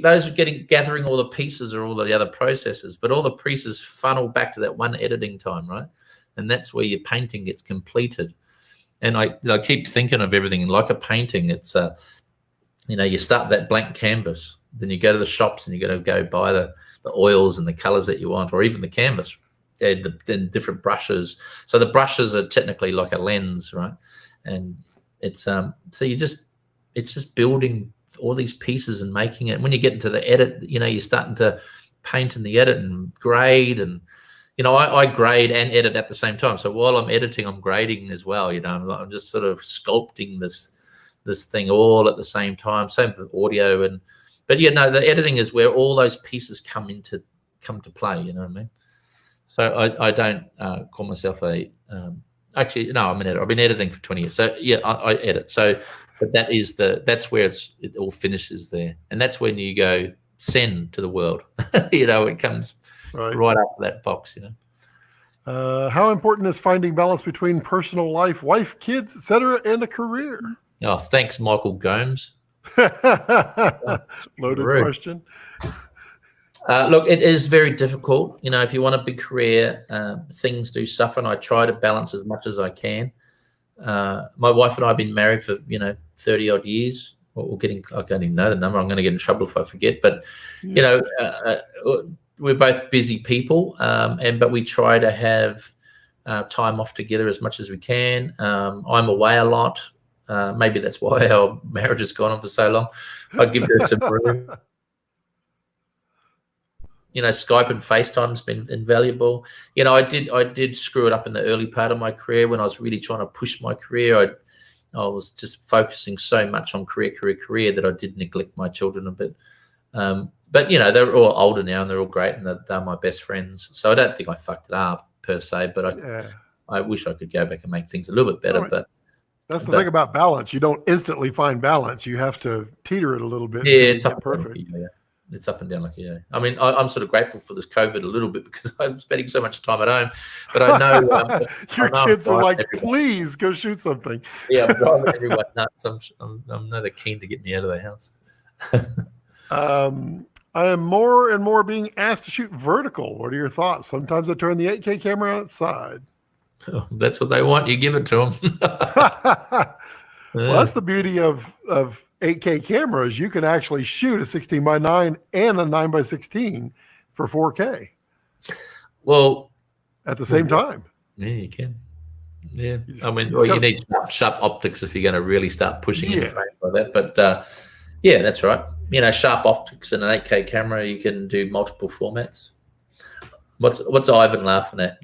Those are gathering all the pieces or all the other processes, but all the pieces funnel back to that one editing time, right? And that's where your painting gets completed. And I keep thinking of everything like a painting. It's you start that blank canvas, then you go to the shops and you got to go buy the oils and the colors that you want, or even the canvas, then different brushes. So the brushes are technically like a lens, right? And it's so it's just building all these pieces and making it. When you get into the edit, you're starting to paint in the edit and grade, and I grade and edit at the same time. So while I'm editing, I'm grading as well. I'm just sort of sculpting this thing all at the same time. Same with audio, but the editing is where all those pieces come to play. You know what I mean? So I don't call myself actually, no, I'm an editor. I've been editing for 20 years. So yeah, I edit. So, but that's where it all finishes there. And that's when you go send to the world. It comes right out of that box, How important is finding balance between personal life, wife, kids, etc., and a career? Oh, thanks, Michael Gomes. Loaded question. Look, it is very difficult. If you want a big career, things do suffer, and I try to balance as much as I can. My wife and I have been married for 30 odd years, or I can't even know the number. I'm going to get in trouble if I forget. But we're both busy people, but we try to have time off together as much as we can. I'm away a lot. Maybe that's why our marriage has gone on for so long. I give her some room. Skype and FaceTime's been invaluable. I did screw it up in the early part of my career when I was really trying to push my career. I was just focusing so much on career that I did neglect my children a bit. But they're all older now and they're all great, and they're my best friends. So I don't think I fucked it up per se, but I wish I could go back and make things a little bit better. But that's the thing about balance. You don't instantly find balance. You have to teeter it a little bit. Yeah, it's perfect. It's up and down like a I mean, I'm sort of grateful for this COVID a little bit because I'm spending so much time at home. But I know your kids are like, please go shoot something. Yeah, I'm driving everyone nuts. I'm neither keen to get me out of the house. I am more and more being asked to shoot vertical. What are your thoughts? Sometimes I turn the 8K camera on its side. Oh, that's what they want. You give it to them. Well, that's the beauty of 8K cameras. You can actually shoot a 16:9 and a 9:16 for 4K. Well, at the same time. Yeah, you can. Yeah, I mean, you need sharp optics if you're going to really start pushing in frame like that. But yeah, that's right. Sharp optics and an 8K camera, you can do multiple formats. What's Ivan laughing at?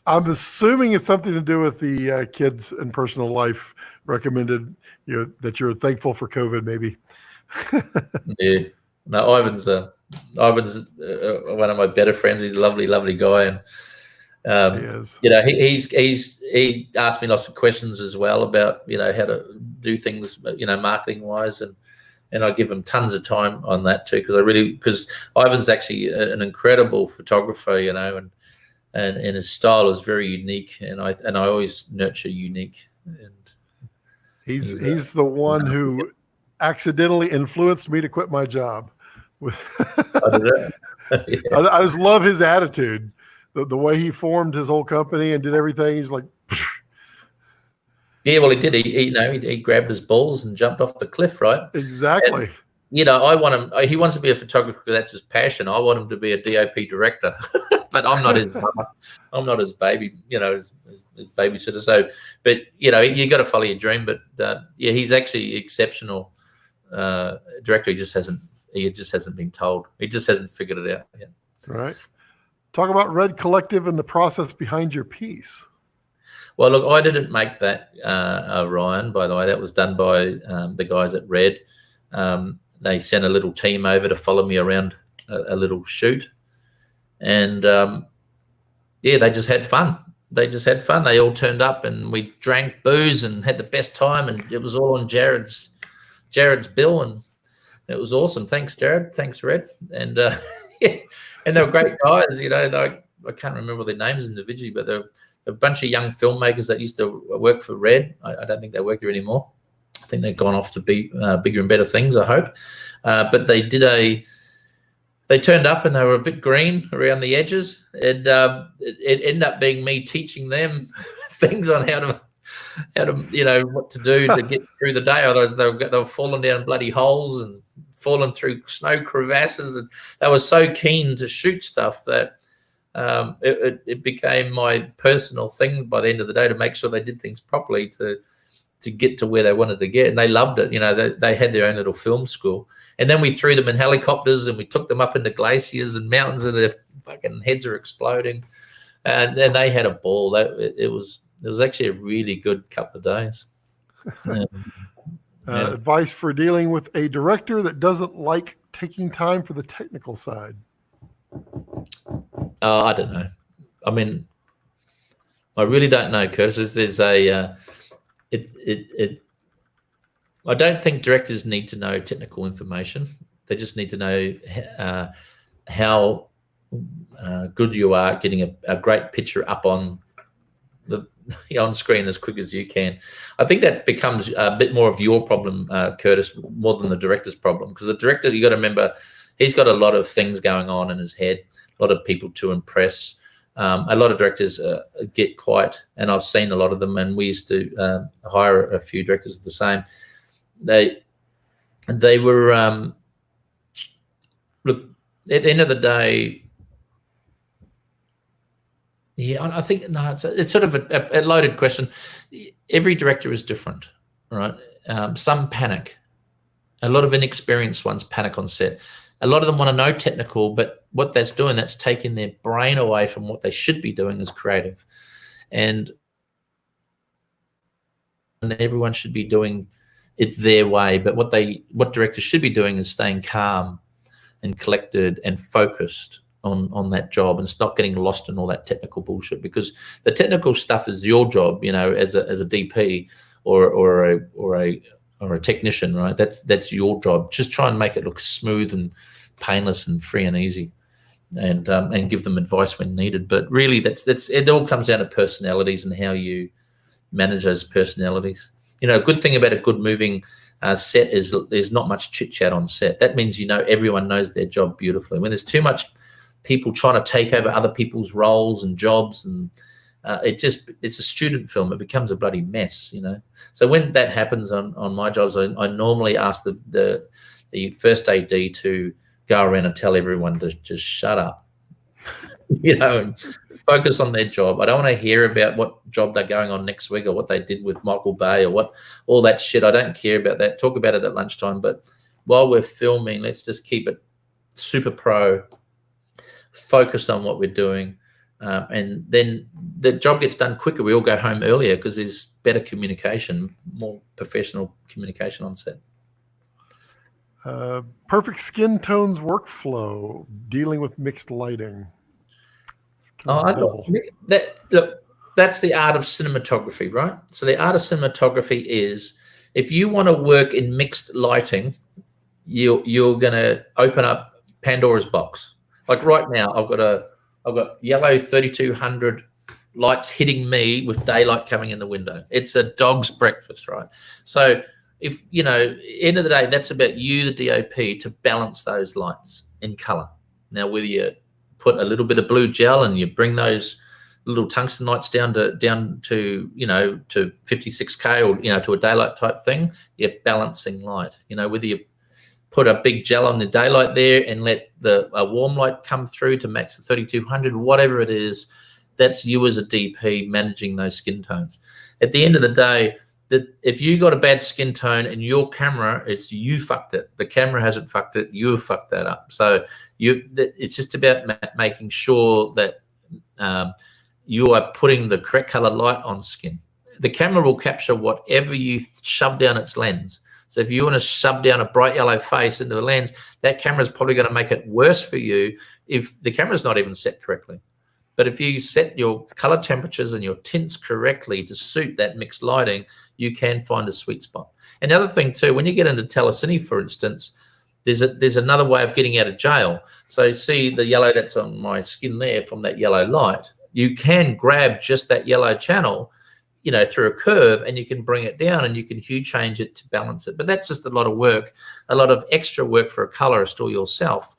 I'm assuming it's something to do with the kids and personal life recommended, that you're thankful for COVID, maybe. Yeah. No, Ivan's one of my better friends. He's a lovely, lovely guy. And, he is. He asked me lots of questions as well about, how to do things, marketing wise. And I give him tons of time on that too. Because Ivan's actually an incredible photographer, and his style is very unique, and I always nurture unique. And he's the one who accidentally influenced me to quit my job. I just love his attitude, the way he formed his whole company and did everything. He's like, yeah, well, he did. He grabbed his balls and jumped off the cliff, right? Exactly. And, I want him. He wants to be a photographer because that's his passion. I want him to be a DOP director. But I'm not his mama. I'm not his baby, his babysitter. So, but you got to follow your dream. But he's actually exceptional director. He just hasn't been told. He just hasn't figured it out yet. Right. Talk about Red Collective and the process behind your piece. Well, look, I didn't make that, Ryan. By the way, that was done by the guys at Red. They sent a little team over to follow me around a little shoot. And, they just had fun. They all turned up and we drank booze and had the best time. And it was all on Jared's bill. And it was awesome. Thanks, Jared. Thanks, Red. And, and they were great guys. I can't remember their names individually, but they're a bunch of young filmmakers that used to work for Red. I don't think they work there anymore. I think they've gone off to be bigger and better things, I hope. But they turned up and they were a bit green around the edges, and it ended up being me teaching them things on how to what to do to get through the day. Otherwise, they were falling down bloody holes and falling through snow crevasses, and they were so keen to shoot stuff that it became my personal thing by the end of the day to make sure they did things properly to to get to where they wanted to get, and they loved it. You know, they had their own little film school, and then we threw them in helicopters and we took them up into glaciers and mountains, and their fucking heads are exploding, and then they had a ball. It was actually a really good couple of days. Advice for dealing with a director that doesn't like taking time for the technical side. I don't know. I mean, I really don't know, Curtis. There's a I don't think directors need to know technical information. They just need to know how good you are at getting a great picture up on the on screen as quick as you can. I think that becomes a bit more of your problem, Curtis, more than the director's problem, because the director, you got to remember, he's got a lot of things going on in his head, a lot of people to impress. A lot of directors get quiet, and I've seen a lot of them, and we used to hire a few directors the same. They were look, at the end of the day, yeah, I think no, it's sort of a loaded question. Every director is different, right? Some panic. A lot of inexperienced ones panic on set. A lot of them want to know technical, but what that's doing, that's taking their brain away from what they should be doing as creative. And everyone should be doing it their way. But what directors should be doing is staying calm and collected and focused on that job, and stop getting lost in all that technical bullshit, because the technical stuff is your job, you know, as a DP or a technician, right? That's your job. Just try and make it look smooth and painless and free and easy, and give them advice when needed. But really, that's it. All comes down to personalities and how you manage those personalities. You know, a good thing about a good moving set is there's not much chit chat on set. That means, you know, everyone knows their job beautifully. When there's too much people trying to take over other people's roles and jobs, and it's a student film. It becomes a bloody mess, you know. So when that happens on my jobs, I normally ask the first AD to go around and tell everyone to just shut up, you know, and focus on their job. I don't want to hear about what job they're going on next week or what they did with Michael Bay or all that shit. I don't care about that. Talk about it at lunchtime. But while we're filming, let's just keep it super pro, focused on what we're doing, and then the job gets done quicker. We all go home earlier because there's better communication, more professional communication on set. Perfect skin tones workflow, dealing with mixed lighting. Look, that's the art of cinematography, right? So the art of cinematography is, if you want to work in mixed lighting, you're going to open up Pandora's box. Like right now, I've got yellow 3200 lights hitting me with daylight coming in the window. It's a dog's breakfast, right? So if, you know, end of the day, that's about you, the DOP, to balance those lights in color. Now, whether you put a little bit of blue gel and you bring those little tungsten lights down to you know, to 56K, or, you know, to a daylight type thing, you're balancing light. You know, whether you put a big gel on the daylight there and let a warm light come through to max the 3200, whatever it is, that's you as a DP managing those skin tones. At the end of the day, if you got a bad skin tone in your camera, it's you fucked it. The camera hasn't fucked it. You have fucked that up. So it's just about making sure that you are putting the correct color light on skin. The camera will capture whatever you shove down its lens. So if you want to shove down a bright yellow face into the lens, that camera is probably going to make it worse for you if the camera's not even set correctly. But if you set your color temperatures and your tints correctly to suit that mixed lighting, you can find a sweet spot. And the other thing too, when you get into telecine, for instance, there's another way of getting out of jail. So see the yellow that's on my skin there from that yellow light, you can grab just that yellow channel, you know, through a curve, and you can bring it down and you can hue change it to balance it. But that's just a lot of work, a lot of extra work for a colorist or yourself.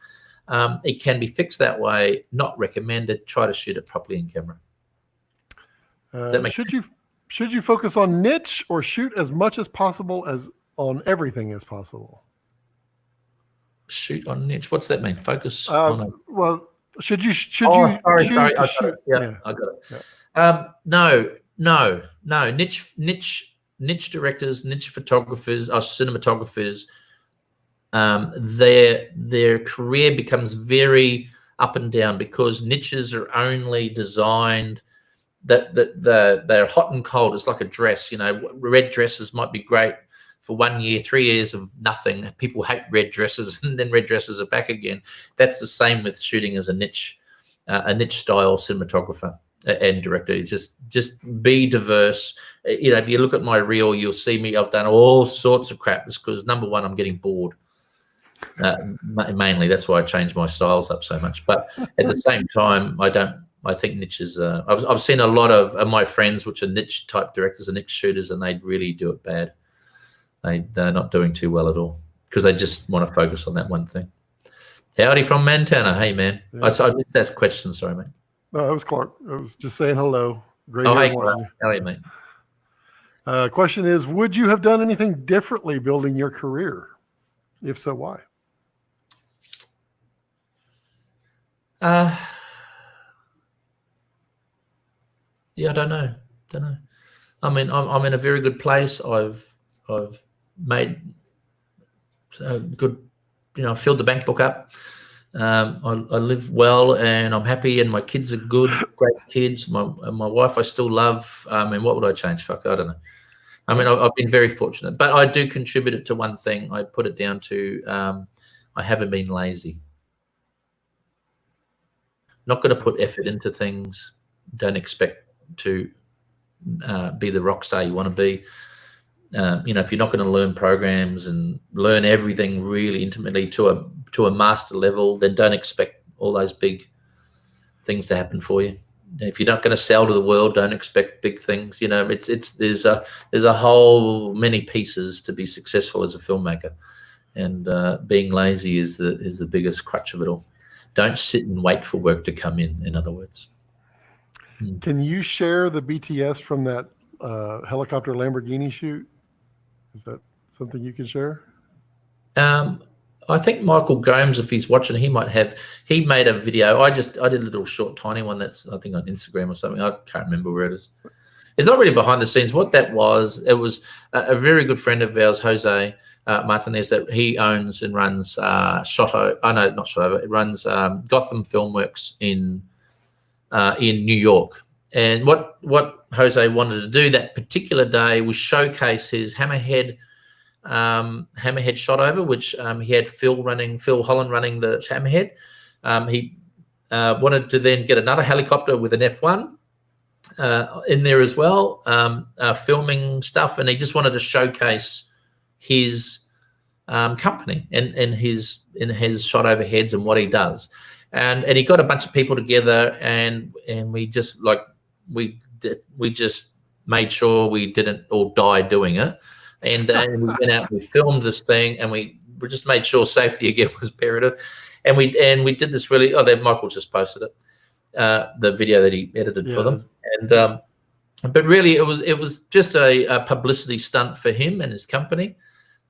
It can be fixed that way, not recommended. Try to shoot it properly in camera. Should you focus on niche or shoot as much as possible as on everything as possible? Shoot on niche. What's that mean? Focus on well, should you choose to shoot? I got it. Yeah. No. Niche niche directors, niche photographers, or cinematographers, their career becomes very up and down, because niches are only designed that they're hot and cold. It's like a dress, you know. Red dresses might be great for 1 year, 3 years of nothing. People hate red dresses, and then red dresses are back again. That's the same with shooting as a niche style cinematographer and director. It's just be diverse. You know, if you look at my reel, you'll see me. I've done all sorts of crap. It's because, number one, I'm getting bored. Mainly, that's why I changed my styles up so much. But at the same time, I think niches. I've seen a lot of my friends, which are niche type directors and niche shooters, and they really do it bad. They're not doing too well at all, because they just want to focus on that one thing. Howdy from Montana. Hey, man. Yeah. I missed that question. Sorry, mate. No, that was Clark. I was just saying hello. Great. Oh, hey, Clark. How are you, mate? Question is, would you have done anything differently building your career? If so, why? Yeah, I don't know. I mean, I'm in a very good place. I've made a good, I filled the bank book up. I live well, and I'm happy, and my kids are good, great kids. My wife I still love. I mean, what would I change? Fuck, I don't know. I mean, I've been very fortunate, but I do contribute it to one thing. I put it down to I haven't been lazy. Not going to put effort into things. Don't expect to be the rock star you want to be. If you're not going to learn programs and learn everything really intimately to a master level, then don't expect all those big things to happen for you. If you're not going to sell to the world, don't expect big things. There's a whole many pieces to be successful as a filmmaker, and being lazy is the biggest crutch of it all. Don't sit and wait for work to come in. In other words. Can you share the BTS from that helicopter Lamborghini shoot? Is that something you can share? I think Michael Gomes, if he's watching, he made a video. I did a little short, tiny one that's, I think, on Instagram or something. I can't remember where it is. It's not really behind the scenes. What that was, it was a very good friend of ours, Jose Martinez, that he owns and runs it runs Gotham Filmworks in New York. And what Jose wanted to do that particular day was showcase his hammerhead shot over, which he had Phil Holland running the hammerhead. He wanted to then get another helicopter with an F1 in there as well, filming stuff, and he just wanted to showcase his company and his shot overheads and what he does. And he got a bunch of people together, and we just made sure we didn't all die doing it. And we went out, we filmed this thing, and we just made sure safety again was imperative. And we did this really. Oh, there, Michael just posted it, the video that he edited for them. And but really, it was just a publicity stunt for him and his company,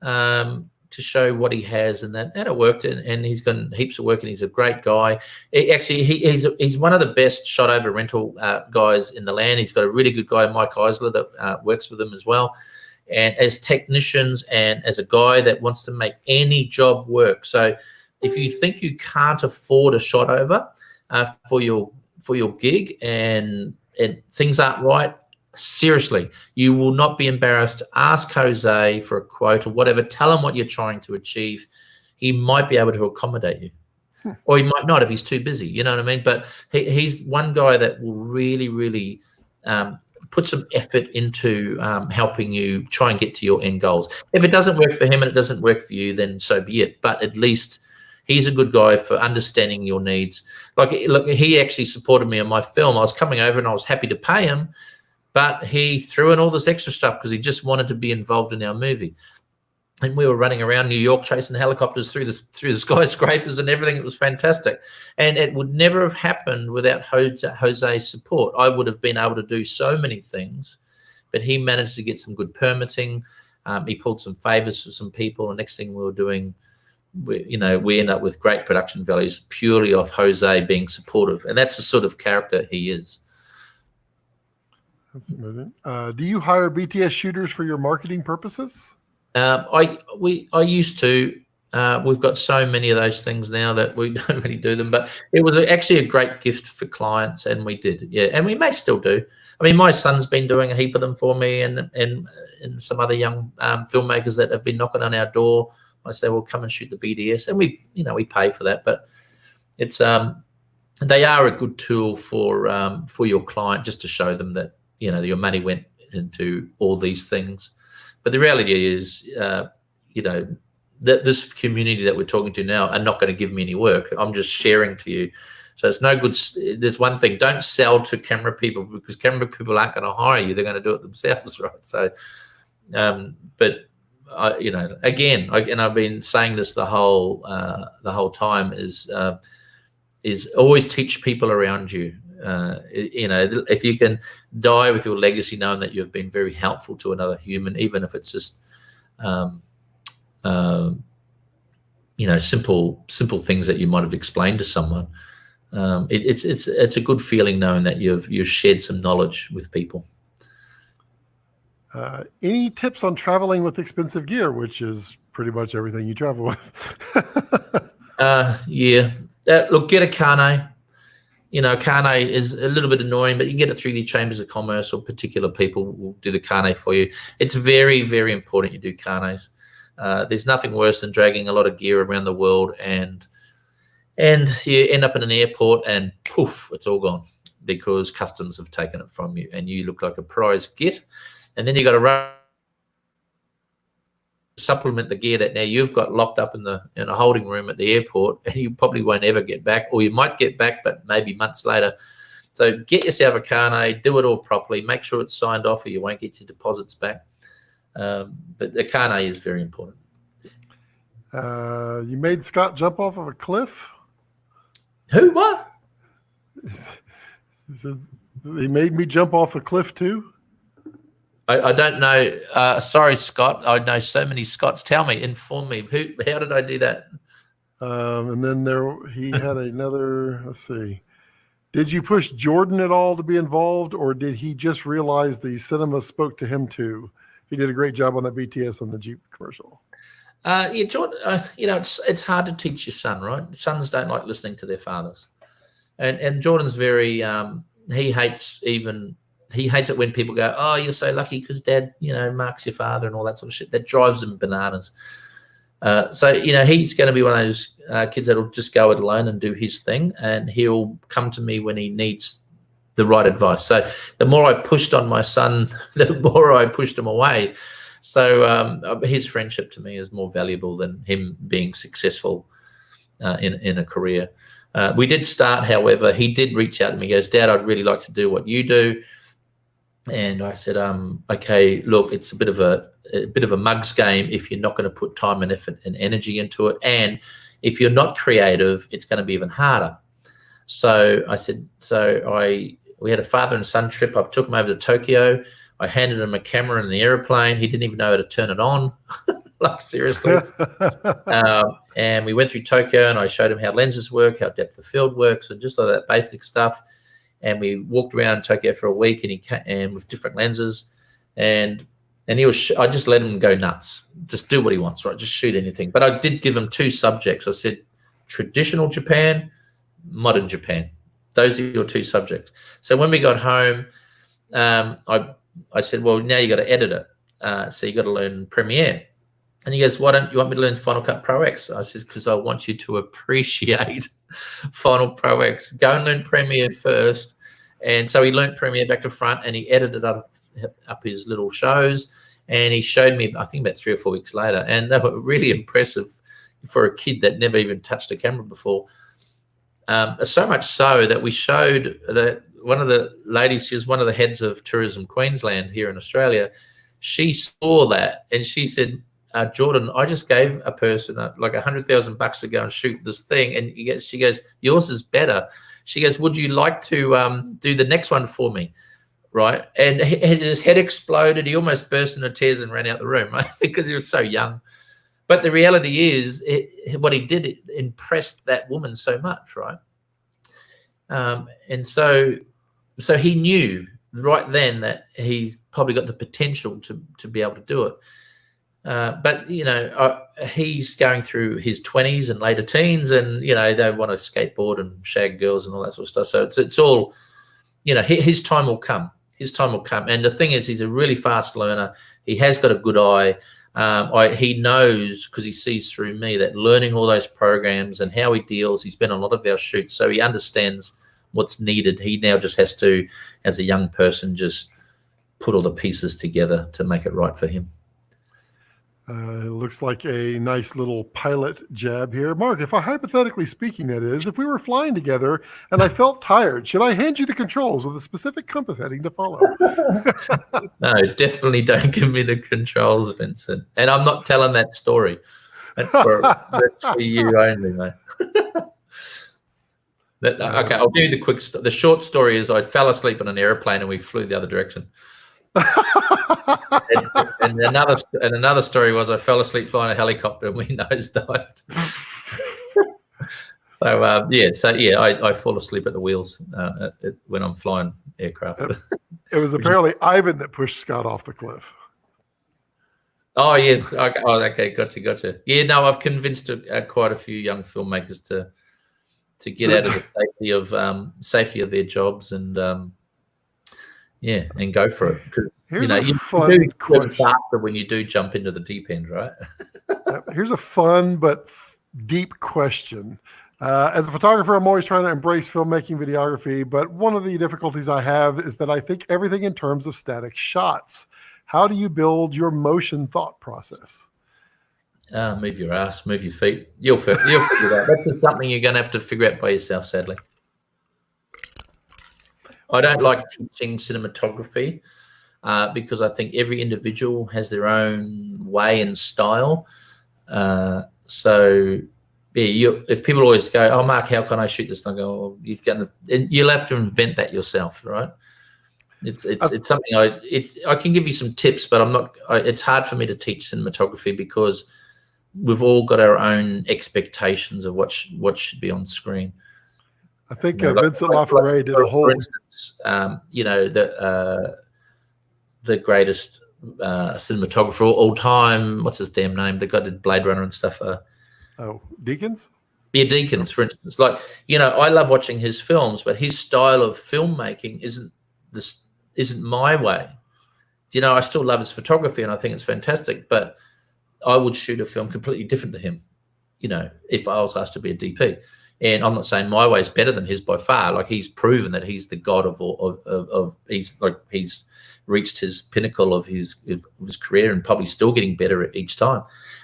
to show what he has, and it worked. And he's got heaps of work, and he's a great guy. He's one of the best shot over rental guys in the land. He's got a really good guy, Mike Eisler, that works with him as well. And as technicians, and as a guy that wants to make any job work. So if you think you can't afford a shot over for your gig, and things aren't right, seriously, you will not be embarrassed to ask Jose for a quote or whatever. Tell him what you're trying to achieve. He might be able to accommodate you. Or he might not if he's too busy, you know what I mean? But he's one guy that will really, really put some effort into helping you try and get to your end goals. If it doesn't work for him and it doesn't work for you, then so be it. But at least he's a good guy for understanding your needs. Look, he actually supported me on my film. I was coming over and I was happy to pay him, but he threw in all this extra stuff because he just wanted to be involved in our movie. And we were running around New York chasing helicopters through the skyscrapers and everything. It was fantastic. And it would never have happened without Jose's support. I would have been able to do so many things, but he managed to get some good permitting. He pulled some favors for some people. And next thing we were doing, we end up with great production values purely off Jose being supportive. And that's the sort of character he is. That's amazing. Do you hire BTS shooters for your marketing purposes? I used to. We've got so many of those things now that we don't really do them. But it was actually a great gift for clients, and we did, yeah, and we may still do. I mean, my son's been doing a heap of them for me, and some other young filmmakers that have been knocking on our door. I say, well, come and shoot the BDS, and we pay for that. But it's they are a good tool for your client, just to show them that your money went into all these things. But the reality is, that this community that we're talking to now are not going to give me any work. I'm just sharing to you. So it's no good. There's one thing: don't sell to camera people, because camera people aren't going to hire you. They're going to do it themselves, right? So, but again, and I've been saying this the whole time is always teach people around you. If you can die with your legacy knowing that you've been very helpful to another human, even if it's just simple things that you might have explained to someone. It's a good feeling knowing that you've shared some knowledge with people. Any tips on traveling with expensive gear, which is pretty much everything you travel with? Yeah. Look, get a carnet. Carnet is a little bit annoying, but you can get it through the chambers of commerce, or particular people will do the carnet for you. It's very, very important you do carnets. There's nothing worse than dragging a lot of gear around the world and you end up in an airport and poof, it's all gone because customs have taken it from you, and you look like a prize git. And then you got to run supplement the gear that now you've got locked up in a holding room at the airport, and you probably won't ever get back, or you might get back, but maybe months later. So get yourself a carnet, do it all properly, make sure it's signed off, or you won't get your deposits back. But the carnet is very important. You made Scott jump off of a cliff? Who? What? He made me jump off the cliff too? I don't know. Sorry, Scott. I know so many Scotts. Tell me, inform me. How did I do that? And then he had another, let's see. Did you push Jordan at all to be involved, or did he just realize the cinema spoke to him too? He did a great job on that BTS on the Jeep commercial. Yeah, Jordan, it's hard to teach your son, right? Sons don't like listening to their fathers. And Jordan's very, he hates it when people go, oh, you're so lucky because Dad, Mark's your father and all that sort of shit. That drives him bananas. So he's going to be one of those kids that'll just go it alone and do his thing, and he'll come to me when he needs the right advice. So the more I pushed on my son, the more I pushed him away. So his friendship to me is more valuable than him being successful in a career. We did start, however, he did reach out to me. He goes, Dad, I'd really like to do what you do. And I said, okay, look, it's a bit of a mug's game if you're not going to put time and effort and energy into it. And if you're not creative, it's going to be even harder. So I said, we had a father and son trip. I took him over to Tokyo. I handed him a camera in the airplane. He didn't even know how to turn it on. Like, seriously. And we went through Tokyo, and I showed him how lenses work, how depth of field works, and just all that basic stuff. And we walked around Tokyo for a week, and with different lenses, and he was. I just let him go nuts. Just do what he wants, right? Just shoot anything. But I did give him two subjects. I said, traditional Japan, modern Japan. Those are your two subjects. So when we got home, I said, well, now you got to edit it. So you got to learn Premiere. And he goes, why don't you want me to learn Final Cut Pro X? I said, because I want you to appreciate Final Pro X. Go and learn Premiere first. And so he learned Premiere back to front, and he edited up his little shows. And he showed me, I think about 3 or 4 weeks later. And they were really impressive for a kid that never even touched a camera before. So much so that we showed that one of the ladies, she was one of the heads of Tourism Queensland here in Australia. She saw that and she said, Jordan, I just gave a person like $100,000 to go and shoot this thing. And she goes, yours is better. She goes, would you like to do the next one for me? Right. And his head exploded. He almost burst into tears and ran out the room, right? Because he was so young. But the reality is what he did, it impressed that woman so much, right? And so he knew right then that he probably got the potential to be able to do it. But he's going through his 20s and later teens, and they want to skateboard and shag girls and all that sort of stuff. So it's all, his time will come. His time will come. And the thing is, he's a really fast learner. He has got a good eye. He knows, because he sees through me, that learning all those programs and how he deals. He's been on a lot of our shoots, so he understands what's needed. He now just has to, as a young person, just put all the pieces together to make it right for him. It looks like a nice little pilot jab here. Mark, if I hypothetically speaking, that is, if we were flying together and I felt tired, should I hand you the controls with a specific compass heading to follow? No, definitely don't give me the controls, Vincent. And I'm not telling that story. That's for you only, mate. Okay, I'll give you the short story is I fell asleep on an airplane and we flew the other direction. and another story was I fell asleep flying a helicopter and we nosedived. I fall asleep at the wheels when I'm flying aircraft. It was apparently Ivan that pushed Scott off the cliff. Oh yes, okay. Oh, okay, gotcha. Yeah, no, I've convinced quite a few young filmmakers to get out of the safety of their jobs and and go for it. Because you do fun faster when you do jump into the deep end, right? Here's a fun but deep question. As a photographer, I'm always trying to embrace filmmaking, videography, but one of the difficulties I have is that I think everything in terms of static shots. How do you build your motion thought process? Move your ass, move your feet. You'll figure it out. That's just something you're going to have to figure out by yourself, sadly. I don't like teaching cinematography because I think every individual has their own way and style. If people always go, "Oh, Mark, how can I shoot this?" And I go, you'll have to invent that yourself, right? It's something I can give you some tips, but I'm not. It's hard for me to teach cinematography because we've all got our own expectations of what should be on screen. I think Vincent Laforet did a whole. For instance, the greatest cinematographer of all time. What's his damn name? The guy that did Blade Runner and stuff. Deakins? Yeah, Deakins, for instance. Like, I love watching his films, but his style of filmmaking isn't my way. I still love his photography and I think it's fantastic, but I would shoot a film completely different to him, if I was asked to be a DP. And I'm not saying my way is better than his by far. Like, he's proven that he's the god of he's reached his pinnacle of his career and probably still getting better at each time.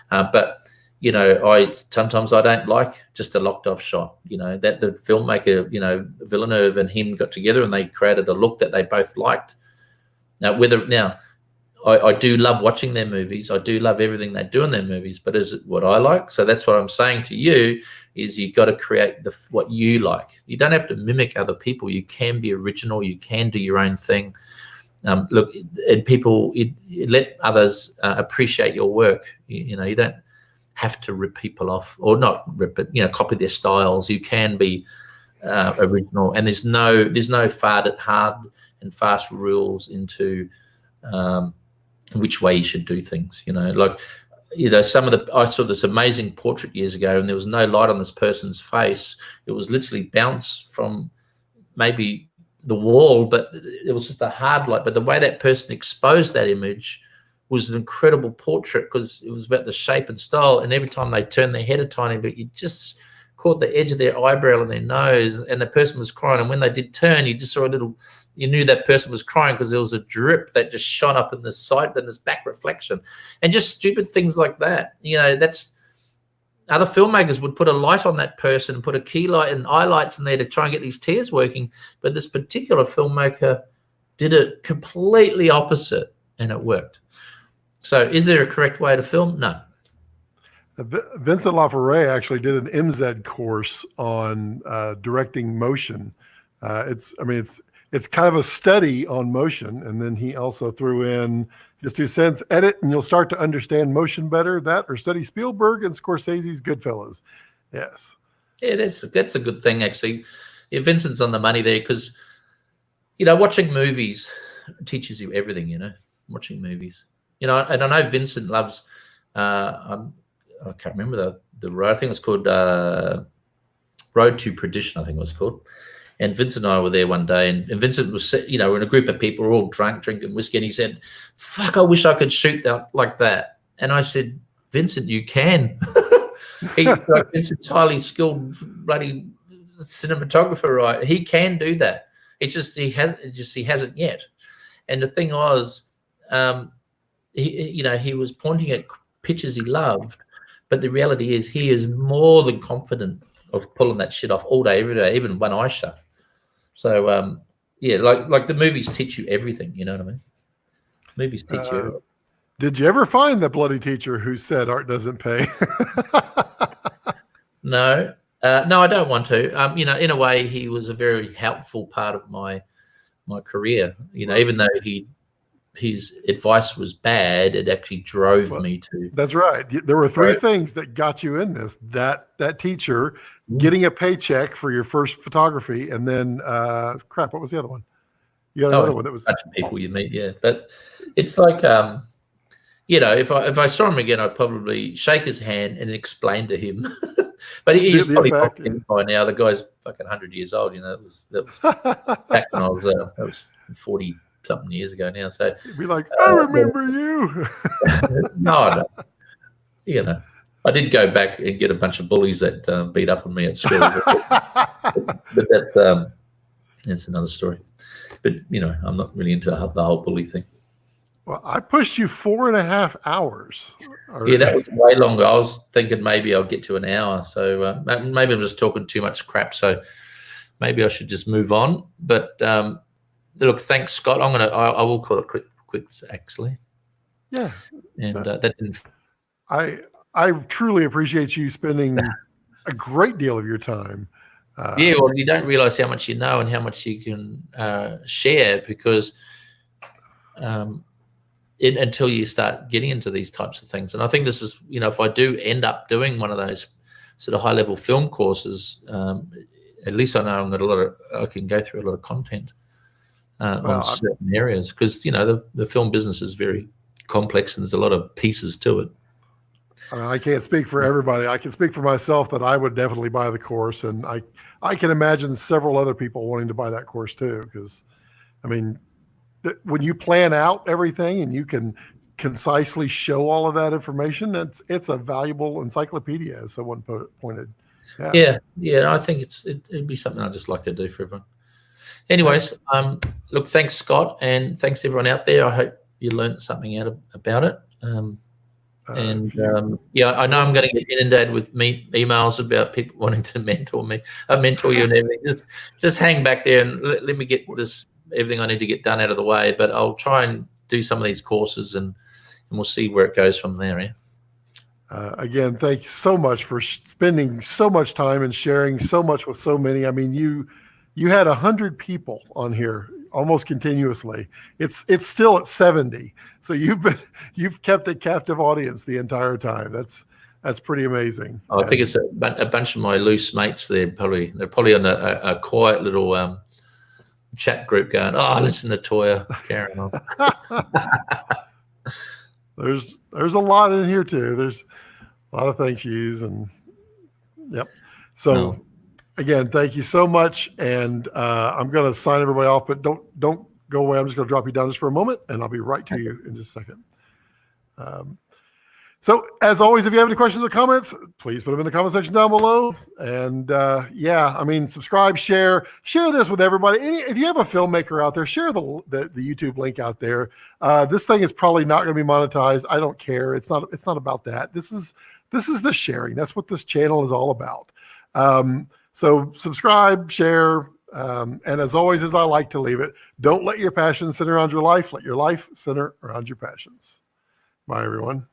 But sometimes I don't like just a locked off shot. That the filmmaker, Villeneuve and him got together and they created a look that they both liked. Now, I do love watching their movies. I do love everything they do in their movies, but is it what I like? So that's what I'm saying to you is you got to create what you like. You don't have to mimic other people. You can be original. You can do your own thing. Look, and people, let others appreciate your work. You don't have to rip people off, or not rip, but copy their styles. You can be original, and there's no hard and fast rules into which way you should do things. I saw this amazing portrait years ago, and there was no light on this person's face. It was literally bounced from maybe the wall, but it was just a hard light. But the way that person exposed that image was an incredible portrait because it was about the shape and style. And every time they turned their head a tiny bit, you just caught the edge of their eyebrow and their nose, and the person was crying. And when they did turn, you just saw you knew that person was crying because there was a drip that just shot up in the side and this back reflection, and just stupid things like that. That's other filmmakers would put a light on that person, put a key light and eye lights in there to try and get these tears working. But this particular filmmaker did it completely opposite, and it worked. So is there a correct way to film? No. Vincent Laforet actually did an MZ course on directing motion. It's kind of a study on motion, and then he also threw in just 2 cents, edit, and you'll start to understand motion better. That, or study Spielberg and Scorsese's Goodfellas. Yes. Yeah, that's a good thing, actually. Yeah, Vincent's on the money there because, watching movies teaches you everything. Watching movies. And I know Vincent loves. I can't remember the road. I think it was called Road to Perdition. I think it was called. And Vincent and I were there one day, and Vincent was, we're in a group of people, we're all drunk, drinking whiskey, and he said, "Fuck, I wish I could shoot that like that." And I said, "Vincent, you can." Vincent's highly skilled bloody cinematographer, right? He can do that. It's just he hasn't yet. And the thing was, he was pointing at pictures he loved, but the reality is he is more than confident of pulling that shit off all day, every day, even one eye shut. So like the movies teach you everything. You know what I mean? Movies teach you everything. Did you ever find the bloody teacher who said art doesn't pay? No, I don't want to. In a way, he was a very helpful part of my career. Even though his advice was bad, it actually drove me to. That's right. There were three things that got you in this: that teacher, getting a paycheck for your first photography, and then what was the other one? You got another one that was a bunch of people you meet. Yeah, but it's like if I saw him again, I'd probably shake his hand and explain to him. But he's probably by now. The guy's fucking 100 years old. That was back when I was that was 40 something years ago now. So be like, I remember you. No, I did go back and get a bunch of bullies that beat up on me at school. but that's another story. But I'm not really into the whole bully thing. Well, I pushed you 4.5 hours. Yeah, that was way longer. I was thinking maybe I'll get to an hour. So maybe I'm just talking too much crap. So maybe I should just move on. But look, thanks, Scott. I will call it quick actually. Yeah. And that didn't. I truly appreciate you spending a great deal of your time. Yeah, well, you don't realize how much you know and how much you can share because until you start getting into these types of things. And I think this is, if I do end up doing one of those sort of high-level film courses, at least I know I can go through a lot of content on certain areas because, the film business is very complex and there's a lot of pieces to it. I can't speak for everybody. I can speak for myself that I would definitely buy the course. And I can imagine several other people wanting to buy that course too. Because, when you plan out everything and you can concisely show all of that information, it's a valuable encyclopedia, as someone pointed. Yeah. I think it'd be something I'd just like to do for everyone. Anyways, look, thanks, Scott, and thanks everyone out there. I hope you learned something about it. I know I'm going to get inundated with emails about people wanting to mentor you and everything. Just hang back there and let me get everything I need to get done out of the way. But I'll try and do some of these courses and we'll see where it goes from there. Yeah. Again, thanks so much for spending so much time and sharing so much with so many. I mean, you had 100 people on here almost continuously. It's still at 70. So you've kept a captive audience the entire time. That's pretty amazing. I think it's a bunch of my loose mates. They're probably on a quiet little chat group going, listen to Toia carrying on. There's a lot in here too. There's a lot of thank yous and yep. So again, thank you so much. And I'm going to sign everybody off, but don't go away. I'm just going to drop you down just for a moment and I'll be right to you in just a second. So as always, if you have any questions or comments, please put them in the comment section down below. And subscribe, share this with everybody. If you have a filmmaker out there, share the YouTube link out there. This thing is probably not going to be monetized. I don't care. It's not about that. This is the sharing. That's what this channel is all about. So subscribe, share, and as always, as I like to leave it, don't let your passion center around your life. Let your life center around your passions. Bye, everyone.